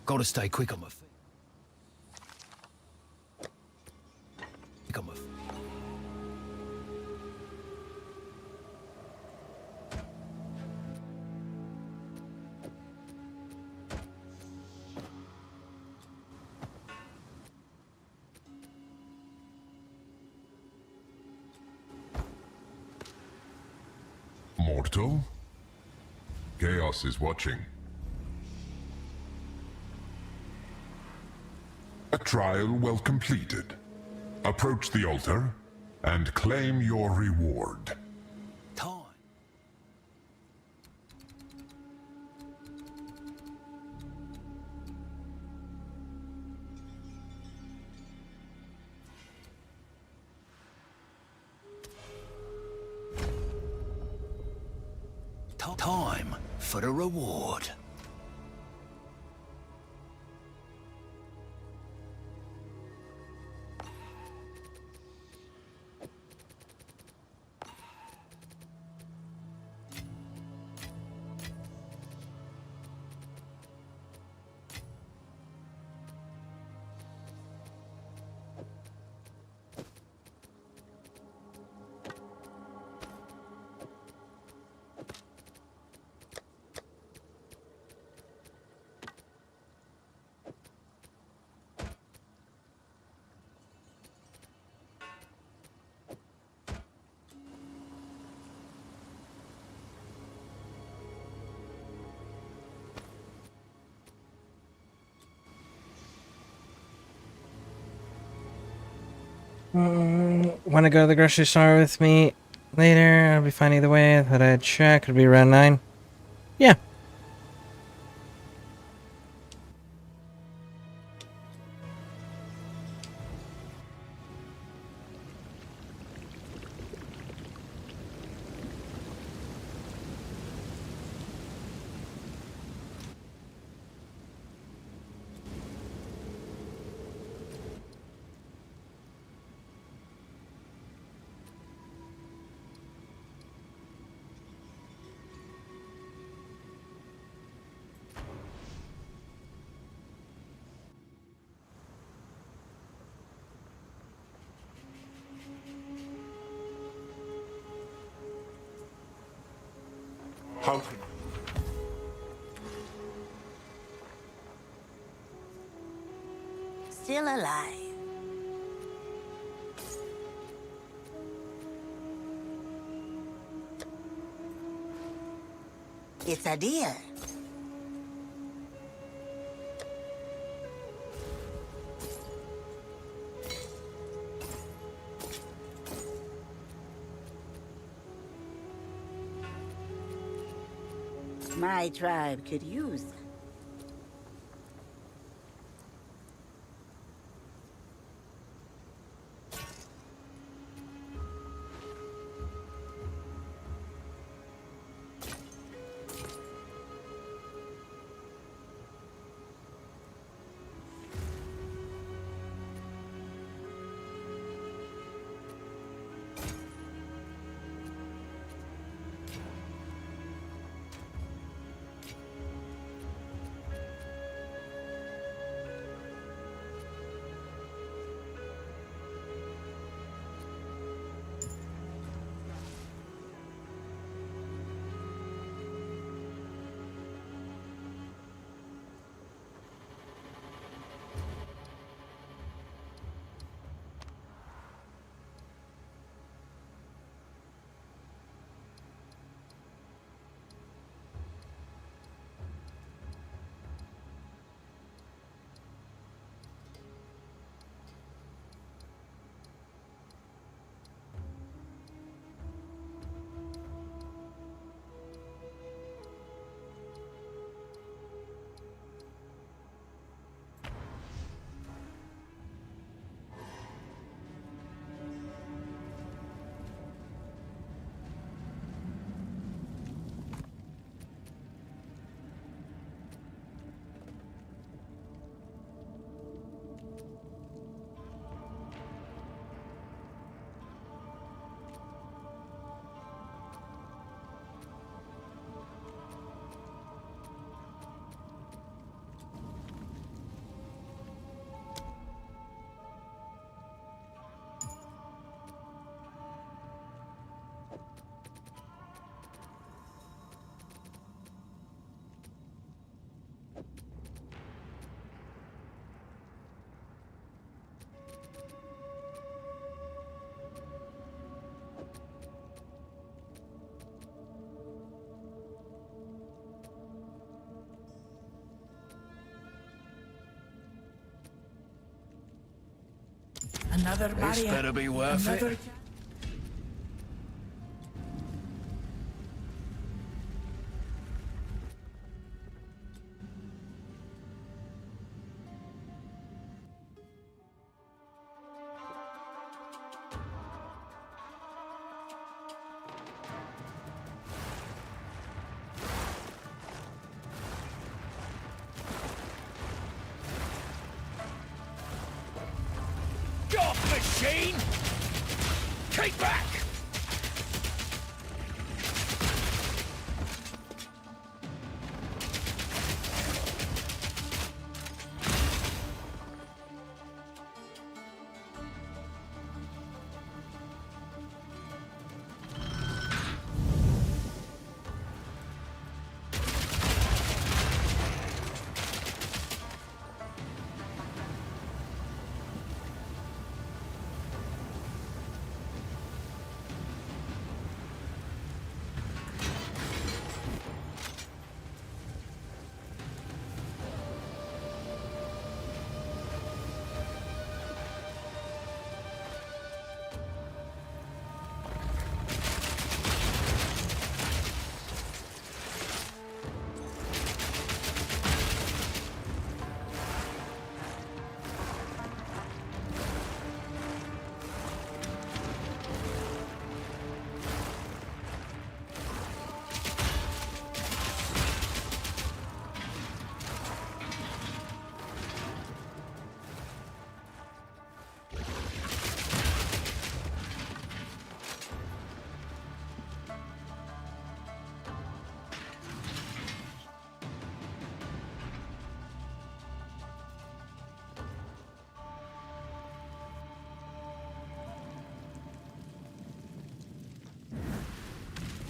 Gotta stay quick on my feet. Quick on my feet. Mortal? Chaos is watching. A trial well completed. Approach the altar and claim your reward. Time. Time for the reward. Want to go to the grocery store with me later? I'll be fine either way. I thought I'd check. It'll be around 9. Yeah. How? Still alive. It's a deer. My tribe could use them. Another barrier. This better be worth it. Machine! Keep back!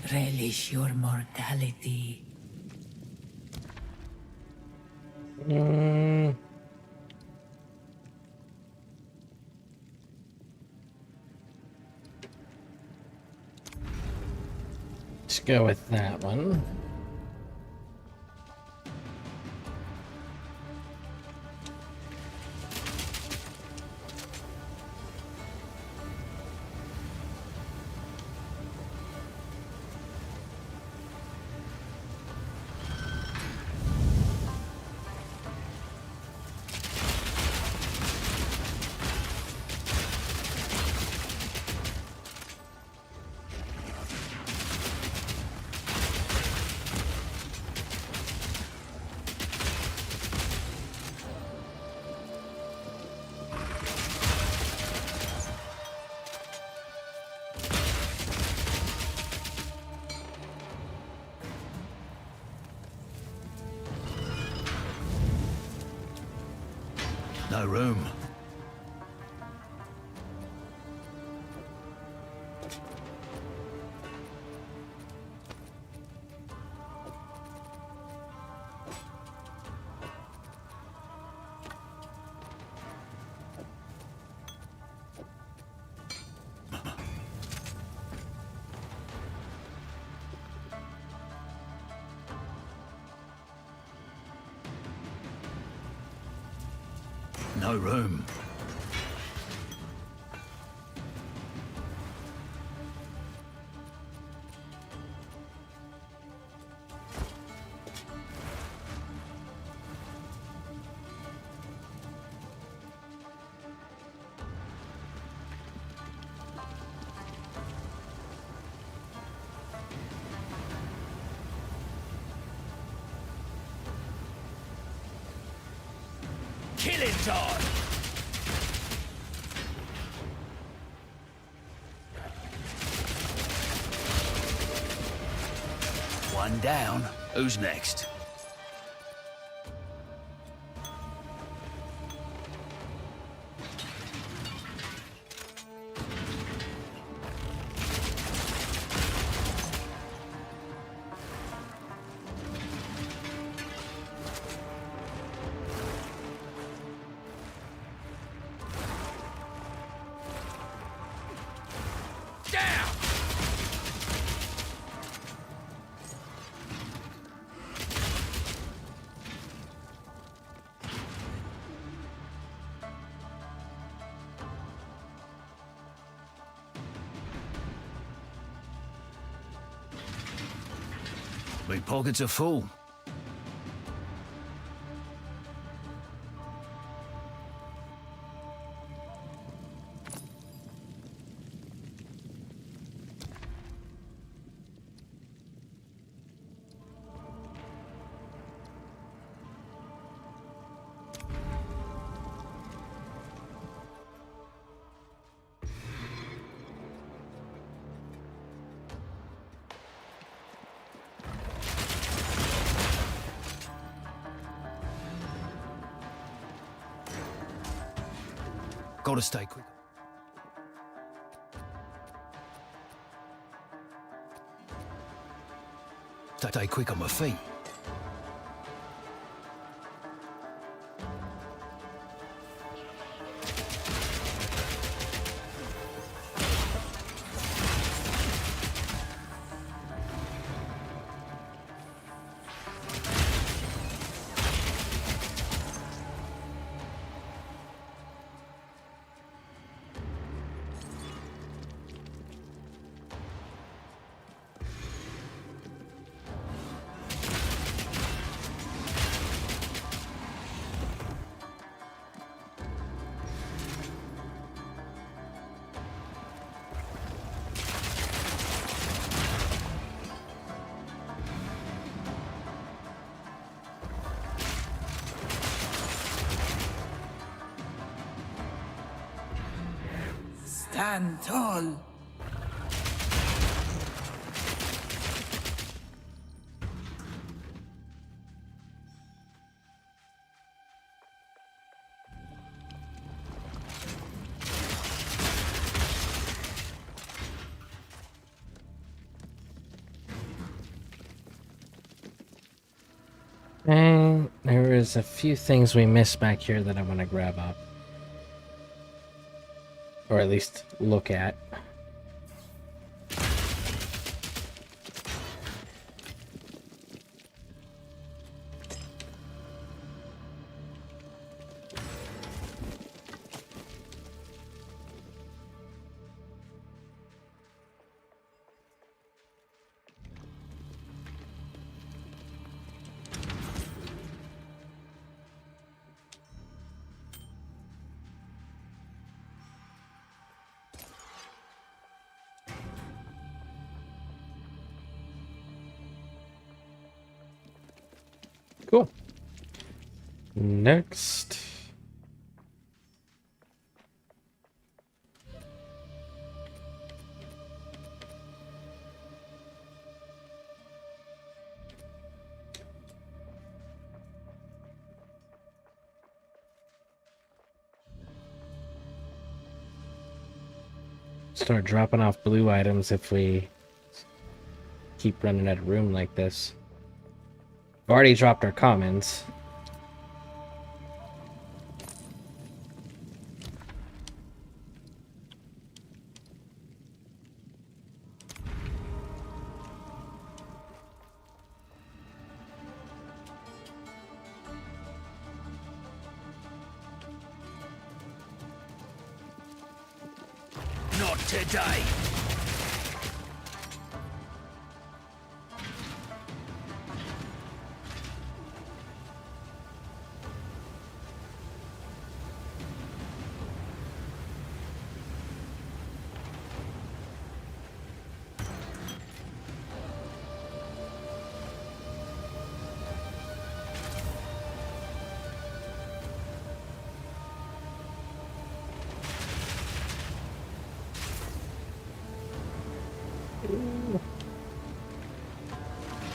Relish your mortality. Let's go with that one. No room. No room. Killing time! One down. Who's next? My pockets are full. Gotta stay quick. Stay quick on my feet. Stand tall. And there is a few things we missed back here that I want to grab up. Or at least look at. Cool. Next. Start dropping off blue items if we keep running out of room like this. We've already dropped our commons. Not today.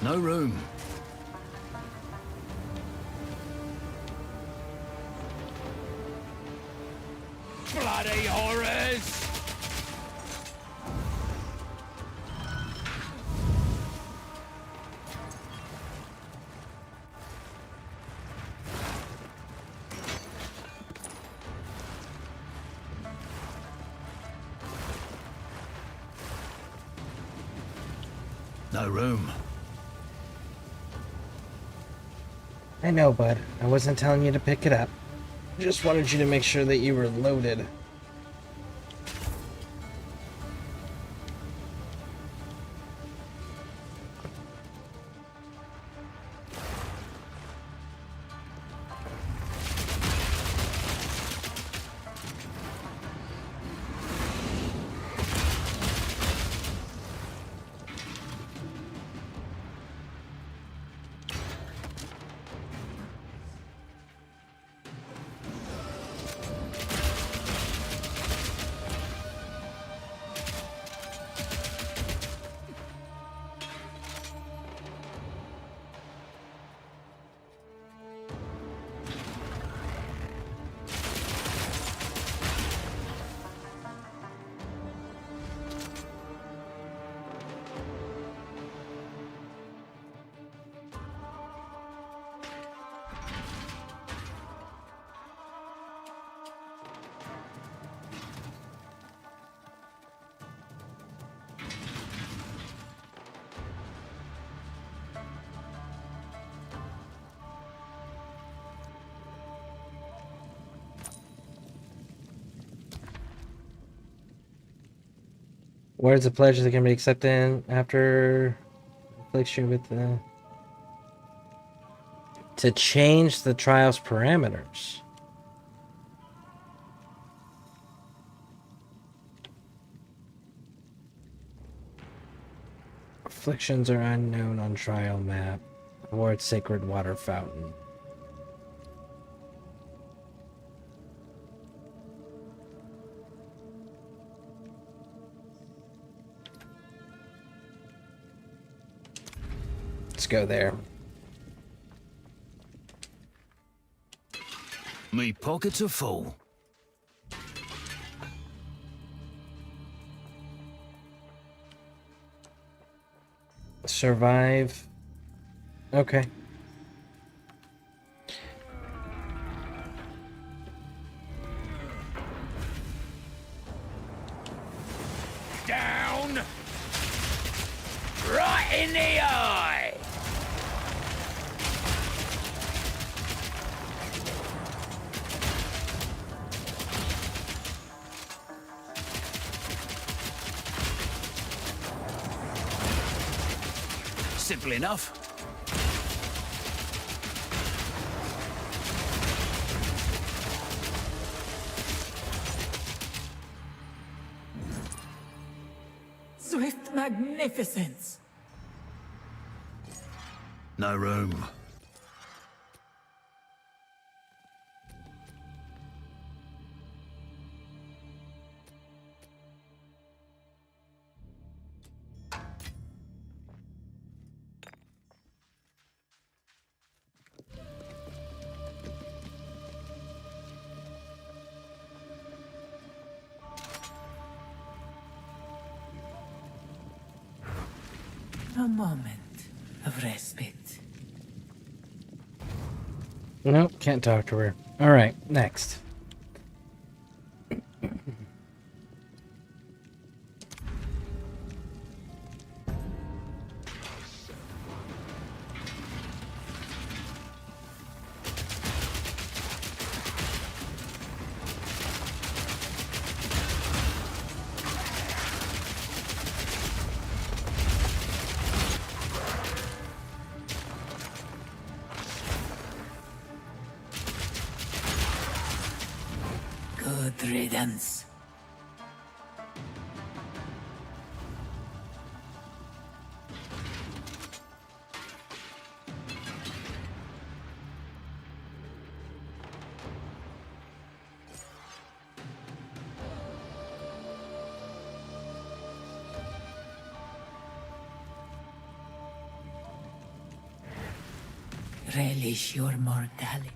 No room. Bloody horrors! No room. I know, bud. I wasn't telling you to pick it up. Just wanted you to make sure that you were loaded. Words of pledge that can be accepted after affliction with the... To change the trial's parameters. Afflictions are unknown on trial map. Award sacred water fountain. Let's go there. Me pockets are full. Survive. Okay. Down! Right in the eye! Simple enough. Swift magnificence. No room. A moment of respite. Nope, can't talk to her. Alright, next. Good riddance. Relish your mortality.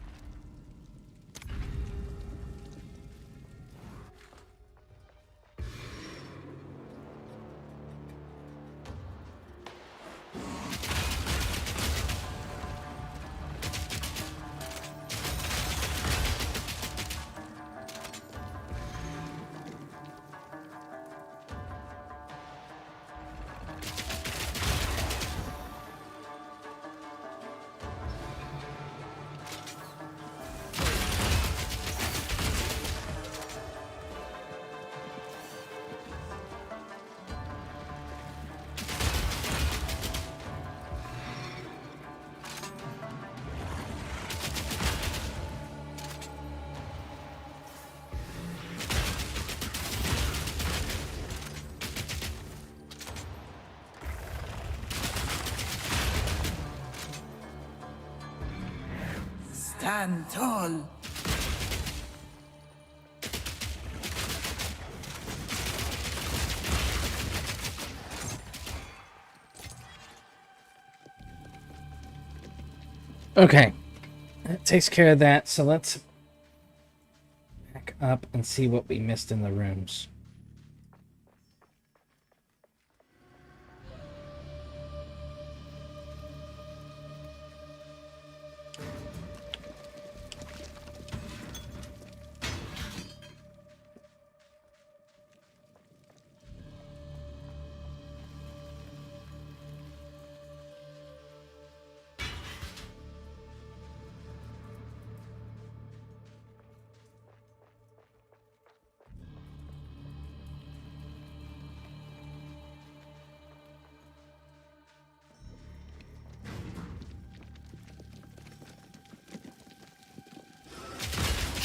Stand tall. Okay. That takes care of that, so let's back up and see what we missed in the rooms.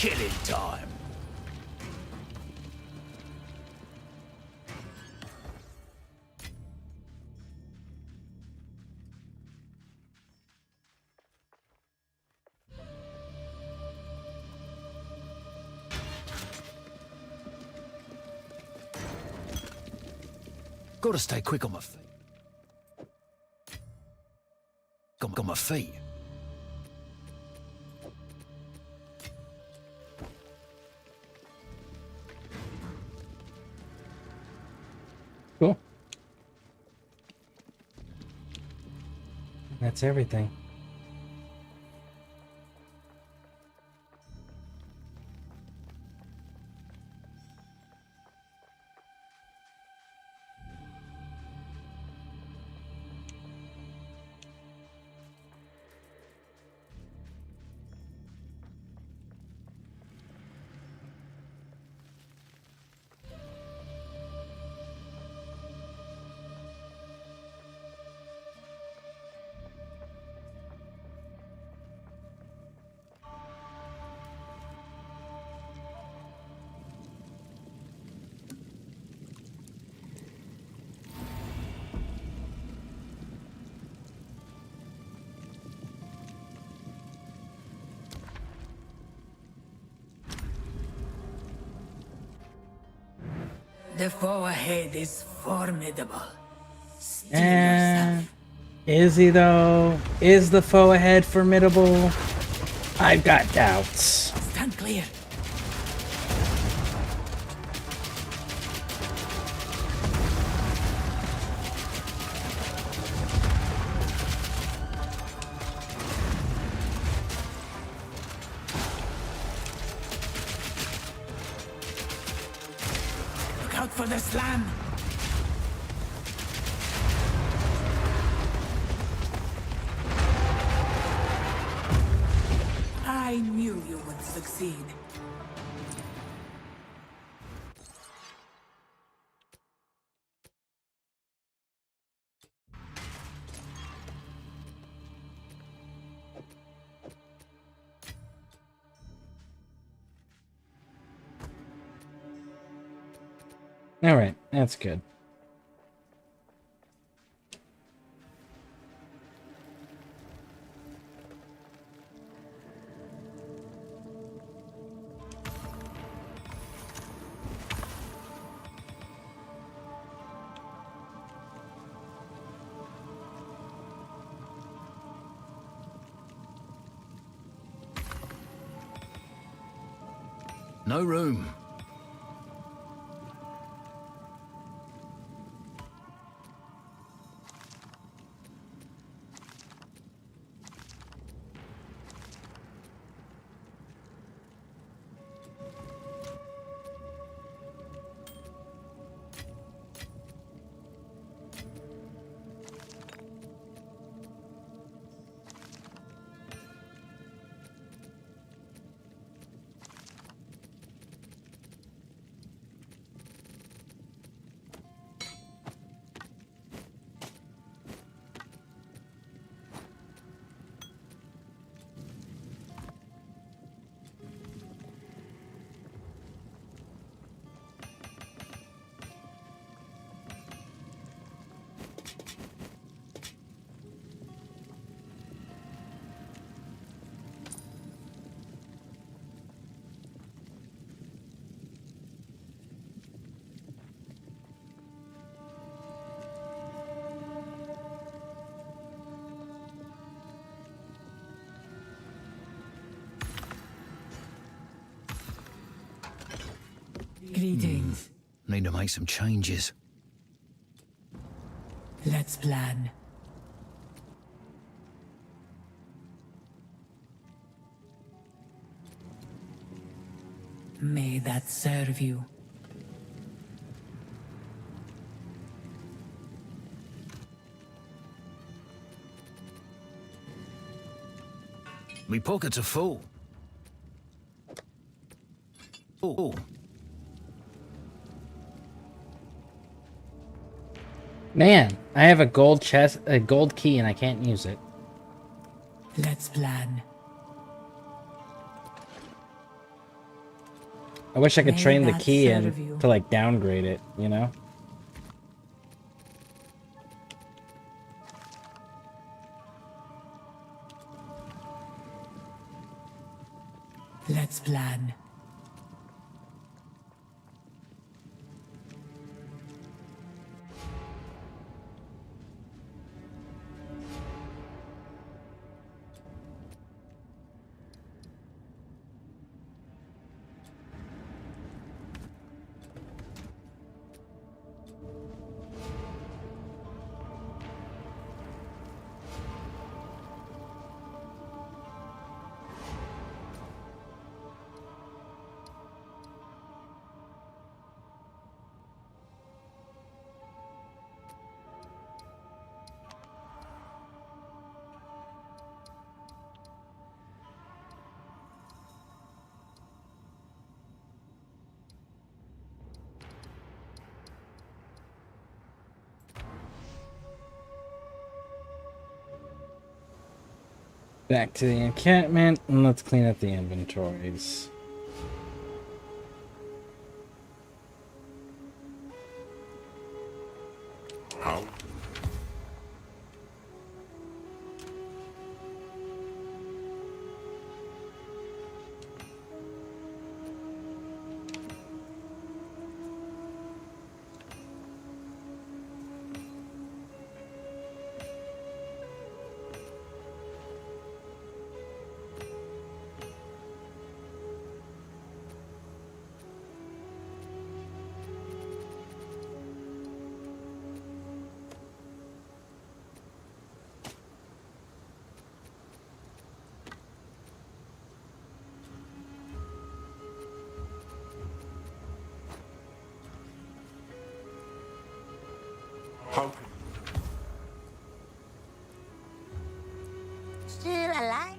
killing time. Gotta stay quick on my feet. Got my feet. Cool. That's everything. The foe ahead is formidable. Steel And is he though? Is the foe ahead formidable? I've got doubts. Stand clear. Look out for the slam. I knew you would succeed. All right, that's good. No room. Greetings. Need to make some changes. Let's plan. May that serve you. Me pockets are full. Oh. Man, I have a gold chest, a gold key, and I can't use it. Let's plan. I wish I could May train the that key serve in you. to like downgrade it, you know? Let's plan. Back to the encampment, and let's clean up the inventories. How? How? Still alive?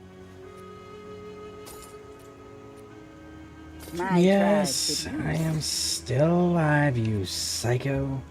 My Yes, tribe could I use am still alive, you psycho.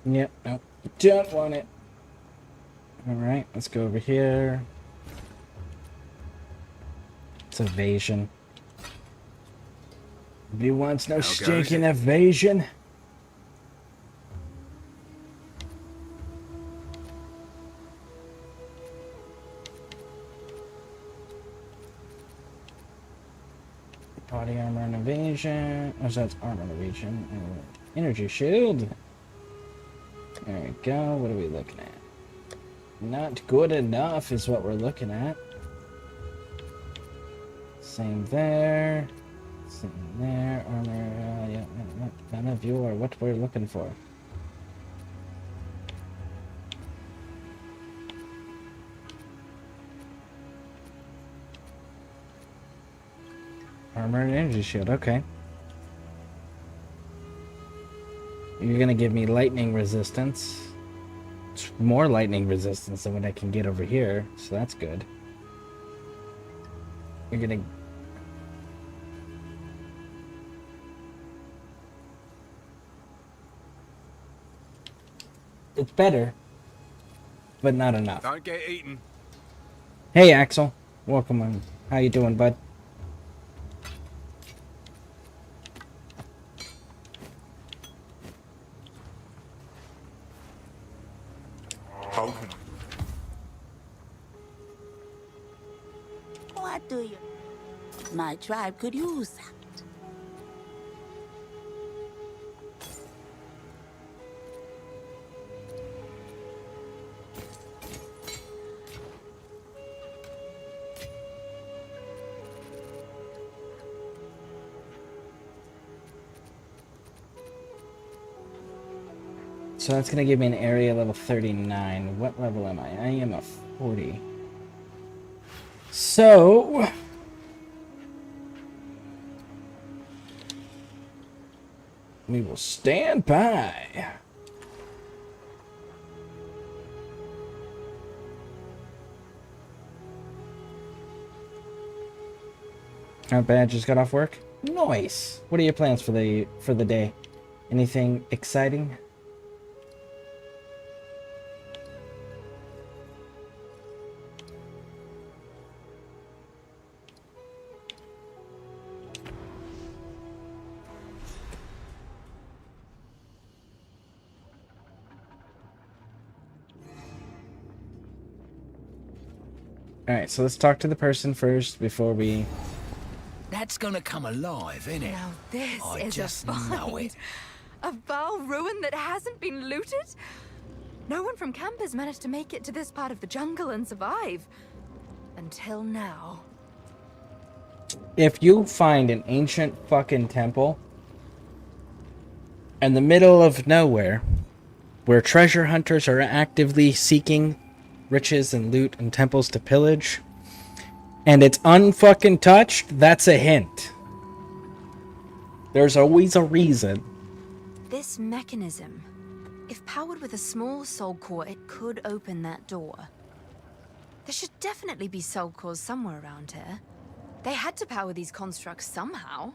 Yep, nope, don't want it. Alright, let's go over here. It's evasion. Nobody wants no How goes stinking it? evasion. Body armor and evasion. Oh, so that's armor and evasion. Energy shield. There we go. What are we looking at? Not good enough is what we're looking at. Same there. Same there. Armor. Yeah, none of you are what we're looking for. Armor and energy shield. Okay. You're gonna give me lightning resistance. It's more lightning resistance than what I can get over here, so that's good. You're gonna... It's better, but not enough. Don't get eaten. Hey, Axel. Welcome on. How you doing, bud? How can What do you? My tribe could use that. So that's gonna give me an area level 39. What level am I? I am a 40. So... we will stand by. Not bad. Just got off work. Nice. What are your plans for the day? Anything exciting? Alright, so let's talk to the person first before we... That's gonna come alive, innit? Now this I is just a know find. it. A Val ruin that hasn't been looted? No one from camp has managed to make it to this part of the jungle and survive. Until now. If you find an ancient fucking temple in the middle of nowhere, where treasure hunters are actively seeking riches and loot and temples to pillage, and it's unfucking touched, that's a hint. There's always a reason. This mechanism, if powered with a small soul core, it could open that door. There should definitely be soul cores somewhere around here. They had to power these constructs somehow.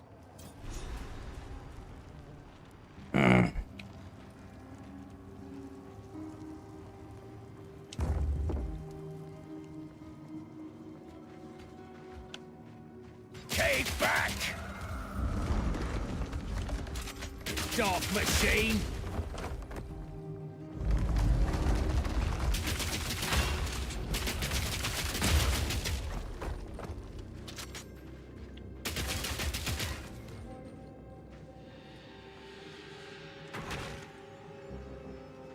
Cave back! Dark machine!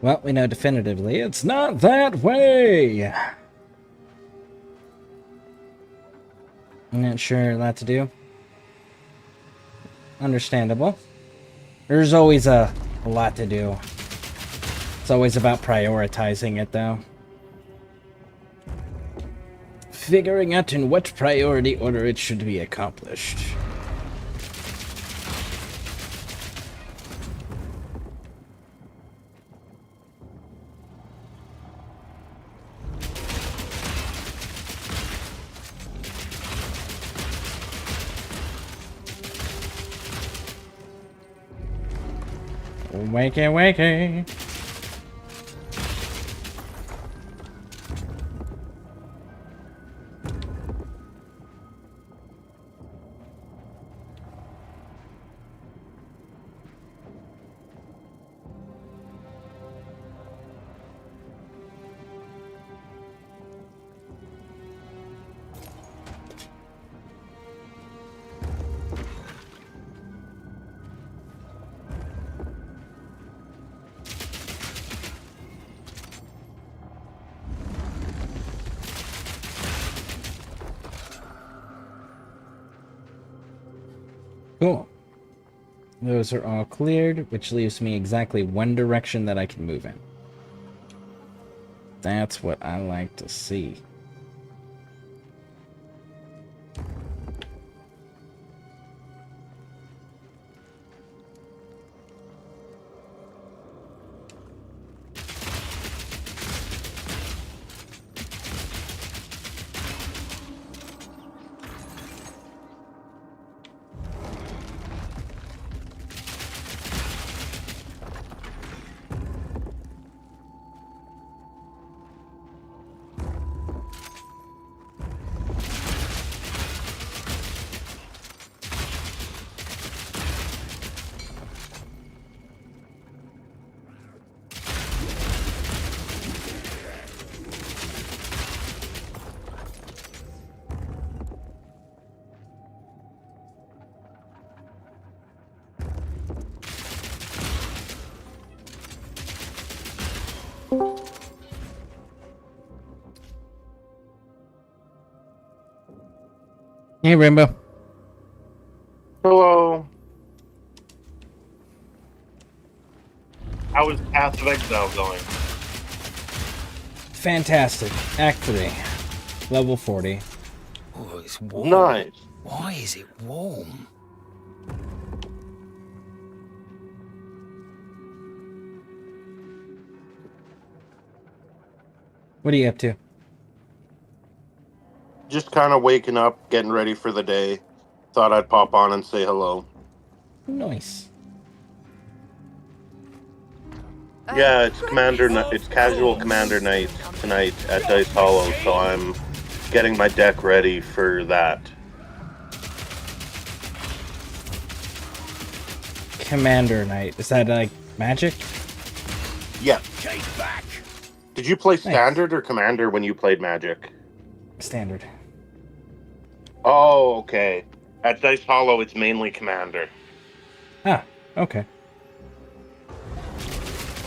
Well, we know definitively it's not that way. I'm not sure a lot to do. Understandable. There's always a lot to do. It's always about prioritizing it, though. Figuring out in what priority order it should be accomplished. Wakey, wakey. Cool. Those are all cleared, which leaves me exactly one direction that I can move in. That's what I like to see. Hey, Rainbow. Hello. How is Path of Exile going? Fantastic. Act 3. Level 40. Oh, it's warm. Nice. Why is it warm? What are you up to? Just kind of waking up, getting ready for the day. Thought I'd pop on and say hello. Nice. Yeah, it's it's casual Commander night tonight at Dice Hollow, so I'm getting my deck ready for that. Commander Night. Is that like Magic? Yeah. Did you play Standard or Commander when you played Magic? Standard. Oh, okay. At Dice Hollow, it's mainly Commander. Ah, okay.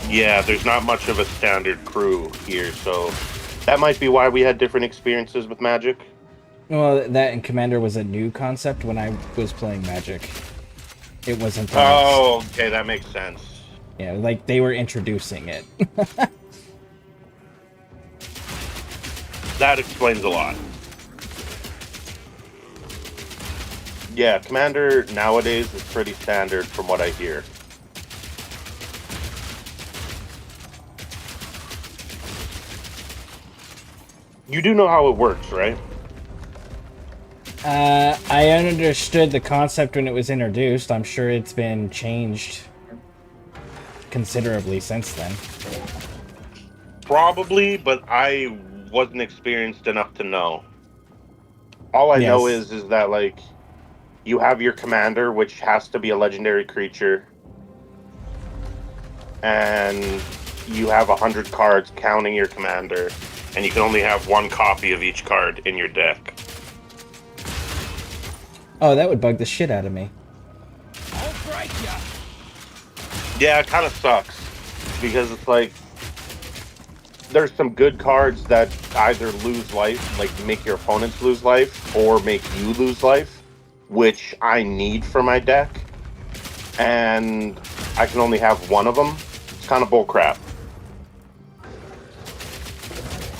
Yeah, there's not much of a standard crew here, so that might be why we had different experiences with Magic. Well, that and Commander was a new concept when I was playing Magic. It wasn't. Oh, okay, that makes sense. Yeah, like they were introducing it. That explains a lot. Yeah, Commander nowadays is pretty standard from what I hear. You do know how it works, right? I understood the concept when it was introduced. I'm sure it's been changed considerably since then. Probably, but I wasn't experienced enough to know. All I know is that, like, you have your commander, which has to be a legendary creature, and you have 100 cards counting your commander, and you can only have one copy of each card in your deck. Oh, that would bug the shit out of me. Yeah, it kind of sucks, because it's like, there's some good cards that either lose life, like make your opponents lose life, or make you lose life, which I need for my deck, and I can only have one of them. It's kind of bullcrap.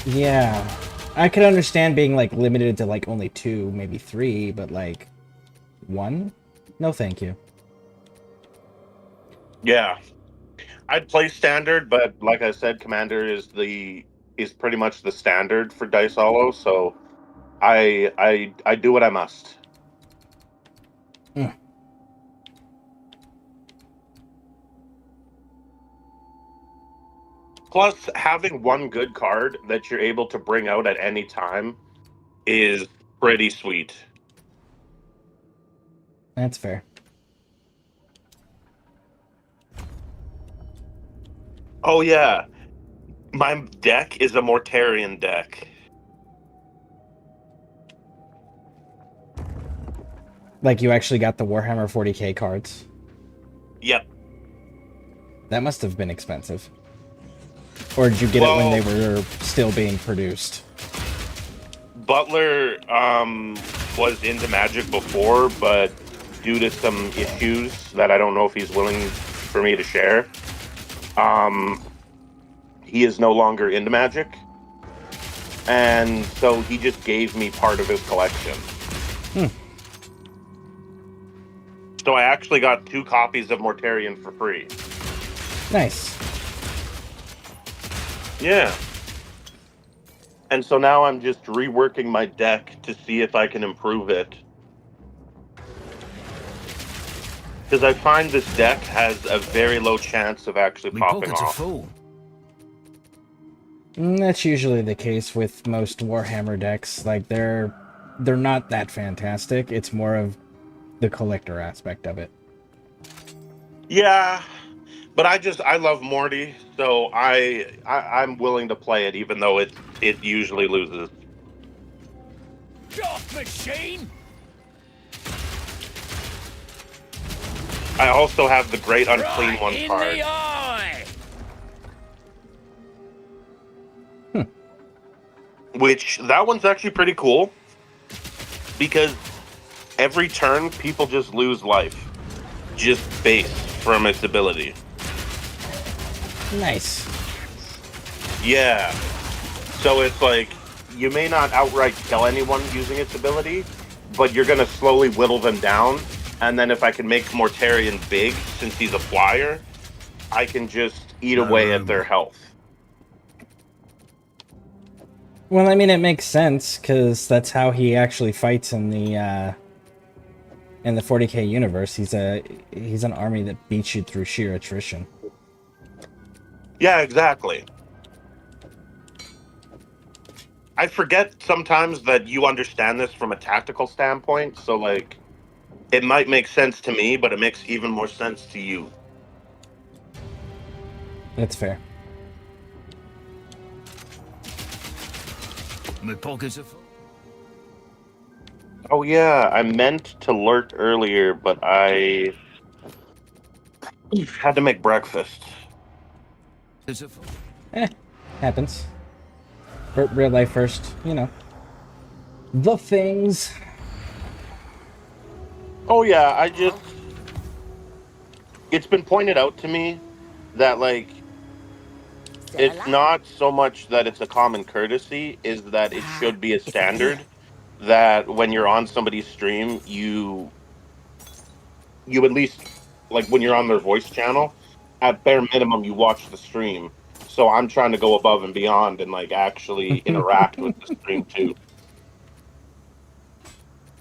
Yeah. I could understand being, like, limited to, like, only 2, maybe 3, but, like, 1? No thank you. Yeah. I'd play Standard, but like I said, Commander is pretty much the standard for Dice Hollow, so I do what I must. Plus, having one good card that you're able to bring out at any time is pretty sweet. That's fair. Oh yeah, my deck is a Mortarion deck. Like, you actually got the Warhammer 40k cards? Yep. That must have been expensive. Or did you get it when they were still being produced? Butler was into Magic before, but due to some issues that I don't know if he's willing for me to share, he is no longer into Magic. And so he just gave me part of his collection. So I actually got 2 copies of Mortarion for free. Nice. Yeah. And so now I'm just reworking my deck to see if I can improve it. Because I find this deck has a very low chance of actually popping off. That's usually the case with most Warhammer decks. Like, they're not that fantastic. It's more of the collector aspect of it. Yeah, but I love Morty, so I'm willing to play it, even though it usually loses. Machine. I also have the Great Unclean One card. Which, that one's actually pretty cool, because every turn, people just lose life. Just base from its ability. Nice. Yeah. So it's like, you may not outright kill anyone using its ability, but you're going to slowly whittle them down, and then if I can make Mortarion big, since he's a flyer, I can just eat away at their health. Well, I mean, it makes sense, because that's how he actually fights in the In the 40k universe, he's an army that beats you through sheer attrition. Yeah, exactly. I forget sometimes that you understand this from a tactical standpoint, so like it might make sense to me, but it makes even more sense to you. That's fair. My pockets are full. Oh yeah, I meant to lurk earlier, but I had to make breakfast. Happens. Real life first, you know. The things. Oh yeah, it's been pointed out to me that like it's not so much that it's a common courtesy, is that it should be a standard that when you're on somebody's stream, you at least, like when you're on their voice channel, at bare minimum you watch the stream. So I'm trying to go above and beyond and like actually interact with the stream too.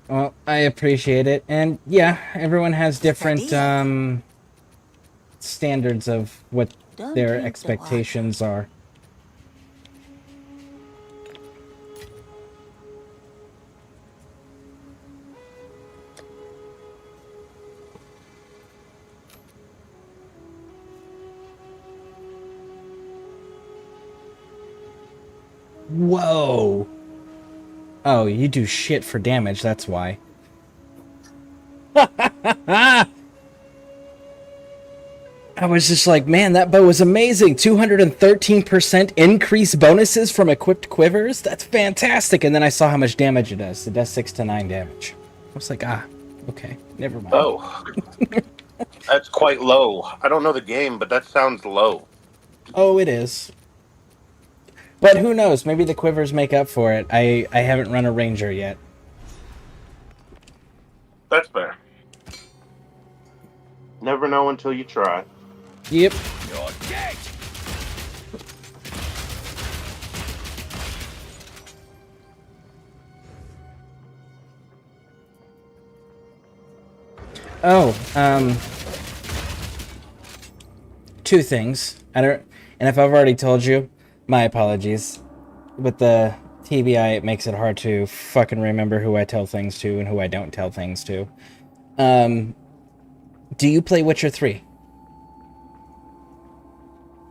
Well, I appreciate it. And yeah, everyone has different standards of what their expectations are. Whoa. Oh, you do shit for damage, that's why. I was just like, man, that bow was amazing. 213% increase bonuses from equipped quivers? That's fantastic. And then I saw how much damage it does. It does 6 to 9 damage. I was like, okay, never mind. Oh, that's quite low. I don't know the game, but that sounds low. Oh, it is. But who knows? Maybe the quivers make up for it. I haven't run a ranger yet. That's fair. Never know until you try. Yep. You're dead. Oh, two things. And if I've already told you, my apologies. With the TBI, it makes it hard to fucking remember who I tell things to and who I don't tell things to. Do you play Witcher 3?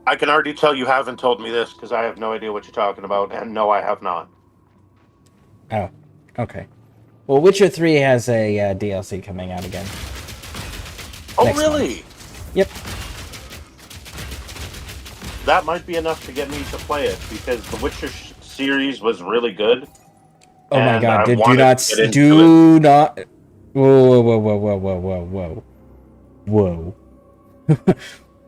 I can already tell you haven't told me this because I have no idea what you're talking about, and no, I have not. Oh, okay. Well, Witcher 3 has a DLC coming out again. Oh, next really? month. Yep. That might be enough to get me to play it because the Witcher series was really good. Oh my god! Do not. Whoa! Whoa! Whoa! Whoa! Whoa! Whoa! Whoa! Whoa!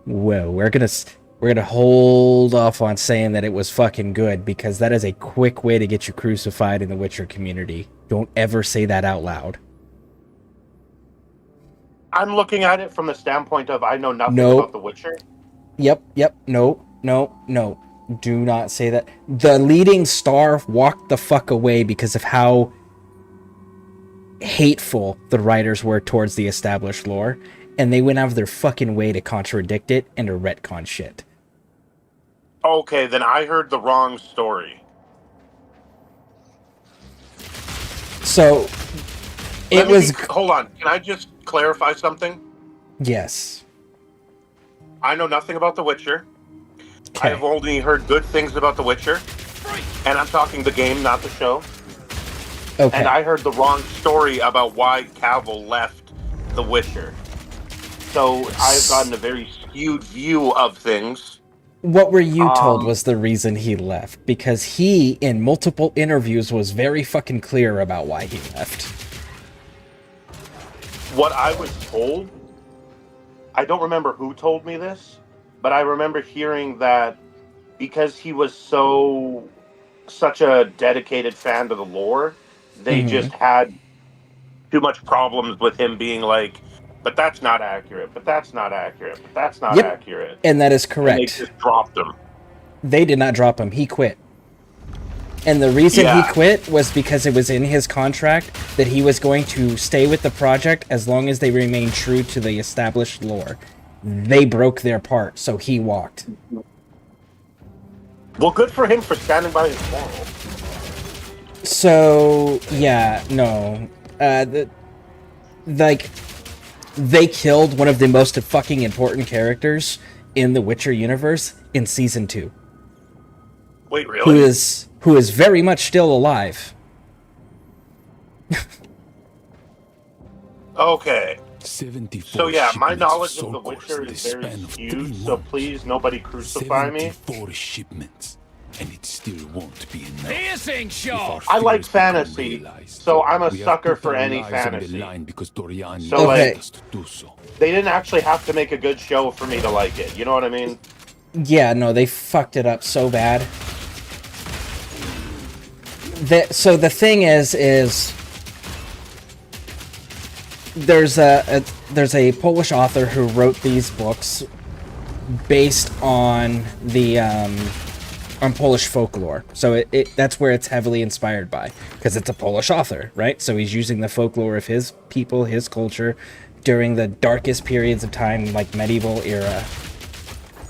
Whoa! We're gonna hold off on saying that it was fucking good because that is a quick way to get you crucified in the Witcher community. Don't ever say that out loud. I'm looking at it from the standpoint of I know nothing about The Witcher. Yep. No. Do not say that. The leading star walked the fuck away because of how hateful the writers were towards the established lore, and they went out of their fucking way to contradict it and to retcon shit. Okay, then I heard the wrong story. So, hold on, can I just clarify something? Yes. I know nothing about The Witcher. Okay. I've only heard good things about The Witcher. And I'm talking the game, not the show. Okay. And I heard the wrong story about why Cavill left The Witcher. So I've gotten a very skewed view of things. What were you told was the reason he left? Because he, in multiple interviews, was very fucking clear about why he left. What I was told, I don't remember who told me this, but I remember hearing that because he was such a dedicated fan to the lore, they just had too much problems with him being like, but that's not accurate, but that's not accurate, but that's not accurate. And that is correct. And they just dropped him. They did not drop him. He quit. And the reason Yeah. he quit was because it was in his contract that he was going to stay with the project as long as they remained true to the established lore. They broke their part, so he walked. Well, good for him for standing by his moral. So, yeah, no. Like, they killed one of the most fucking important characters in the Witcher universe in Season 2. Wait, really? Who is very much still alive. Okay. 74 So yeah, my shipments knowledge of of The Soul Witcher Cores in is the very span of skewed, 3 so months. please nobody crucify me. 74 shipments, and it still won't be enough. This ain't sure. I like fantasy, so I'm a sucker for any On the fantasy. line because Dorian So, like, us to do so. They didn't actually have to make a good show for me to like it. You know what I mean? Yeah, no, they fucked it up so bad. So the thing is there's a Polish author who wrote these books based on the on Polish folklore. So that's where it's heavily inspired by, because it's a Polish author, right? So he's using the folklore of his people, his culture, during the darkest periods of time, like medieval era,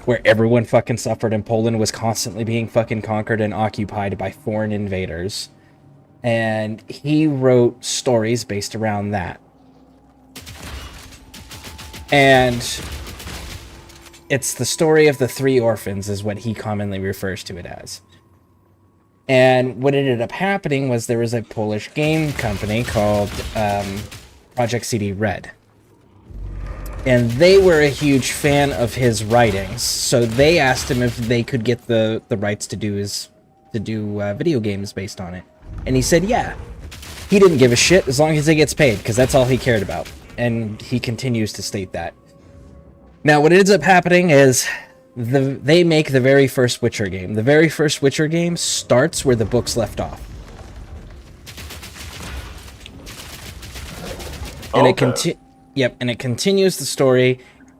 where everyone fucking suffered and Poland was constantly being fucking conquered and occupied by foreign invaders. And he wrote stories based around that. And it's the story of the 3 orphans is what he commonly refers to it as. And what ended up happening was there was a Polish game company called Project CD Red. And they were a huge fan of his writings, so they asked him if they could get the rights to do video games based on it. And he said yeah. He didn't give a shit as long as he gets paid, because that's all he cared about. And he continues to state that. Now, what ends up happening is they make the very first Witcher game. The very first Witcher game starts where the books left off. And it continues the story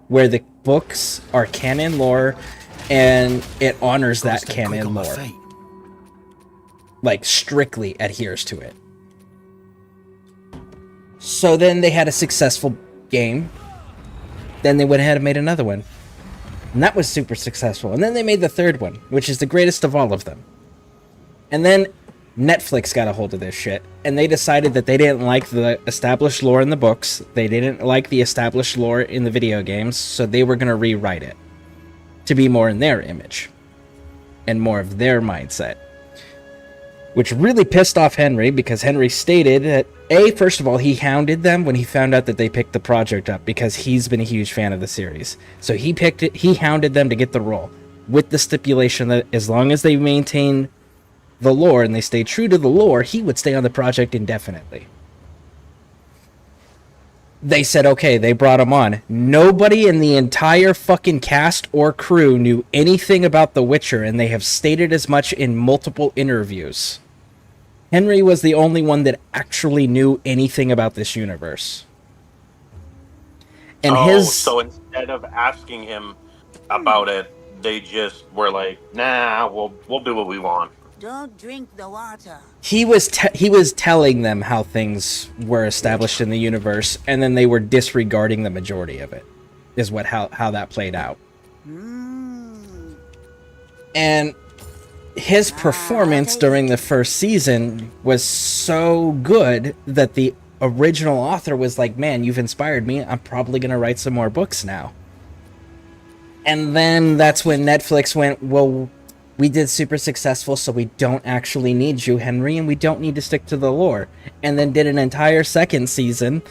where the books are canon lore, and it honors that canon lore. Like, strictly adheres to it. So then they had a successful game. Then they went ahead and made another one. And that was super successful. And then they made the third one, which is the greatest of all of them. And then Netflix got a hold of this shit, and they decided that they didn't like the established lore in the books. They didn't like the established lore in the video games, so they were going to rewrite it to be more in their image and more of their mindset. Which really pissed off Henry, because Henry stated that, first of all, he hounded them when he found out that they picked the project up, because he's been a huge fan of the series. So he hounded them to get the role, with the stipulation that as long as they maintain the lore and they stay true to the lore, he would stay on the project indefinitely. They said okay, they brought him on. Nobody in the entire fucking cast or crew knew anything about The Witcher, and they have stated as much in multiple interviews. Henry was the only one that actually knew anything about this universe. And So instead of asking him about it, they just were like, nah, we'll do what we want. Don't drink the water. He was telling them how things were established in the universe, and then they were disregarding the majority of it, is how that played out. And his performance during the first season was so good that the original author was like, man, you've inspired me. I'm probably going to write some more books now. And then that's when Netflix went, well, we did super successful, so we don't actually need you, Henry, and we don't need to stick to the lore. And then did an entire second season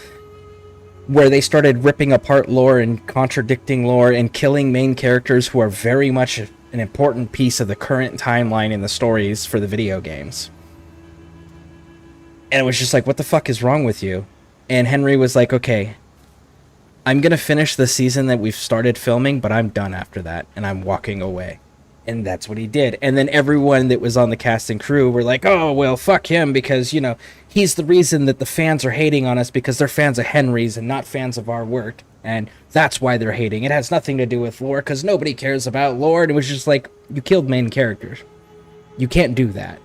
where they started ripping apart lore and contradicting lore and killing main characters who are very much an important piece of the current timeline in the stories for the video games. And it was just like, what the fuck is wrong with you? And Henry was like, okay, I'm going to finish the season that we've started filming, but I'm done after that, and I'm walking away. And that's what he did. And then everyone that was on the cast and crew were like, oh, well, fuck him, because, you know, he's the reason that the fans are hating on us, because they're fans of Henry's and not fans of our work. And that's why they're hating. It has nothing to do with lore, because nobody cares about lore. And it was just like, you killed main characters. You can't do that.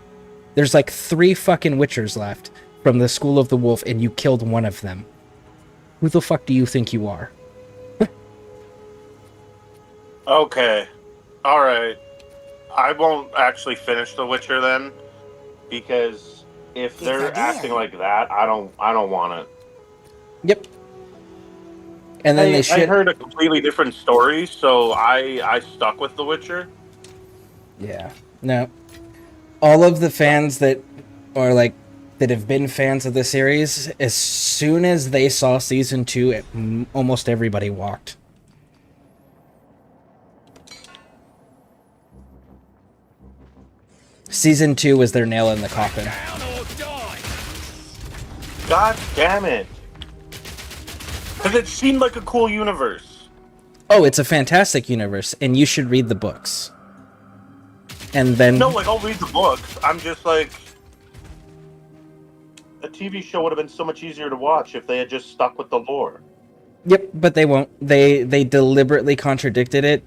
There's like 3 fucking Witchers left from the School of the Wolf, and you killed one of them. Who the fuck do you think you are? Okay. Alright. I won't actually finish The Witcher then, because if they're acting like that, I don't want it. Yep. And then I heard a completely different story, so I stuck with The Witcher. Yeah. No. All of the fans that are like that have been fans of the series, as soon as they saw season 2, almost everybody walked. Season 2 was their nail in the coffin. God damn it. Because it seemed like a cool universe. Oh, it's a fantastic universe, and you should read the books. And then... No, like, I'll read the books. I'm just like... A TV show would have been so much easier to watch if they had just stuck with the lore. Yep, but they won't. They deliberately contradicted it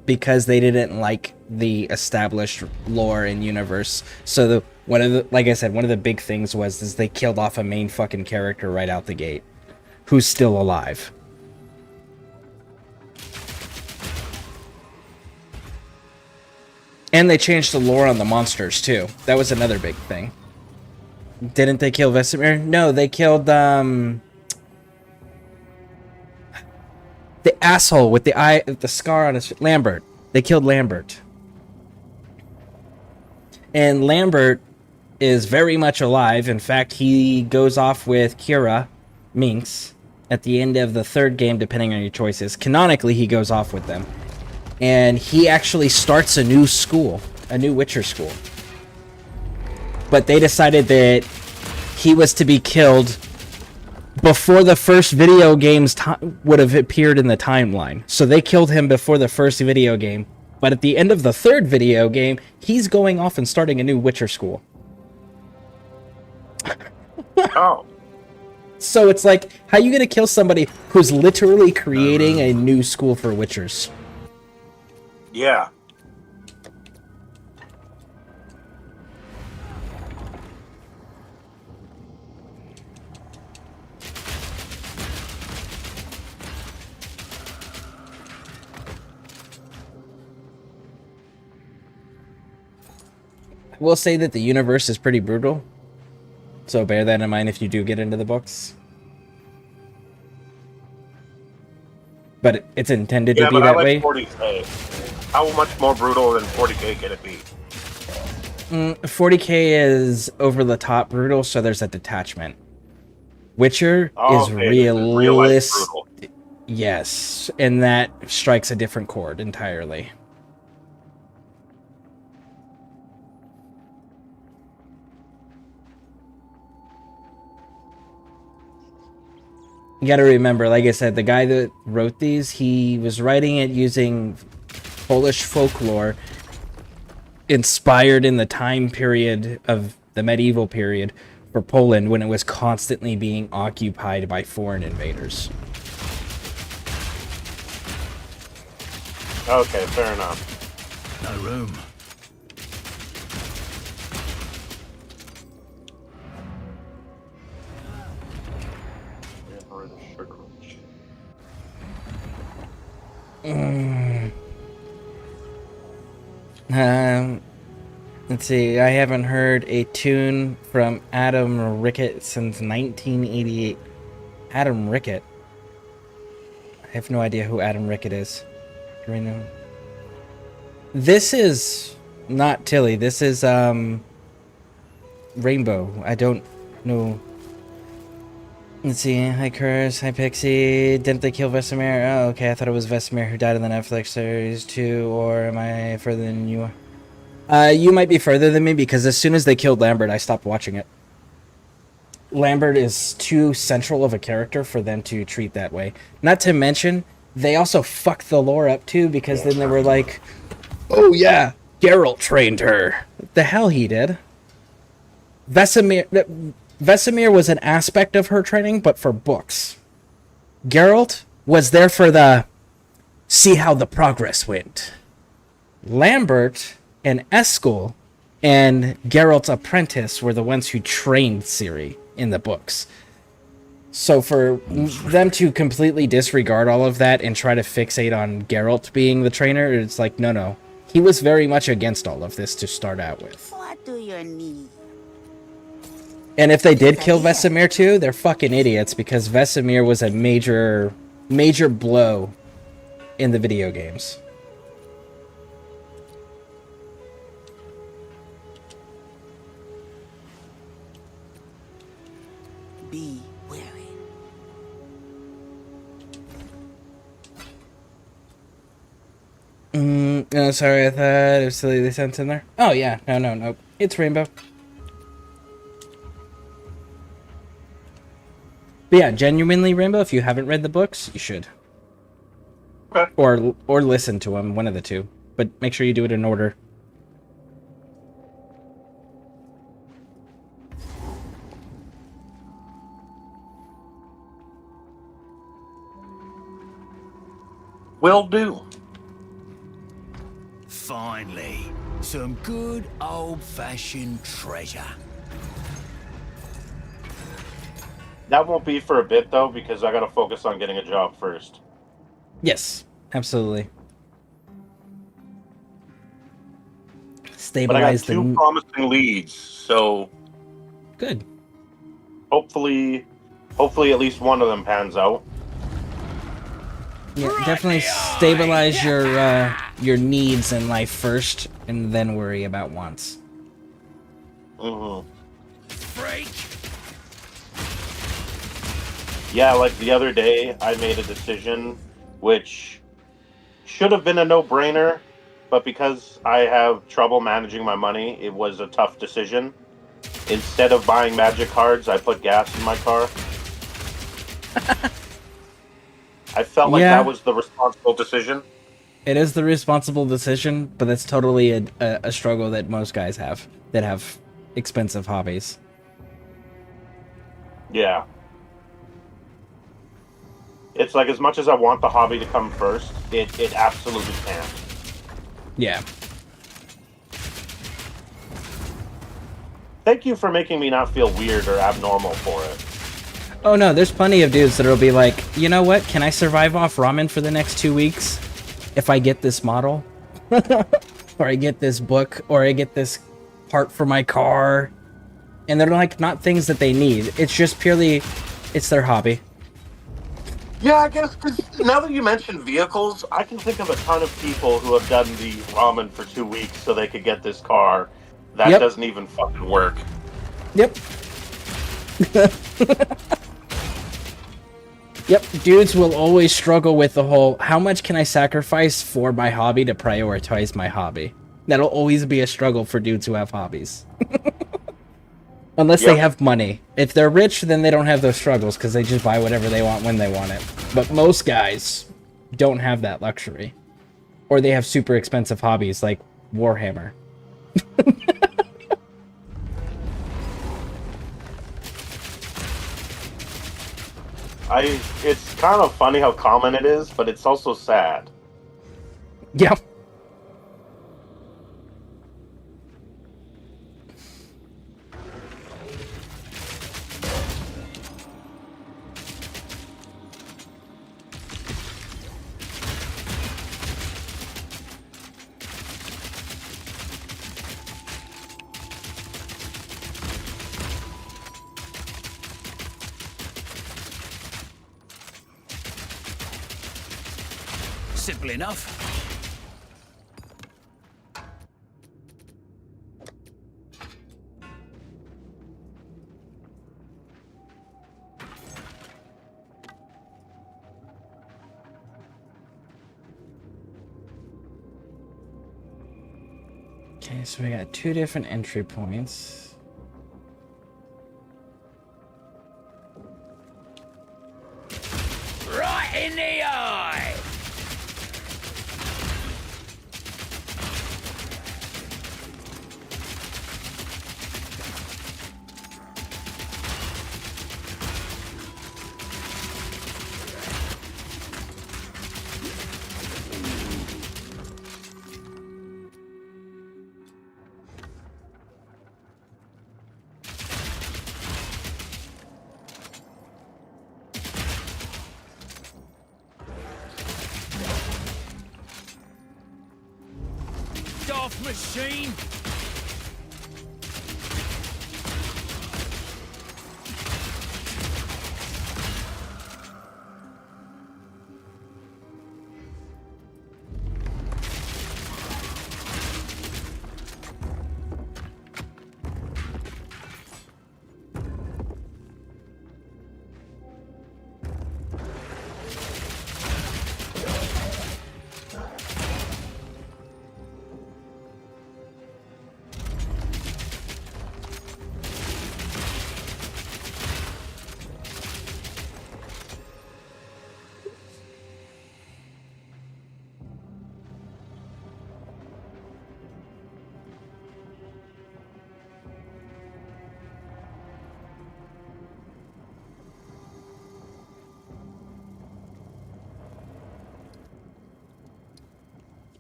because they didn't like the established lore and universe. So like I said, one of the big things was they killed off a main fucking character right out the gate, who's still alive. And they changed the lore on the monsters too. That was another big thing. Didn't they kill Vesemir? No, they killed the asshole with the scar on his Lambert. They killed Lambert. And Lambert is very much alive. In fact, he goes off with Kira Minx at the end of the 3rd game, depending on your choices. Canonically, he goes off with them. And he actually starts a new school, a new Witcher school. But they decided that he was to be killed before the first video games would have appeared in the timeline. So they killed him before the first video game. But at the end of the 3rd video game, he's going off and starting a new Witcher school. Oh. So it's like, how are you going to kill somebody who's literally creating a new school for Witchers? Yeah. I will say that the universe is pretty brutal. So bear that in mind if you do get into the books. But it's intended to be that way. 40K. How much more brutal than 40K can it be? 40K is over the top brutal, so there's a detachment. Witcher is realistic. Yes, and that strikes a different chord entirely. You gotta remember, like I said, the guy that wrote these, he was writing it using Polish folklore inspired in the time period of the medieval period for Poland when it was constantly being occupied by foreign invaders. Okay, fair enough. No room. Let's see. I haven't heard a tune from Adam Rickett since 1988. Adam Rickett. I have no idea who Adam Rickett is. Do we know? This is not Tilly. This is Rainbow. I don't know. Let's see. Hi, Curse. Hi, Pixie. Didn't they kill Vesemir? Oh, okay. I thought it was Vesemir who died in the Netflix series too. Or am I further than you are? You might be further than me because as soon as they killed Lambert, I stopped watching it. Lambert is too central of a character for them to treat that way. Not to mention, they also fucked the lore up too because then they were like, oh yeah, Geralt trained her. The hell he did. Vesemir was an aspect of her training, but for books. Geralt was there for the see how the progress went. Lambert and Eskel and Geralt's apprentice were the ones who trained Ciri in the books. So for them to completely disregard all of that and try to fixate on Geralt being the trainer, it's like, no. He was very much against all of this to start out with. What do you need? And if they did kill Vesemir too, they're fucking idiots, because Vesemir was a major blow in the video games. Be wary. No, sorry, I thought it was silly they sent in there. Oh yeah, no. It's Rainbow. But yeah, genuinely, Rainbow, if you haven't read the books, you should. Okay. Or listen to them, one of the two. But make sure you do it in order. Will do. Finally, some good old-fashioned treasure. That won't be for a bit, though, because I gotta focus on getting a job first. Yes, absolutely. But I got Stabilize two promising leads, so... Good. Hopefully at least one of them pans out. Yeah, definitely stabilize your needs in life first, and then worry about wants. Mm-hmm. Freak! Yeah, like the other day, I made a decision which should have been a no-brainer, but because I have trouble managing my money, it was a tough decision. Instead of buying magic cards, I put gas in my car. I felt like that was the responsible decision. It is the responsible decision, but that's totally a struggle that most guys have that have expensive hobbies. Yeah. It's like, as much as I want the hobby to come first, it absolutely can't. Yeah. Thank you for making me not feel weird or abnormal for it. Oh no, there's plenty of dudes that'll be like, you know what, can I survive off ramen for the next 2 weeks if I get this model? Or I get this book, or I get this part for my car. And they're like, not things that they need. It's just purely, it's their hobby. Yeah, I guess, because now that you mention vehicles, I can think of a ton of people who have done the ramen for 2 weeks so they could get this car. That doesn't even fucking work. Yep. Yep, dudes will always struggle with the whole, how much can I sacrifice for my hobby to prioritize my hobby? That'll always be a struggle for dudes who have hobbies. Unless they have money. If they're rich, then they don't have those struggles, because they just buy whatever they want when they want it. But most guys don't have that luxury. Or they have super expensive hobbies, like Warhammer. It's kind of funny how common it is, but it's also sad. Yeah. Simple enough. Okay, so we got 2 different entry points. Right in the eye! off, machine!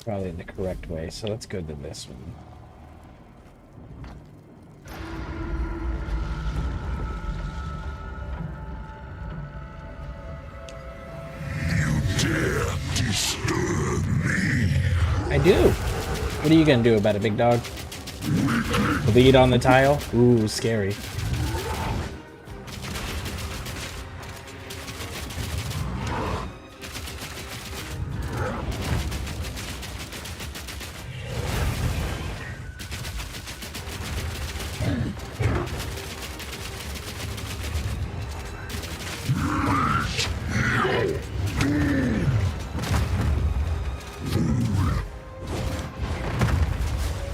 Probably the correct way, so let's go to this one. I do. What are you gonna do about it, big dog? Bleed on the tile? Ooh, scary.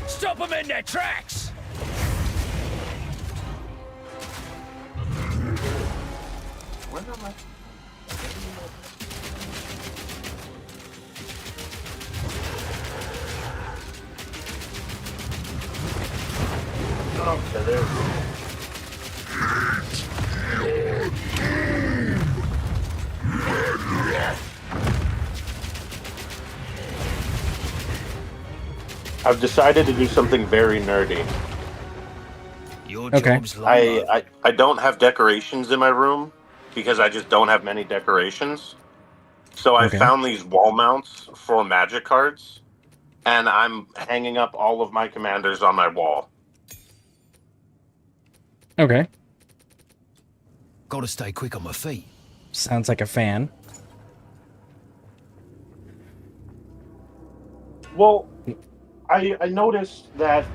Stop them in their tracks! Okay, there we go. I've decided to do something very nerdy. Your Okay. job's like I don't have decorations in my room because I just don't have many decorations. So I Okay. found these wall mounts for magic cards, and I'm hanging up all of my commanders on my wall. Okay. Gotta stay quick on my feet. Sounds like a fan. Well, I noticed that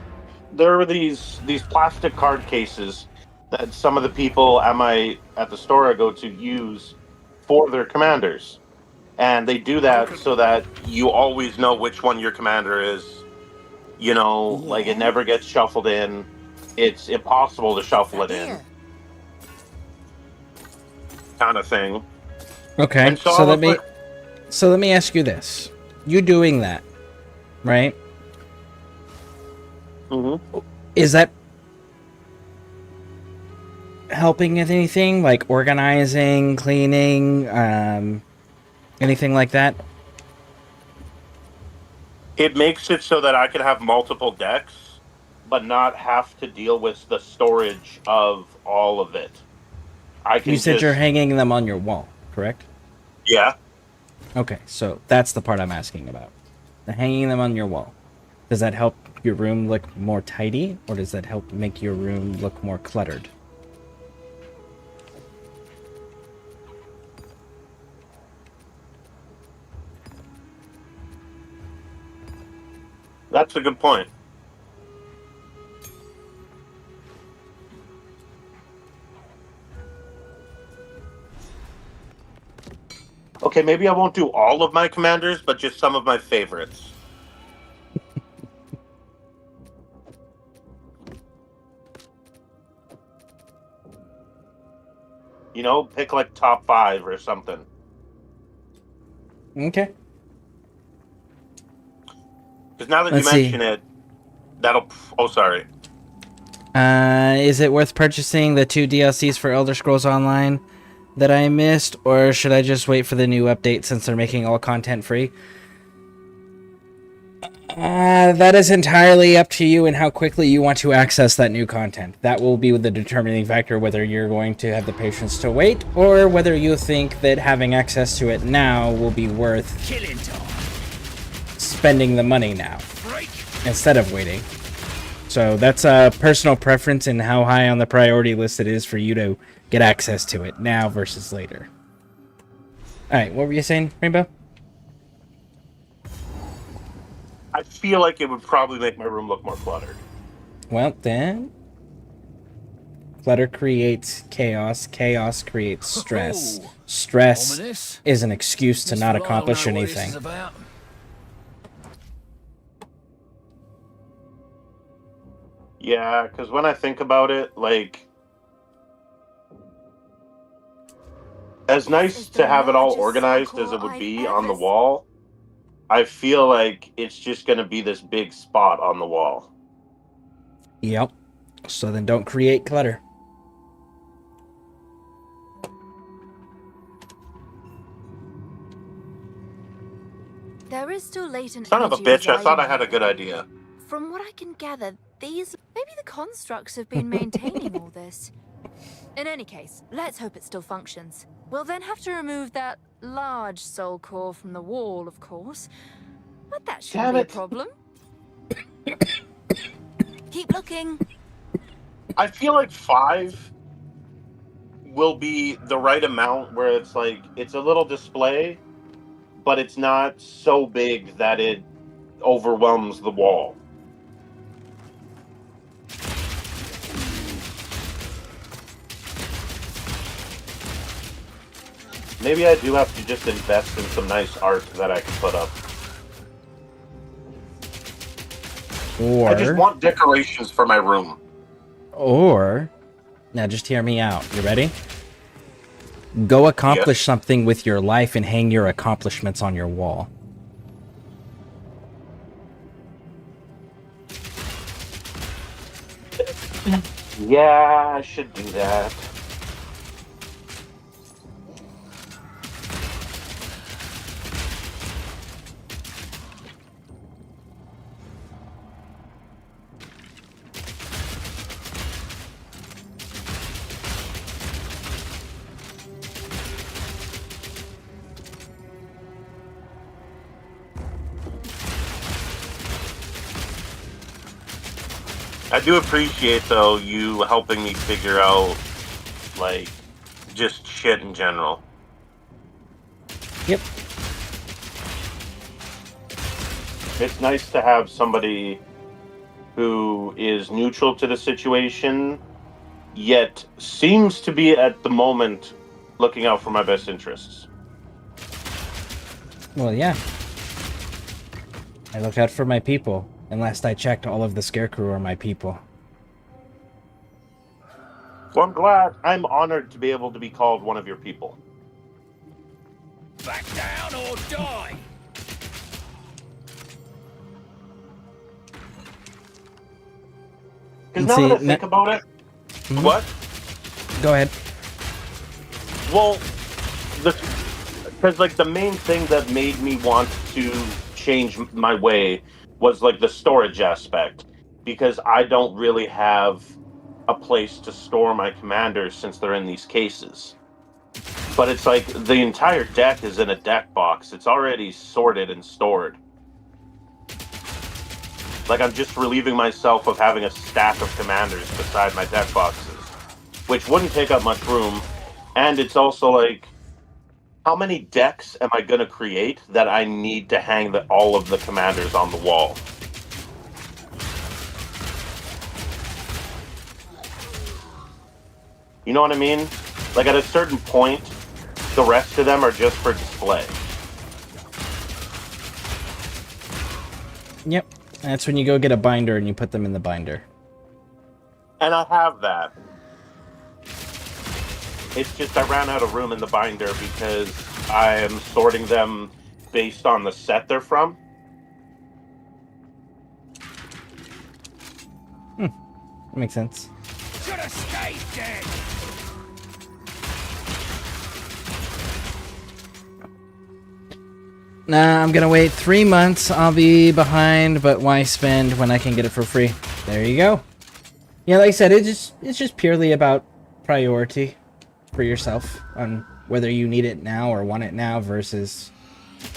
there were these plastic card cases that some of the people at the store I go to use for their commanders. And they do that so that you always know which one your commander is. You know, like it never gets shuffled in. It's impossible to shuffle it in. Kind of thing. Okay. And so So I let was me like- let me ask you this. You doing that, right? Mm-hmm. Is that helping with anything like organizing, cleaning, anything like that? It makes it so that I can have multiple decks, but not have to deal with the storage of all of it. I can You said just, you're hanging them on your wall, correct? yeah. Okay, so that's the part I'm asking about. The hanging them on your wall. Does that help your room look more tidy, or does that help make your room look more cluttered? That's a good point. Okay, maybe I won't do all of my commanders, but just some of my favorites. You know, pick like top 5 or something. Okay. Because now that Let's you mention it, that'll... Oh, sorry. Is it worth purchasing the 2 DLCs for Elder Scrolls Online that I missed, or should I just wait for the new update since they're making all content free? That is entirely up to you and how quickly you want to access that new content. That will be the determining factor whether you're going to have the patience to wait, or whether you think that having access to it now will be worth Killing time. spending the money now. Break. instead of waiting. So that's a personal preference in how high on the priority list it is for you to get access to it now versus later. Alright, what were you saying, Rainbow? I feel like it would probably make my room look more cluttered. Well, then... clutter creates chaos. Chaos creates stress. Stress Ominous. is an excuse to not Mr. Lyle accomplish know what this anything. is about. Yeah, because when I think about it, like, as nice to have it all organized as it would be on the wall, I feel like it's just going to be this big spot on the wall. Yep. So then don't create clutter. There is still latent Son of a energy bitch, I thought I residing had a here. good idea. From what I can gather, maybe the constructs have been maintaining all this. In any case, let's hope it still functions. We'll then have to remove that large soul core from the wall, of course. But that shouldn't be a problem. Keep looking. I feel like 5 will be the right amount where it's like, it's a little display, but it's not so big that it overwhelms the wall. Maybe I do have to just invest in some nice art that I can put up. Or... I just want decorations for my room. Or... now just hear me out. You ready? Go accomplish something with your life and hang your accomplishments on your wall. Yeah, I should do that. I do appreciate, though, you helping me figure out, like, just shit in general. Yep. It's nice to have somebody who is neutral to the situation, yet seems to be, at the moment, looking out for my best interests. Well, yeah. I look out for my people. And last I checked, all of the ScareCrew are my people. So I'm glad, I'm honored to be able to be called one of your people. Back down or die! Because now that I think about it... Mm-hmm. What? Go ahead. Well, because, like, the main thing that made me want to change my way was like the storage aspect, because I don't really have a place to store my commanders since they're in these cases. But it's like the entire deck is in a deck box. It's already sorted and stored. Like, I'm just relieving myself of having a stack of commanders beside my deck boxes, which wouldn't take up much room. And it's also like, how many decks am I going to create that I need to hang all of the commanders on the wall? You know what I mean? Like, at a certain point, the rest of them are just for display. Yep. That's when you go get a binder and you put them in the binder. And I have that. It's just I ran out of room in the binder because I am sorting them based on the set they're from. That makes sense. Should have stayed dead! Nah, I'm gonna wait 3 months. I'll be behind, but why spend when I can get it for free? There you go. Yeah, like I said, it's just purely about priority for yourself on whether you need it now or want it now versus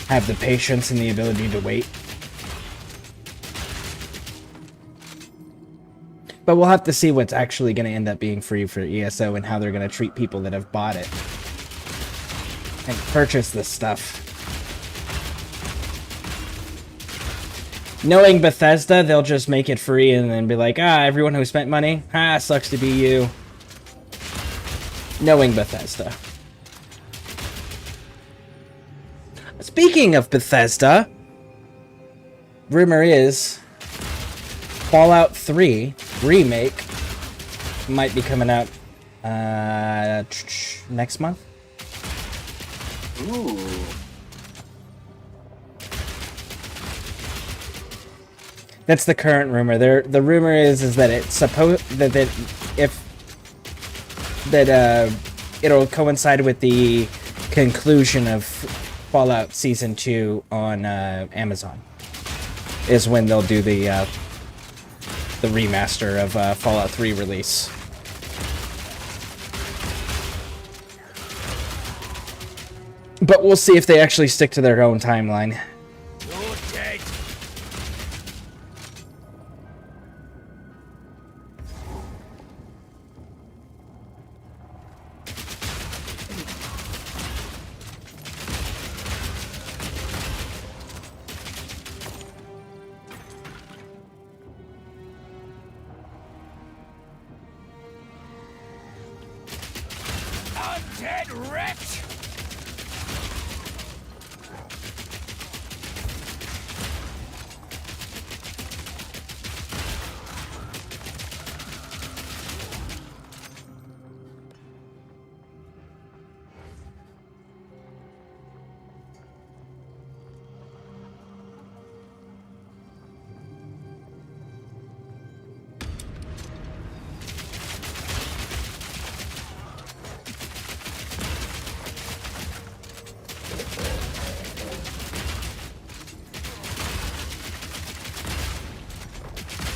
have the patience and the ability to wait. But we'll have to see what's actually going to end up being free for ESO and how they're going to treat people that have bought it and purchase this stuff. Knowing Bethesda, they'll just make it free and then be like, everyone who spent money, sucks to be you. Knowing Bethesda. Speaking of Bethesda, rumor is Fallout 3 Remake might be coming out next month. Ooh. That's the current rumor. The rumor is that it's supposed that it'll coincide with the conclusion of Fallout Season 2 on Amazon. Is when they'll do the remaster of Fallout 3 release. But we'll see if they actually stick to their own timeline. You're dead. Undead wretch!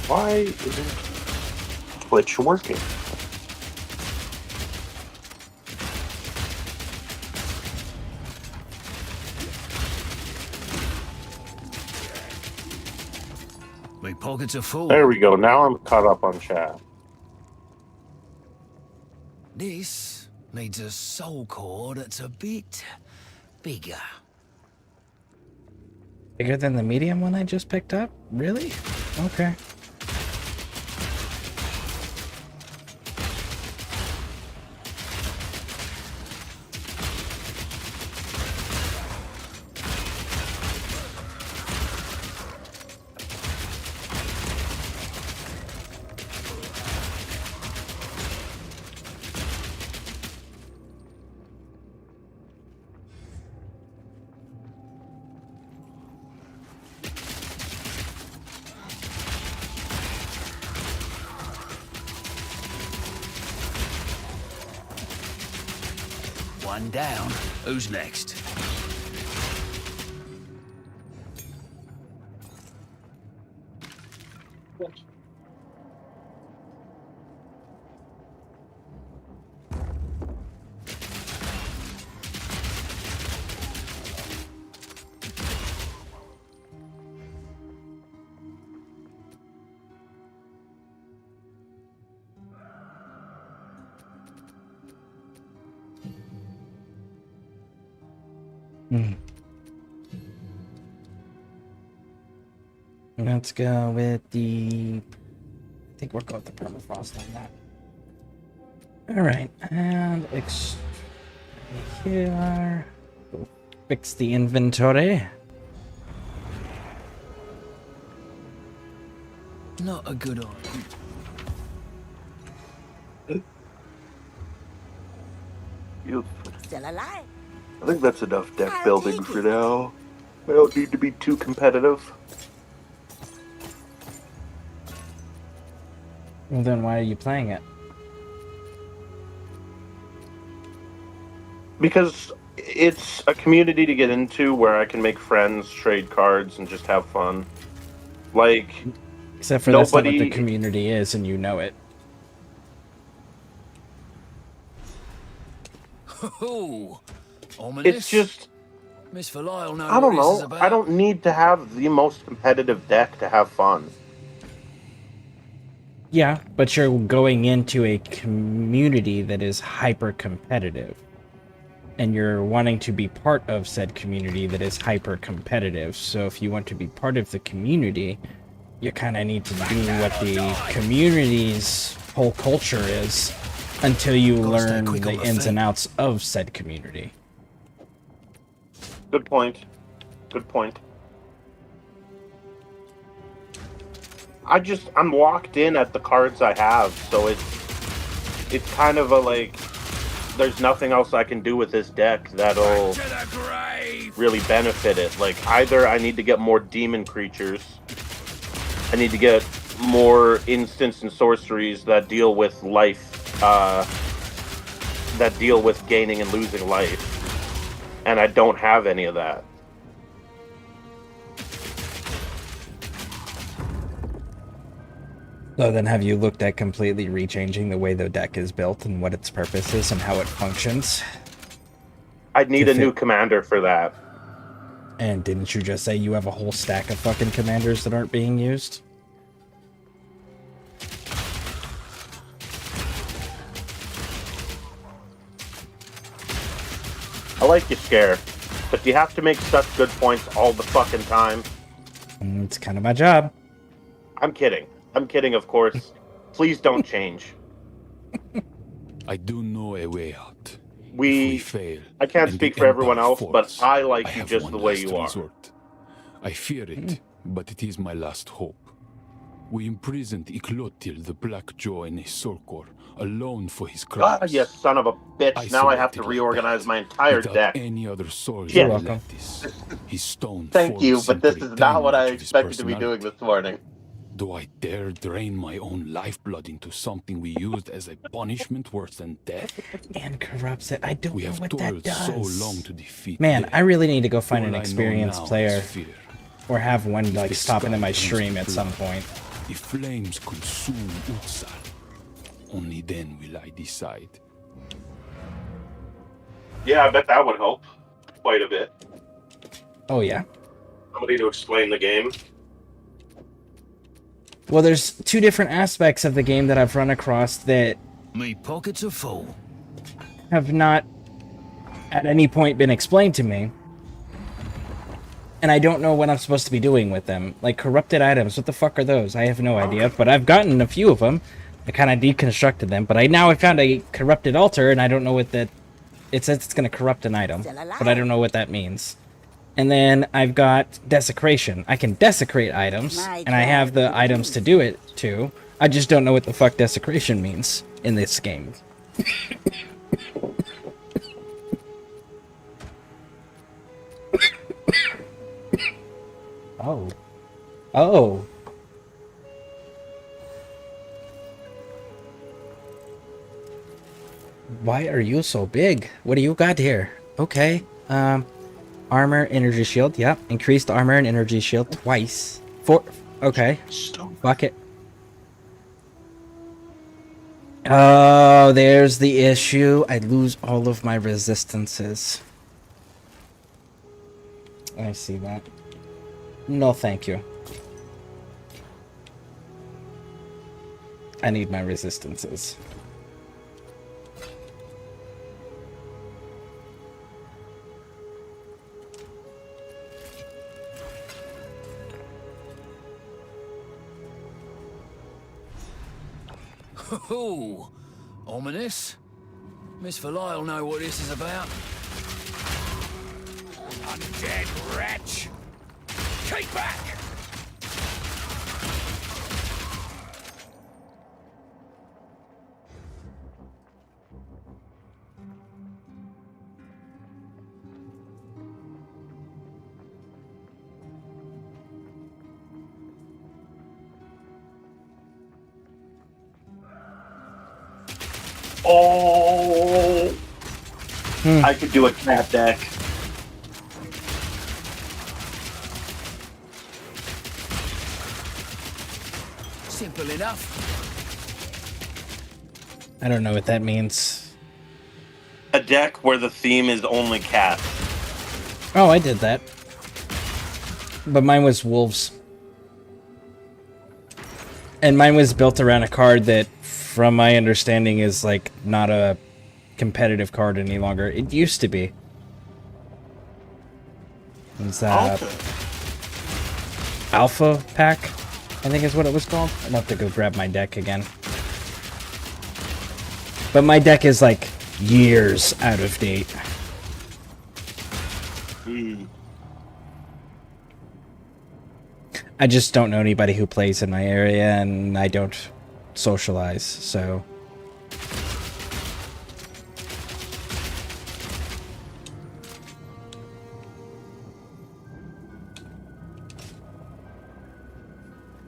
Why isn't Twitch working? My pockets are full. There we go. Now I'm caught up on chat. This needs a soul core that's a bit bigger. Bigger than the medium one I just picked up? Really? Okay. One down. Who's next? Let's go with the... I think we'll go with the permafrost on that. Alright, and here. We'll fix the inventory. Not a good idea. Still alive. I think that's enough deck building for now. I don't need to be too competitive. Well, then why are you playing it? Because it's a community to get into where I can make friends, trade cards, and just have fun. Like, except for that's not what the community is, and you know it. Oh, ominous. It's just... Miss Verlisle knows I don't what this is know. about. I don't need to have the most competitive deck to have fun. Yeah, but you're going into a community that is hyper competitive. And you're wanting to be part of said community that is hyper competitive. So if you want to be part of the community, you kind of need to do what the community's whole culture is until you learn the ins and outs of said community. Good point. Good point. I'm locked in at the cards I have, so it's kind of a like, there's nothing else I can do with this deck that'll really benefit it. Like, either I need to get more demon creatures, I need to get more instants and sorceries that deal with life, that deal with gaining and losing life, and I don't have any of that. So then have you looked at completely rechanging the way the deck is built and what its purpose is and how it functions? I'd need a new commander for that. And didn't you just say you have a whole stack of fucking commanders that aren't being used? I like you, Scare, but do you have to make such good points all the fucking time? It's kind of my job. I'm kidding. I'm kidding, of course. Please don't change. I do know a way out. We fail, I can't and speak the for everyone Empire else, but falls, I like I you have just one the way last you are. resort. I fear it, but it is my last hope. We imprisoned Iklotil, the Black Jaw, in a Sorkor, alone for his crimes. God, you son of a bitch. Now I have to reorganize my entire Without deck. any other source You're than welcome. Lattice. His stone Thank you, forms but this simply is not what I damage his expected to be doing personality. this morning. Do I dare drain my own lifeblood into something we used as a punishment worse than death? And corrupts it. I don't know what that does. So long to defeat Man, death. I really need to go find All an I know experienced now player. is fear. Or have one like The stop into sky my turns stream at blood. some point. The flames consume Utsal. Only then will I decide. Yeah, I bet that would help quite a bit. Oh yeah. Somebody to explain the game. Well, there's two different aspects of the game that I've run across that Me pockets are full. have not at any point been explained to me. And I don't know what I'm supposed to be doing with them. Like, corrupted items, what the fuck are those? I have no idea, but I've gotten a few of them. I kind of deconstructed them, but I found a corrupted altar, and I don't know what that... It says it's going to corrupt an item, but I don't know what that means. And then I've got desecration. I can desecrate items, and I have the items to do it too. I just don't know what the fuck desecration means in this game. Oh. Oh. Why are you so big? What do you got here? Okay. Armor, energy shield. Yep. Increased armor and energy shield twice. Okay. Fuck it. Oh, there's the issue. I lose all of my resistances. I see that. No, thank you. I need my resistances. Oh, ominous. Miss Verlyle know what this is about. Undead wretch! Keep back! Oh! I could do a cat deck. Simple enough. I don't know what that means. A deck where the theme is only cats. Oh, I did that. But mine was wolves. And mine was built around a card that, from my understanding, is like not a competitive card any longer. It used to be. It's Okay. Alpha Pack, I think is what it was called. I'd have to go grab my deck again. But my deck is like years out of date. I just don't know anybody who plays in my area, and I don't socialize, so...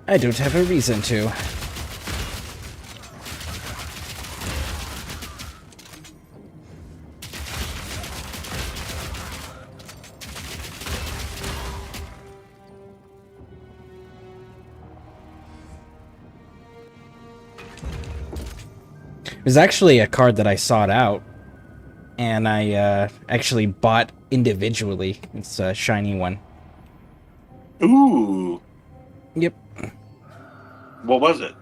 I don't have a reason to. It was actually a card that I sought out, and I actually bought individually. It's a shiny one. Ooh. Yep. What was it?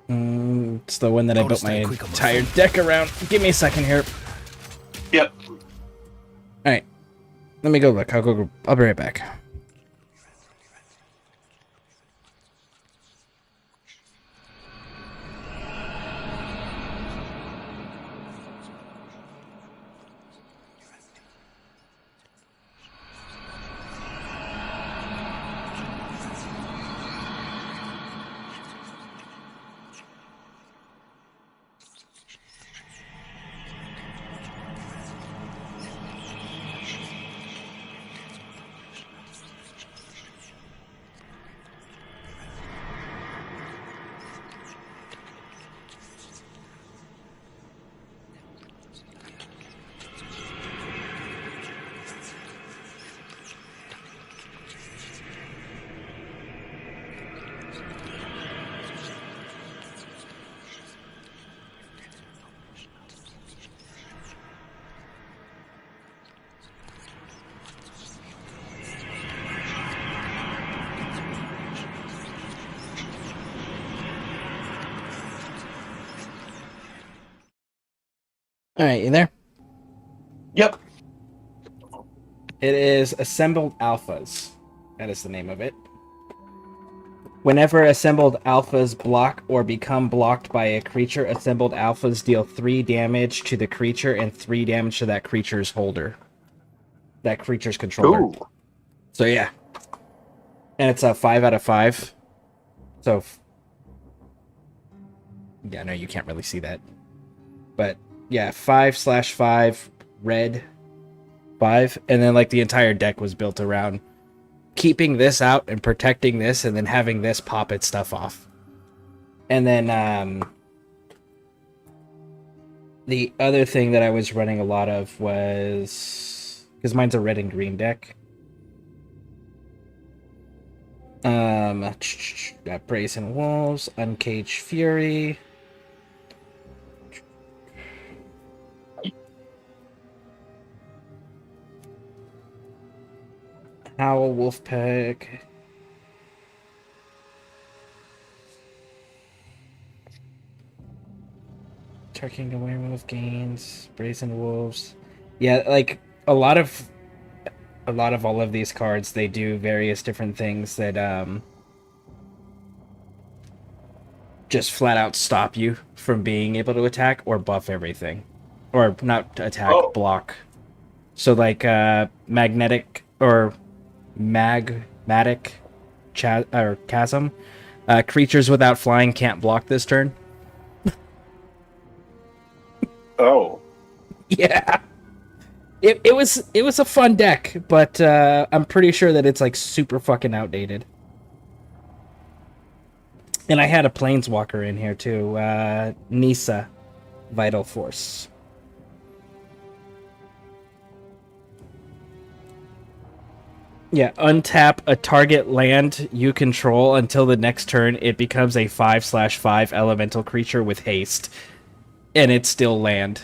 It's the one that I built my entire deck around. Give me a second here. Yep. Alright. Let me go look. I'll be right back. Alright, you there? Yep. It is Assembled Alphas. That is the name of it. Whenever assembled alphas block or become blocked by a creature, assembled alphas deal 3 damage to the creature and 3 damage to that creature's holder. That creature's controller. Ooh. So yeah. And it's a 5 out of 5. So... yeah, no, you can't really see that. But... yeah, 5/5, red, 5, and then like the entire deck was built around keeping this out and protecting this, and then having this pop its stuff off. And then the other thing that I was running a lot of was, because mine's a red and green deck. Got Brazen Wolves, Uncaged Fury. Howl Wolfpack. Tar Kingdom Werewolf Gains, Brazen Wolves. Yeah, like a lot of all of these cards, they do various different things that just flat out stop you from being able to attack or buff everything. Or not attack, block. So like magnetic or magmatic chasm. Creatures without flying can't block this turn. Oh. Yeah. It was a fun deck, but I'm pretty sure that it's like super fucking outdated. And I had a planeswalker in here too, Nisa, Vital Force. Yeah, untap a target land you control until the next turn. It becomes a 5/5 elemental creature with haste. And it's still land.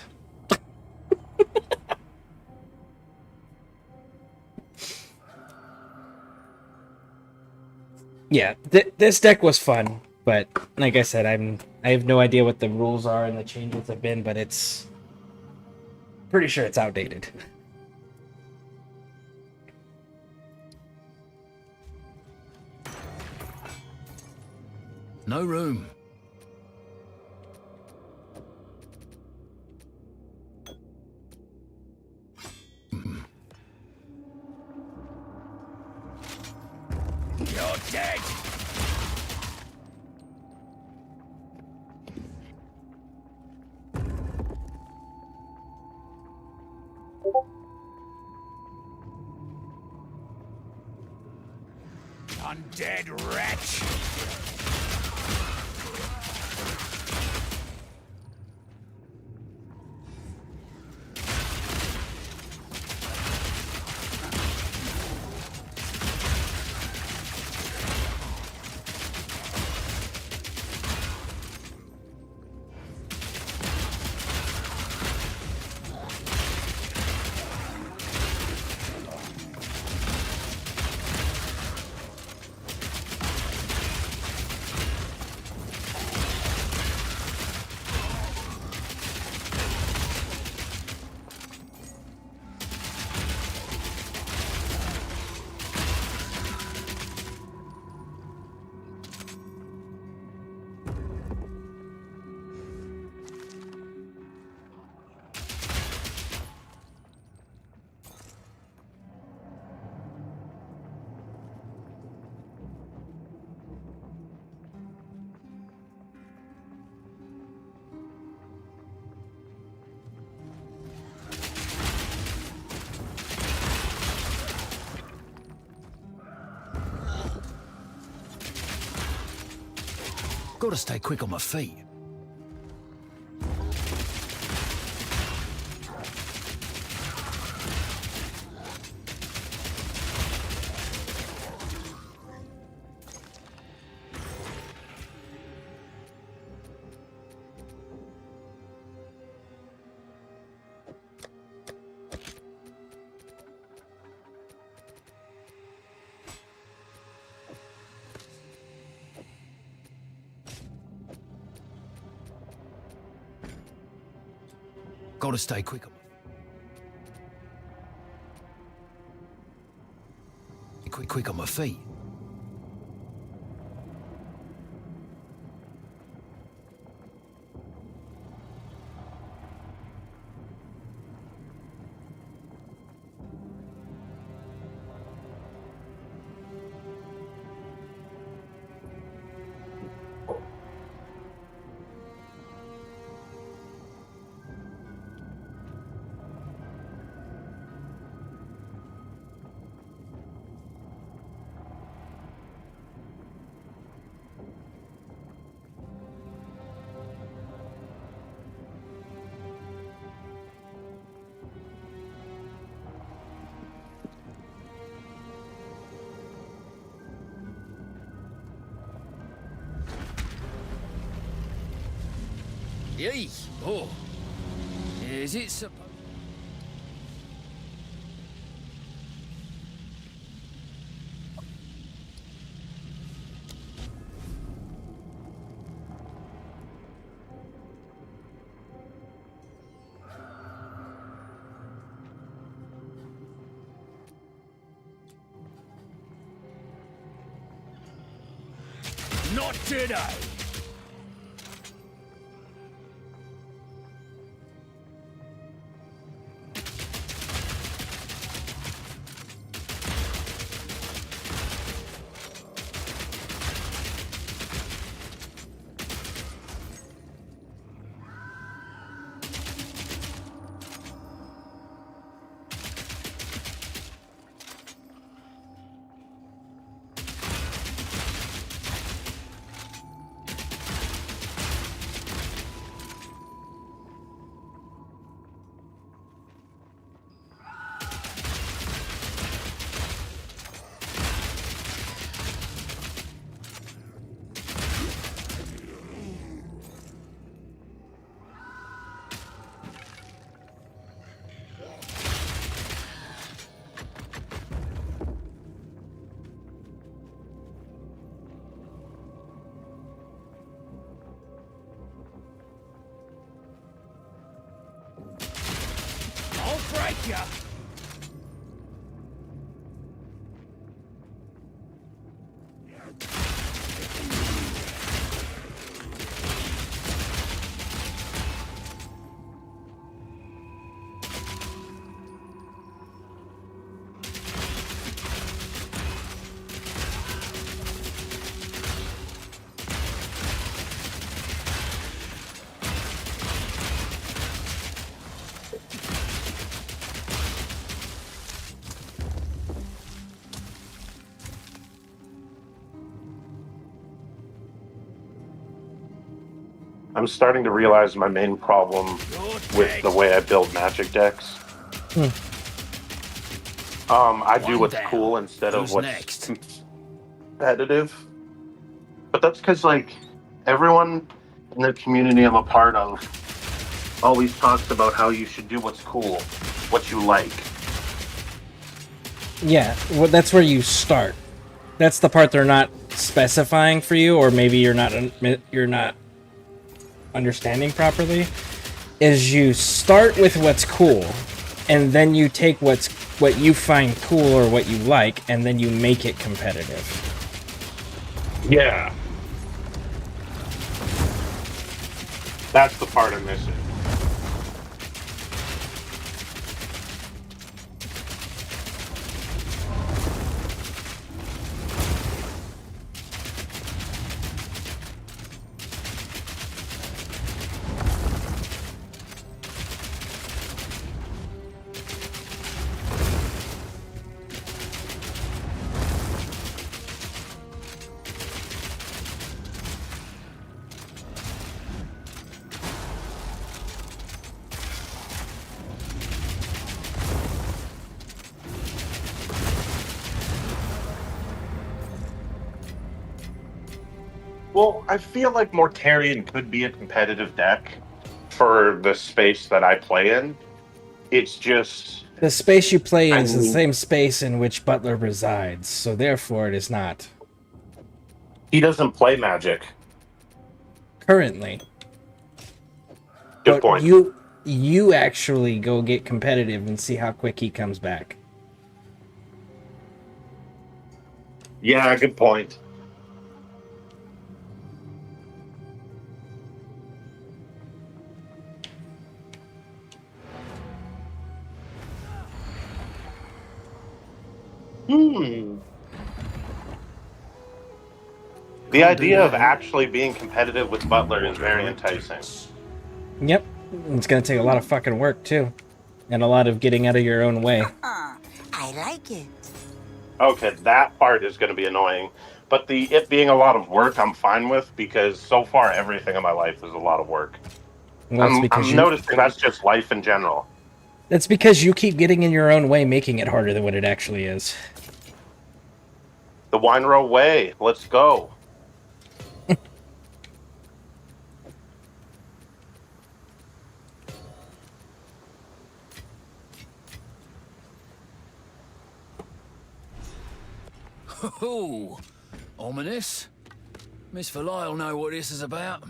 Yeah, this deck was fun, but like I said, I have no idea what the rules are and the changes have been, but it's pretty sure it's outdated. No room. You're dead! Undead wretch! Gotta stay quick on my feet. Gotta stay quick. Quick on my feet. Yay! Oh, is it supposed? Not today! Gotcha! I'm starting to realize my main problem with the way I build magic decks. I do what's cool instead of what's competitive. But that's because, like, everyone in the community I'm a part of always talks about how you should do what's cool, what you like. Yeah, well, that's where you start. That's the part they're not specifying for you, or maybe you're not understanding properly. Is you start with what's cool, and then you take what you find cool or what you like, and then you make it competitive. Yeah. That's the part I'm missing. Well, I feel like Mortarion could be a competitive deck for the space that I play in. It's just... The space you play in is the same space in which Butler resides, so therefore it is not. He doesn't play Magic. Currently. Good point. You actually go get competitive and see how quick he comes back. Yeah, good point. The idea of actually being competitive with Butler is very enticing. Yep. It's going to take a lot of fucking work, too. And a lot of getting out of your own way. I like it. Okay, that part is going to be annoying. But it being a lot of work, I'm fine with, because so far everything in my life is a lot of work. Well, I'm noticing that's just life in general. That's because you keep getting in your own way, making it harder than what it actually is. The Wine Row way. Let's go. Oh, ominous. Miss Verlyle know what this is about.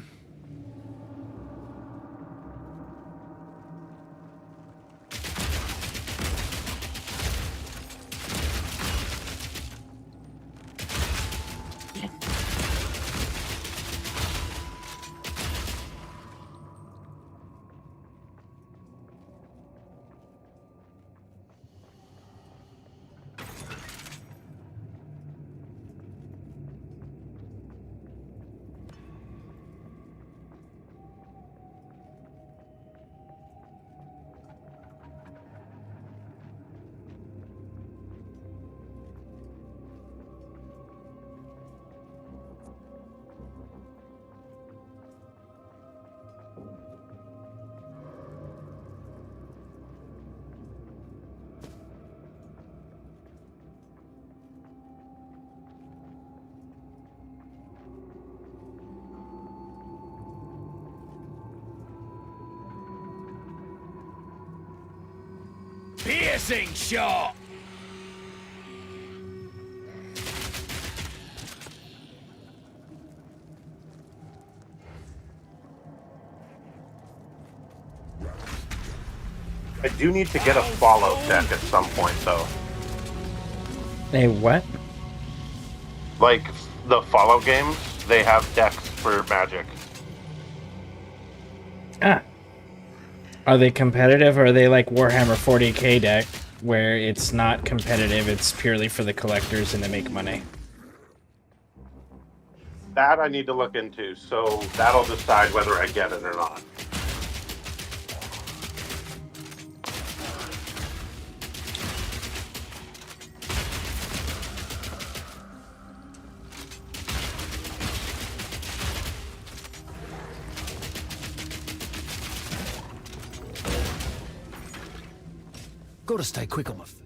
Piercing shot! I do need to get a follow deck at some point, though. A what? Like, the follow games, they have decks for Magic. Ah. Are they competitive, or are they like Warhammer 40k deck, where it's not competitive, it's purely for the collectors and to make money? That I need to look into, so that'll decide whether I get it or not. Gotta stay quick on my feet.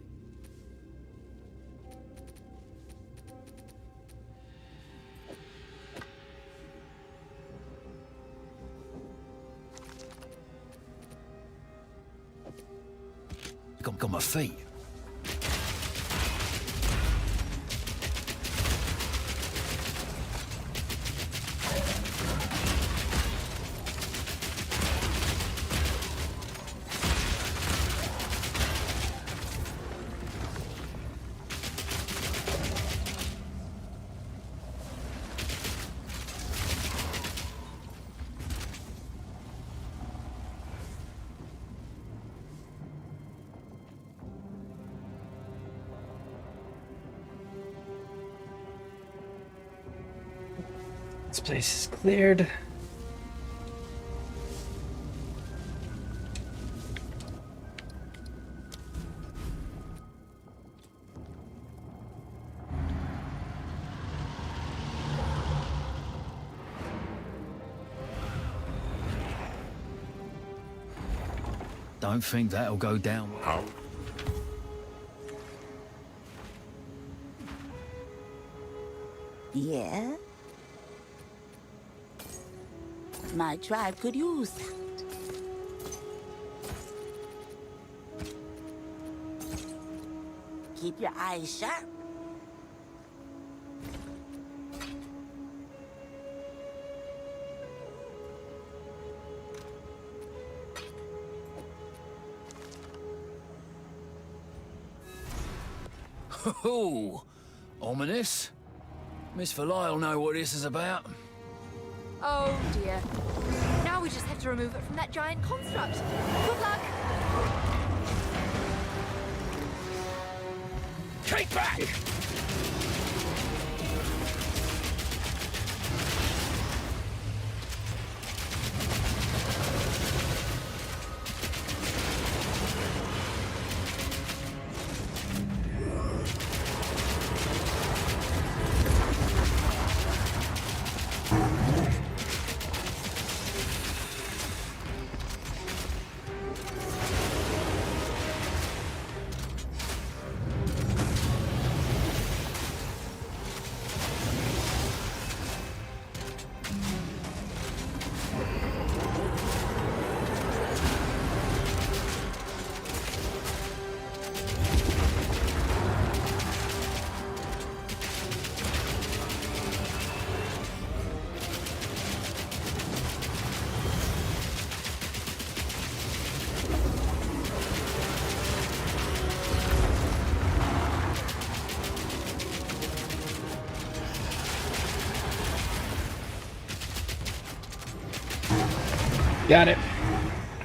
Got my feet. This place is cleared. Don't think that'll go down. How? Yeah? My tribe could use that. Keep your eyes sharp. Oh, ominous. Miss Valai will know what this is about. Oh dear. Now we just have to remove it from that giant construct. Good luck! Keep back! Got it.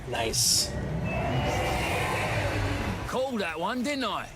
Nice. Called that one, didn't I?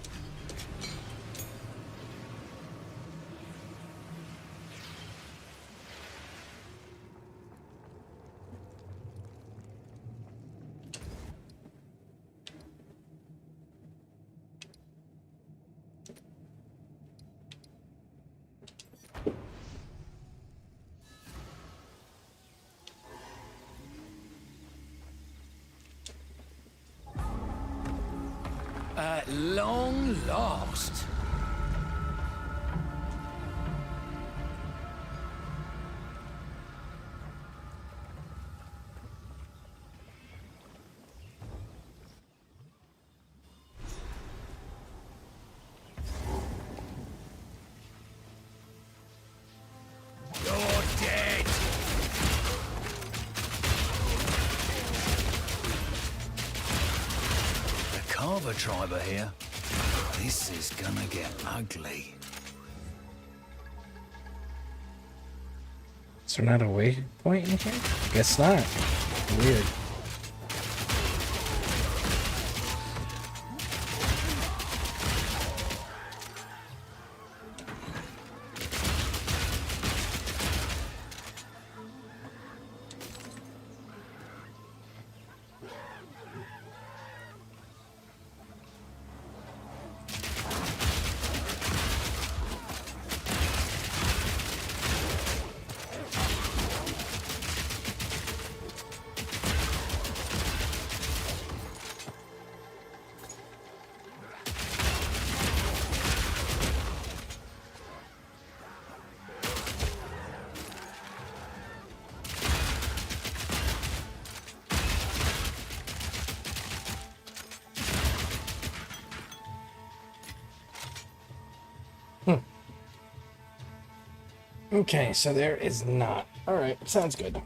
At long last. You're dead. tribe are here. This is gonna get ugly. Is there not a waypoint in here? Guess not. Weird. Okay, so there is not. Alright, sounds good.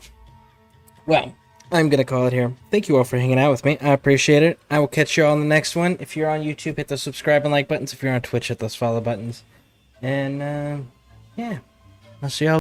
Well, I'm going to call it here. Thank you all for hanging out with me. I appreciate it. I will catch you all on the next one. If you're on YouTube, hit those subscribe and like buttons. If you're on Twitch, hit those follow buttons. And, yeah. I'll see y'all.